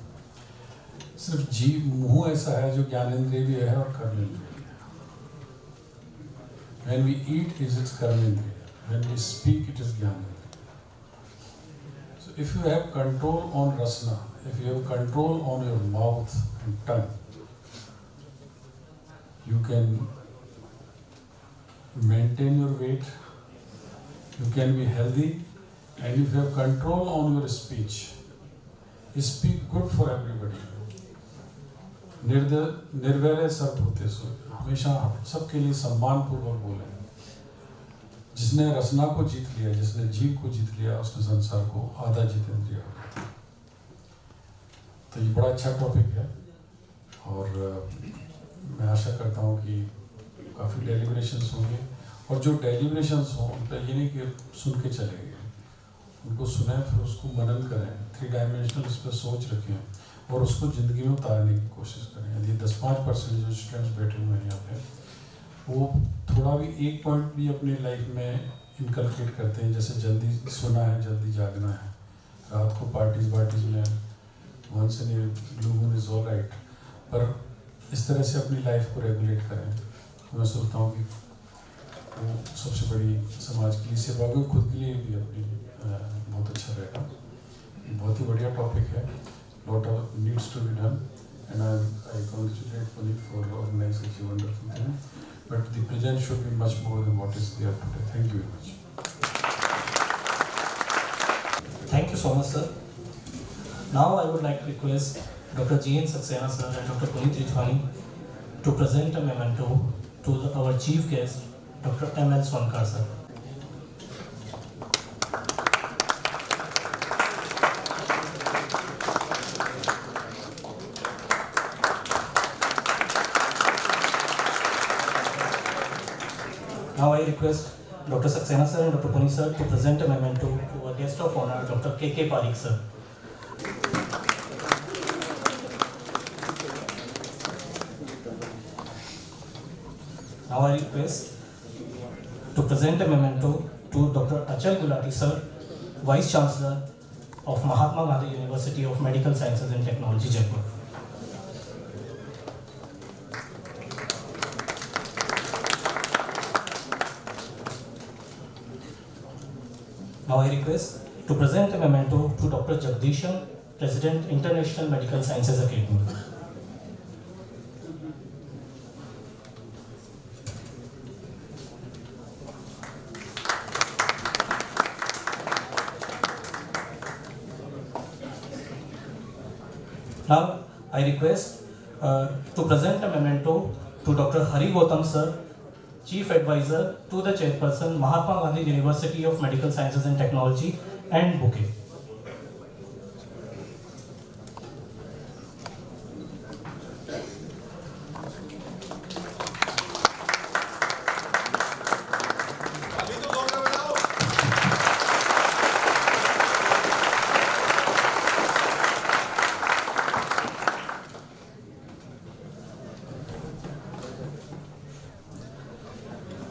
सिर्फ जीभ, मुंह ऐसा है जो ज्ञानेंद्रिय भी है और कर्मेंद्रिय भी है. When we eat, it is कर्मेंद्रिय. When we speak, it is ज्ञानेंद्रिय. So if you have control on rasana, if you have control on your mouth and tongue, you can maintain your weight, you can be healthy, and if you have control on your speech, speak good for everybody. निर्वैर सब होते सो, हमेशा सबके लिए सम्मान पूर्वक बोले. जिसने रसना को जीत लिया, जिसने जीव को जीत लिया, उसने संसार को आधा जितेंद्रिय हो गया. तो ये बड़ा अच्छा टॉपिक है, और मैं आशा करता हूँ कि काफ़ी डेलिब्रेशंस होंगे, और जो डेलिब्रेशंस हों उन पर ये नहीं कि सुन के चले गए, उनको सुने, फिर उसको मनन करें, 3 डायमेंशनल इस पर सोच रखें, और उसको ज़िंदगी में उतारने की कोशिश करें. यदि 10-5% जो स्टूडेंट्स बैठे हुए हैं यहाँ पे, वो थोड़ा भी एक पॉइंट भी अपनी लाइफ में इनकलकेट करते हैं, जैसे जल्दी सोना है, जल्दी जागना है, रात को पार्टीज में once in blue moon is all right, पर इस तरह से अपनी लाइफ को रेगुलेट करें. तो मैं सोचता हूँ कि वो सबसे बड़ी समाज के लिए सेवा होगी, खुद के लिए भी अपनी बहुत अच्छा रहेगा. बहुत ही बढ़िया टॉपिक है. Lot of needs to be done, and I congratulate Punneet for organizing such a wonderful thing. But the present should be much more than what is there today. Thank you very much. Thank you so much, sir. Now I would like to request Dr. N Saxena sir and Dr. Punneet Rijhwani to present a memento to our chief guest, Dr. M.L. Swankar sir. Now I request Dr. Saxena sir and Dr. Punneet sir to present a memento to our guest of honor, Dr. K.K. Parikh sir. Now I request to present a memento to Dr. Achal Gulati sir, Vice Chancellor of Mahatma Gandhi University of Medical Sciences and Technology, Jaipur. Now I request to present a memento to Dr. Jagdishan, President, International Medical Sciences Academy. Now I request to present a memento to Dr. Hari Gautam sir, Chief Advisor to the Chairperson, Mahatma Gandhi University of Medical Sciences and Technology, and bouquet.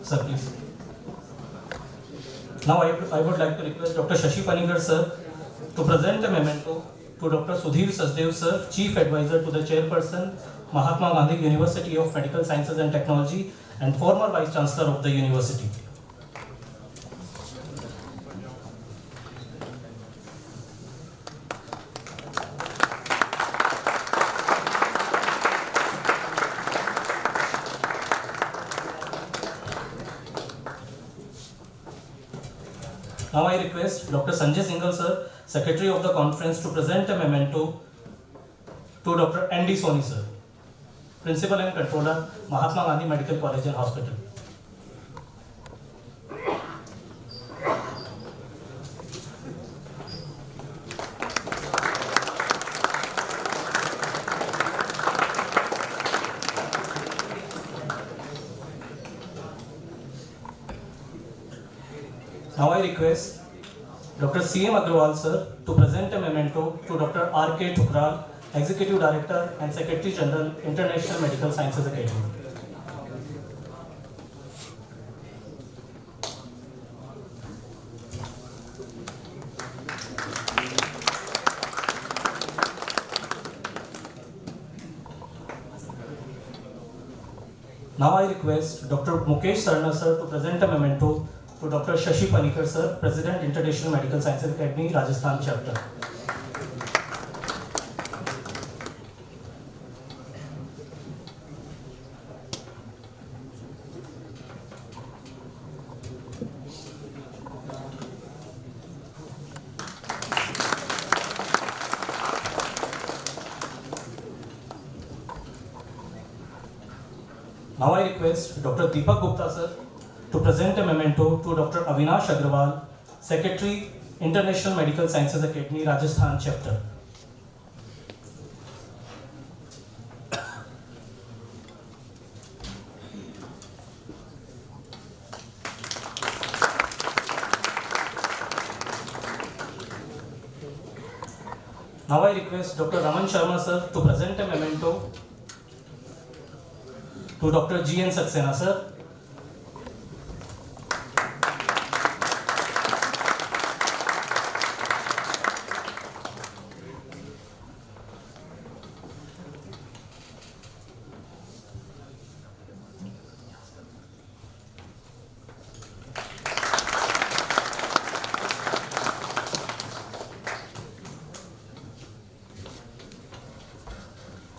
Sir, please. Now I would like to request Dr. Shashi Panigar sir to present a memento to Dr. Sudhir Sachdev sir, Chief Advisor to the Chairperson, Mahatma Gandhi University of Medical Sciences and Technology, and former Vice Chancellor of the University. Now I request Dr. Snjay Singhal sir, Secretary of the Conference, to present a memento to Dr. N Soni sir, Principal and Controller, Mahatma Gandhi Medical College and Hospital. Now I request Dr. C.M. Agrawal sir to present a memento to Dr. R.K. Thukral, Executive Director and Secretary General, International Medical Sciences Academy. Now I request Dr. Mukesh Sarna sir to present a memento to Dr. Shashi Panigar sir, President, International Medical Sciences Academy, Rajasthan Chapter. Now I request Dr. Deepak Gupta sir to present a memento to Dr. Avinash Agrawal, Secretary, International Medical Sciences Academy, Rajasthan Chapter. Now I request Dr. Raman Sharma sir to present a memento to Dr. N Saxena sir.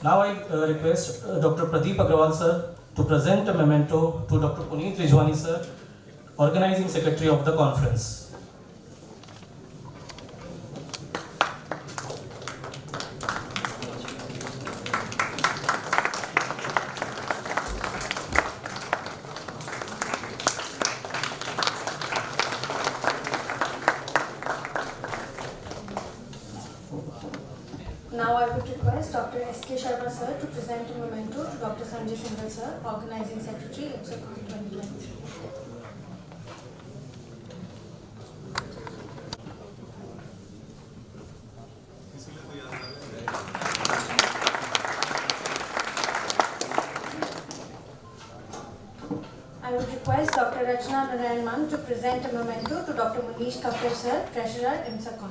Now I request Dr. Pradeep Agrawal sir to present a memento to Dr. Punneet Rijhwani sir, Organising Secretary of the conference. Now I would request Dr. S.K. Sharma sir to present a memento to Dr. Snjay Singhal sir, Organizing Secretary, IMSACON 2023. I would request Dr. Rachna Narayan to present a memento to Dr. Munish Kakkar sir, Treasurer, IMSACON.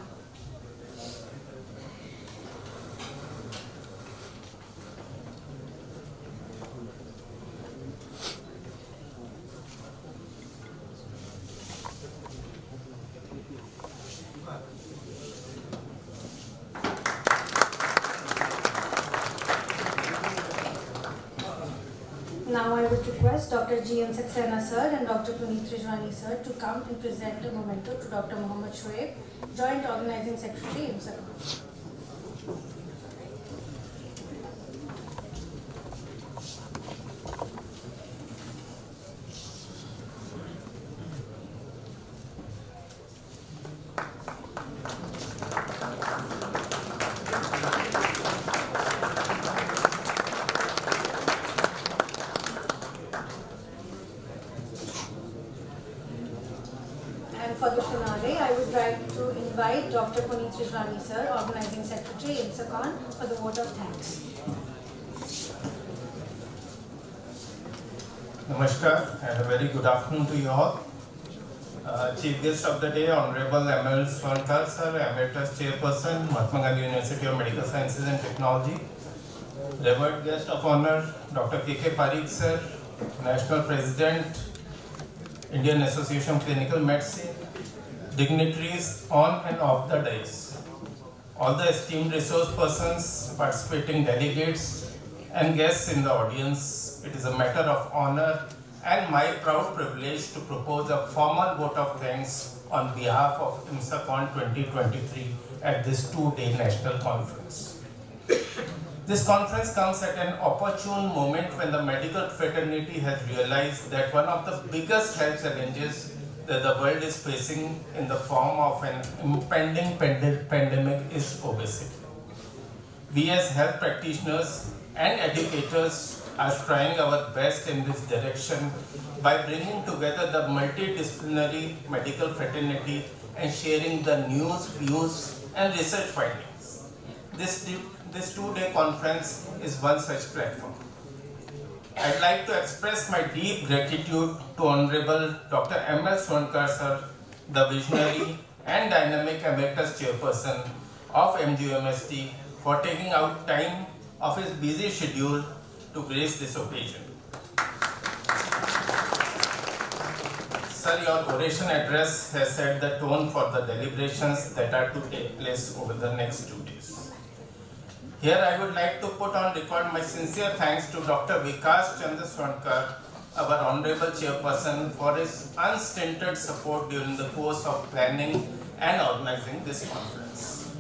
Now I would request Dr. N Saxena sir and Dr. Punneet Rijhwani sir to come and present a memento to Dr. Shoaib, Joint Organizing Secretary, IMSACON. For the finale, I would like to invite Dr. Punneet Rijhwani sir, Organising Secretary, IMSACON, for the vote of thanks. Namaskar and a very good afternoon to you all. Chief guest of the day, Honorable M.L. Swankar sir, Emeritus Chairperson, Mahatma Gandhi University of Medical Sciences and Technology. Revered guest of honor, Dr. K.K. Parikh sir, National President, Indian Association of Clinical Medicine. Dignitaries on and off the dais, all the esteemed resource persons, participating delegates and guests in the audience, it is a matter of honor and my proud privilege to propose a formal vote of thanks on behalf of IMSACON 2023 at this two-day national conference. This conference comes at an opportune moment when the medical fraternity has realized that one of the biggest health challenges that the world is facing in the form of an impending pandemic is obesity. We as health practitioners and educators are trying our best in this direction by bringing together the multidisciplinary medical fraternity and sharing the news, views and research findings. This two-day conference is one such platform. I'd like to express my deep gratitude to Honorable Dr. M.L. Swankar sir, the visionary and dynamic Emeritus Chairperson of MGUMST, for taking out time of his busy schedule to grace this occasion. Sir, your oration address has set the tone for the deliberations that are to take place over the next 2 days. Here I would like to put on record my sincere thanks to Dr. Vikas Chandra Swankar, our Honorable Chairperson, for his unstinted support during the course of planning and organizing this conference.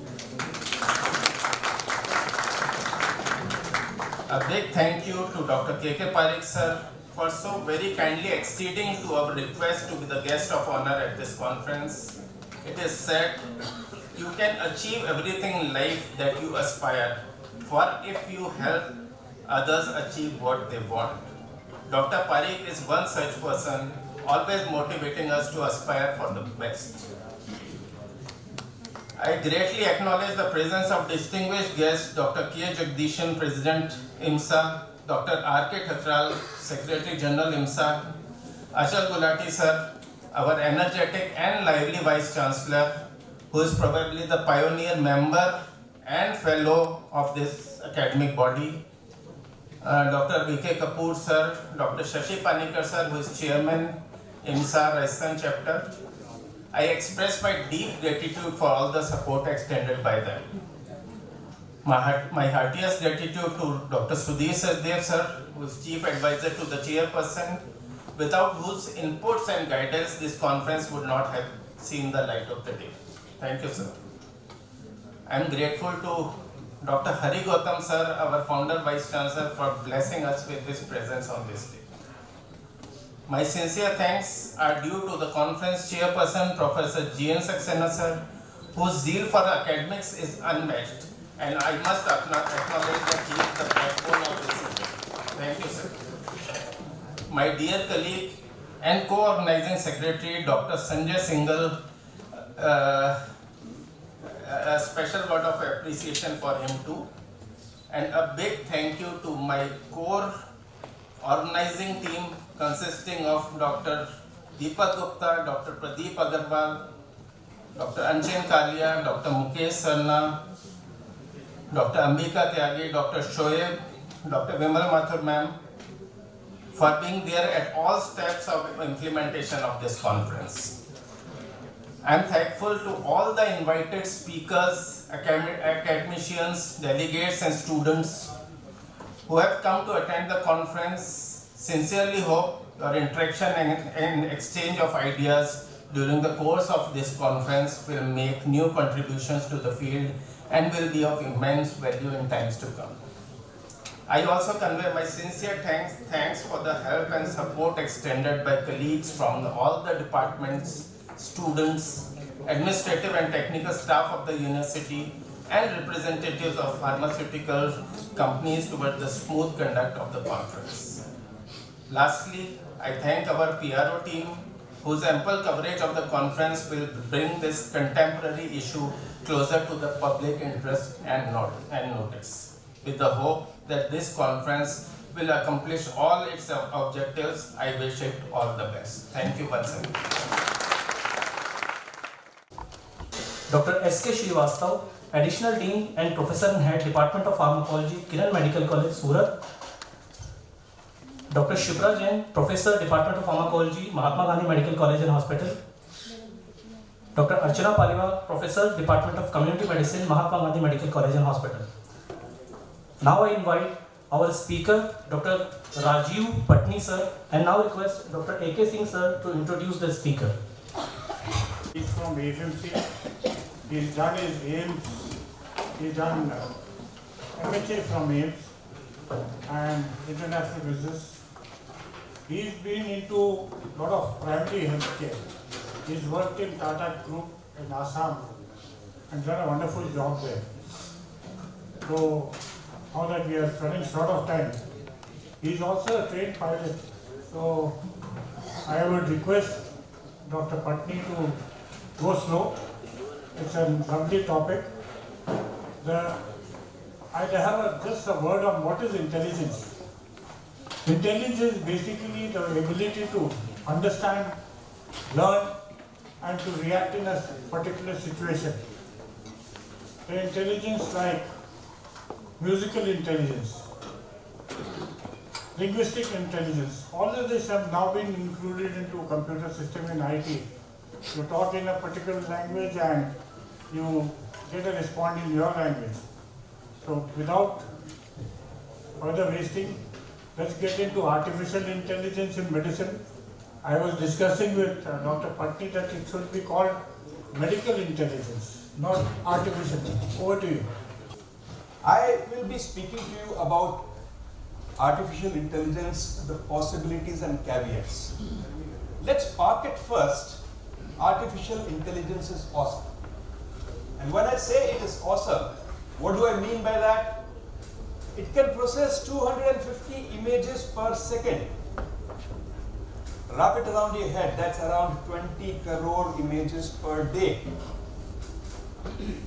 A big thank you to Dr. K.K. Parikh sir for so very kindly acceding to our request to be the guest of honor at this conference. It is said, you can achieve everything in life that you aspire for if you help others achieve what they want. Dr. Parikh is one such person, always motivating us to aspire for the best. I greatly acknowledge the presence of distinguished guests, Dr. K. Jagdishan, President IMSA, Dr. R.K. Khatral, Secretary General IMSA, Achal Gulati sir, our energetic and lively Vice Chancellor, who is probably the pioneer member and fellow of this academic body, Dr. V.K. Kapoor sir, Dr. Shashi Panikar sir, who is Chairman IMSA Rajasthan Chapter. I express my deep gratitude for all the support extended by them. My heartiest gratitude to Dr. Sudhir Sachdev sir, who is Chief Advisor to the Chairperson, without whose inputs and guidance this conference would not have seen the light of the day. Thank you, sir. I am grateful to Dr. Hari Gautam sir, our founder Vice Chancellor, for blessing us with his presence on this day. My sincere thanks are due to the conference chairperson, Professor N Saxena sir, whose zeal for academics is unmatched and I must acknowledge that he is the backbone of this event. Thank you, sir. My dear colleague and co-organizing secretary, Dr. Snjay Singhal, a special word of appreciation for him too. And a big thank you to my core organizing team consisting of Dr. Deepak Gupta, Dr. Pradeep Agarwal, Dr. Anjan Kalia, Dr. Mukesh Sarna, Dr. Ambika Tyagi, Dr. Shoaib, Dr. Vimal Mathur ma'am, for being there at all steps of implementation of this conference. I am thankful to all the invited speakers, academicians, delegates and students who have come to attend the conference. Sincerely hope your interaction and exchange of ideas during the course of this conference will make new contributions to the field and will be of immense value in times to come. I also convey my sincere thanks for the help and support extended by colleagues from all the departments, students, administrative and technical staff of the university, and representatives of pharmaceutical companies towards the smooth conduct of the conference. Lastly, I thank our PRO team, whose ample coverage of the conference will bring this contemporary issue closer to the public interest and notice. With the hope that this conference will accomplish all its objectives, I wish it all the best. Thank you once again. Dr. S.K. Srivastav, Additional Dean and Professor and Head, Department of Pharmacology, Kiran Medical College, Surat. Dr. Shubhra Jain, Professor, Department of Pharmacology, Mahatma Gandhi Medical College and Hospital. Dr. Archana Paliwal, Professor, Department of Community Medicine, Mahatma Gandhi Medical College and Hospital. Now I invite our speaker, Dr. Rajeev Patni sir, and now request Dr. A.K. Singh sir to introduce the speaker. He's from FMC. He's done his AIMS. He's done MHA from AIMS and international business. He's been into a lot of primary healthcare. He's worked in Tata Group in Assam and done a wonderful job there. So now that we are running short of time, he's also a trained pilot. So I would request Dr. Patni to go slow. It's a lovely topic. I have just a word on what is intelligence. Intelligence is basically the ability to understand, learn, and to react in a particular situation. The intelligence like musical intelligence, linguistic intelligence, all of this have now been included into computer system in IT. You talk in a particular language and you get a response in your language. So without further wasting, let's get into artificial intelligence in medicine. I was discussing with Dr. Patni that it should be called medical intelligence, not artificial. Over to you. I will be speaking to you about artificial intelligence, the possibilities and caveats. Let's park it first. Artificial intelligence is awesome. And when I say it is awesome, what do I mean by that? It can process 250 images per second. Wrap it around your head, that's around 20 crore images per day.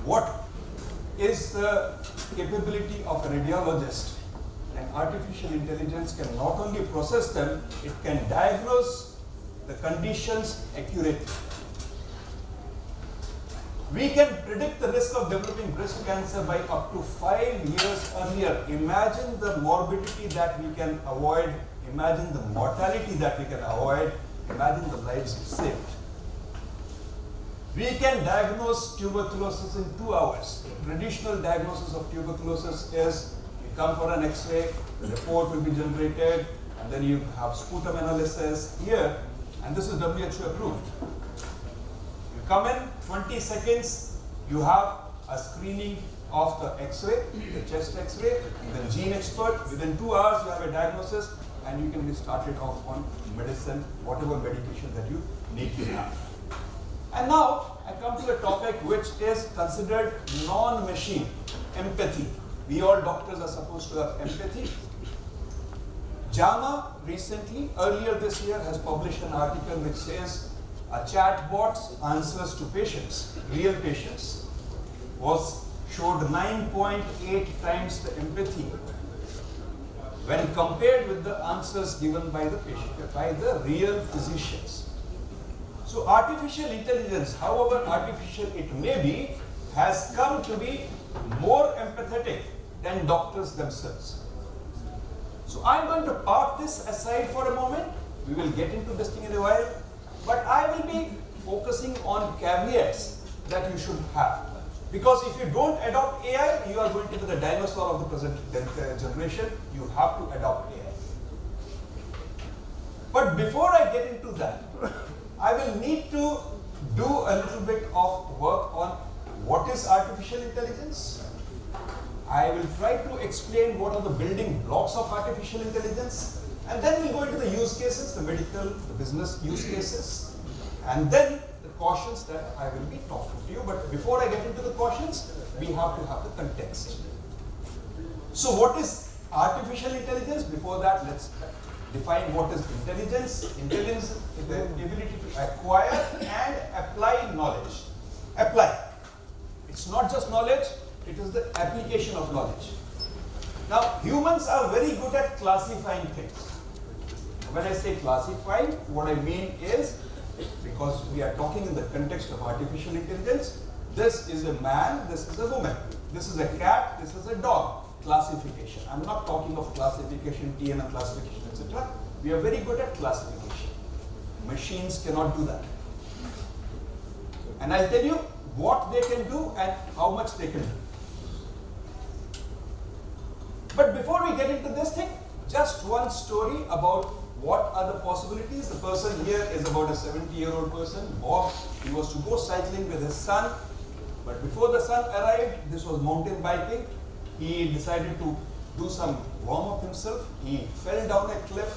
What is the capability of a radiologist? And artificial intelligence can not only process them, it can diagnose the conditions accurately. We can predict the risk of developing breast cancer by up to 5 years earlier. Imagine the morbidity that we can avoid. Imagine the mortality that we can avoid. Imagine the lives saved. We can diagnose tuberculosis in 2 hours. Traditional diagnosis of tuberculosis is you come for an X-ray, the report will be generated, and then you have sputum analysis here, and this is WHO approved. You come in, 20 seconds, you have a screening of the X-ray, the chest X-ray, and the gene expert. Within 2 hours, you have a diagnosis, and you can be started off on medicine, whatever medication that you need to have. And now, I come to a topic which is considered non-machine, empathy. We all doctors are supposed to have empathy. JAMA recently, earlier this year, has published an article which says a chatbot's answers to patients, real patients, showed 9.8 times the empathy when compared with the answers given by the patient, by the real physicians. So artificial intelligence, however artificial it may be, has come to be more empathetic than doctors themselves. So I'm going to park this aside for a moment. We will get into this thing in a while. But I will be focusing on caveats that you should have. Because if you don't adopt AI, you are going to be the dinosaur of the present generation. You have to adopt AI. But before I get into that, I will need to do a little bit of work on what is artificial intelligence. I will try to explain what are the building blocks of artificial intelligence. And then we'll go into the use cases, the medical, the business use cases. And then the cautions that I will be talking to you. But before I get into the cautions, we have to have the context. So what is artificial intelligence? Before that, let's define what is intelligence. Intelligence is the ability to acquire and apply knowledge. Apply. It's not just knowledge, it is the application of knowledge. Now, humans are very good at classifying things. When I say classifying, what I mean is, because we are talking in the context of artificial intelligence, this is a man, this is a woman, this is a cat, this is a dog. Classification. I'm not talking of classification, TNM classification, etc. We are very good at classification. Machines cannot do that. And I'll tell you what they can do and how much they can do. But before we get into this thing, just one story about what are the possibilities. The person here is about a 70-year-old person, Bob. He was to go cycling with his son. But before the son arrived, this was mountain biking. He decided to do some warm-up himself. He fell down a cliff.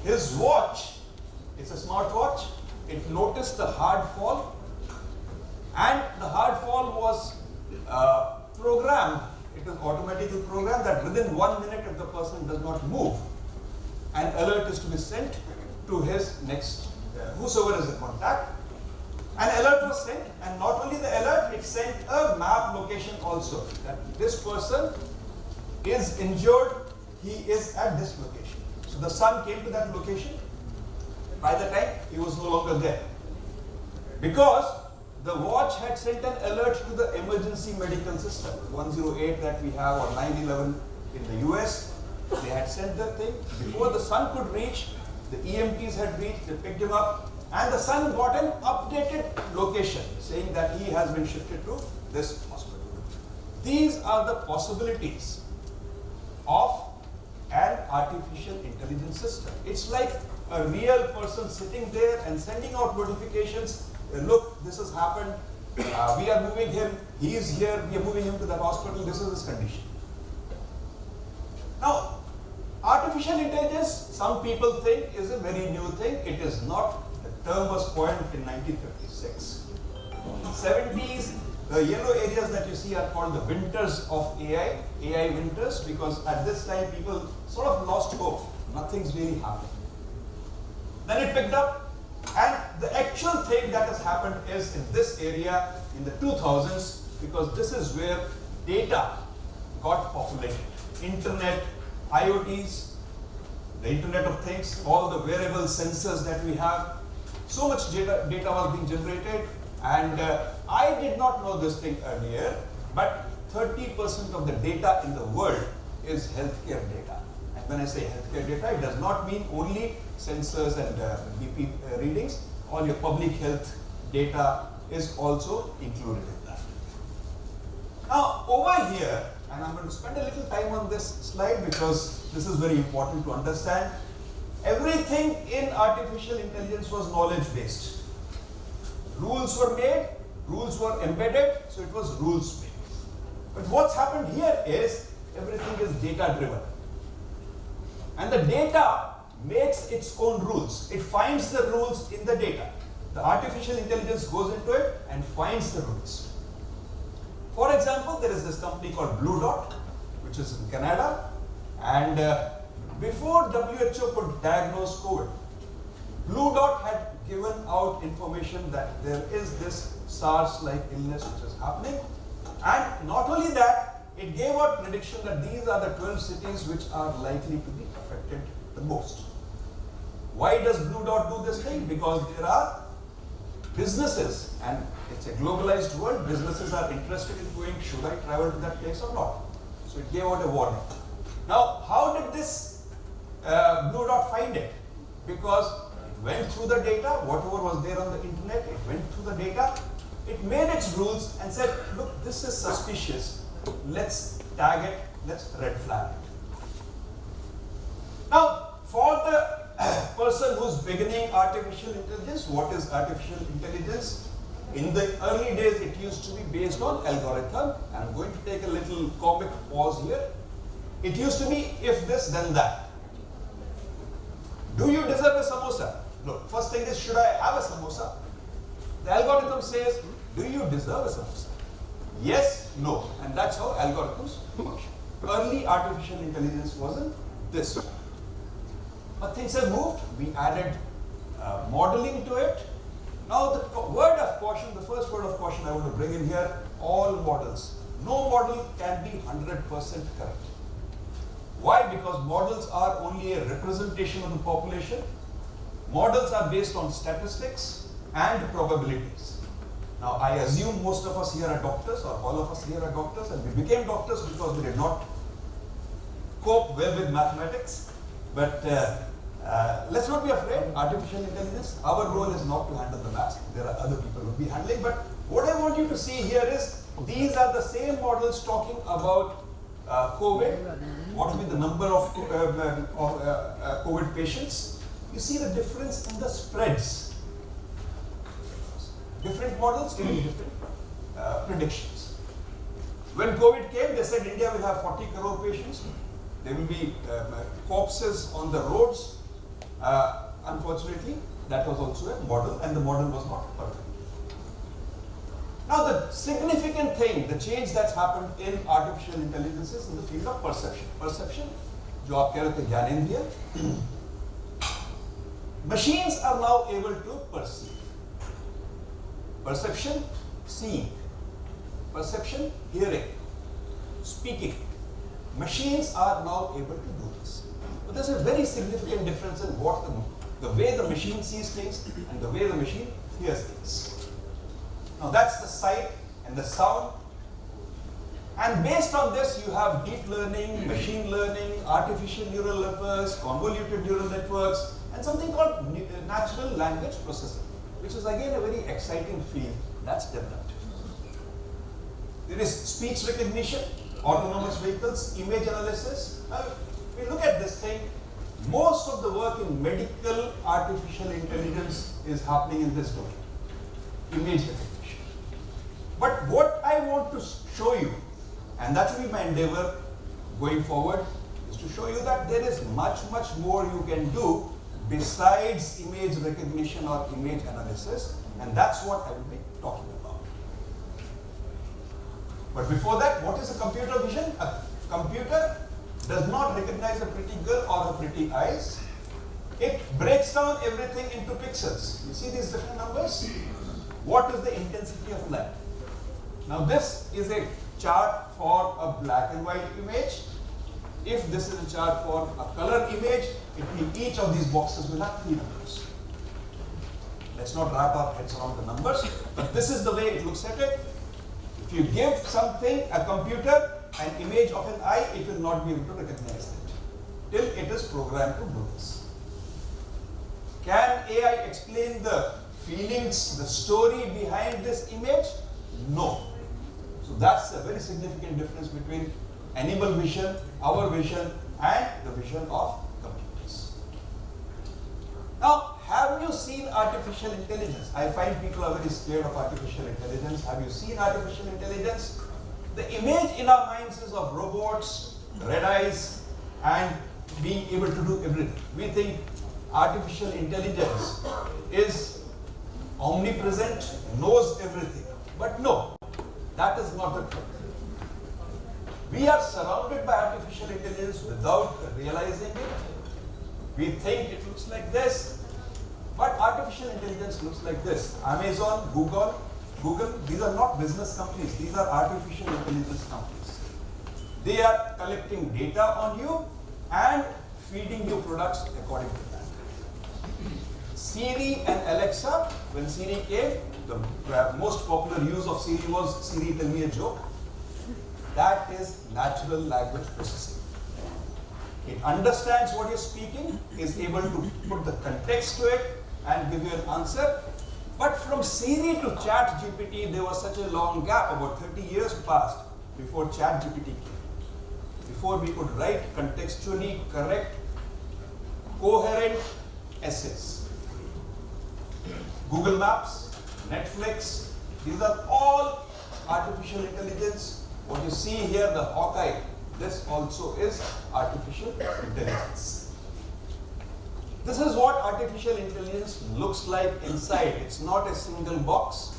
His watch, it's a smart watch, it noticed the hard fall. And the hard fall was programmed. It is automatically programmed that within 1 minute, if the person does not move, an alert is to be sent to his next, whosoever is the contact. An alert was sent, and not only the alert, it sent a map location also, that this person is injured, he is at this location. So the son came to that location. By the time, he was no longer there. Because the watch had sent an alert to the emergency medical system, 108 that we have, or 911 in the US. They had sent that thing. Before the son could reach, the EMTs had reached, they picked him up, and the son got an updated location saying that he has been shifted to this hospital. These are the possibilities of an artificial intelligence system. It's like a real person sitting there and sending out notifications. Look, this has happened. We are moving him. He is here. We are moving him to the hospital. This is his condition. Now, artificial intelligence, some people think, is a very new thing. It is not. The term was coined in 1956. In the 70s, the yellow areas that you see are called the winters of AI, AI winters, because at this time people sort of lost hope. Nothing's really happening. Then it picked up, and the actual thing that has happened is in this area in the 2000s, because this is where data got populated. Internet, IoTs, the Internet of Things, all the wearable sensors that we have. So much data was being generated, and I did not know this thing earlier, but 30% of the data in the world is healthcare data. And when I say healthcare data, it does not mean only sensors and BP readings. All your public health data is also included in that. Now, over here, and I'm going to spend a little time on this slide because this is very important to understand. Everything in artificial intelligence was knowledge-based. Rules were made, rules were embedded, so it was rules-based. But what's happened here is everything is data-driven. And the data makes its own rules. It finds the rules in the data. The artificial intelligence goes into it and finds the rules. For example, there is this company called Blue Dot, which is in Canada, and before WHO could diagnose COVID, Blue Dot had given out information that there is this SARS-like illness which is happening, and not only that, it gave out prediction that these are the 12 cities which are likely to be affected the most. Why does Blue Dot do this thing? Because there are businesses, and it's a globalized world, businesses are interested in going, should I travel to that place or not? So it gave out a warning. Now, how did this Blue Dot find it? Because it went through the data, whatever was there on the internet, it went through the data, it made its rules and said, look, this is suspicious, let's tag it, let's red flag it. Now, for the person who's beginning artificial intelligence, what is artificial intelligence? In the early days, it used to be based on algorithm. And I'm going to take a little comic pause here. It used to be if this, then that. Do you deserve a samosa? Look, first thing is, should I have a samosa? The algorithm says, do you deserve a samosa? Yes, no. And that's how algorithms function. Early artificial intelligence wasn't this way. But things have moved. We added modeling to it. Now the word of caution, the first word of caution I want to bring in here, all models. No model can be 100% correct. Why? Because models are only a representation of the population. Models are based on statistics and probabilities. Now I assume most of us here are doctors, or all of us here are doctors, and we became doctors because we did not cope well with mathematics. But let's not be afraid. Artificial intelligence, our role is not to handle the maths. There are other people who will be handling. But what I want you to see here is, these are the same models talking about COVID. What will be the number of COVID patients? You see the difference in the spreads. Different models giving different predictions. When COVID came, they said India will have 40 crore patients. There will be corpses on the roads. Unfortunately, that was also a model, and the model was not perfect. Now, the significant thing, the change that's happened in artificial intelligence is in the field of perception. Perception, जो आप कह रहे थे ज्ञानेंद्रिय. Machines are now able to perceive. Perception, seeing. Perception, hearing. Speaking. Machines are now able to do this. But there's a very significant difference in what the way the machine sees things and the way the machine hears things. Now that's the sight and the sound. And based on this, you have deep learning, machine learning, artificial neural networks, convoluted neural networks, and something called natural language processing, which is again a very exciting field that's developed. There is speech recognition, autonomous vehicles, image analysis. Now, if we look at this thing, most of the work in medical artificial intelligence is happening in this domain, image recognition. But what I want to show you, and that will be my endeavor going forward, is to show you that there is much more you can do besides image recognition or image analysis, and that's what I will be talking about. But before that, what is a computer vision? A computer does not recognize a pretty girl or a pretty eyes. It breaks down everything into pixels. You see these different numbers? What is the intensity of light? Now this is a chart for a black and white image. If this is a chart for a color image, it means each of these boxes will have 3 numbers. Let's not wrap our heads around the numbers, but this is the way it looks at it. If you give something, a computer, an image of an eye, it will not be able to recognize it till it is programmed to do this. Can AI explain the feelings, the story behind this image? No. So that's a very significant difference between animal vision, our vision, and the vision of computers. Now, have you seen artificial intelligence? I find people are very scared of artificial intelligence. Have you seen artificial intelligence? The image in our minds is of robots, red eyes, and being able to do everything. We think artificial intelligence is omnipresent, knows everything. But no, that is not the truth. We are surrounded by artificial intelligence without realizing it. We think it looks like this, but artificial intelligence looks like this. Amazon, Google, these are not business companies, these are artificial intelligence companies. They are collecting data on you and feeding you products according to that. Siri and Alexa, when Siri came, the most popular use of Siri was, Siri, tell me a joke. That is natural language processing. It understands what you're speaking, is able to put the context to it and give you an answer. But from Siri to ChatGPT, there was such a long gap, about 30 years passed before ChatGPT came. Before we could write contextually correct, coherent essays. Google Maps, Netflix, these are all artificial intelligence. What you see here, the Hawkeye, this also is artificial intelligence. This is what artificial intelligence looks like inside. It's not a single box.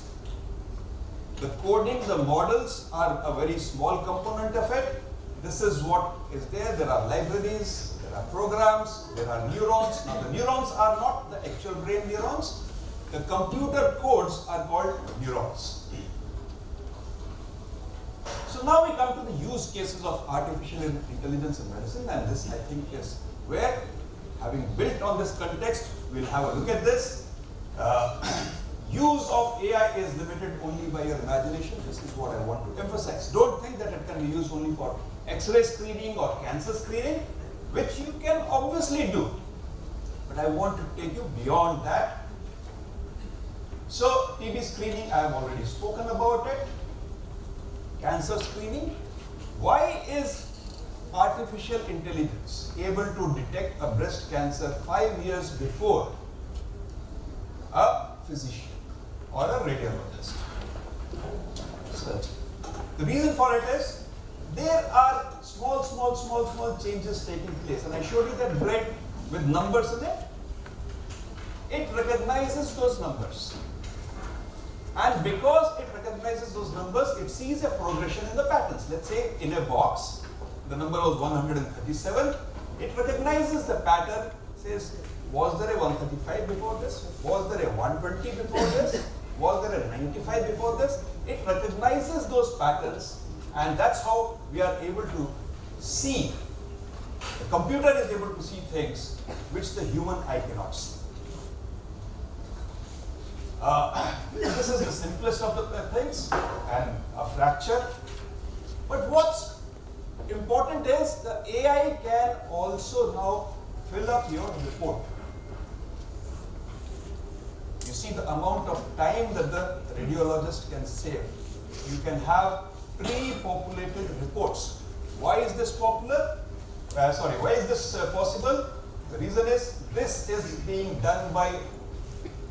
The coding, the models are a very small component of it. This is what is there. There are libraries, there are programs, there are neurons. Now the neurons are not the actual brain neurons. The computer codes are called neurons. So now we come to the use cases of artificial intelligence in medicine, and this I think is where, having built on this context, we'll have a look at this. Use of AI is limited only by your imagination. This is what I want to emphasize. Don't think that it can be used only for X-ray screening or cancer screening, which you can obviously do. But I want to take you beyond that. So TB screening, I have already spoken about it. Cancer screening. Why is artificial intelligence able to detect a breast cancer 5 years before a physician or a radiologist? So, the reason for it is there are small changes taking place. And I showed you that bread with numbers in it. It recognizes those numbers. And because it recognizes those numbers, it sees a progression in the patterns. Let's say in a box, the number was 137. It recognizes the pattern, says, was there a 135 before this? Was there a 120 before this? Was there a 95 before this? It recognizes those patterns, and that's how we are able to see. The computer is able to see things which the human eye cannot see. This is the simplest of the things, and a fracture. But what's important is the AI can also now fill up your report. You see the amount of time that the radiologist can save. You can have pre-populated reports. Why is this popular? Why is this possible? The reason is this is being done by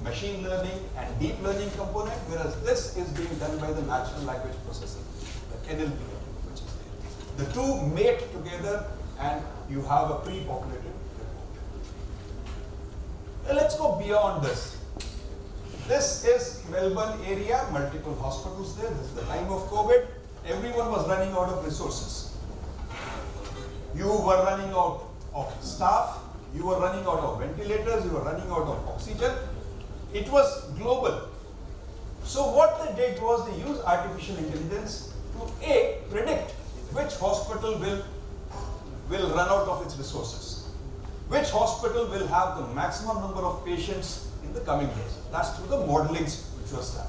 machine learning and deep learning component, whereas this is being done by the natural language processing, the NLP, which is there. The two mate together and you have a pre-populated report. Let's go beyond this. This is Melbourne area, multiple hospitals there. This is the time of COVID. Everyone was running out of resources. You were running out of staff, you were running out of ventilators, you were running out of oxygen. It was global. So what they did was they used artificial intelligence to predict which hospital will run out of its resources. Which hospital will have the maximum number of patients in the coming days. That's through the modeling which was done.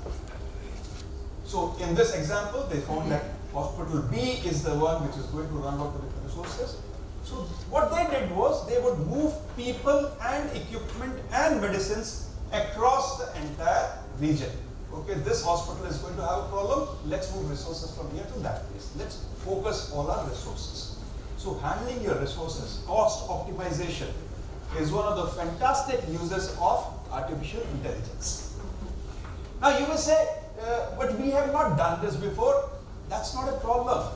So in this example, they found that hospital B is the one which is going to run out of its resources. So what they did was they would move people and equipment and medicines across the entire region. Okay, this hospital is going to have a problem. Let's move resources from here to that place. Let's focus all our resources. So handling your resources, cost optimization is one of the fantastic uses of artificial intelligence. Now you may say, but we have not done this before. That's not a problem.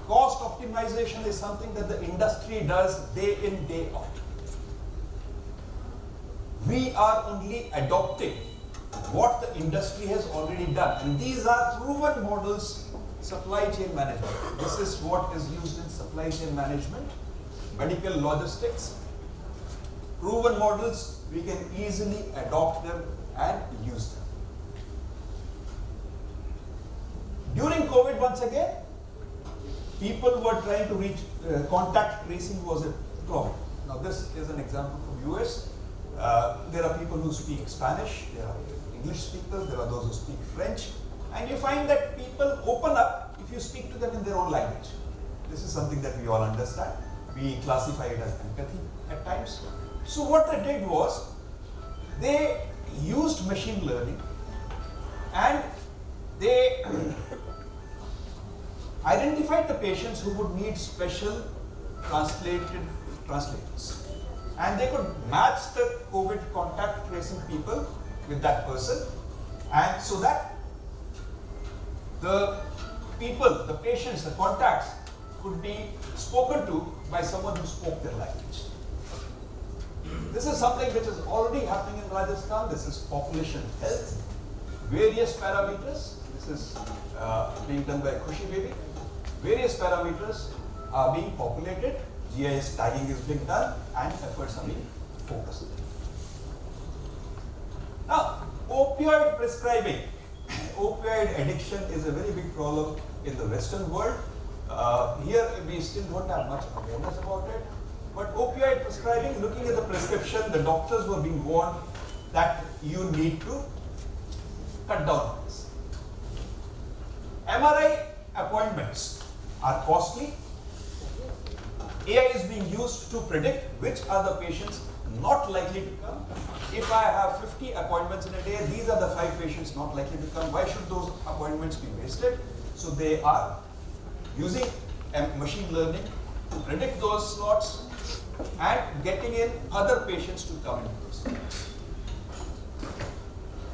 Cost optimization is something that the industry does day in, day out. We are only adopting what the industry has already done. And these are proven models, supply chain management. This is what is used in supply chain management, medical logistics. Proven models, we can easily adopt them and use them. During COVID, once again, people were trying to reach, contact tracing was a problem. Now this is an example from US. There are people who speak Spanish, there are English speakers, there are those who speak French, and you find that people open up if you speak to them in their own language. This is something that we all understand. We classify it as empathy at times. So what they did was, they used machine learning and they identified the patients who would need special translators. And they could match the COVID contact tracing people with that person, and so that the people, the patients, the contacts could be spoken to by someone who spoke their language. This is something which is already happening in Rajasthan. This is population health, various parameters. This is being done by Khushi Baby. Various parameters are being populated, GIS tagging is being done, and efforts are being focused. Now, opioid prescribing, opioid addiction is a very big problem in the Western world. Here we still don't have much awareness about it. But opioid prescribing, looking at the prescription, the doctors were being warned that you need to cut down on this. MRI appointments are costly. AI is being used to predict which are the patients not likely to come. If I have 50 appointments in a day, these are the 5 patients not likely to come. Why should those appointments be wasted? So they are using machine learning to predict those slots and getting in other patients to come into those.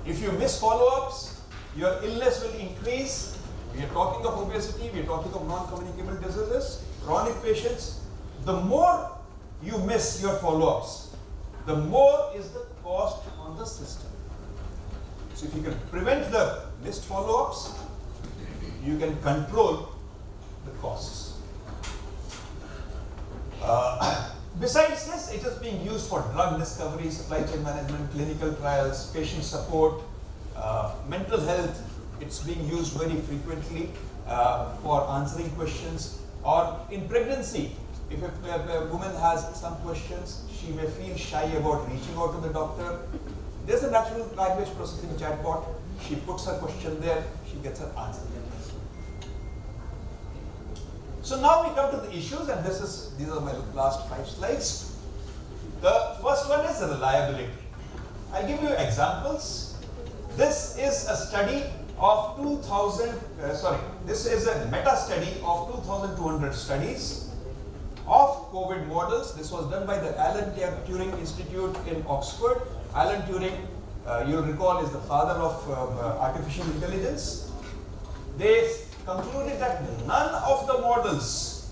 If you miss follow-ups, your illness will increase. We are talking of obesity, we are talking of non-communicable diseases, chronic patients. The more you miss your follow-ups, the more is the cost on the system. So if you can prevent the missed follow-ups, you can control the costs. Besides this, it is being used for drug discovery, supply chain management, clinical trials, patient support, mental health. It's being used very frequently for answering questions, or in pregnancy. If a woman has some questions, she may feel shy about reaching out to the doctor. There's a natural language processing chatbot. She puts her question there, she gets her answer. So now we come to the issues, and these are my last 5 slides. The first one is reliability. I'll give you examples. This is a study of this is a meta study of 2,200 studies of COVID models. This was done by the Alan Turing Institute in Oxford. Alan Turing, you'll recall, is the father of artificial intelligence. They concluded that none of the models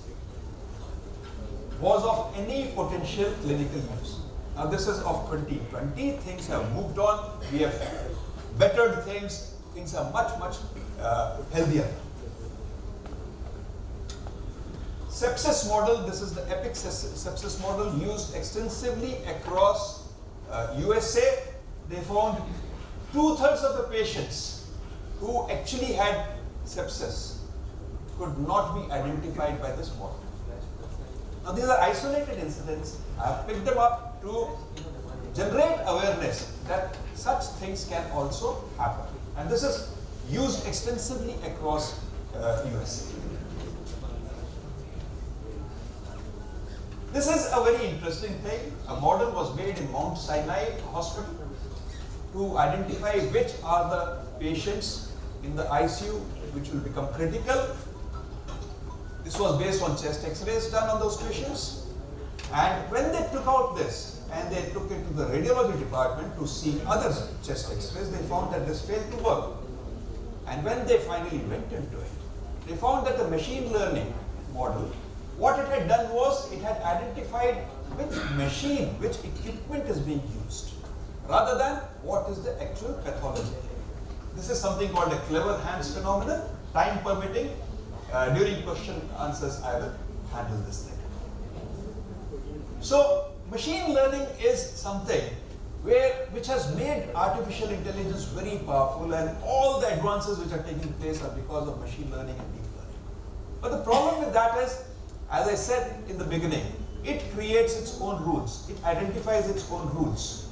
was of any potential clinical use. Now this is of 2020. Things have moved on. We have bettered things. Things are much, much healthier. Sepsis model, this is the EPIC sepsis model used extensively across USA. They found 2/3 of the patients who actually had sepsis could not be identified by this model. Now these are isolated incidents. I have picked them up to generate awareness that such things can also happen. And this is used extensively across USA. This is a very interesting thing. A model was made in Mount Sinai Hospital to identify which are the patients in the ICU which will become critical. This was based on chest x-rays done on those patients. And when they took out this and they took it to the radiology department to see other chest x-rays, they found that this failed to work. And when they finally went into it, they found that the machine learning model, what it had done was it had identified which machine, which equipment is being used, rather than what is the actual pathology. This is something called a clever hands phenomenon. Time permitting, during question answers, I will handle this thing. So, machine learning is something which has made artificial intelligence very powerful, and all the advances which are taking place are because of machine learning and deep learning. But the problem with that is, as I said in the beginning, it creates its own rules. It identifies its own rules.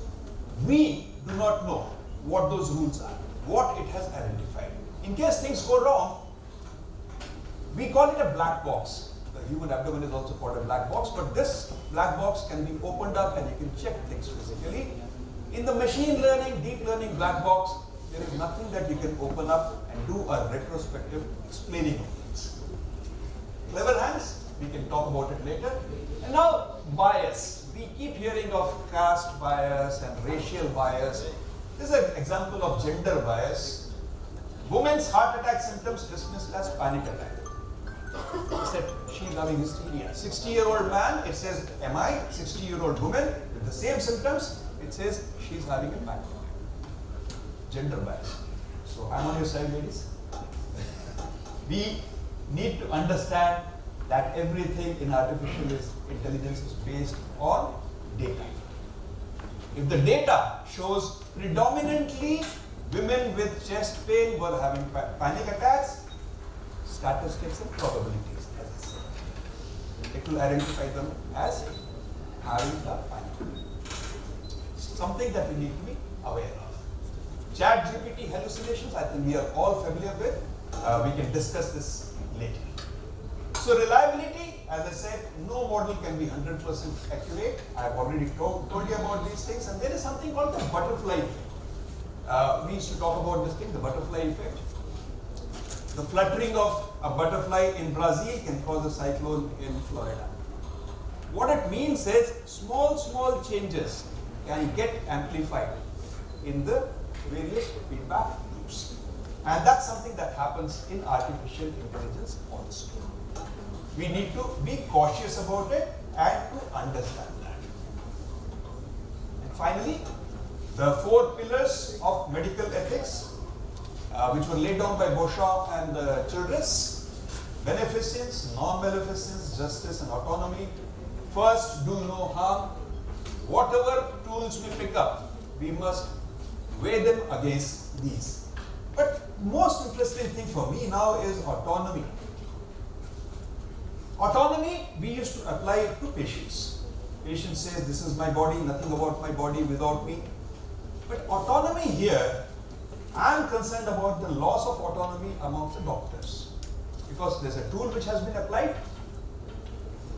We do not know what those rules are, what it has identified. In case things go wrong, we call it a black box. The human abdomen is also called a black box, but this black box can be opened up and you can check things physically. In the machine learning, deep learning black box, there is nothing that you can open up and do a retrospective explaining of things. Clever hands, we can talk about it later. And now, bias. We keep hearing of caste bias and racial bias. This is an example of gender bias. Women's heart attack symptoms dismissed as panic attack. He said she's having hysteria. 60-year-old man, it says MI. 60-year-old woman with the same symptoms, it says she's having a panic attack. Gender bias. So I'm on your side, ladies. We need to understand that everything in artificial intelligence is based on data. If the data shows predominantly women with chest pain were having panic attacks, statistics and probabilities, as I said, it will identify them as having the panic attack. Something that we need to be aware of. ChatGPT hallucinations, I think we are all familiar with. We can discuss this later. So reliability, as I said, no model can be 100% accurate. I have already told you about these things, and there is something called the butterfly effect. We used to talk about this thing, the butterfly effect. The fluttering of a butterfly in Brazil can cause a cyclone in Florida. What it means is small changes can get amplified in the various feedback loops. And that's something that happens in artificial intelligence also. We need to be cautious about it and to understand that. And finally, the 4 pillars of medical ethics, which were laid down by Beauchamp and Childress: beneficence, non-beneficence, justice and autonomy. First, do no harm. Whatever tools we pick up, we must weigh them against these. But most interesting thing for me now is autonomy. Autonomy, we used to apply it to patients. Patient says, this is my body, nothing about my body without me. But autonomy here, I am concerned about the loss of autonomy amongst the doctors. Because there's a tool which has been applied,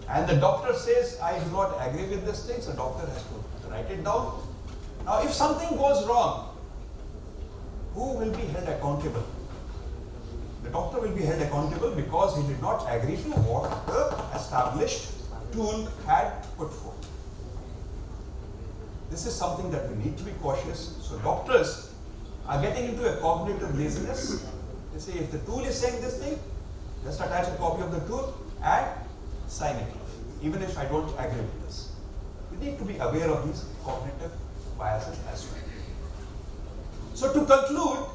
and the doctor says, I do not agree with this thing, so the doctor has to write it down. Now, if something goes wrong, who will be held accountable? The doctor will be held accountable because he did not agree to what the established tool had put forth. This is something that we need to be cautious. So doctors are getting into a cognitive laziness. They say, if the tool is saying this thing, just attach a copy of the tool and sign it off, even if I don't agree with this. We need to be aware of these cognitive biases as well. So to conclude,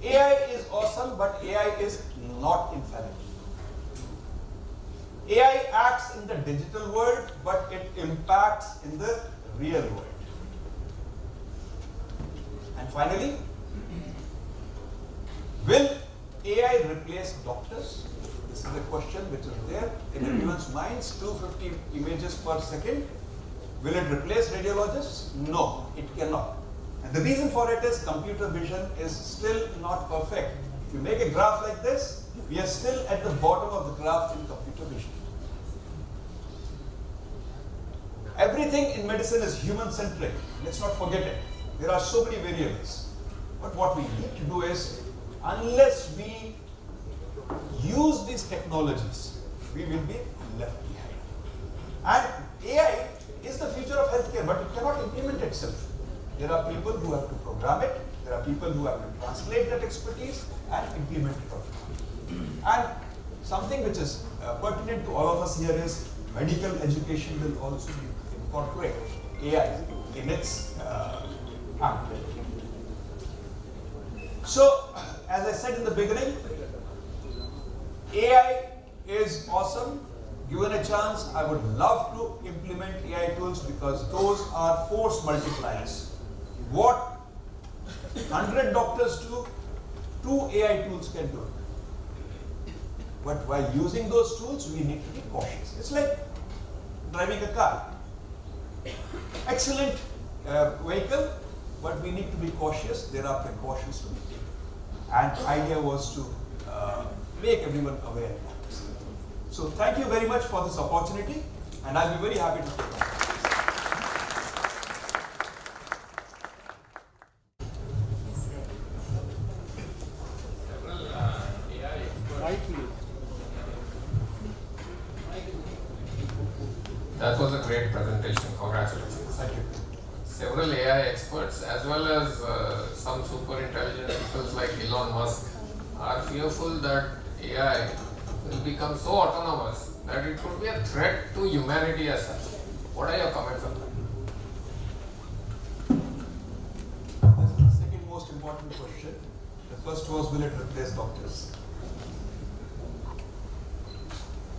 AI is awesome, but AI is not infallible. AI acts in the digital world, but it impacts in the real world. And finally, will AI replace doctors? This is the question which is there in everyone's minds. 250 images per second. Will it replace radiologists? No, it cannot. And the reason for it is computer vision is still not perfect. If you make a graph like this, we are still at the bottom of the graph in computer vision. Everything in medicine is human-centric. Let's not forget it. There are so many variables. But what we need to do is, unless we use these technologies, we will be left behind. And AI is the future of healthcare, but it cannot implement itself. There are people who have to program it, there are people who have to translate that expertise and implement it. And something which is pertinent to all of us here is medical education will also incorporate AI in its ambit. So, as I said in the beginning, AI is awesome. Given a chance, I would love to implement AI tools because those are force multipliers. What 100 doctors do, 2 AI tools can do. But while using those tools, we need to be cautious. It's like driving a car. Excellent vehicle, but we need to be cautious. There are precautions to be taken. And the idea was to make everyone aware of this. So thank you very much for this opportunity, and I'll be very happy to take it. That was a great presentation. Congratulations. Thank you. Several AI experts as well as some super intelligent people like Elon Musk are fearful that AI will become so autonomous that it could be a threat to humanity as such. What are your comments on that? That's the second most important question. The first was, will it replace doctors?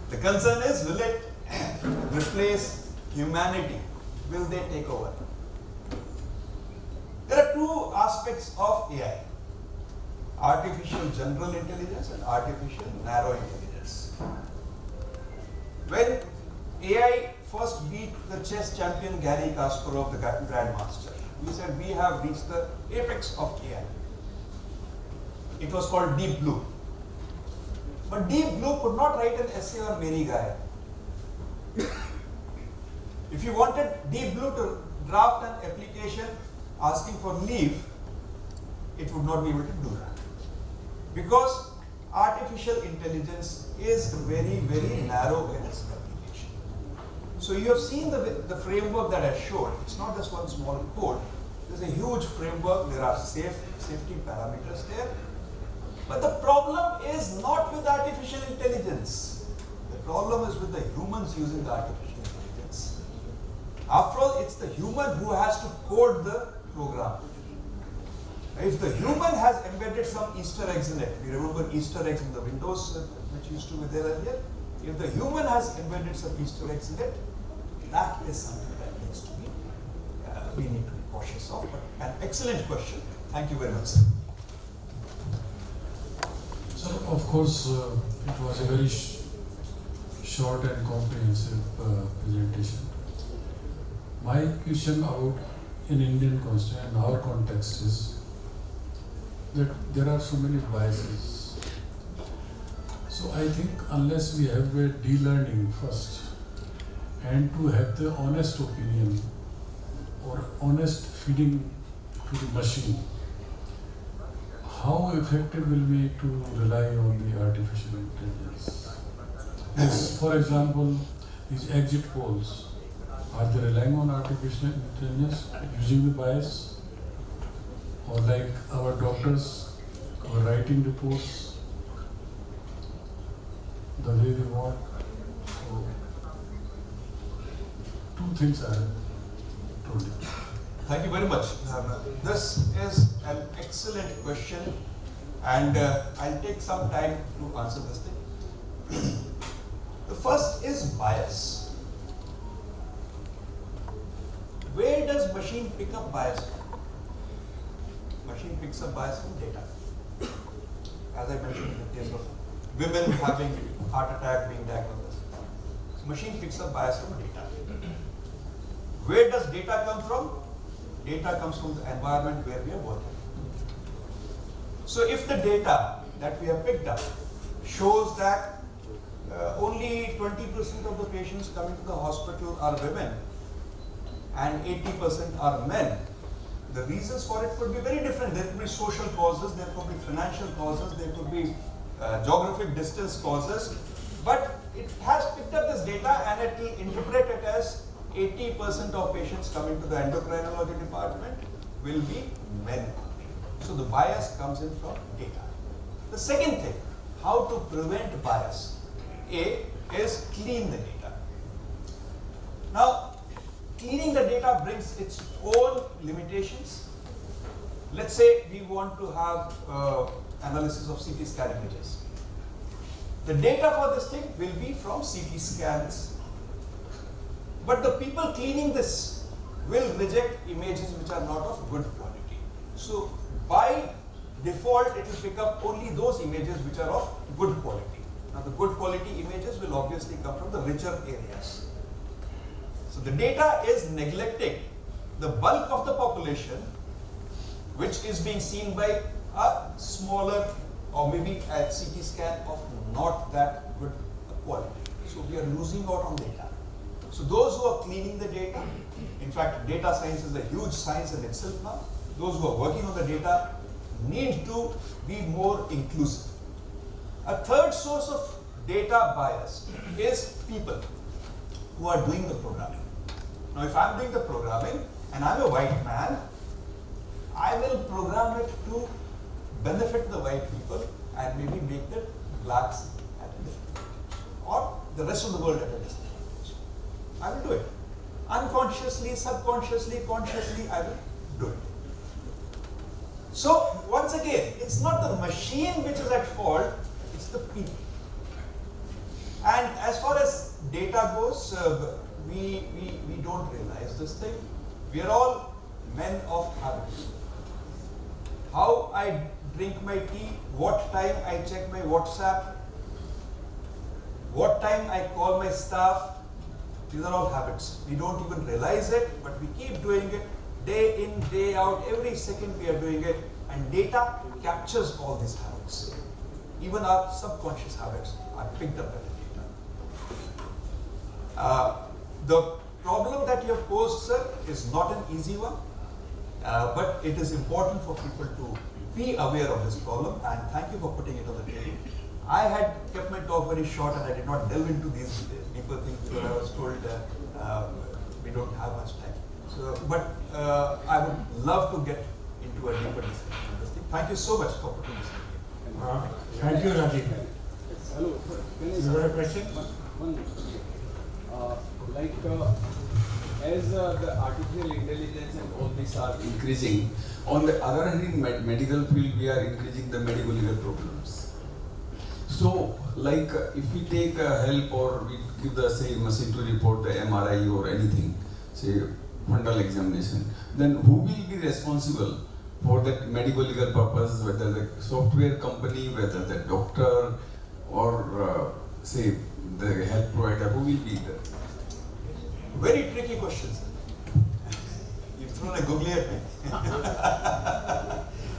The concern is, will it replace humanity? Will they take over? There are 2 aspects of AI. Artificial general intelligence and artificial narrow intelligence. When AI first beat the chess champion Garry Kasparov, the grandmaster, we said we have reached the apex of AI. It was called Deep Blue. But Deep Blue could not write an essay on Mary Guy. If you wanted Deep Blue to draft an application asking for leave, it would not be able to do that. Because artificial intelligence is very, very narrow in its application. So you have seen the framework that I showed. It's not just one small code. There's a huge framework. There are safety parameters there. But the problem is not with artificial intelligence. The problem is with the humans using the artificial intelligence. After all, it's the human who has to code the program. If the human has embedded some Easter eggs in it, you remember Easter eggs in the Windows which used to be there earlier? If the human has embedded some Easter eggs in it, that is something that needs to be, we need to be cautious of. But an excellent question. Thank you very much, sir. So, of course, it was a very short and comprehensive presentation. My question about in Indian context and our context is that there are so many biases. So I think unless we have a de-learning first and to have the honest opinion or honest feeding to the machine, how effective will we to rely on the artificial intelligence? Yes, for example, these exit polls, are they relying on artificial intelligence using the bias? Or like our doctors who are writing reports the way they want? So, 2 things I told you. Thank you very much. This is an excellent question, and I'll take some time to answer this thing. The first is bias. Where does machine pick up bias from? Machine picks up bias from data. As I mentioned in the case of women having heart attack being diagnosed. So machine picks up bias from data. Where does data come from? Data comes from the environment where we are working. So if the data that we have picked up shows that only 20% of the patients coming to the hospital are women and 80% are men, the reasons for it could be very different. There could be social causes, there could be financial causes, there could be geographic distance causes, but it has picked up this data and it will interpret it as 80% of patients coming to the endocrinology department will be men. So the bias comes in from data. The second thing, how to prevent bias, A, is clean the data. Now, cleaning the data brings its own limitations. Let's say we want to have analysis of CT scan images. The data for this thing will be from CT scans. But the people cleaning this will reject images which are not of good quality. So by default, it will pick up only those images which are of good quality. Now the good quality images will obviously come from the richer areas. So the data is neglecting the bulk of the population, which is being seen by a smaller or maybe a CT scan of not that good quality. So we are losing out on data. So those who are cleaning the data, in fact, data science is a huge science in itself now. Those who are working on the data need to be more inclusive. A third source of data bias is people who are doing the programming. Now, if I'm doing the programming and I'm a white man, I will program it to benefit the white people and maybe make the blacks at a disadvantage, or the rest of the world at a disadvantage. I will do it. Unconsciously, subconsciously, consciously, I will do it. So, once again, it's not the machine which is at fault, it's the people. And as far as data goes, we don't realize this thing. We are all men of habits. How I drink my tea, what time I check my WhatsApp, what time I call my staff, these are all habits. We don't even realize it, but we keep doing it day in, day out, every second we are doing it, and data captures all these habits. Even our subconscious habits are picked up by the data. The problem that you have posed, sir, is not an easy one, but it is important for people to be aware of this problem, and thank you for putting it on the table. I had kept my talk very short and I did not delve into these details. People think because I was told we don't have much time. So, but I would love to get into a deeper discussion on this thing. Thank you so much for putting this on the table. Thank you, Rajeev. Hello, You got a question? As the artificial intelligence and all these are increasing, on the other hand, in medical field, we are increasing the medical legal problems. So, if we take help or we give the say machine to report the MRI or anything, say fundal examination, then who will be responsible for that medical legal purpose, whether the software company, whether the doctor, or say the health provider, who will be there? Very tricky questions. You've thrown a googly at me.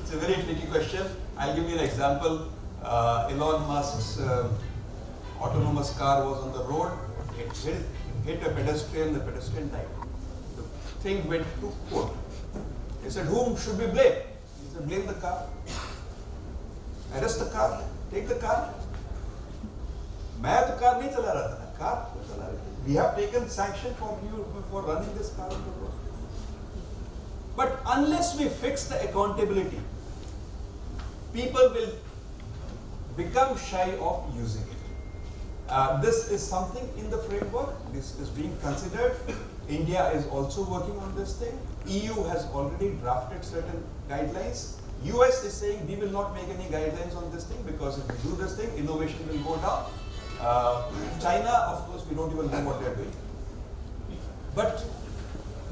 It's a very tricky question. I'll give you an example. Elon Musk's autonomous car was on the road. It hit a pedestrian, the pedestrian died. The thing went to court. He said, whom should we blame? He said, blame the car. Arrest the car, take the car. मैं तो car नहीं चला रहा था ना, car को चला रही थी. We have taken sanction from you for running this car on the road. But unless we fix the accountability, people will become shy of using it. This is something in the framework. This is being considered. India is also working on this thing. EU has already drafted certain guidelines. US is saying we will not make any guidelines on this thing because if we do this thing, innovation will go down. China, of course, we don't even know what they're doing. But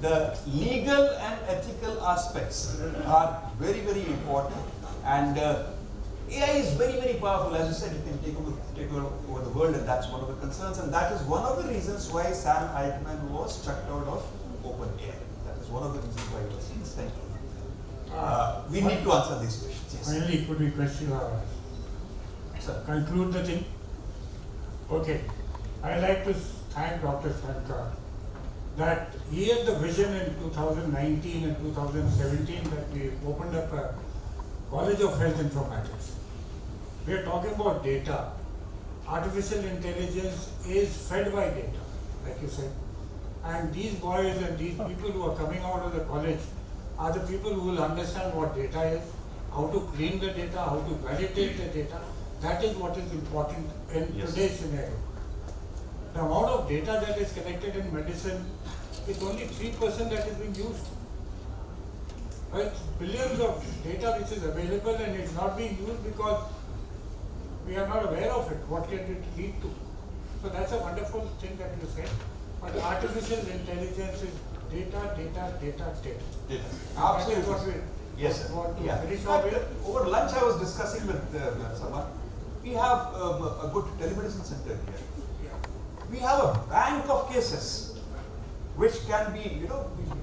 the legal and ethical aspects are very, very important. And AI is very, very powerful. As you said, it can take over the world, and that's one of the concerns. And that is one of the reasons why Sam Altman was chucked out of OpenAI. That is one of the reasons why he was sent. We need to answer these questions. Yes. Finally, could we conclude the thing? Okay. I'd like to thank Dr. Shankar that he had the vision in 2019 and 2017 that we opened up a College of Health Informatics. We are talking about data. Artificial intelligence is fed by data, like you said. And these boys and these people who are coming out of the college are the people who will understand what data is, how to clean the data, how to validate the data. That is what is important in today's scenario. The amount of data that is collected in medicine it's only 3% that is being used. Right? Billions of data which is available and it's not being used because we are not aware of it. What can it lead to? So that's a wonderful thing that you said. But artificial intelligence is data. Absolutely. Yes, sir. Yeah. In fact, over lunch I was discussing with someone. We have a good telemedicine center here. We have a bank of cases which can be,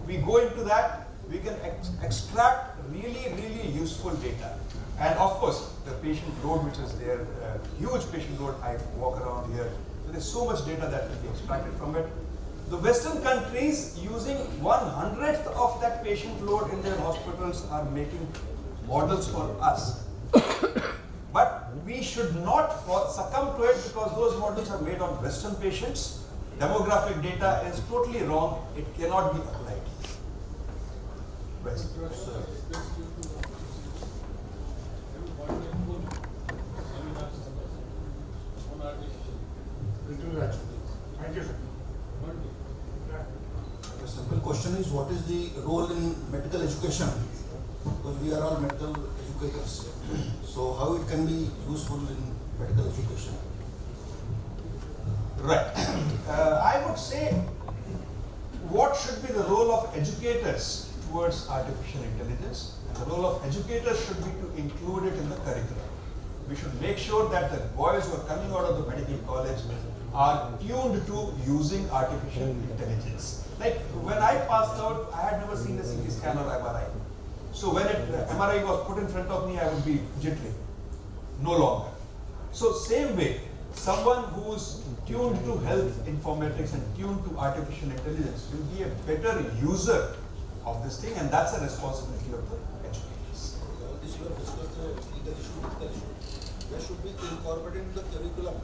we go into that, we can extract really useful data. And of course, the patient load which is there, huge patient load, I walk around here. There is so much data that can be extracted from it. The Western countries using 1/100th of that patient load in their hospitals are making models for us. But we should not succumb to it because those models are made on Western patients. Demographic data is totally wrong. It cannot be applied. West. We'll do that. Thank you, sir. The simple question is, what is the role in medical education? Because we are all medical educators. So how it can be useful in medical education? Right. I would say, what should be the role of educators towards artificial intelligence? And the role of educators should be to include it in the curriculum. We should make sure that the boys who are coming out of the medical college are tuned to using artificial intelligence. Like when I passed out, I had never seen a CT scan or MRI. So when MRI was put in front of me, I would be fidgeting. No longer. So same way, someone who's tuned to health informatics and tuned to artificial intelligence will be a better user of this thing, and that's a responsibility of the educators. All this you have discussed, legal issue. They should be incorporated in the curriculum.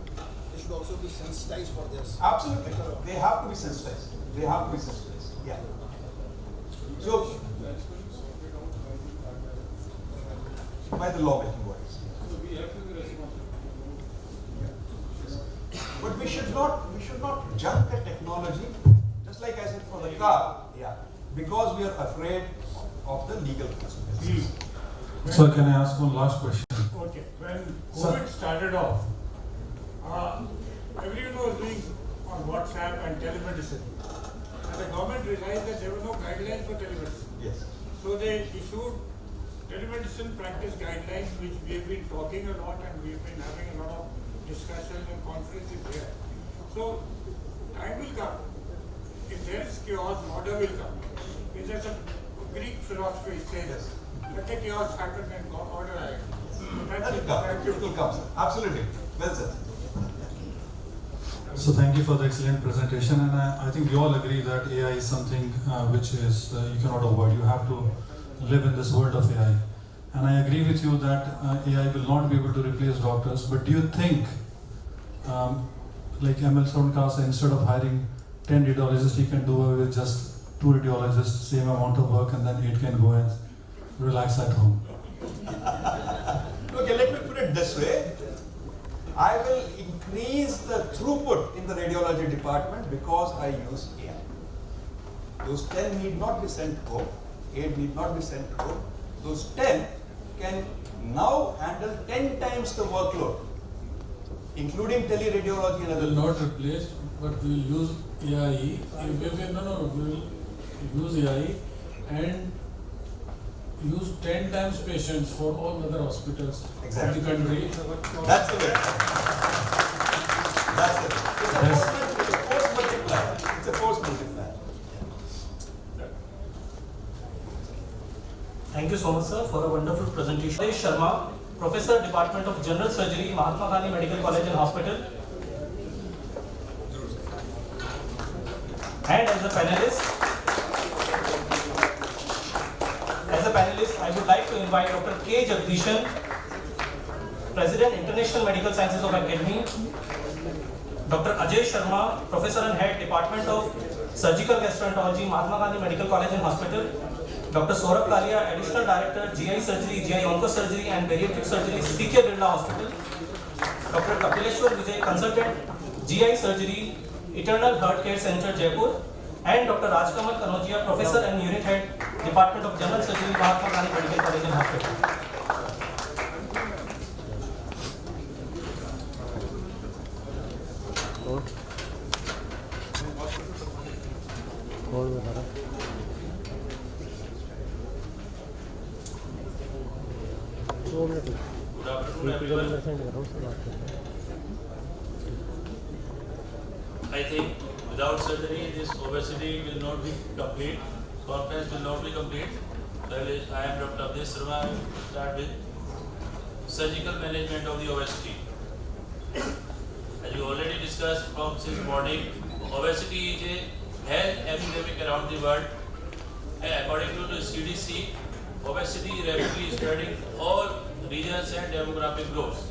They should also be sensitized for this. Absolutely. They have to be sensitized. Yeah. So, by the law-making bodies. But we should not junk the technology, just like I said for the car, because we are afraid of the legal consequences. So can I ask one last question? Okay. When COVID started off, everyone was doing on WhatsApp and telemedicine. And the government realized that there were no guidelines for telemedicine. Yes. So they issued telemedicine practice guidelines, which we have been talking a lot and we have been having a lot of discussions and conferences here. So time will come. If there is chaos, order will come. It's just a Greek philosophy says, let the chaos happen and order arrive. It will come, sir. Absolutely. Well said. So thank you for the excellent presentation, and I think we all agree that AI is something which is you cannot avoid. You have to live in this world of AI. And I agree with you that AI will not be able to replace doctors, but do you think, like ML Soundcast, instead of hiring 10 radiologists, he can do away with just 2 radiologists, same amount of work, and then 8 can go and relax at home? Okay, let me put it this way. I will increase the throughput in the radiology department because I use AI. Those 10 need not be sent home, 8 need not be sent home. Those 10 can now handle 10 times the workload, including teleradiology and other. We will not replace, but we will use AI. We will use AI and use 10 times patients for all other hospitals in the country. That's the way. That's it. It's a force multiplier. It's a force multiplier. Thank you so much, sir, for a wonderful presentation. Rajeev Sharma, Professor, Department of General Surgery, Mahatma Gandhi Medical College and Hospital. And as a panelist, I would like to invite Dr. K. Jagdishan, President, International Medical Sciences of Academy, Dr. Ajay Sharma, Professor and Head, Department of Surgical Gastroenterology, Mahatma Gandhi Medical College and Hospital, Dr. Saurabh Kalia, Additional Director, GI Surgery, GI Oncosurgery and Bariatric Surgery, CK Birla Hospital, Dr. Kapileshwar Vijay, Consultant, GI Surgery, Eternal Heart Care Center, Jaipur, and Dr. Rajkamal Kanojia, Professor and Unit Head, Department of General Surgery, Mahatma Gandhi Medical College and Hospital. Good afternoon, everyone. I think without surgery, this obesity will not be complete. Conference will not be complete. I am Dr. Chairpesrson. I will start with surgical management of the obesity. As you already discussed from since morning, obesity is a health epidemic around the world. And according to the CDC, obesity is rapidly spreading all regions and demographic groups.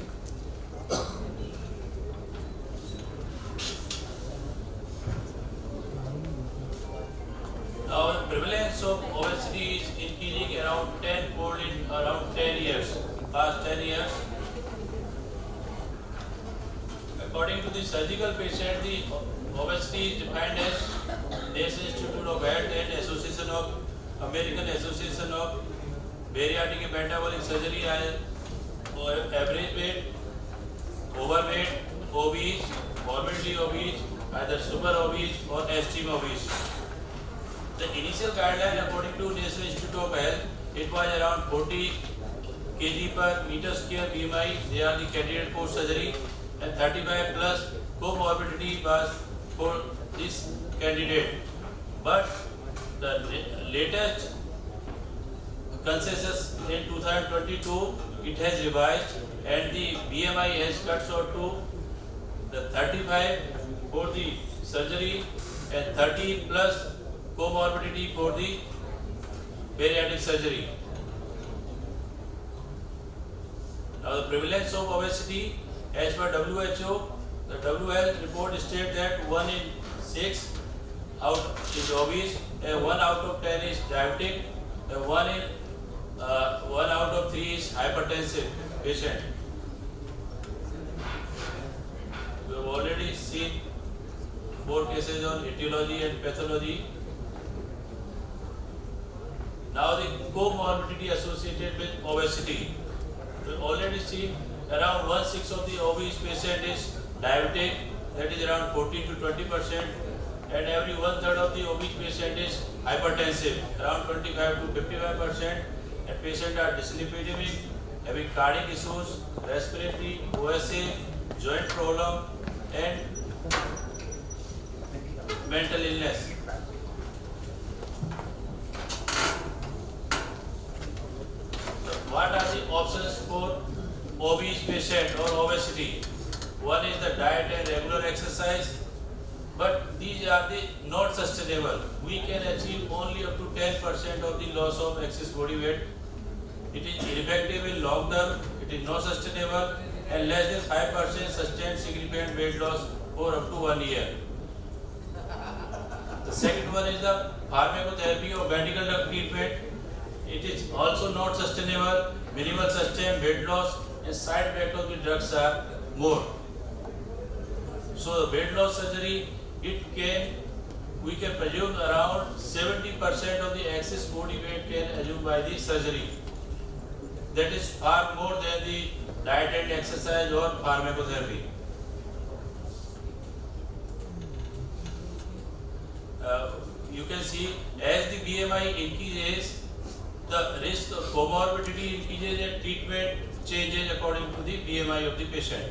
Now, the prevalence of obesity is increasing around 10-fold in around 10 years, past 10 years. According to the surgical patient, the obesity is defined as National Institute of Health and Association of American Association of Bariatric and Metabolic Surgery as average weight, overweight, obese, morbidly obese, either super obese or extreme obese. The initial guideline according to National Institute of Health, it was around 40 kg per meter square BMI. They are the candidate for surgery, and 35 plus comorbidity was for this candidate. But the latest consensus in 2022, it has revised and the BMI has cut short to the 35 for the surgery and 30 plus comorbidity for the bariatric surgery. Now the prevalence of obesity as per WHO, the WHO report states that 1 in 6 out is obese and 1 out of 10 is diabetic and 1 out of 3 is hypertensive patient. We have already seen 4 cases on etiology and pathology. Now the comorbidity associated with obesity. We have already seen around 1/6 of the obese patient is diabetic, that is around 14 to 20%, and every 1/3 of the obese patient is hypertensive, around 25 to 55%, and patients are dyslipidemic, having cardiac issues, respiratory, OSA, joint problem, and mental illness. What are the options for obese patient or obesity? One is the diet and regular exercise, but these are the not sustainable. We can achieve only up to 10% of the loss of excess body weight. It is ineffective in long term, it is not sustainable, and less than 5% sustained significant weight loss for up to 1 year. The second one is the pharmacotherapy or medical drug treatment. It is also not sustainable, minimal sustained weight loss, and side effects of the drugs are more. So the weight loss surgery, we can presume around 70% of the excess body weight can assume by the surgery. That is far more than the diet and exercise or pharmacotherapy. You can see as the BMI increases, the risk of comorbidity increases and treatment changes according to the BMI of the patient.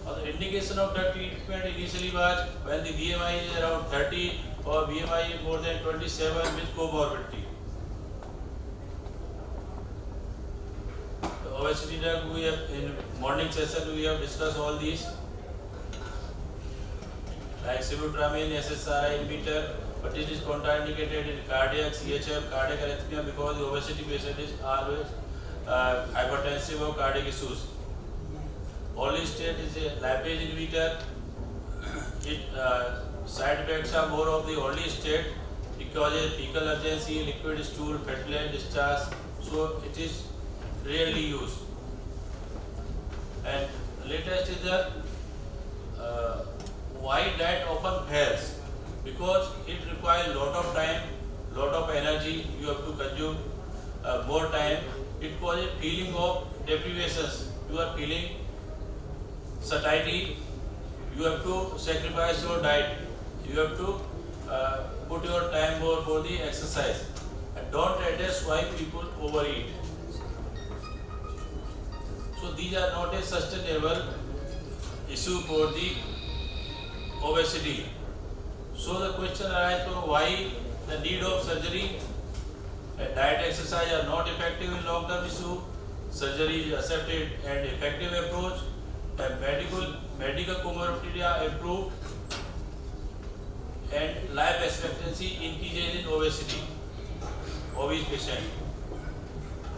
The indication of drug treatment initially was when the BMI is around 30 or BMI is more than 27 with comorbidity. The obesity drug, we have in morning session we have discussed all these, like sibutramine, SSRI inhibitor, but it is contraindicated in cardiac, CHF, cardiac arrhythmia because the obesity patient is always hypertensive or cardiac issues. Orlistat is a lipase inhibitor. Side effects are more of the orlistat because of fecal urgency, liquid stool, fatty discharge, so it is rarely used. And latest is the why diet often fails. because it requires lot of time, lot of energy. You have to consume more time. It causes a feeling of deprivations. You are feeling satiety. You have to sacrifice your diet. You have to put your time more for the exercise. And don't address why people overeat. So these are not a sustainable issue for the obesity. So the question arises from why the need of surgery and diet exercise are not effective in long-term issue. Surgery is accepted and effective approach. And medical comorbidity are improved and life expectancy increases in obese patient.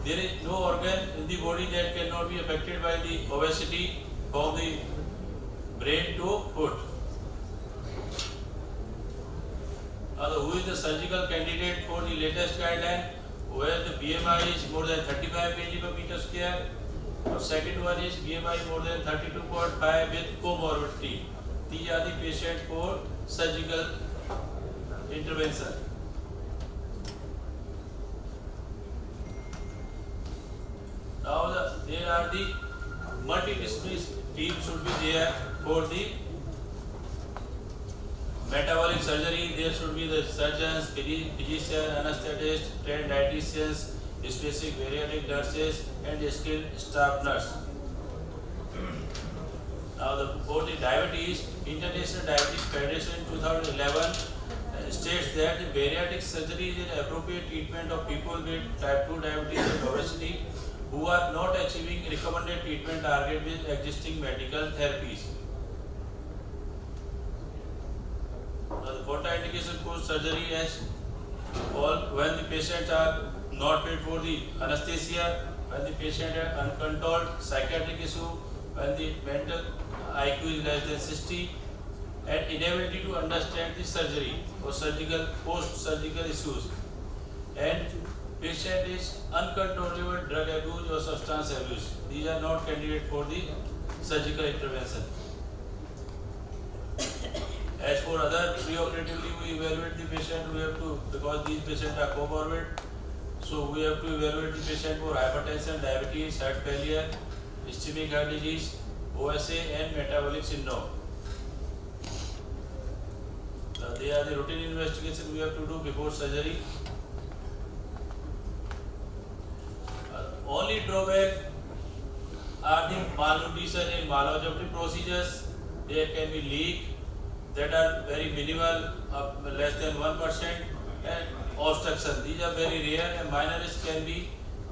There is no organ in the body that cannot be affected by the obesity from the brain to foot. Who is the surgical candidate for the latest guideline where the BMI is more than 35 kg per meter square? Or second one is BMI more than 32.5 with comorbidity. These are the patients for surgical intervention. Now there are the multidisciplinary team should be there for the metabolic surgery. There should be the surgeons, physicians, anesthetists, trained dietitians, specific bariatric nurses and skilled staff nurse. Now for the diabetes, International Diabetes Federation in 2011 states that the bariatric surgery is an appropriate treatment of people with type 2 diabetes and obesity who are not achieving recommended treatment target with existing medical therapies. Now the contraindication for surgery is all when the patients are not fit for the anesthesia, when the patient has uncontrolled psychiatric issue, when the mental IQ is less than 60, and inability to understand the surgery or post-surgical issues, and patient is uncontrollable drug abuse or substance abuse. These are not candidates for the surgical intervention. As for other preoperatively, we evaluate the patient. We have to, because these patients are comorbid, so we have to evaluate the patient for hypertension, diabetes, heart failure, ischemic heart disease, OSA, and metabolic syndrome. They are the routine investigation we have to do before surgery. Only drawback are the malnutrition and malabsorptive procedures. There can be leak that are very minimal, less than 1%, and obstruction. These are very rare, and minor risk can be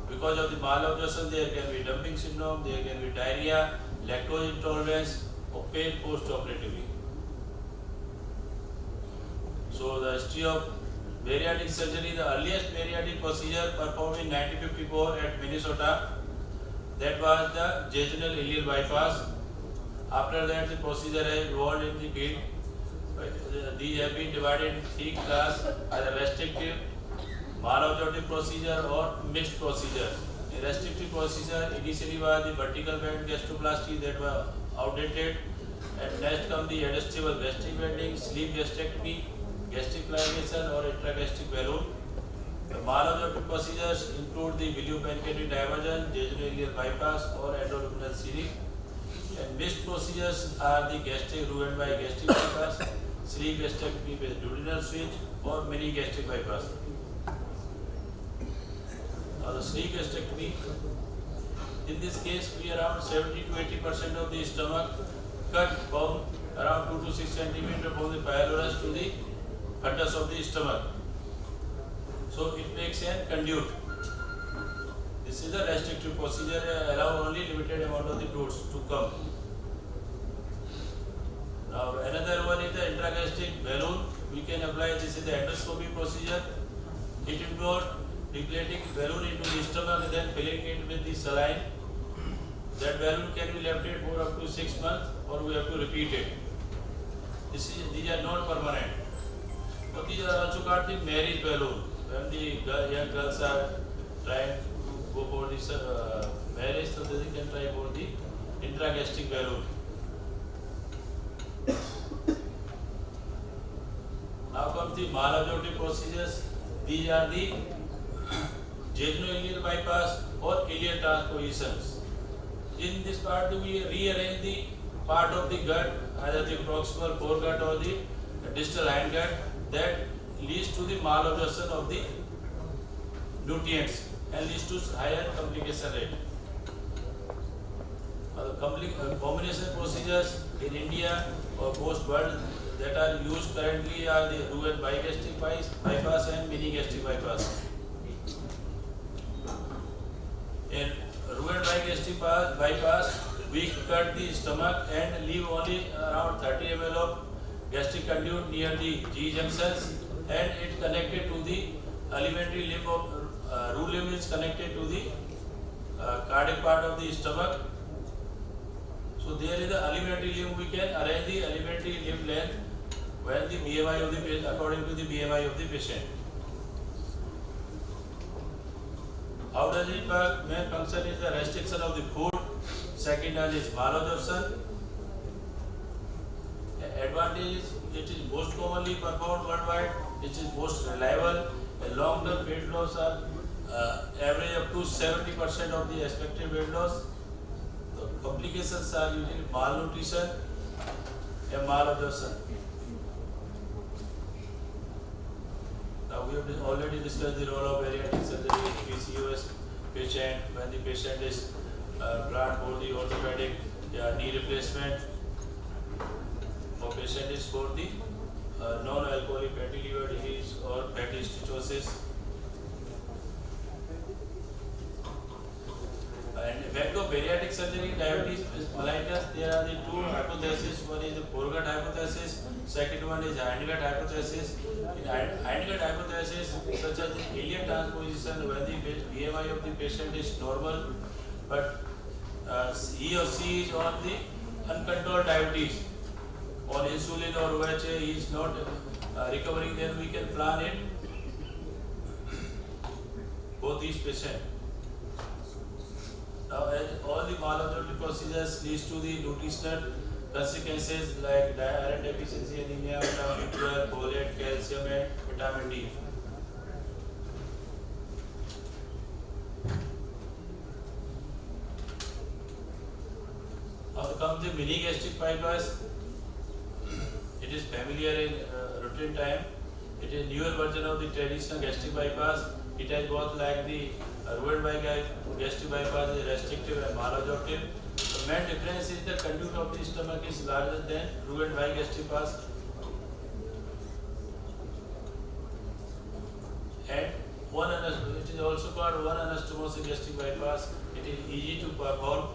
because of the malabsorption. There can be dumping syndrome, there can be diarrhea, lactose intolerance, or pain post-operatively. So the history of bariatric surgery, the earliest bariatric procedure performed in 1954 at Minnesota, that was the jejunal ileal bypass. After that, the procedure has evolved in the field. These have been divided in three classes: either restrictive, malabsorptive procedure, or mixed procedure. The restrictive procedure initially was the vertical band gastroplasty that was outdated, and next come the adjustable gastric banding, sleeve gastrectomy, gastric ligation or intragastric balloon. The malabsorptive procedures include the biliopancreatic diversion, jejunal bypass or endoluminal sealing. And mixed procedures are the gastric ruined by gastric bypass, sleeve gastrectomy with duodenal switch or mini gastric bypass. Now the sleeve gastrectomy, in this case we around 70 to 80% of the stomach cut from around 2 to 6 centimeters from the pylorus to the fundus of the stomach. So it makes a conduit. This is a restrictive procedure, allow only limited amount of the fluids to come. Now another one is the intragastric balloon. We can apply, this is the endoscopy procedure. It involves deflating balloon into the stomach and then filling it with the saline. That balloon can be left for up to 6 months, or we have to repeat it. These are not permanent. But these are also called the marriage balloon. When the young girls are trying to go for this marriage, so they can try for the intragastric balloon. Now the malabsorptive procedures, these are the jejunal bypass or ileal transpositions. In this part, we rearrange the part of the gut, either the proximal foregut or the distal hindgut, that leads to the malabsorption of the nutrients and leads to higher complication rate. Combination procedures in India or most world that are used currently are the Roux and bigastric bypass and mini gastric bypass. In Roux and bigastric bypass, we cut the stomach and leave only around 30 ml of gastric conduit near the G junctions, and it connected to the alimentary limb of Roux limb is connected to the cardiac part of the stomach. So there is the alimentary limb. We can arrange the alimentary limb length when the BMI of the patient, according to the BMI of the patient. How does it work? Main function is the restriction of the food. Second one is malabsorption. Advantage is it is most commonly performed worldwide. It is most reliable. A long-term weight loss are average up to 70% of the expected weight loss. The complications are usually malnutrition and malabsorption. Now we have already discussed the role of bariatric surgery in PCOS patient when the patient is planned for the orthopedic knee replacement, or patient is for the non-alcoholic fatty liver disease or fatty steatosis. And effect of bariatric surgery, diabetes mellitus, there are the two hypotheses. One is the foregut hypothesis, second one is hindgut hypothesis. In hindgut hypothesis, such as the ileal transposition, when the BMI of the patient is normal, but he or she is on the uncontrolled diabetes, on insulin or OHA, he is not recovering, then we can plan it for these patients. Now, as all the malabsorptive procedures leads to the nutritional consequences like iron deficiency, anemia, vitamin B12, folate, calcium, and vitamin D. Now comes the mini gastric bypass. It is familiar in routine time. It is newer version of the traditional gastric bypass. It has both like the Roux and bigastric bypass is restrictive and malabsorptive. The main difference is the conduit of the stomach is larger than Roux and bigastric bypass. And it is also called one anastomosis gastric bypass. It is easy to perform,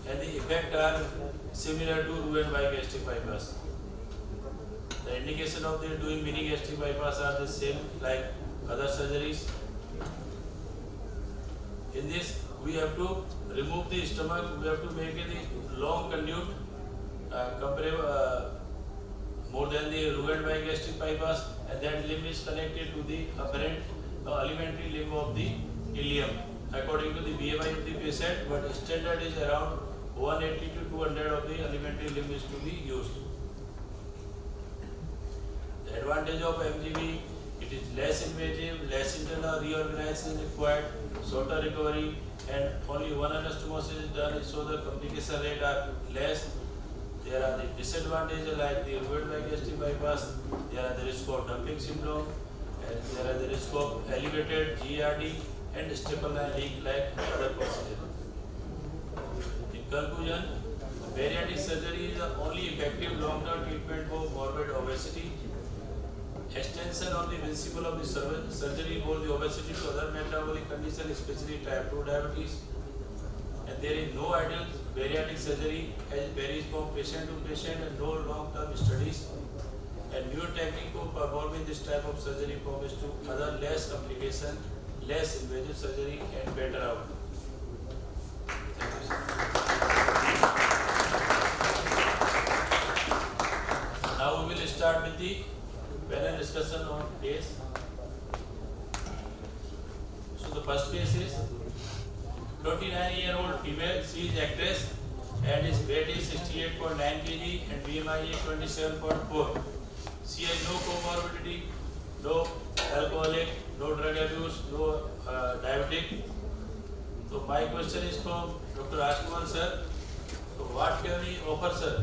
and the effects are similar to Roux and bigastric bypass. The indication of the doing mini gastric bypass are the same like other surgeries. In this, we have to remove the stomach, we have to make a long conduit more than the Roux and bigastric bypass, and that limb is connected to the apparent alimentary limb of the ileum according to the BMI of the patient, but standard is around 180 to 200 of the alimentary limb is to be used. The advantage of MGB, it is less invasive, less internal reorganization required, shorter recovery, and only one anastomosis is done, so the complication rate are less. There are the disadvantages like the Roux and bigastric bypass, there are the risk of dumping syndrome, and there are the risk of elevated GRD and staple line leak like other procedures. In conclusion, bariatric surgery is the only effective long-term treatment for morbid obesity. Extension of the principle of the surgery for the obesity to other metabolic conditions, especially type 2 diabetes. And there is no ideal bariatric surgery as it varies from patient to patient and no long-term studies. And new technique for performing this type of surgery promise to other less complication, less invasive surgery and better outcome. Thank you, sir. Now we will start with the panel discussion on case. So the first case is 29-year-old female. She is actress and his weight is 68.9 kg and BMI is 27.4. she has no comorbidity, no alcoholic, no drug abuse, no diabetic. So my question is from Dr. Rajkumar sir. So what can we offer sir?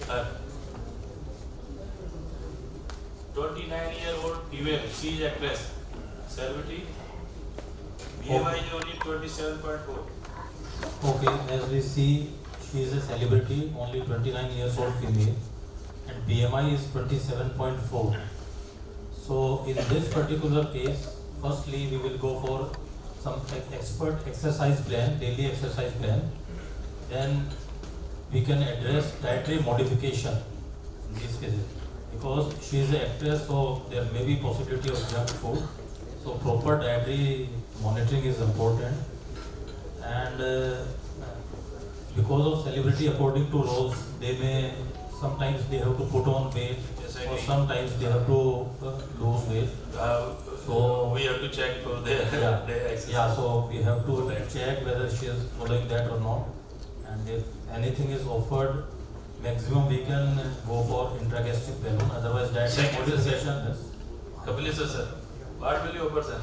Her 29-year-old female, she is actress, celebrity, BMI is only 27.4. Okay, as we see, she is a celebrity, only 29 years old female, and BMI is 27.4. So in this particular case, firstly we will go for some expert exercise plan, daily exercise plan. Then we can address dietary modification in these cases. Because she is an actress, so there may be possibility of junk food. So proper dietary monitoring is important. And because of celebrity, according to roles, they may sometimes they have to put on weight, or sometimes they have to lose weight. So we have to check for their exercise. Yeah, so we have to check whether she is following that or not. And if anything is offered, maximum we can go for intragastric balloon. Otherwise, dietary modification is. Kapileswar sir, what will you offer sir?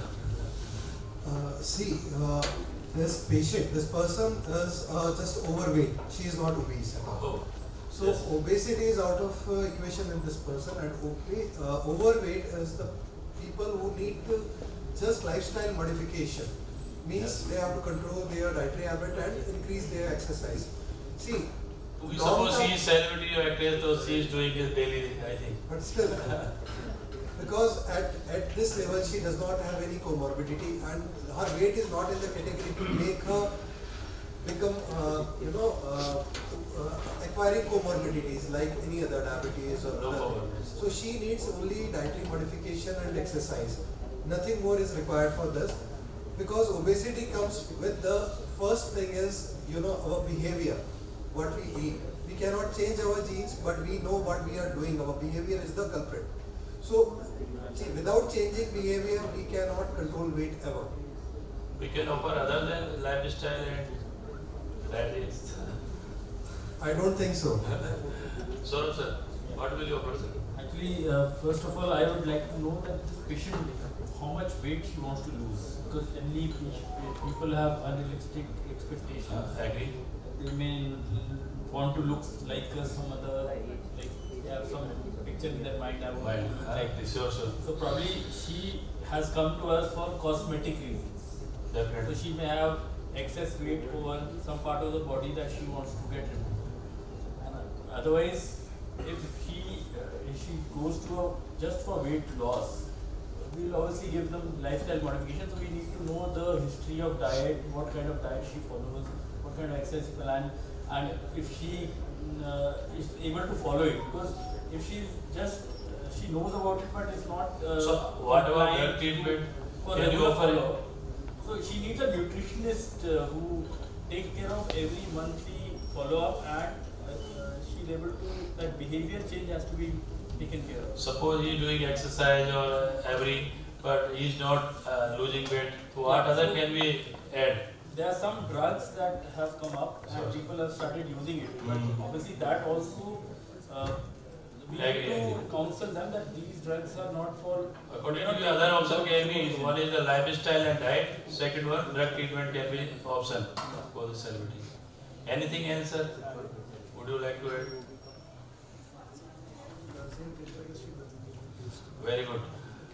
This patient, this person is just overweight. She is not obese at all. So yes. Obesity is out of equation in this person, and overweight is the people who need just lifestyle modification. Means they have to control their dietary habit and increase their exercise. See, we suppose she is celebrity or actress, so she is doing it daily, I think. But still, because at this level she does not have any comorbidity, and her weight is not in the category to make her become, acquiring comorbidities like any other diabetes or other. So she needs only dietary modification and exercise. Nothing more is required for this, because obesity comes with the first thing is, our behavior, what we eat. We cannot change our genes, but we know what we are doing. Our behavior is the culprit. So, without changing behavior, we cannot control weight ever. We can offer other than lifestyle and diabetes. I don't think so. Saurabh sir, what will you offer sir? Actually, first of all, I would like to know that the patient, how much weight she wants to lose. Because generally people have unrealistic expectations. I agree. They may want to look like some other, like they have some picture in their mind. Like this. Sure. So probably she has come to us for cosmetic reasons. Definitely. So she may have excess weight over some part of the body that she wants to get rid of. And otherwise, if she goes to just for weight loss, we will obviously give them lifestyle modification. So we need to know the history of diet, what kind of diet she follows, what kind of exercise plan, and if she is able to follow it. Because if she knows about it but is not so what about drug treatment? Can you offer it? So she needs a nutritionist who takes care of every monthly follow-up, and she's able to, that behavior change has to be taken care of. Suppose he is doing exercise or but he is not losing weight. What other can we add? There are some drugs that have come up and people have started using it. But obviously that also we need to counsel them that these drugs are not for. According to the other option can be, one is the lifestyle and diet, second one drug treatment can be option for the celebrity. Anything else sir? Would you like to add? Very good.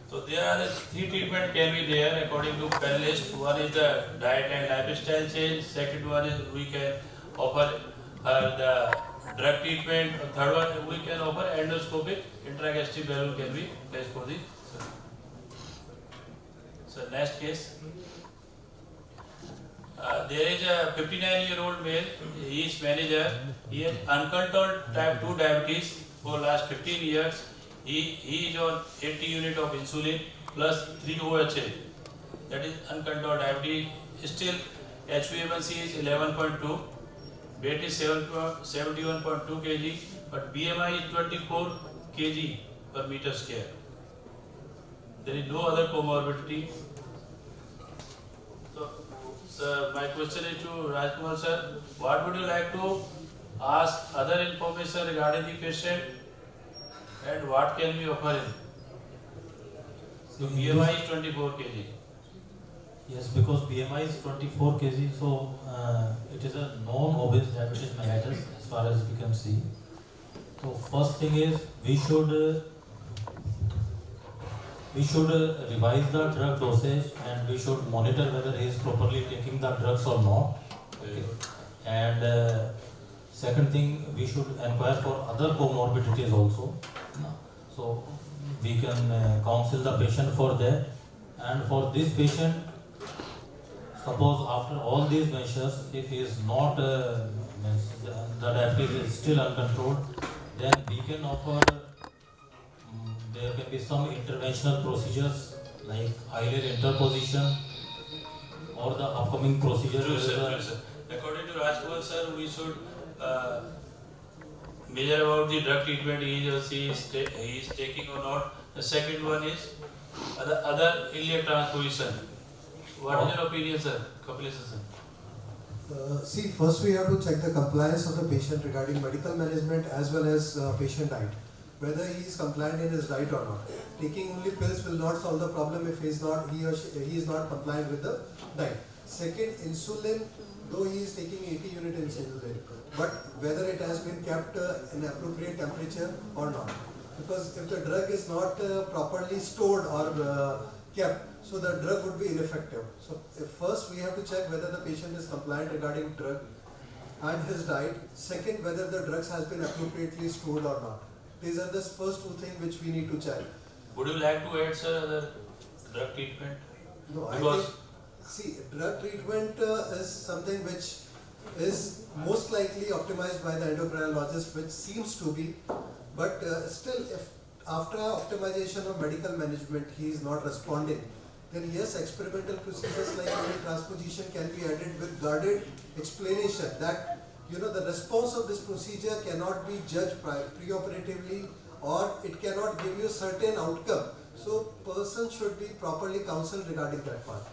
So there are the three treatment can be there according to panelist. One is the diet and lifestyle change. Second one is we can offer the drug treatment. Third one we can offer endoscopic intragastric balloon can be placed for the. So next case. There is a 59-year-old male. He is manager. He has uncontrolled type 2 diabetes for last 15 years. He is on 80 unit of insulin plus 3 OHA. That is uncontrolled diabetes. Still HbA1c is 11.2. Weight is 71.2 kg. But BMI is 24 kg per meter square. There is no other comorbidity. So, sir, my question is to Rajkumar sir. What would you like to ask other information regarding the patient? And what can we offer him? So BMI is 24 kg. Yes, because BMI is 24 kg, so it is a non-obese diabetes mellitus as far as we can see. So first thing is we should revise the drug dosage, and we should monitor whether he is properly taking the drugs or not. Okay. And second thing, we should inquire for other comorbidities also. So we can counsel the patient for that. And for this patient, suppose after all these measures, if he is not, the diabetes is still uncontrolled, then we can offer, there can be some interventional procedures like eyelid interposition or the upcoming procedure. True, sir. According to Rajkumar sir, we should measure about the drug treatment he or she is taking or not. The second one is other iliac transposition. What is your opinion, sir? See, first we have to check the compliance of the patient regarding medical management as well as patient diet. Whether he is compliant in his diet or not. Taking only pills will not solve the problem if he is not compliant with the diet. Second, insulin, though he is taking 80 unit insulin, but whether it has been kept in appropriate temperature or not. Because if the drug is not properly stored or kept, so the drug would be ineffective. So first we have to check whether the patient is compliant regarding drug and his diet. Second, whether the drugs has been appropriately stored or not. These are the first two things which we need to check. Would you like to add, sir, other drug treatment? No, because I think, drug treatment is something which is most likely optimized by the endocrinologist, which seems to be, but still, if after optimization of medical management he is not responding, then yes, experimental procedures like transposition can be added with guarded explanation that the response of this procedure cannot be judged preoperatively, or it cannot give you certain outcome. So person should be properly counseled regarding that part.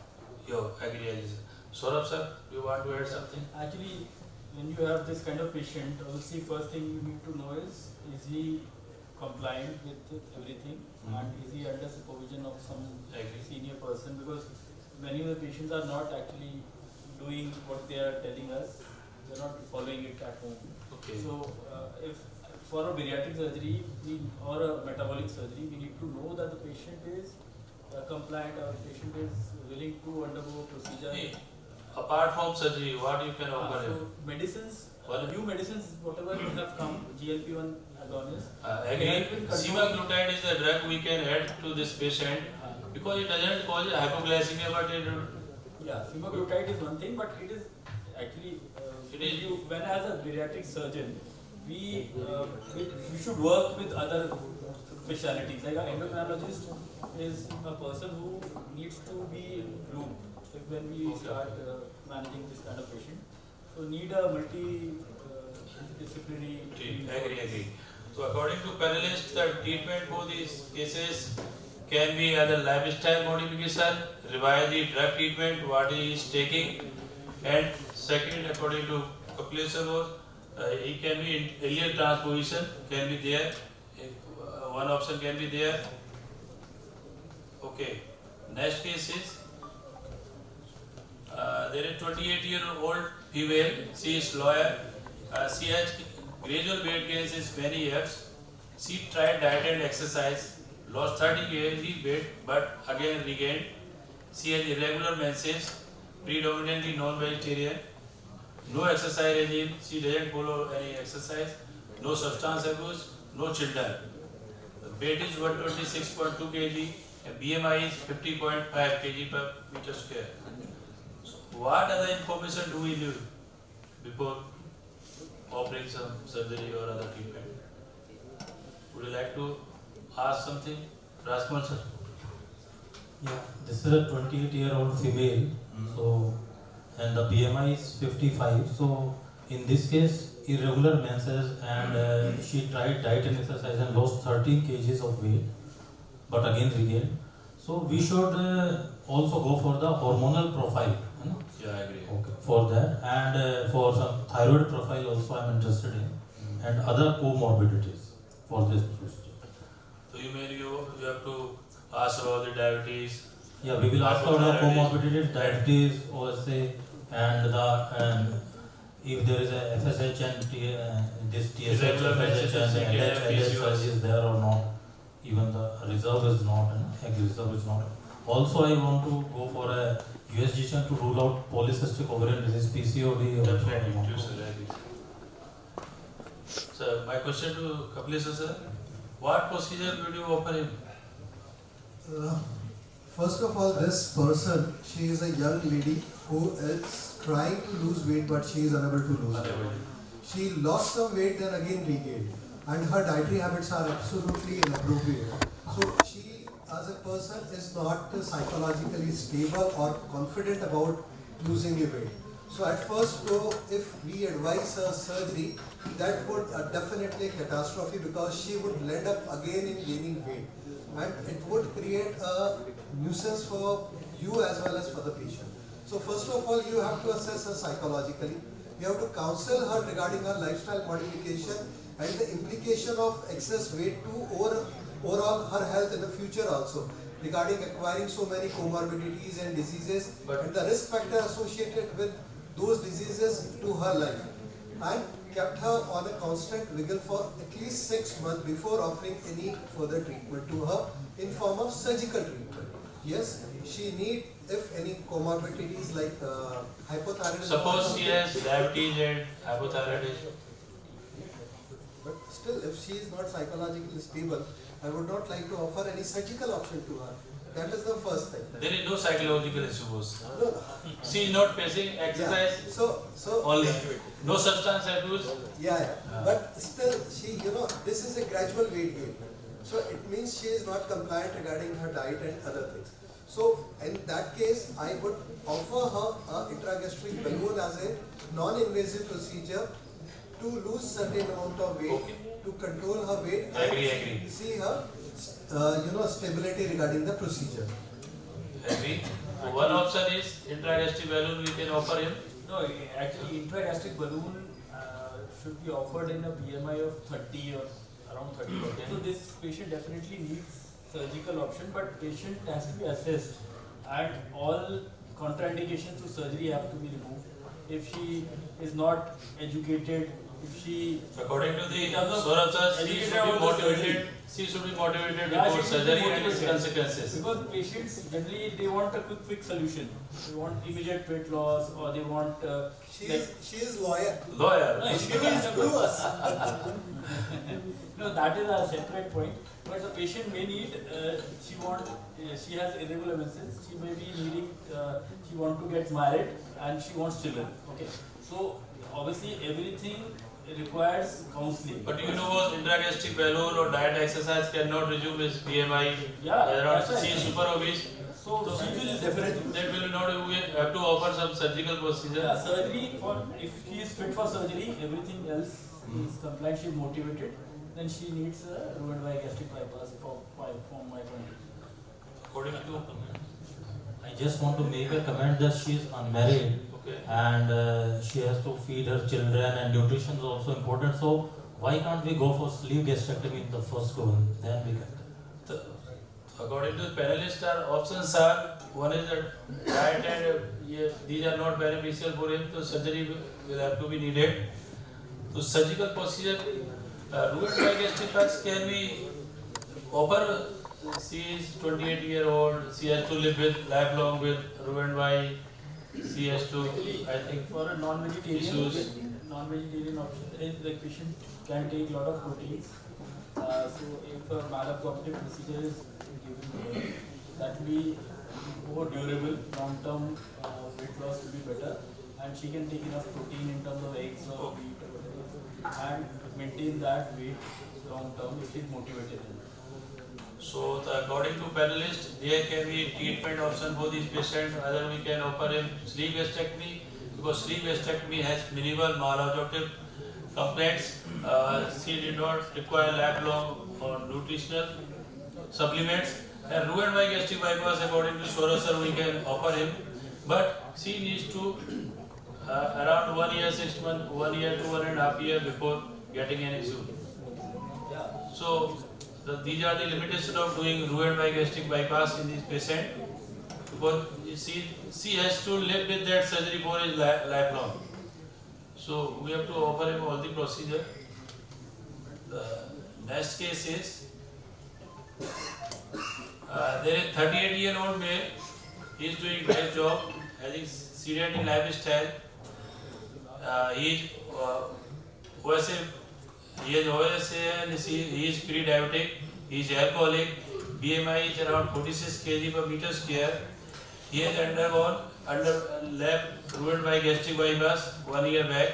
Yo, agree. Saurabh sir, do you want to add something? Actually, when you have this kind of patient, obviously first thing you need to know is he compliant with everything, and is he under supervision of some senior person, because many of the patients are not actually doing what they are telling us, they are not following it at home. Okay. So if for a bariatric surgery or a metabolic surgery, we need to know that the patient is compliant, or patient is willing to undergo a procedure. Hey, apart from surgery, what you can offer him? So medicines, new medicines, whatever have come, GLP-1 agonist. Again, semaglutide is a drug we can add to this patient because it doesn't cause hypoglycemia, but it. Yeah, semaglutide is one thing, but it is actually when as a bariatric surgeon, we should work with other specialities. Like an endocrinologist is a person who needs to be looped when we start managing this kind of patient. So need a multi-disciplinary. Agree. So according to panelists, the treatment for these cases can be either lifestyle modification, revise the drug treatment what he is taking, and second, according to calculation, he can be iliac transposition can be there. One option can be there. Okay. Next case is there is 28-year-old female. She is lawyer. She has gradual weight gain since many years. She tried diet and exercise, lost 30 kg weight, but again regained. She has irregular menses, predominantly non-vegetarian. No exercise regime. She doesn't follow any exercise. No substance abuse. No children. The weight is 126.2 kg. And BMI is 50.5 kg per meter square. So what other information do we need before offering some surgery or other treatment? Would you like to ask something, Rajkumar sir? Yeah, this is a 28-year-old female. So, and the BMI is 55. So, in this case, irregular menses, and she tried diet and exercise and lost 13 kgs of weight, but again regained. So we should also go for the hormonal profile. Yeah, I agree. Okay, for that, and for some thyroid profile also I am interested in, and other comorbidities for this procedure. you mean you have to ask about the diabetes? Yeah, we will ask about the comorbidities, diabetes, OSA, and if there is a FSH and this TSH, FSH and LH is there or not. Even the reserve is not, and egg reserve is not. Also, I want to go for a USGCN to rule out polycystic ovarian disease, PCOD. So, my question to Kapileswar sir, what procedure would you offer him? First of all, this person, she is a young lady who is trying to lose weight, but she is unable to lose weight. She lost some weight, then again regained. And her dietary habits are absolutely inappropriate. So she, as a person, is not psychologically stable or confident about losing the weight. So at first go, if we advise her surgery, that would definitely a catastrophe, because she would end up again in gaining weight. And it would create a nuisance for you as well as for the patient. So first of all, you have to assess her psychologically. You have to counsel her regarding her lifestyle modification and the implication of excess weight to overall her health in the future also, regarding acquiring so many comorbidities and diseases and the risk factor associated with those diseases to her life. And kept her on a constant wiggle for at least 6 months before offering any further treatment to her in form of surgical treatment. Yes, she need, if any comorbidities like hypothyroidism. Suppose she has diabetes and hypothyroidism. But still, if she is not psychologically stable, I would not like to offer any surgical option to her. That is the first thing. There is no psychological issues. No. She is not facing exercise. Yeah. So only no substance abuse. Yeah. But still, she, this is a gradual weight gain. So it means she is not compliant regarding her diet and other things. So in that case, I would offer her a intragastric balloon as a non-invasive procedure to lose certain amount of weight, to control her weight, Agree. See her, stability regarding the procedure. Agree. One option is intragastric balloon we can offer him. No, actually intragastric balloon should be offered in a BMI of 30 or around 30. So this patient definitely needs surgical option, but patient has to be assessed and all contraindications to surgery have to be removed. If she is not educated, if she... According to the Shoaib sir, she should be motivated. She should be motivated before surgery and its consequences. Because patients generally they want a quick solution. They want immediate weight loss, or they want. She is loyal. No, she will screw us. No, that is a separate point. But the patient may need. She has irregular menses. She may be needing. She want to get married and she wants children. Okay, so obviously everything requires counseling. But you know, intragastric balloon or diet exercise cannot resume his BMI. Yeah, around she is super obese. So she will definitely. That will not have to offer some surgical procedure. Yeah, surgery for if she is fit for surgery, everything else is compliant. She is motivated. Then she needs a root gastric bypass from my point of view. According to. I just want to make a comment that she is unmarried. And she has to feed her children, and nutrition is also important. So why can't we go for sleeve gastrectomy in the first go, and then we can? According to the panelists, our options are, one is that diet and these are not beneficial for him, so surgery will have to be needed. So surgical procedure, rheumatoid gastritis can we offer? She is 28-year-old. She has to live lifelong with rheumatoid. She has to, I think, for a non-vegetarian option, the patient can take a lot of proteins. So if a malabsorptive procedure is given, that will be more durable, long-term weight loss will be better, and she can take enough protein in terms of eggs or meat or whatever, and maintain that weight long-term if she is motivated. So, according to panelists, there can be treatment option for these patients. Either we can offer him sleeve gastrectomy, because sleeve gastrectomy has minimal malabsorptive complaints. She did not require lifelong or nutritional supplements. And rheumatoid gastric bypass, according to Shoaib sir, we can offer him, but she needs to around 1 year, 6 months, 1 year to 1.5 years before getting an issue. So these are the limitations of doing Roux by gastric bypass in this patient, because she has to live with that surgery for his lifelong. So we have to offer him all the procedure. The next case is there is 38-year-old male. He is doing great job, having sedentary lifestyle. He is OSA and he is pre-diabetic. He is alcoholic. BMI is around 46 kg per meter square. He has undergone left Roux by gastric bypass 1 year back.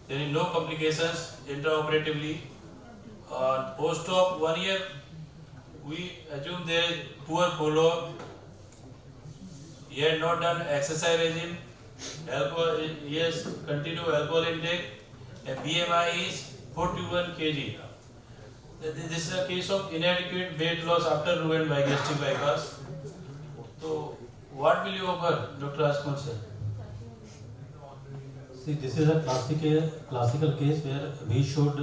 There is no complications intraoperatively. Post-op 1 year, we assume there is poor follow-up. He had not done exercise regime. Alcohol, he has continued alcohol intake. And BMI is 41 kg. This is a case of inadequate weight loss after Roux by gastric bypass. So, what will you offer, Dr. Asmal sir? See, this is a classical case where we should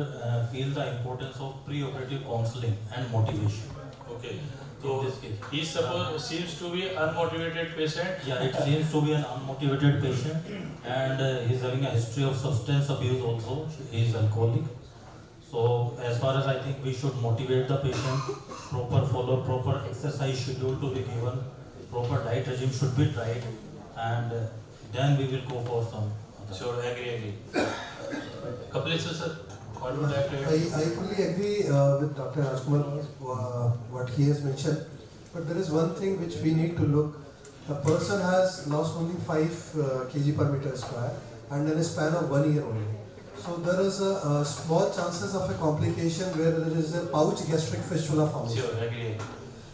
feel the importance of pre-operative counseling and motivation. Okay. So, he seems to be unmotivated patient. Yeah, it seems to be an unmotivated patient, and he is having a history of substance abuse also. He is alcoholic. So, as far as I think we should motivate the patient, proper follow, proper exercise schedule to be given, proper diet regime should be tried, and then we will go for some. Sure, agree. Kapilesh sir, what would you like to add? I fully agree with Dr. Asmal, what he has mentioned, but there is one thing which we need to look. A person has lost only 5 kg per meter square and in a span of 1 year only. So there is a small chances of a complication where there is a pouch gastric fistula formation. Sure, agree.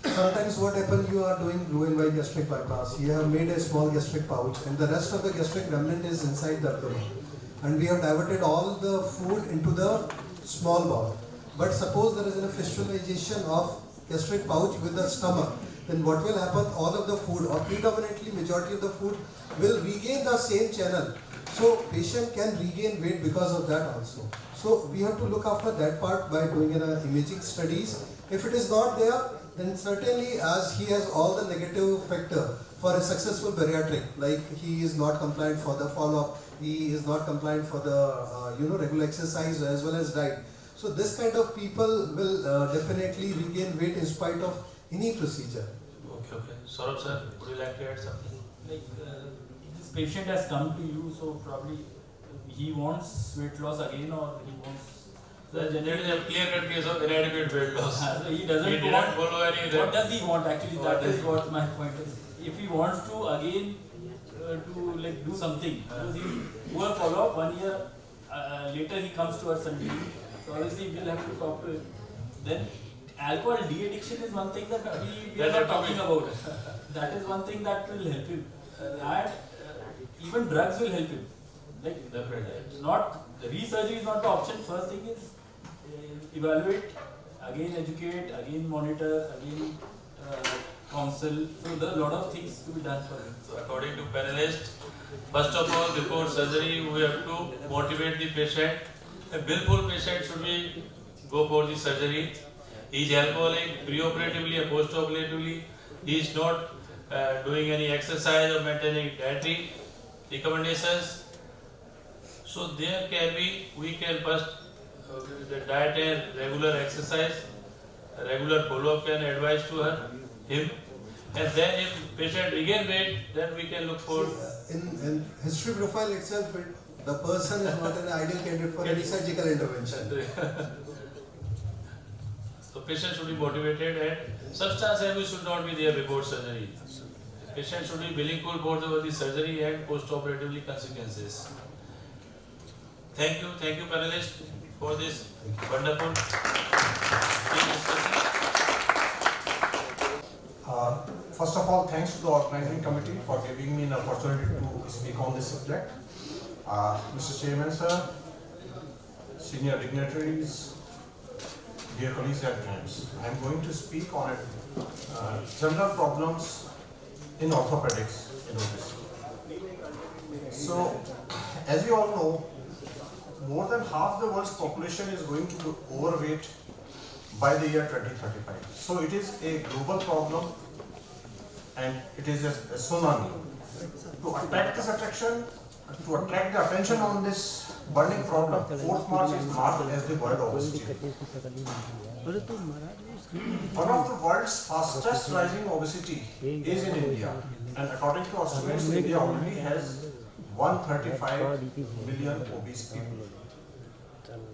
Sometimes what happens, you are doing Roux by gastric bypass, you have made a small gastric pouch and the rest of the gastric remnant is inside the abdomen. And we have diverted all the food into the small bowel. But suppose there is a fistulization of gastric pouch with the stomach, then what will happen? All of the food, or predominantly majority of the food, will regain the same channel. So patient can regain weight because of that also. So we have to look after that part by doing imaging studies. If it is not there, then certainly as he has all the negative factor for a successful bariatric, like he is not compliant for the follow-up, he is not compliant for the regular exercise as well as diet. So this kind of people will definitely regain weight in spite of any procedure. Okay. Saurabh sir, would you like to add something? Like this patient has come to you, so probably he wants weight loss again, or he wants. So there is a clear-cut case of inadequate weight loss. So he doesn't he didn't follow any. What does he want actually? That is what my point is. If he wants to again do something, because he poor follow-up 1 year later he comes to us and so obviously we'll have to talk to him. Then alcohol de-addiction is one thing that we are not talking about. That is one thing that will help him, and even drugs will help him. Like not the resurgery is not the option. First thing is evaluate, again educate, again monitor, again counsel. So there are a lot of things to be done for him. So according to panelists, first of all, before surgery, we have to motivate the patient. A willful patient should be go for the surgery. He is alcoholic, pre-operatively or post-operatively. He is not doing any exercise or maintaining dietary recommendations. So there can be, we can first the diet and regular exercise, regular follow-up can advise to him. And then if patient regain weight, then we can look for... In history profile itself, the person is not an ideal candidate for any surgical intervention. So patient should be motivated and substance abuse should not be there before surgery. Patient should be willful for the surgery and post-operatively consequences. Thank you panelists for this wonderful discussion. First of all, thanks to the organizing committee for giving me an opportunity to speak on this subject. Mr. Chairman, sir, senior dignitaries, dear colleagues and friends, I am going to speak on general problems in orthopedics in obesity. So, as you all know, more than half the world's population is going to be overweight by the year 2035. So it is a global problem and it is a tsunami. To attract this attraction, to attract the attention on this burning problem, 4th March is marked as the World Obesity. One of the world's fastest rising obesity is in India, and according to estimates, India already has 135 million obese people.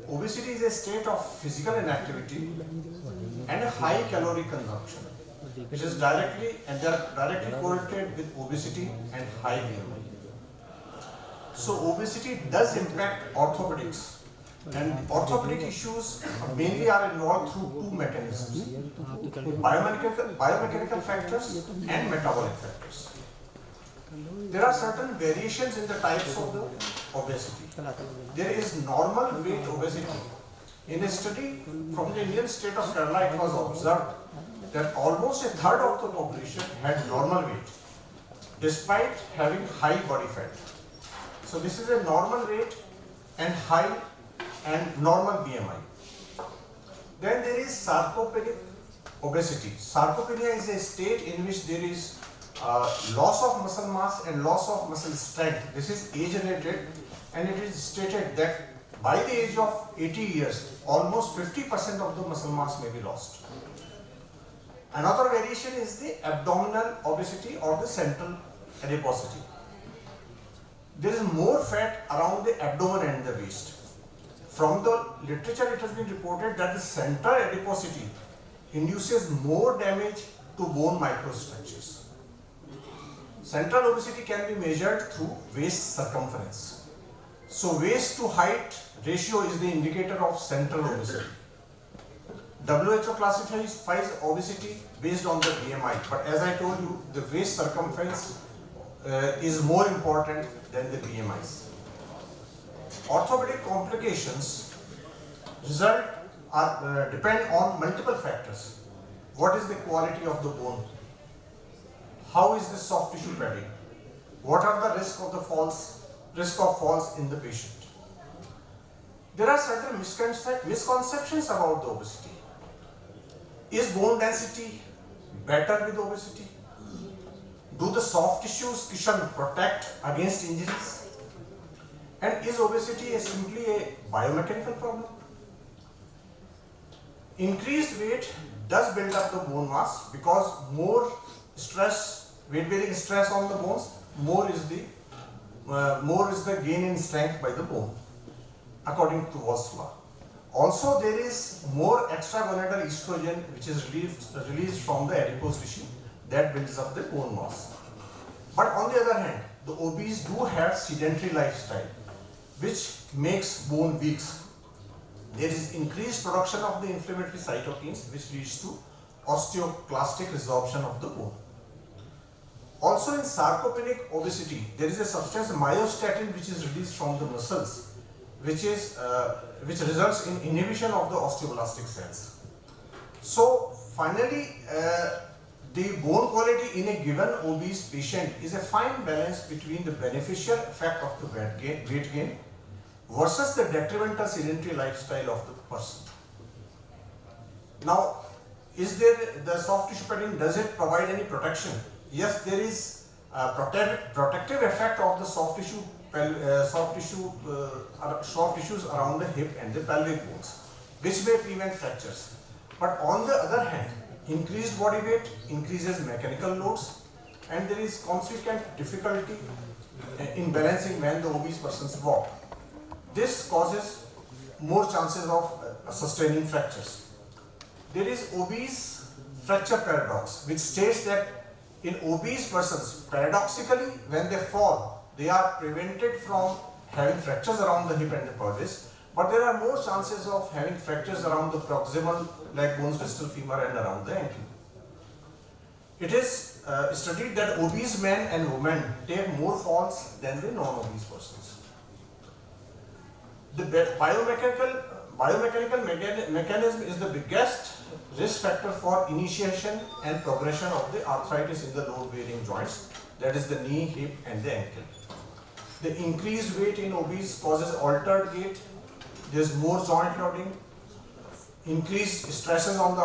Obesity is a state of physical inactivity and a high calorie consumption, which is directly correlated with obesity and high BMI. So obesity does impact orthopedics, and orthopedic issues mainly are involved through two mechanisms: biomechanical factors and metabolic factors. There are certain variations in the types of the obesity. There is normal weight obesity. In a study from the Indian state of Kerala, it was observed that almost a third of the population had normal weight, despite having high body fat. So this is a normal weight and high and normal BMI. Then there is sarcopenic obesity. Sarcopenia is a state in which there is loss of muscle mass and loss of muscle strength. This is age-related, and it is stated that by the age of 80 years, almost 50% of the muscle mass may be lost. Another variation is the abdominal obesity or the central adiposity. There is more fat around the abdomen and the waist. From the literature, it has been reported that the central adiposity induces more damage to bone microstructures. Central obesity can be measured through waist circumference. So waist to height ratio is the indicator of central obesity. WHO classifies obesity based on the BMI, but as I told you, the waist circumference is more important than the BMIs. Orthopedic complications depend on multiple factors. What is the quality of the bone? How is the soft tissue padding? What are the risk of falls in the patient? There are certain misconceptions about the obesity. Is bone density better with obesity? Do the soft tissues cushion protect against injuries? And is obesity simply a biomechanical problem? Increased weight does build up the bone mass because more stress, weight-bearing stress on the bones, more is the gain in strength by the bone, according to Watt's law. Also, there is more extragonadal estrogen which is released from the adipose tissue that builds up the bone mass. But on the other hand, the obese do have sedentary lifestyle, which makes bone weak. There is increased production of the inflammatory cytokines, which leads to osteoclastic resorption of the bone. Also in sarcopenic obesity, there is a substance myostatin which is released from the muscles, which results in inhibition of the osteoblastic cells. So finally, the bone quality in a given obese patient is a fine balance between the beneficial effect of the weight gain versus the detrimental sedentary lifestyle of the person. Now, is there the soft tissue padding, does it provide any protection? Yes, there is a protective effect of the soft tissues around the hip and the pelvic bones, which may prevent fractures. But on the other hand, increased body weight increases mechanical loads, and there is consequent difficulty in balancing when the obese persons walk. This causes more chances of sustaining fractures. There is obese fracture paradox, which states that in obese persons, paradoxically, when they fall, they are prevented from having fractures around the hip and the pelvis, but there are more chances of having fractures around the proximal leg bones, distal femur, and around the ankle. It is studied that obese men and women take more falls than the non-obese persons. The biomechanical mechanism is the biggest risk factor for initiation and progression of the arthritis in the load-bearing joints, that is the knee, hip, and the ankle. The increased weight in obese causes altered gait, there is more joint loading, increased stresses on the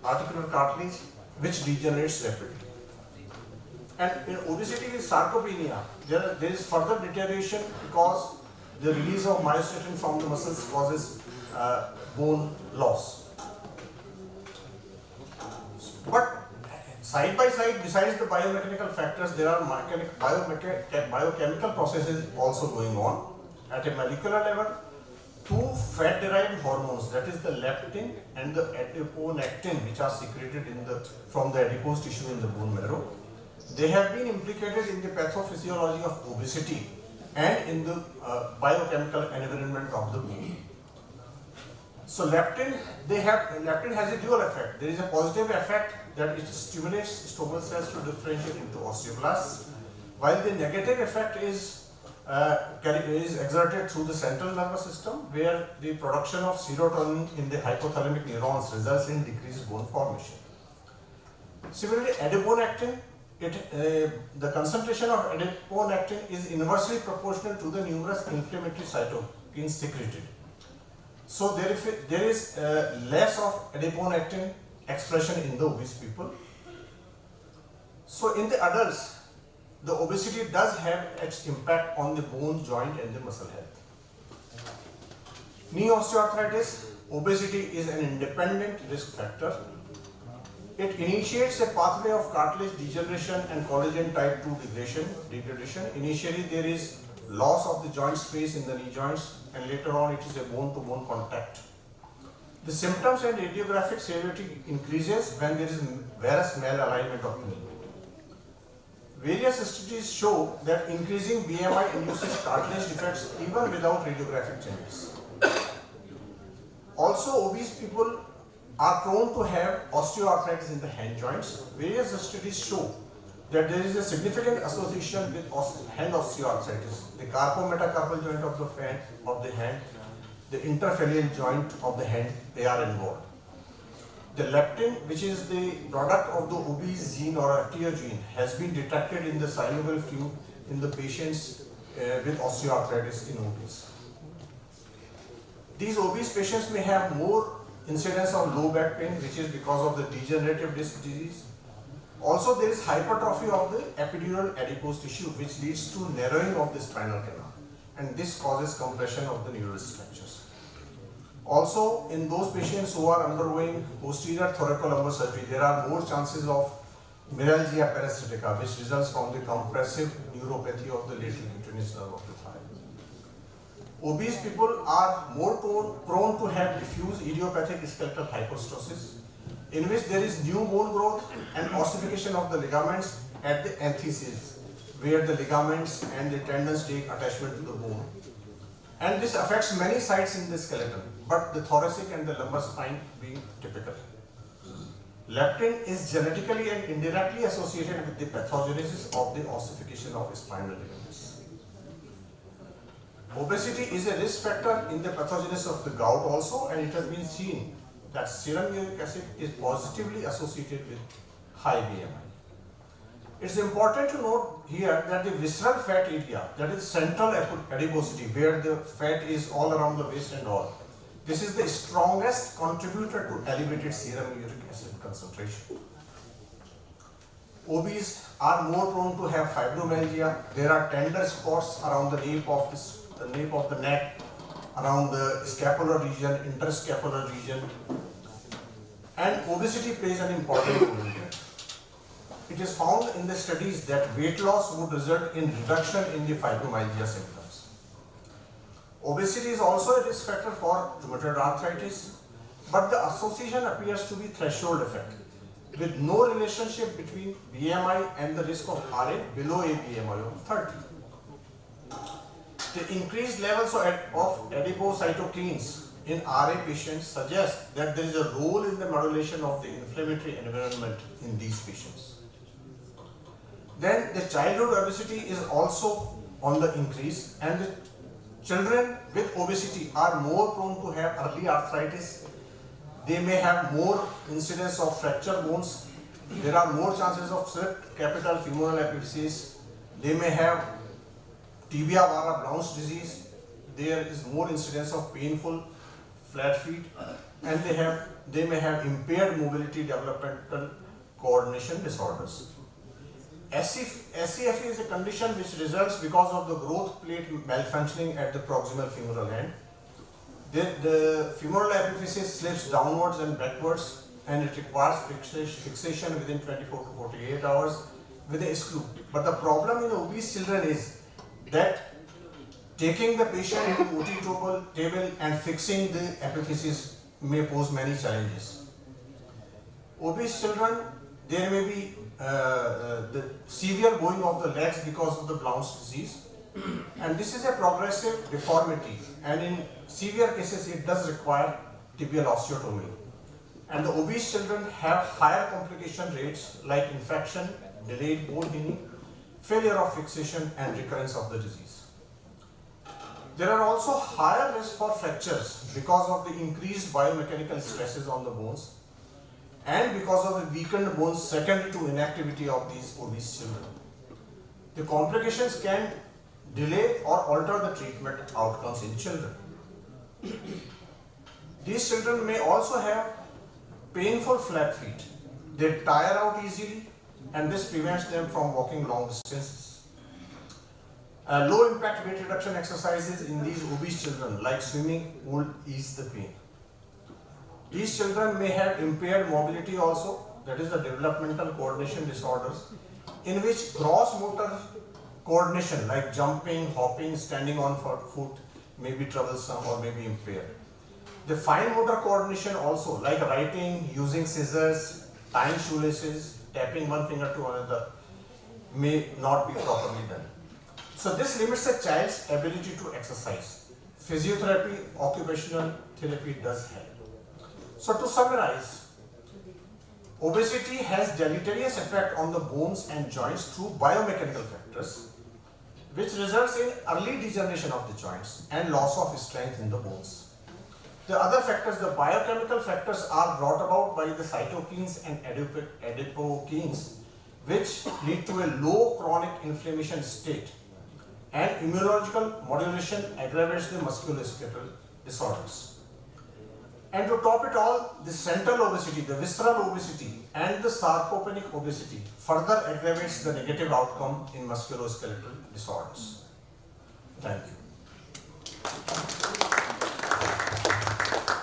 articular cartilage, which degenerates rapidly. And in obesity with sarcopenia, there is further deterioration because the release of myostatin from the muscles causes bone loss. But side by side, besides the biomechanical factors, there are biochemical processes also going on. At a molecular level, two fat-derived hormones, that is the leptin and the adiponectin, which are secreted from the adipose tissue in the bone marrow, they have been implicated in the pathophysiology of obesity and in the biochemical environment of the bone. So leptin has a dual effect. There is a positive effect that it stimulates stromal cells to differentiate into osteoblasts, while the negative effect is exerted through the central nervous system, where the production of serotonin in the hypothalamic neurons results in decreased bone formation. Similarly, adiponectin, the concentration of adiponectin is inversely proportional to the numerous inflammatory cytokines secreted. So there is less of adiponectin expression in the obese people. So in the adults, the obesity does have its impact on the bone, joint and the muscle health. Knee osteoarthritis, obesity is an independent risk factor. It initiates a pathway of cartilage degeneration and collagen type 2 degradation. Initially there is loss of the joint space in the knee joints, and later on it is a bone-to-bone contact. The symptoms and radiographic severity increases when there is varus malalignment of the knee. Various studies show that increasing BMI induces cartilage defects even without radiographic changes. Also, obese people are prone to have osteoarthritis in the hand joints. Various studies show that there is a significant association with hand osteoarthritis. The carpometacarpal joint of the hand, the interphalangeal joint of the hand, they are involved. The leptin, which is the product of the obese gene or FTO gene, has been detected in the synovial fluid in the patients with osteoarthritis in obese. These obese patients may have more incidence of low back pain, which is because of the degenerative disc disease. Also, there is hypertrophy of the epidural adipose tissue, which leads to narrowing of the spinal canal, and this causes compression of the neural structures. Also, in those patients who are undergoing posterior thoracolumbar surgery, there are more chances of myalgia parasitica, which results from the compressive neuropathy of the lateral cutaneous nerve of the thigh. Obese people are more prone to have diffuse idiopathic skeletal hypostosis, in which there is new bone growth and ossification of the ligaments at the anthesis, where the ligaments and the tendons take attachment to the bone. And this affects many sites in the skeleton, but the thoracic and the lumbar spine being typical. Leptin is genetically and indirectly associated with the pathogenesis of the ossification of spinal ligaments. Obesity is a risk factor in the pathogenesis of the gout also, and it has been seen that serum uric acid is positively associated with high BMI. It's important to note here that the visceral fat area, that is central adiposity, where the fat is all around the waist and all, this is the strongest contributor to elevated serum uric acid concentration. Obese are more prone to have fibromyalgia. There are tender spots around the nape of the neck, around the scapular region, interscapular region, and obesity plays an important role in that. It is found in the studies that weight loss would result in reduction in the fibromyalgia symptoms. Obesity is also a risk factor for rheumatoid arthritis, but the association appears to be threshold effect, with no relationship between BMI and the risk of RA below a BMI of 30. The increased levels of adipocytokines in RA patients suggest that there is a role in the modulation of the inflammatory environment in these patients. Then the childhood obesity is also on the increase, and the children with obesity are more prone to have early arthritis. They may have more incidence of fracture bones. There are more chances of slipped capital femoral epiphysis. They may have tibia vara Brown's disease. There is more incidence of painful flat feet. and they may have impaired mobility developmental coordination disorders. SCFE is a condition which results because of the growth plate malfunctioning at the proximal femoral end. The femoral epiphysis slips downwards and backwards, and it requires fixation within 24 to 48 hours with a screw. But the problem in obese children is that taking the patient into OT table and fixing the epiphysis may pose many challenges. Obese children, there may be the severe bowing of the legs because of the Blount's disease, and this is a progressive deformity, and in severe cases it does require tibial osteotomy. And the obese children have higher complication rates like infection, delayed bone healing, failure of fixation, and recurrence of the disease. There are also higher risks for fractures because of the increased biomechanical stresses on the bones and because of the weakened bones secondary to inactivity of these obese children. The complications can delay or alter the treatment outcomes in children. These children may also have painful flat feet. They tire out easily, and this prevents them from walking long distances. Low impact weight reduction exercises in these obese children like swimming will ease the pain. These children may have impaired mobility also, that is the developmental coordination disorders, in which gross motor coordination like jumping, hopping, standing on foot may be troublesome or may be impaired. The fine motor coordination also like writing, using scissors, tying shoelaces, tapping one finger to another may not be properly done. So this limits a child's ability to exercise. Physiotherapy, occupational therapy does help. So to summarize, obesity has deleterious effect on the bones and joints through biomechanical factors, which results in early degeneration of the joints and loss of strength in the bones. The other factors, the biochemical factors, are brought about by the cytokines and adipokines, which lead to a low chronic inflammation state, and immunological modulation aggravates the musculoskeletal disorders. And to top it all, the central obesity, the visceral obesity, and the sarcopenic obesity further aggravates the negative outcome in musculoskeletal disorders. Thank you.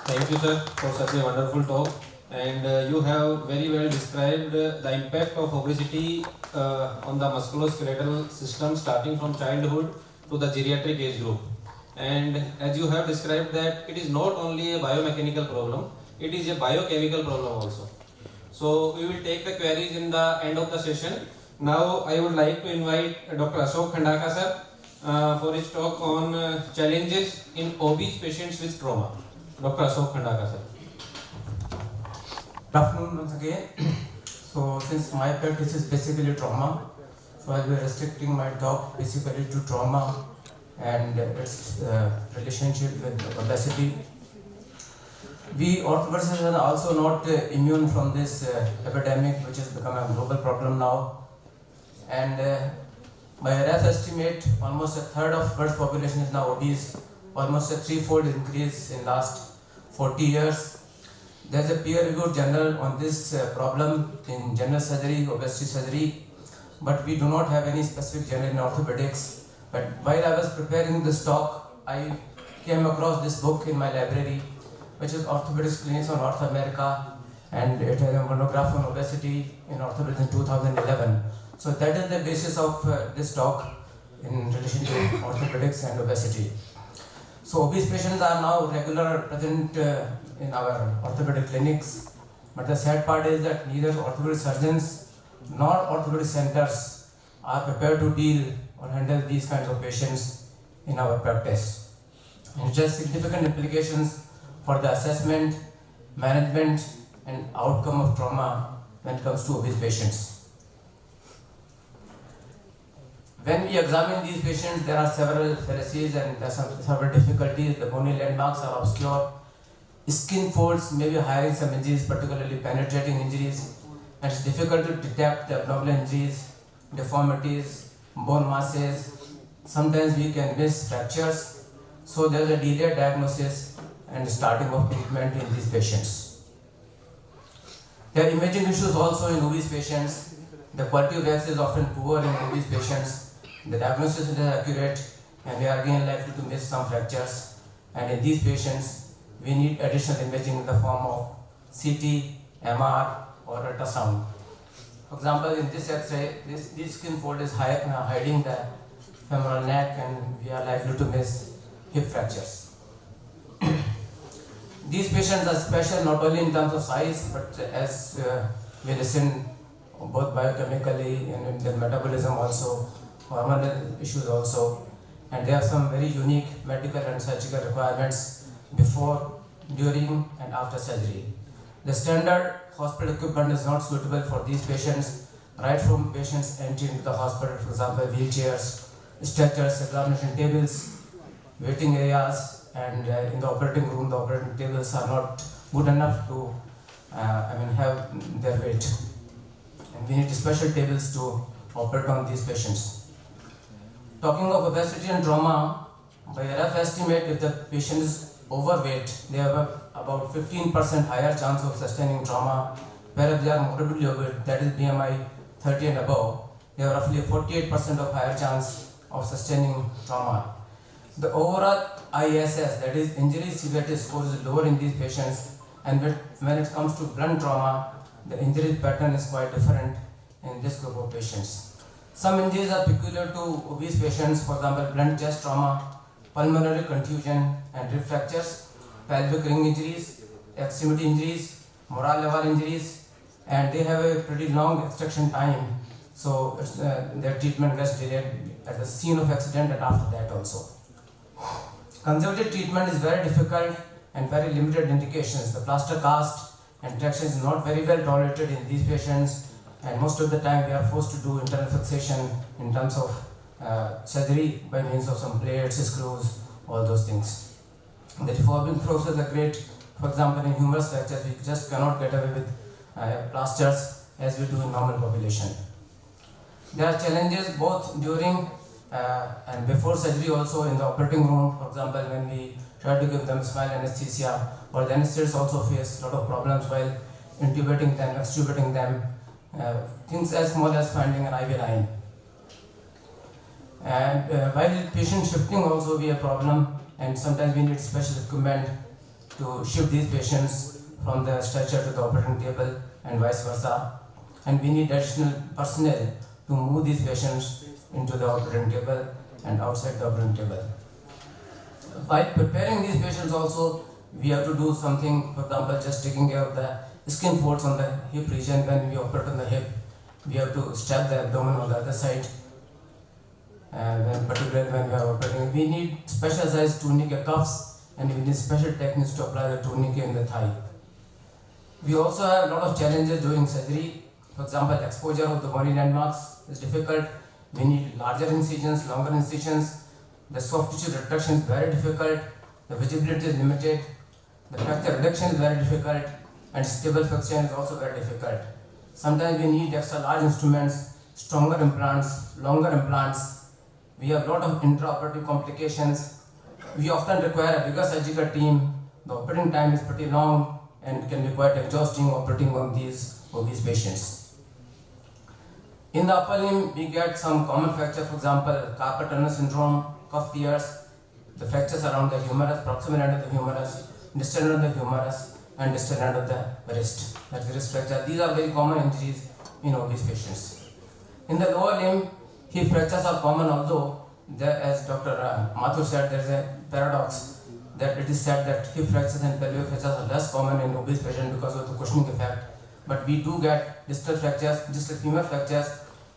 Thank you, sir, for such a wonderful talk. And you have very well described the impact of obesity on the musculoskeletal system starting from childhood to the geriatric age group. And as you have described that it is not only a biomechanical problem, it is a biochemical problem also. So we will take the queries in the end of the session. Now I would like to invite Dr. Ashok Khandaka sir for his talk on challenges in obese patients with trauma. Dr. Ashok Khandaka sir. Good afternoon once again. So since my practice is basically trauma, so I will be restricting my talk basically to trauma and its relationship with obesity. We orthopedists are also not immune from this epidemic, which has become a global problem now. And by a rough estimate, almost a third of world's population is now obese, almost a threefold increase in last 40 years. There's a peer-reviewed journal on this problem in general surgery, obesity surgery, but we do not have any specific journal in orthopedics. But while I was preparing this talk, I came across this book in my library, which is Orthopedics Clinics on North America, and it has a monograph on obesity in orthopedics in 2011. So that is the basis of this talk in relation to orthopedics and obesity. So obese patients are now regular present in our orthopedic clinics, but the sad part is that neither orthopedic surgeons nor orthopedic centers are prepared to deal or handle these kinds of patients in our practice. And it has significant implications for the assessment, management, and outcome of trauma when it comes to obese patients. When we examine these patients, there are several fallacies and there are several difficulties. The bony landmarks are obscure. Skin folds may be hiding some injuries, particularly penetrating injuries, and it's difficult to detect the abdominal injuries, deformities, bone masses. Sometimes we can miss fractures, so there is a delayed diagnosis and starting of treatment in these patients. There are imaging issues also in obese patients. The quality of X is often poor in obese patients. The diagnosis is accurate, and they are again likely to miss some fractures. And in these patients, we need additional imaging in the form of CT, MR, or ultrasound. For example, in this X-ray, this skin fold is hiding the femoral neck, and we are likely to miss hip fractures. These patients are special not only in terms of size, but as we listen, both biochemically and in their metabolism also, hormonal issues also, and they have some very unique medical and surgical requirements before, during, and after surgery. The standard hospital equipment is not suitable for these patients, right from patients entering into the hospital, for example, wheelchairs, stretchers, examination tables, waiting areas, and in the operating room, the operating tables are not good enough to have their weight. And we need special tables to operate on these patients. Talking of obesity and trauma, by a rough estimate, if the patient is overweight, they have about 15% higher chance of sustaining trauma, whereas they are morbidly obese, that is BMI 30 and above, they have roughly 48% of higher chance of sustaining trauma. The overall ISS, that is injury severity score, is lower in these patients, and when it comes to blunt trauma, the injury pattern is quite different in this group of patients. Some injuries are peculiar to obese patients, for example, blunt chest trauma, pulmonary contusion and rib fractures, pelvic ring injuries, extremity injuries, moral level injuries, and they have a pretty long extraction time, so their treatment gets delayed at the scene of accident and after that also. Conservative treatment is very difficult and very limited indications. The plaster cast and traction is not very well tolerated in these patients, and most of the time we are forced to do internal fixation in terms of surgery by means of some plates, screws, all those things. The deforming process are great. For example, in humerus fractures, we just cannot get away with plasters as we do in normal population. There are challenges both during and before surgery also in the operating room. For example, when we try to give them spinal anesthesia, or the anesthetists also face a lot of problems while intubating them, extubating them, things as small as finding an IV line. And while patient shifting also be a problem, and sometimes we need special equipment to shift these patients from the stretcher to the operating table and vice versa. And we need additional personnel to move these patients into the operating table and outside the operating table. While preparing these patients also, we have to do something, for example, just taking care of the skin folds on the hip region. When we operate on the hip, we have to strap the abdomen on the other side. Particularly when we are operating, we need specialized tourniquet cuffs, and we need special techniques to apply the tourniquet in the thigh. We also have a lot of challenges during surgery. For example, exposure of the body landmarks is difficult. We need larger incisions, longer incisions. The soft tissue reduction is very difficult. The visibility is limited. The fracture reduction is very difficult, and stable fixation is also very difficult. Sometimes we need extra large instruments, stronger implants, longer implants. We have a lot of intraoperative complications. We often require a bigger surgical team. The operating time is pretty long and can be quite exhausting operating on these obese patients. In the upper limb, we get some common fractures, for example, carpal tunnel syndrome, cuff tears, the fractures around the humerus, proximal end of the humerus, distal end of the humerus, and distal end of the wrist. That's the wrist fracture. These are very common injuries in obese patients. In the lower limb, hip fractures are common, although as Dr. Mathur said, there is a paradox that it is said that hip fractures and pelvic fractures are less common in obese patients because of the cushioning effect. But we do get distal fractures, distal femur fractures,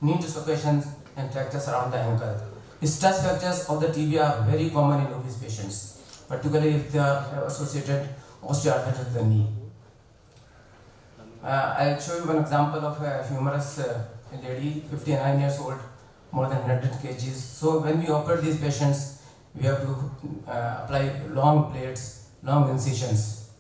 knee dislocations, and fractures around the ankle. Stress fractures of the tibia are very common in obese patients, particularly if they are associated osteoarthritis of the knee. I'll show you one example of a humerus lady, 59 years old, more than 100 kgs. So when we operate these patients, we have to apply long plates, long incisions.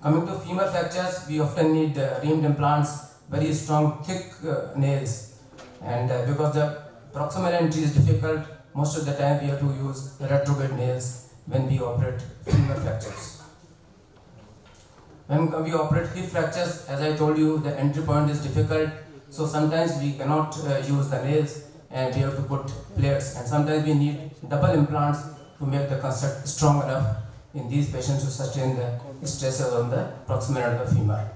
Coming to femur fractures, we often need reamed implants, very strong, thick nails, and because the proximal entry is difficult, most of the time we have to use retrograde nails. when we operate femur fractures. When we operate hip fractures, as I told you, the entry point is difficult, so sometimes we cannot use the nails and we have to put plates, and sometimes we need double implants to make the construct strong enough in these patients to sustain the stresses on the proximal end of the femur.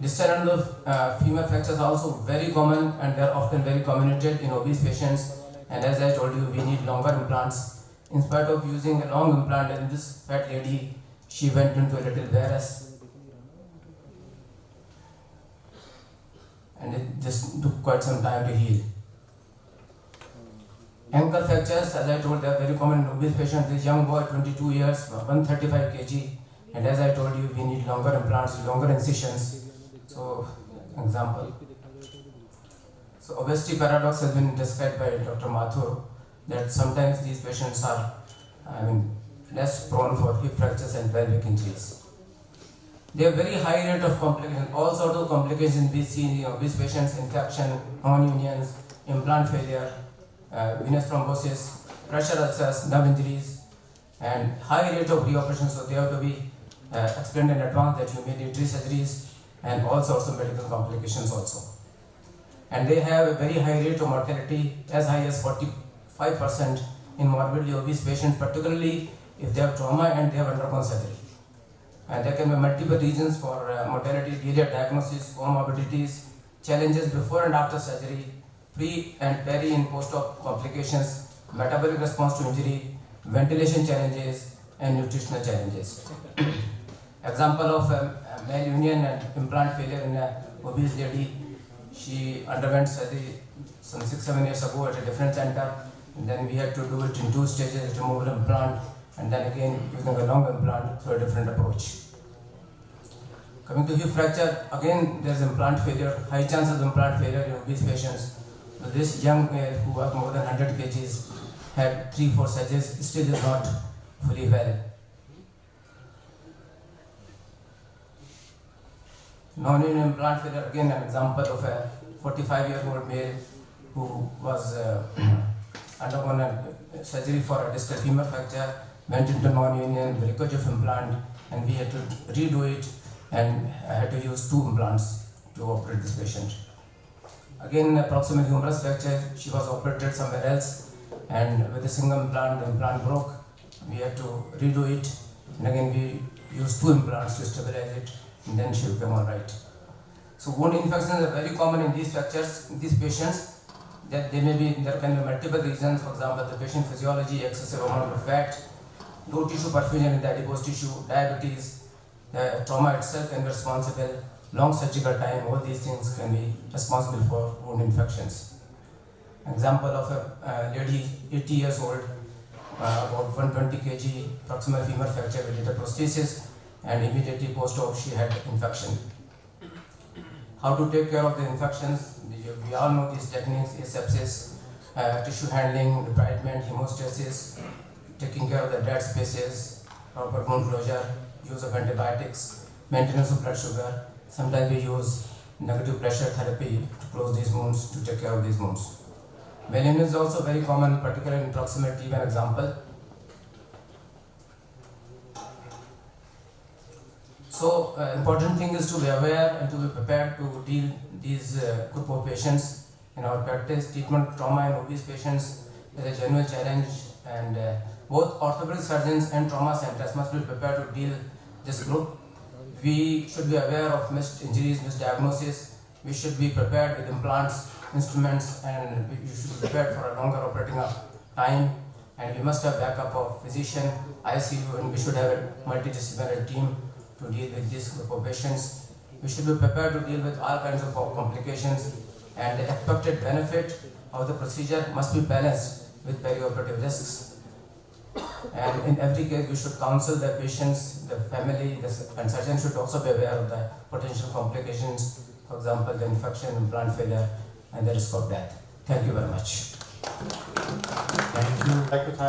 Distal end of femur fractures are also very common and they are often very comminuted in obese patients, and as I told you, we need longer implants. In spite of using a long implant in this fat lady, she went into a little varus and it just took quite some time to heal. Ankle fractures, as I told, they are very common in obese patients. This young boy, 22 years, 135 kg, and as I told you, we need longer implants, longer incisions. So, example. So, obesity paradox has been described by Dr. Mathur, that sometimes these patients are, less prone for hip fractures and pelvic injuries. They have very high rate of complications, all sorts of complications we see in obese patients: infection, non-unions, implant failure, venous thrombosis, pressure ulcers, nerve injuries, and high rate of reoperations. So they have to be explained in advance that you may need resurgeries and all sorts of medical complications also. And they have a very high rate of mortality, as high as 45% in morbidly obese patients, particularly if they have trauma and they have undergone surgery. And there can be multiple reasons for mortality: delayed diagnosis, comorbidities, challenges before and after surgery, pre and peri and post-op complications, metabolic response to injury, ventilation challenges, and nutritional challenges. Example of malunion and implant failure in an obese lady. She underwent surgery some 6-7 years ago at a different center, and then we had to do it in 2 stages: removal implant, and then again using a long implant through a different approach. Coming to hip fracture, again there is implant failure, high chances of implant failure in obese patients. So this young male who was more than 100 kgs had 3-4 surgeries, still is not fully well. Non-union implant failure, again an example of a 45-year-old male who was undergone a surgery for a distal femur fracture, went into non-union, breakage of implant, and we had to redo it and had to use 2 implants to operate this patient. Again, a proximal humerus fracture, she was operated somewhere else, and with a single implant, the implant broke. We had to redo it, and again we used 2 implants to stabilize it, and then she became alright. So wound infections are very common in these fractures, in these patients. That there can be multiple reasons. For example, the patient physiology, excessive amount of fat, low tissue perfusion in the adipose tissue, diabetes, the trauma itself can be responsible, long surgical time. All these things can be responsible for wound infections. Example of a lady, 80 years old, about 120 kg, proximal femur fracture with lateral prosthesis, and immediately post-op she had infection. How to take care of the infections? We all know these techniques: asepsis, tissue handling, debridement, hemostasis, taking care of the dead spaces, proper wound closure, use of antibiotics, maintenance of blood sugar. Sometimes we use negative pressure therapy to close these wounds, to take care of these wounds. Malunion is also very common, particularly in proximal T, an example. So, important thing is to be aware and to be prepared to deal these group of patients. In our practice, treatment trauma in obese patients is a genuine challenge, and both orthopedic surgeons and trauma centers must be prepared to deal this group. We should be aware of missed injuries, missed diagnosis. We should be prepared with implants, instruments, and we should be prepared for a longer operating time. And we must have backup of physician, ICU, and we should have a multidisciplinary team to deal with this group of patients. We should be prepared to deal with all kinds of complications, and the expected benefit of the procedure must be balanced with perioperative risks. And in every case, we should counsel the patients, the family, and surgeon should also be aware of the potential complications, for example, the infection, implant failure, and the risk of death. Thank you very much. Thank you. I'd like to thank